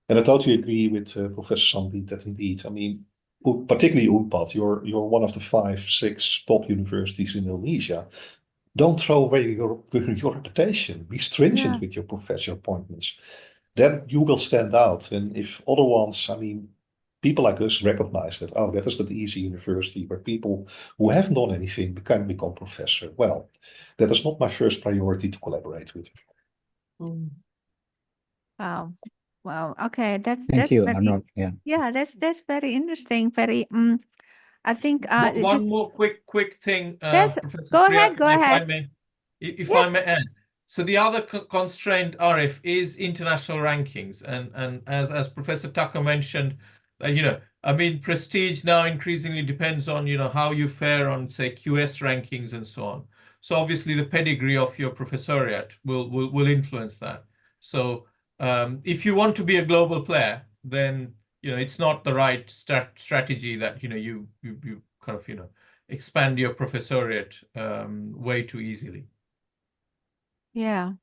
and I totally agree with Professor Sambit that indeed, I mean, particularly UNPAD, you're one of the 5-6 top universities in Indonesia. Don't throw away your reputation. Be stringent with your professor appointments. Then you will stand out. And if other ones, I mean, people like us recognize that, oh, that is that easy university where people who haven't done anything can become professor. Well, that is not my first priority to collaborate with. Wow. Wow. Okay, Thank you, very, Arnold. Yeah. yeah, that's very interesting. Very I think it One is more quick thing, yes, Professor go Priya, ahead, go if I ahead. may, if I Yes. may add. So the other constraint, Arif, is international rankings, and as Professor Tucker mentioned, I mean, prestige now increasingly depends on how you fare on, say, QS rankings and so on. So obviously the pedigree of your professoriate will influence that. So if you want to be a global player, then it's not the right strategy that you kind of expand your professoriate way too easily. Yeah.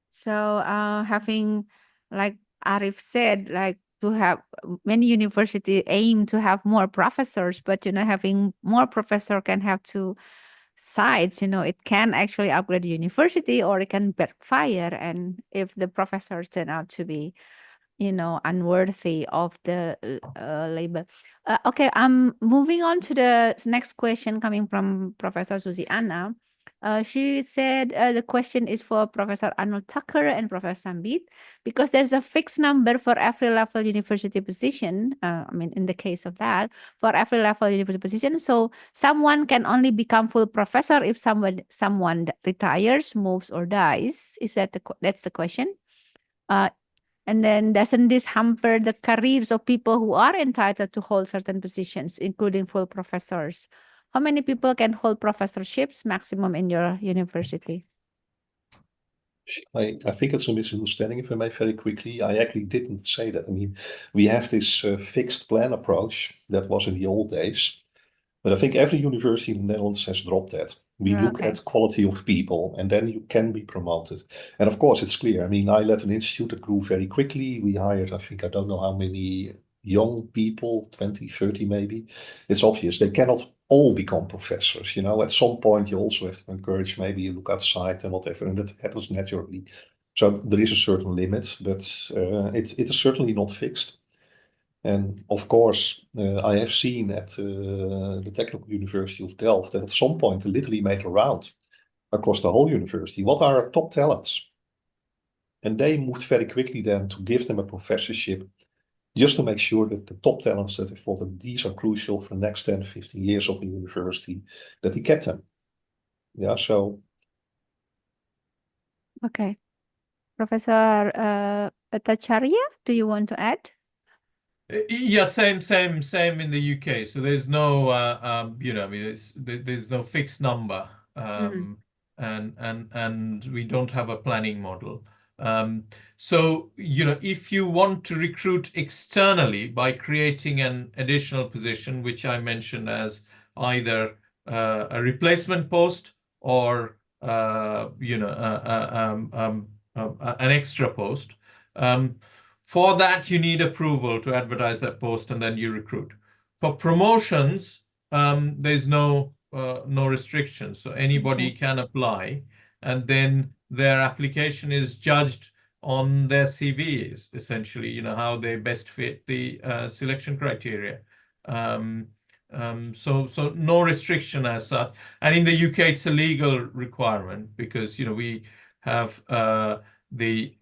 So having, like Arif said, like to have many universities aim to have more professors, but having more professor can have two sides. It can actually upgrade the university, or it can backfire. And if the professors turn out to be unworthy of the label. Okay, I'm moving on to the next question coming from Professor Susiana. She said the question is for Professor Arnold Tucker and Professor Sambit, because there's a fixed number for every level university position. I mean, in the case of that, for every level university position, so someone can only become full professor if someone retires, moves, or dies. Is that that's the question? And then doesn't this hamper the careers of people who are entitled to hold certain positions, including full professors? How many people can hold professorships maximum in your university? I think it's a misunderstanding, if I may, very quickly. I actually didn't say that. I mean, we have this fixed plan approach that was in the old days. But I think every university in the Netherlands has dropped that. We look Okay. at quality of people, and then you can be promoted. And of course, it's clear. I mean, I led an institute that grew very quickly. We hired, I think, I don't know how many young people, 20, 30 maybe. It's obvious they cannot all become professors. At some point, you also have to encourage, maybe you look outside and whatever, and that happens naturally. So there is a certain limit, but it is certainly not fixed. And of course, I have seen at the Technical University of Delft that at some point they literally made a round across the whole university. What are our top talents? And they moved very quickly then to give them a professorship, just to make sure that the top talents that they thought that these are crucial for the next 10, 15 years of the university, that he kept them. Yeah, so. Okay. Professor Bhattacharya, do you want to add? Yeah, same in the UK. So there's no, I mean, there's no fixed number, and we don't have a planning model. So if you want to recruit externally by creating an additional position, which I mentioned as either a replacement post or an extra post. For that, you need approval to advertise that post, and then you recruit. For promotions, there's no restrictions, so anybody can apply, and then their application is judged on their CVs, essentially, how they best fit the selection criteria. So no restriction as such. And in the UK, it's a legal requirement because we have the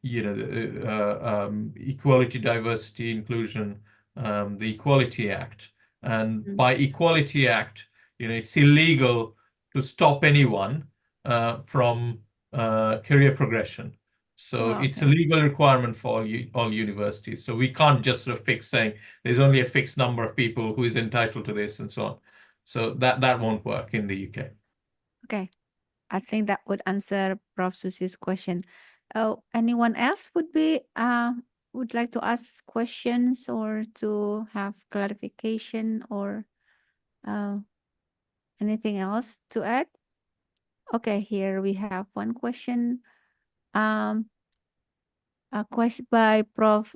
Equality, Diversity, Inclusion, the Equality Act, and by Equality Act, it's illegal to stop anyone from career progression. So it's a legal requirement for all universities. So we can't just sort of fix saying there's only a fixed number of people who is entitled to this and so on. So that won't work in the UK. Okay. I think that would answer Prof. Susi's question. Anyone else would like to ask questions or to have clarification or anything else to add? Okay, here we have one question. A question by Prof.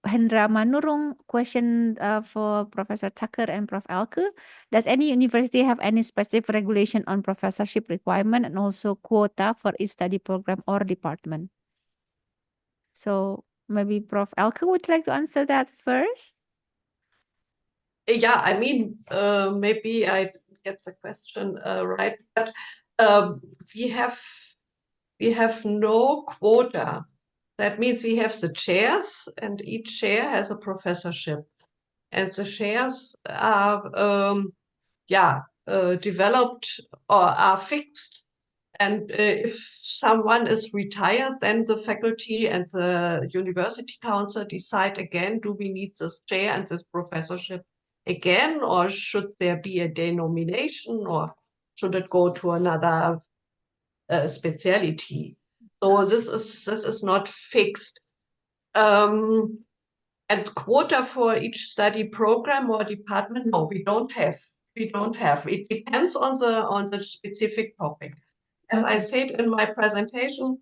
Hendra Manurung. Question for Professor Tucker and Prof. Elke. Does any university have any specific regulation on professorship requirement and also quota for each study program or department? So maybe Prof. Elke would like to answer that first. Yeah, I mean, maybe I get the question right, but we have no quota. That means we have the chairs, and each chair has a professorship, and the chairs are developed or are fixed. And if someone is retired, then the faculty and the university council decide again, do we need this chair and this professorship again, or should there be a denomination, or should it go to another specialty? So this is not fixed. And quota for each study program or department, no, we don't have. It depends on the specific topic. As I said in my presentation,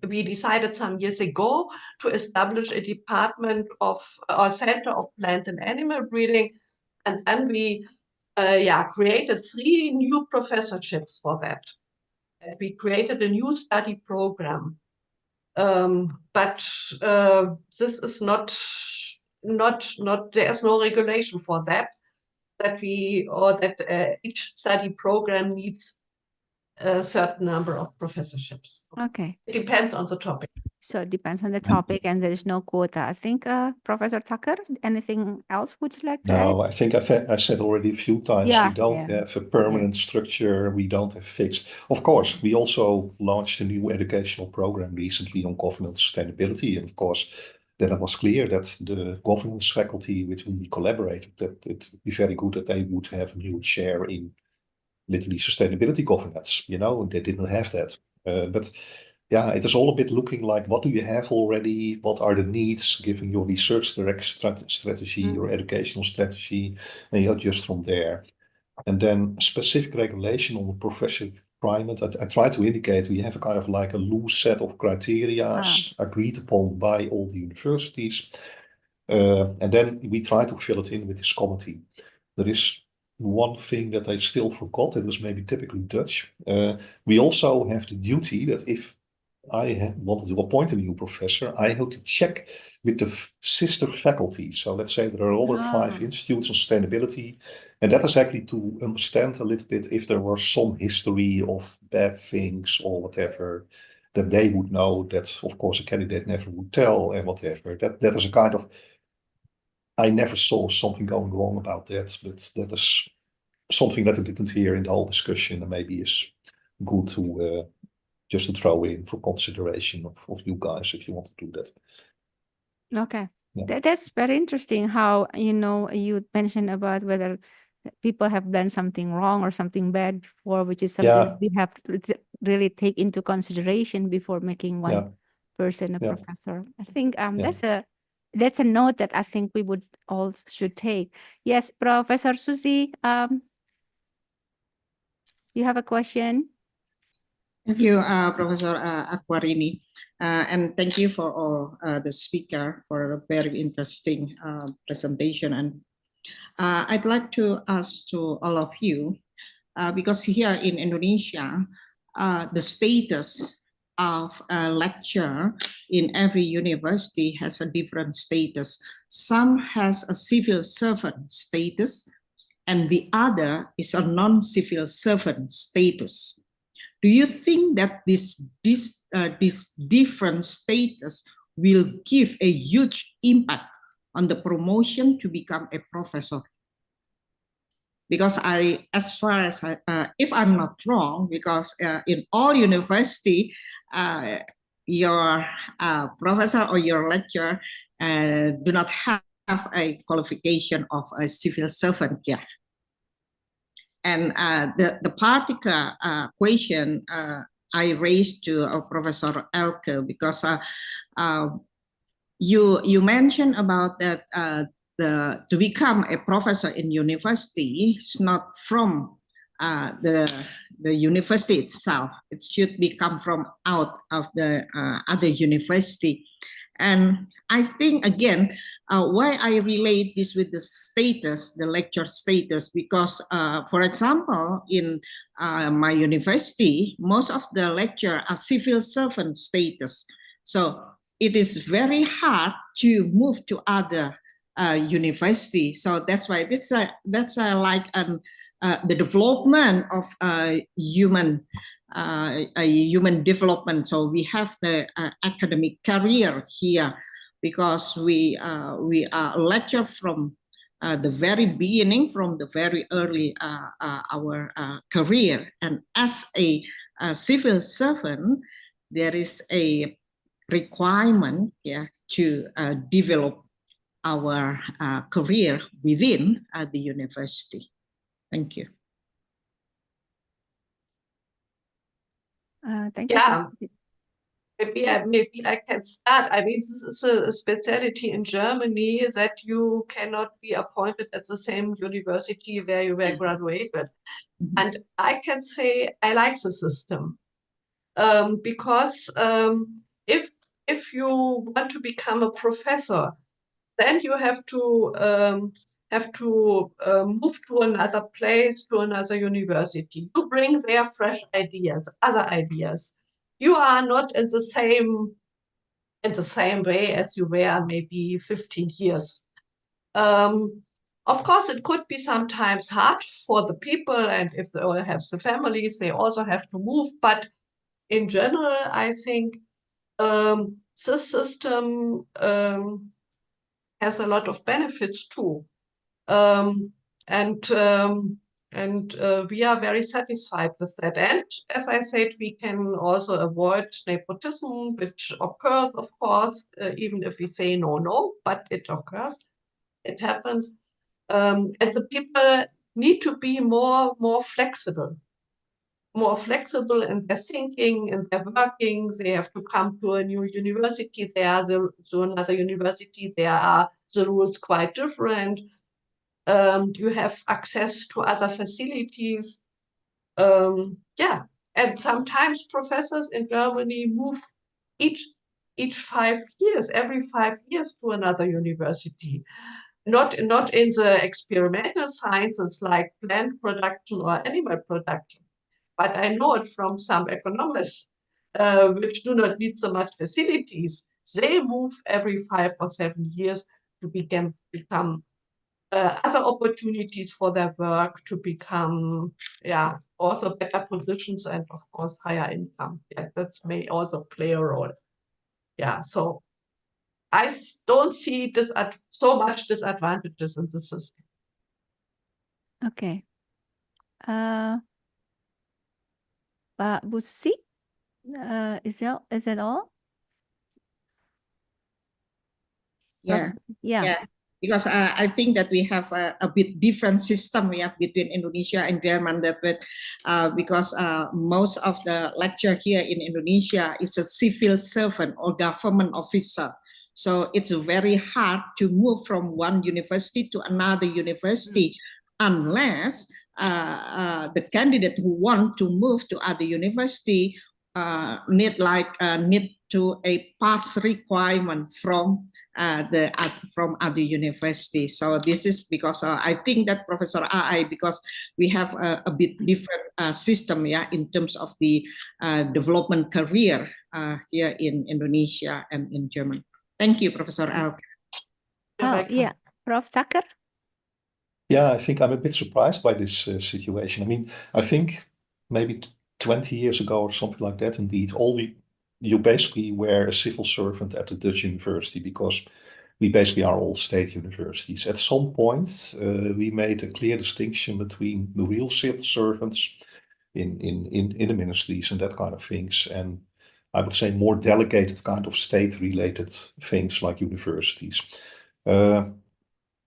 we decided some years ago to establish a department of a center of plant and animal breeding, and then we created 3 new professorships for that. And we created a new study program, but this is not there's no regulation for that each study program needs a certain number of professorships. Okay. It depends on the topic. So it depends on the topic and there is no quota. I think Professor Tucker, anything else would you like to add? No, I think I said already a few times, Yeah, we don't have a permanent structure, we don't have fixed. Of course, we also launched a new educational program recently on governance sustainability. And of course, then it was clear that the governance faculty with whom we collaborated, that it would be very good that they would have a new chair in literally sustainability governance. You know, they didn't have that. But yeah, it is all a bit looking like, what do you have already? What are the needs given your research strategy, your educational strategy, and you adjust from there. And then specific regulation on the professional requirement. I try to indicate we have a kind of like a loose set of criteria agreed upon by all the universities. And then we try to fill it in with this committee. There is one thing that I still forgot, that is maybe typically Dutch. We also have the duty that if I wanted to appoint a new professor, I have to check with the sister faculty. So let's say there are other 5 institutes on sustainability, and that is actually to understand a little bit if there were some history of bad things or whatever, that they would know that, of course, a candidate never would tell and whatever. That is a kind of, I never saw something going wrong about that, but that is something that I didn't hear in the whole discussion, and maybe is good to just to throw in for consideration of you guys if you want to do that. Okay. Yeah. That's very interesting how, you mentioned about whether people have done something wrong or something bad before, which is something that we have to really take into consideration before making one person a professor. I think that's a note that I think we would all should take. Yes, Professor Susi, you have a question? Thank you, Professor Aquarini, and thank you for all the speaker for a very interesting presentation. And I'd like to ask to all of you, because here in Indonesia, the status of a lecturer in every university has a different status. Some has a civil servant status, and the other is a non-civil servant status. Do you think that this different status will give a huge impact on the promotion to become a professor? Because as far as if I'm not wrong, because in all university, your professor or your lecturer do not have a qualification of a civil servant yet. And the particular question I raised to Professor Elke, because you mentioned about that to become a professor in university is not from the university itself. It should come from out of the other university. And I think, again, why I relate this with the status, the lecture status, because, for example, in my university, most of the lecture are civil servant status. So it is very hard to move to other university. So that's why that's like the development of human development. So we have the academic career here, because we are lecture from the very beginning, from the very early our career. And as a civil servant, there is a requirement to develop our career within the university. Thank you. Thank you. Yeah, maybe I can start. I mean, this is a specialty in Germany that you cannot be appointed at the same university where you were graduated. And I can say I like the system, because if you want to become a professor, then you have to move to another place, to another university. You bring their fresh ideas, other ideas. You are not in the same way as you were maybe 15 years. Of course, it could be sometimes hard for the people, and if they all have the families, they also have to move. But in general, I think this system has a lot of benefits too. And And we are very satisfied with that. And as I said, we can also avoid nepotism, which occurs, of course, even if we say no, but it occurs. It happens. And the people need to be more flexible in their thinking, in their working. They have to come to a new university. To another university, there are the rules quite different. You have access to other facilities. Yeah, and sometimes professors in Germany move each 5 years, every 5 years to another university. Not in the experimental sciences like plant production or animal production, but I know it from some economists which do not need so much facilities. They move every 5 or 7 years to become other opportunities for their work, to become, also better positions and of course higher income. Yeah, that may also play a role. Yeah, so I don't see so much disadvantages in the system. Okay. Pak Budy, is that all? Yeah. Yeah. Yeah. Because I think that we have a bit different system between Indonesia and German, because most of the lecture here in Indonesia is a civil servant or government officer. So it's very hard to move from one university to another university unless the candidate who want to move to other university need to a pass requirement from from other universities. So this is because I think that Professor AI, because we have a bit different system in terms of the development career here in Indonesia and in Germany. Thank you, Professor Elke. Oh, yeah. Prof. Tucker? Yeah, I think I'm a bit surprised by this situation. I mean, I think maybe 20 years ago or something like that, indeed, you basically were a civil servant at the Dutch university because we basically are all state universities. At some point, we made a clear distinction between the real civil servants in the ministries and that kind of things, and I would say more delegated kind of state-related things like universities.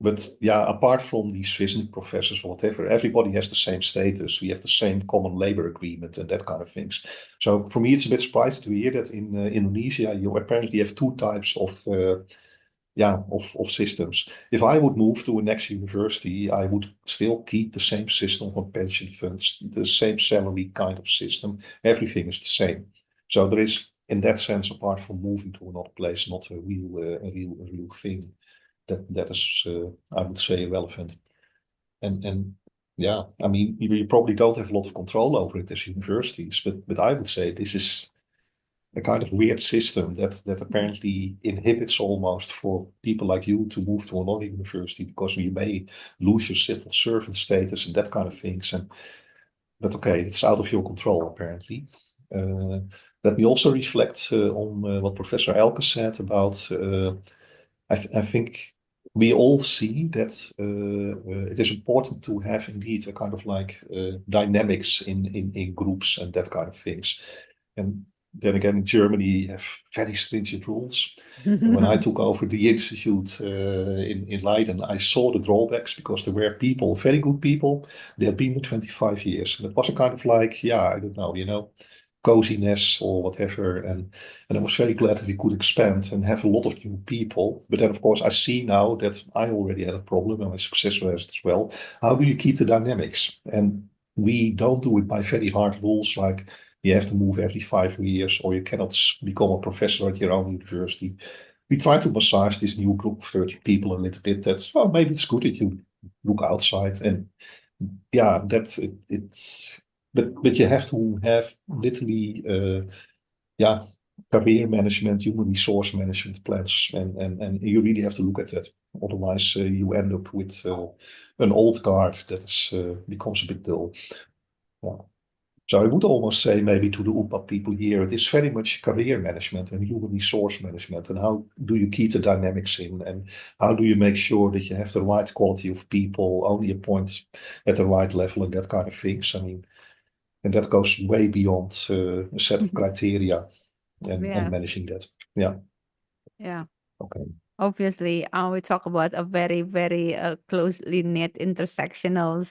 But yeah, apart from these visiting professors or whatever, everybody has the same status. We have the same common labor agreement and that kind of things. So for me, it's a bit surprising to hear that in Indonesia, you apparently have two types of systems. If I would move to a next university, I would still keep the same system of pension funds, the same salary kind of system. Everything is the same. So there is, in that sense, apart from moving to another place, not a real thing that is, I would say, relevant. And yeah, I mean, you probably don't have a lot of control over it as universities, but I would say this is a kind of weird system that apparently inhibits almost for people like you to move to another university because you may lose your civil servant status and that kind of things. But okay, it's out of your control apparently. Let me also reflect on what Professor Elke said about. I think we all see that it is important to have indeed a kind of like dynamics in groups and that kind of things. And then again, in Germany, you have very stringent rules. And when I took over the institute in Leiden, I saw the drawbacks because there were people, very good people, they had been there 25 years. And it was a kind of like, I don't know, coziness or whatever. And I was very glad that we could expand and have a lot of new people. But then, of course, I see now that I already had a problem and my successor has it as well. How do you keep the dynamics? And we don't do it by very hard rules like you have to move every 5 years or you cannot become a professor at your own university. We try to massage this new group of 30 people a little bit. That's, well, maybe it's good that you look outside and but you have to have literally, career management, human resource management plans, and you really have to look at that. Otherwise, you end up with an old guard that is becomes a bit dull. Yeah. So I would almost say maybe to the UPAD people here, it is very much career management and human resource management. And how do you keep the dynamics in? And how do you make sure that you have the right quality of people, only appoint at the right level and that kind of things? I mean, and that goes way beyond a set of criteria and Yeah, managing that. Yeah. yeah. Okay. Obviously, we talk about a very, very closely knit intersectional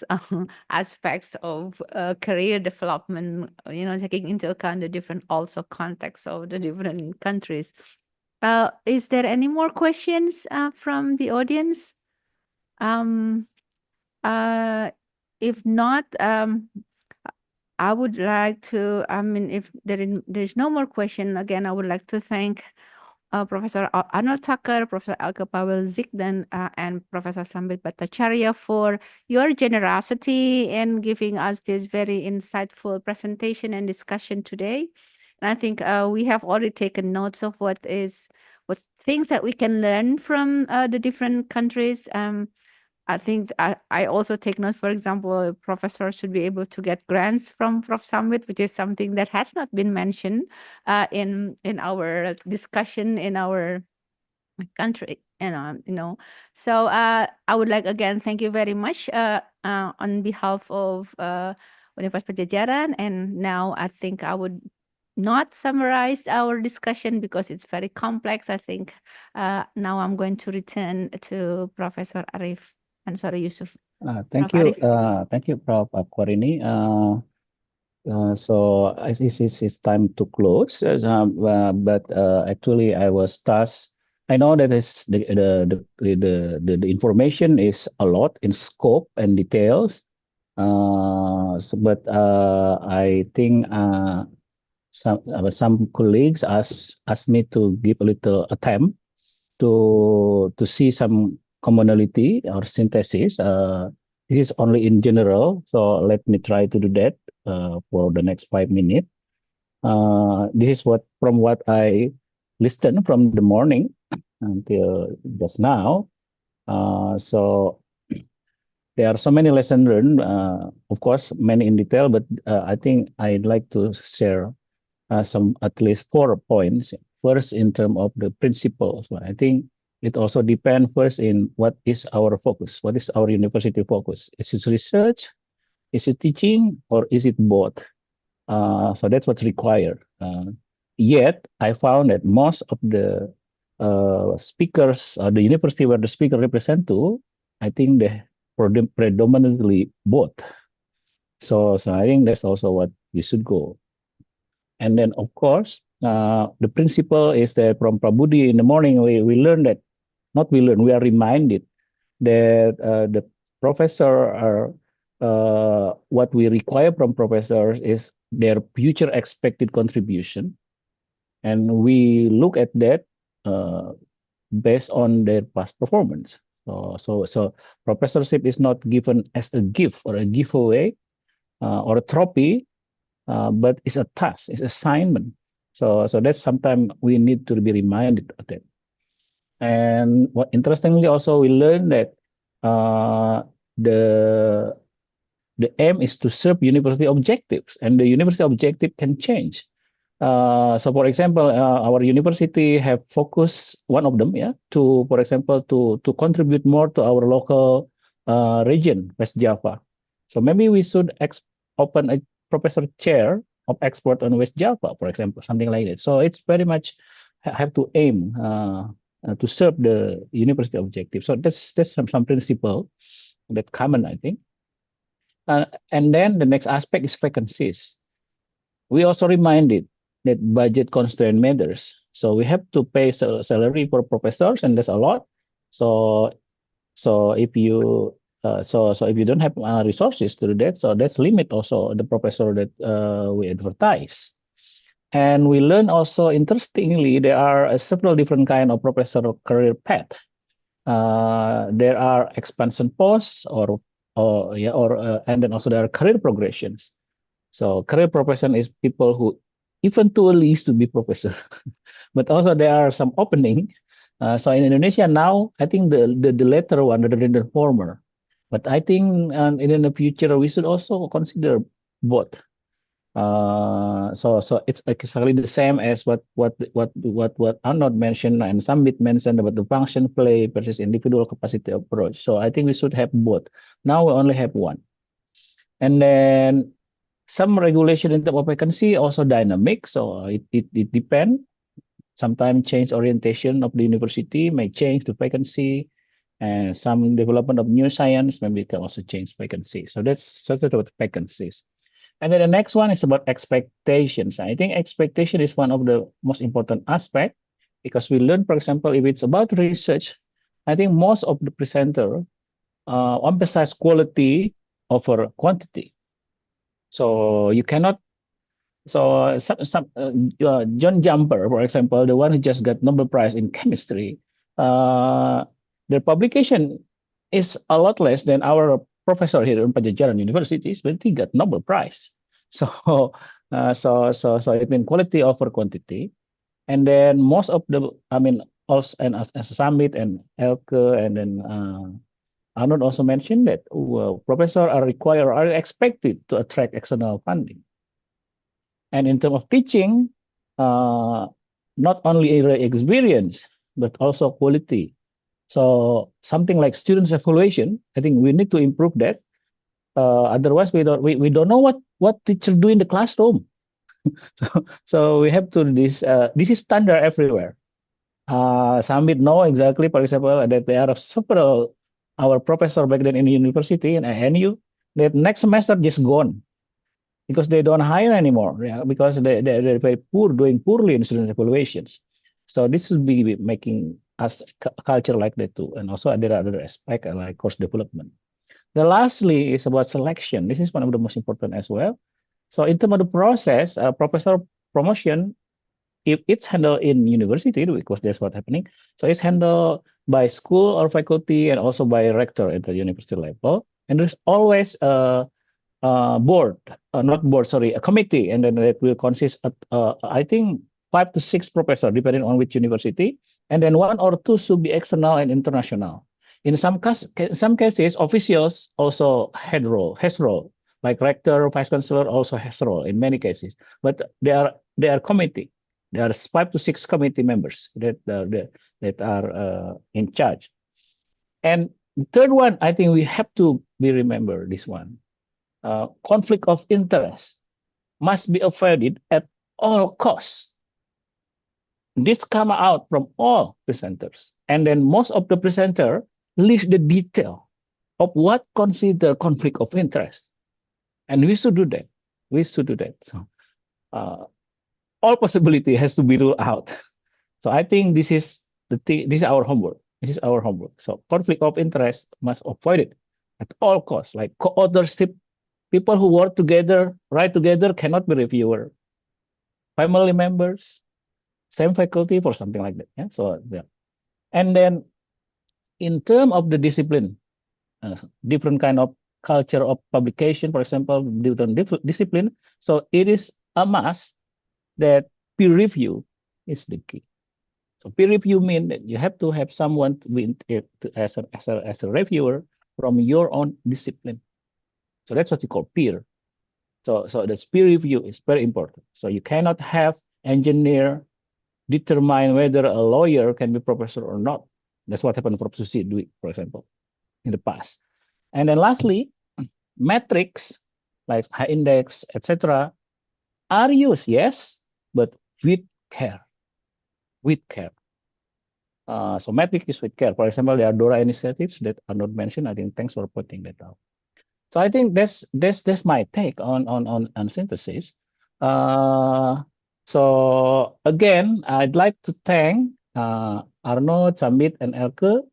aspects of career development, taking into account the different also contexts of the different countries. Is there any more questions from the audience? If not, I would like to, if there's no more question, again, I would like to thank Professor Arnold Tucker, Professor Elke Pavel Zikdan, and Professor Sambit Bhattacharya for your generosity in giving us this very insightful presentation and discussion today. And I think we have already taken notes of what things that we can learn from the different countries. I think I also take note, for example, a professor should be able to get grants from Prof. Sambit, which is something that has not been mentioned in our discussion in our country. So I would like again thank you very much on behalf of Universitas Padjadjaran. And now I think I would not summarize our discussion because it's very complex. I think now I'm going to return to Professor Arif. I'm sorry, Yusuf. Thank Prof. you. Arif. Thank you, Prof. Akwarini. So it's time to close. But actually, I was tasked. I know that is the information is a lot in scope and details. But I think some colleagues asked me to give a little attempt to see some commonality or synthesis. This is only in general, so let me try to do that for the next 5 minutes. This is from what I listened from the morning until just now. So there are so many lessons learned, of course, many in detail, but I think I'd like to share some at least 4 points. First, in terms of the principles, I think it also depends first in what is our focus, what is our university focus. Is it research, is it teaching, or is it both? So that's what's required. Yet, I found that most of the speakers, the university where the speaker represent to, I think they predominantly both. So I think that's also what we should go. And then, of course, the principle is that from Budy in the morning, we learn that, we are reminded that the professor are, what we require from professors is their future expected contribution. And we look at that based on their past performance. So professorship is not given as a gift or a giveaway or a trophy, but it's a task, it's assignment. So that's sometimes we need to be reminded of that. And what interestingly also we learned that the aim is to serve university objectives, and the university objective can change. So for example, our university have focused one of them, to, for example, to contribute more to our local region, West Java. So maybe we should open a professor chair of export on West Java, for example, something like that. So it's very much have to aim to serve the university objective. So that's some principle that common, I think. And then the next aspect is vacancies. We also reminded that budget constraint matters. So we have to pay salary for professors, and that's a lot. So if you if you don't have resources to do that, so that's limit also the professor that we advertise. And we learn also, interestingly, there are several different kind of professor career path. There are expansion posts, and then also there are career progressions. So career progression is people who eventually is to be professor, but also there are some opening. So in Indonesia now, I think the latter one rather than the former. But I think in the future we should also consider both. So it's exactly the same as what Arnold mentioned and Sambit mentioned about the function play versus individual capacity approach. So I think we should have both. Now we only have one. And then some regulation in terms of vacancy also dynamic. So it depends. Sometimes change orientation of the university may change the vacancy, and some development of new science maybe can also change vacancy. So that's sort of vacancies. And then the next one is about expectations. I think expectation is one of the most important aspect because we learn, for example, if it's about research, I think most of the presenter emphasize quality over quantity. So you cannot. So John Jumper, for example, the one who just got Nobel Prize in chemistry, the publication is a lot less than our professor here in Padjadjaran University, but he got Nobel Prize. So so it means quality over quantity. And then most of the, I mean, also and as Samit and Elke and then Arnold also mentioned that professors are required, are expected to attract external funding. And in terms of teaching, not only experience, but also quality. So something like students evaluation, I think we need to improve that. Otherwise, we don't know what teachers do in the classroom. So we have to this is standard everywhere. Samit know exactly, for example, that there are several our professor back then in the university in NU that next semester just gone because they don't hire anymore. Yeah, because they're very poor, doing poorly in student evaluations. So this will be making us culture like that too, and also there are other aspects like course development. The lastly is about selection. This is one of the most important as well. So in terms of the process, professor promotion, if it's handled in university, because that's what's happening. So it's handled by school or faculty and also by rector at the university level. And there's always a board, not board, sorry, a committee, and then it will consist of, I think, 5 to 6 professors, depending on which university, and then 1 or 2 should be external and international. In some cases, officials also has role, like rector, vice chancellor also has role in many cases. But they are committee. There are 5 to 6 committee members that are in charge. And the third one, I think we have to remember this one. Conflict of interest must be avoided at all costs. This come out from all presenters. And then most of the presenter list the detail of what consider conflict of interest. And we should do that. We should do that. So all possibility has to be ruled out. So I think this is the thing, this is our homework. This is our homework. So conflict of interest must avoid it at all costs, like co-authorship. People who work together, write together, cannot be reviewer. Family members, same faculty for something like that. Yeah. So yeah. And then in terms of the discipline, different kind of culture of publication, for example, different discipline. So it is a must that peer review is the key. So peer review means that you have to have someone as a reviewer from your own discipline. So that's what you call peer. So the peer review is very important. So you cannot have engineer determine whether a lawyer can be professor or not. That's what happened for Prof. Budy, for example, in the past. And then lastly, metrics like high index, etc., are used, yes, but with care. With care. So metric is with care. For example, there are DORA initiatives that are not mentioned. I think thanks for pointing that out. So I think that's my take on synthesis. So again, I'd like to thank Arnold, Samit, and Elke.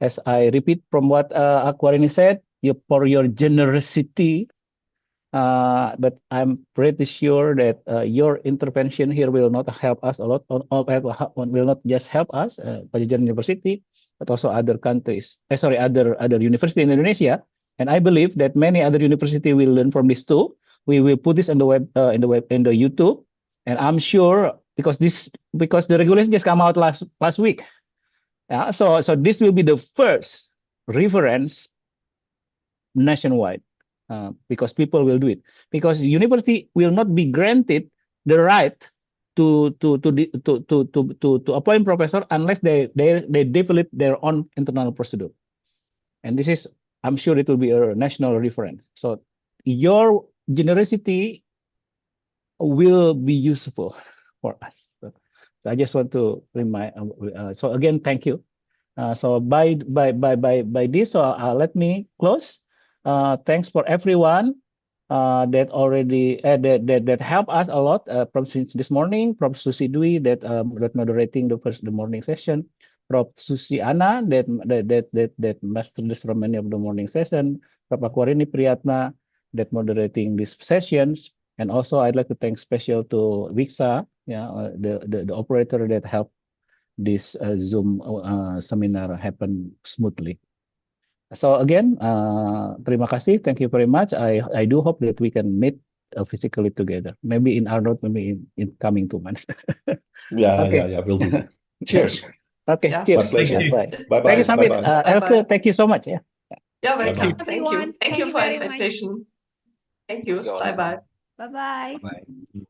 As I repeat from what Aquarini said, for your generosity. But I'm pretty sure that your intervention here will not help us a lot. Will not just help us, Padjadjaran University, but also other countries. Other university in Indonesia. And I believe that many other universities will learn from this too. We will put this on the web, in the YouTube, and I'm sure because the regulation just come out last week. So this will be the first reference nationwide because people will do it. Because university will not be granted the right to appoint professor unless they develop their own internal procedure. And this is, I'm sure it will be a national reference. So your generosity will be useful for us. So I just want to remind. So again, thank you. So by this, let me close. Thanks for everyone that already that helped us a lot from since this morning. Prof. Susi Dwi that moderating the morning session. Prof. Susi Ana that mastered the ceremony of the morning session. Prof. Akwarini Priyatna that moderating these sessions. And also I'd like to thank special to Wiksa, the operator that helped this Zoom seminar happen smoothly. So again, terima kasih. Thank you very much. I do hope that we can meet physically together. Maybe in Arnold, maybe in coming 2 months. Yeah, we'll do that. Cheers. Okay, Yeah. cheers. My pleasure. Bye. Bye-bye. Thank you, Samit. Bye-bye. Elke, thank you so much. Yeah. Yeah, Bye-bye. welcome. Thank you. Everyone, Thank you thank you for very much. invitation. Thank you. Thank you all. Bye bye. Bye-bye. Bye.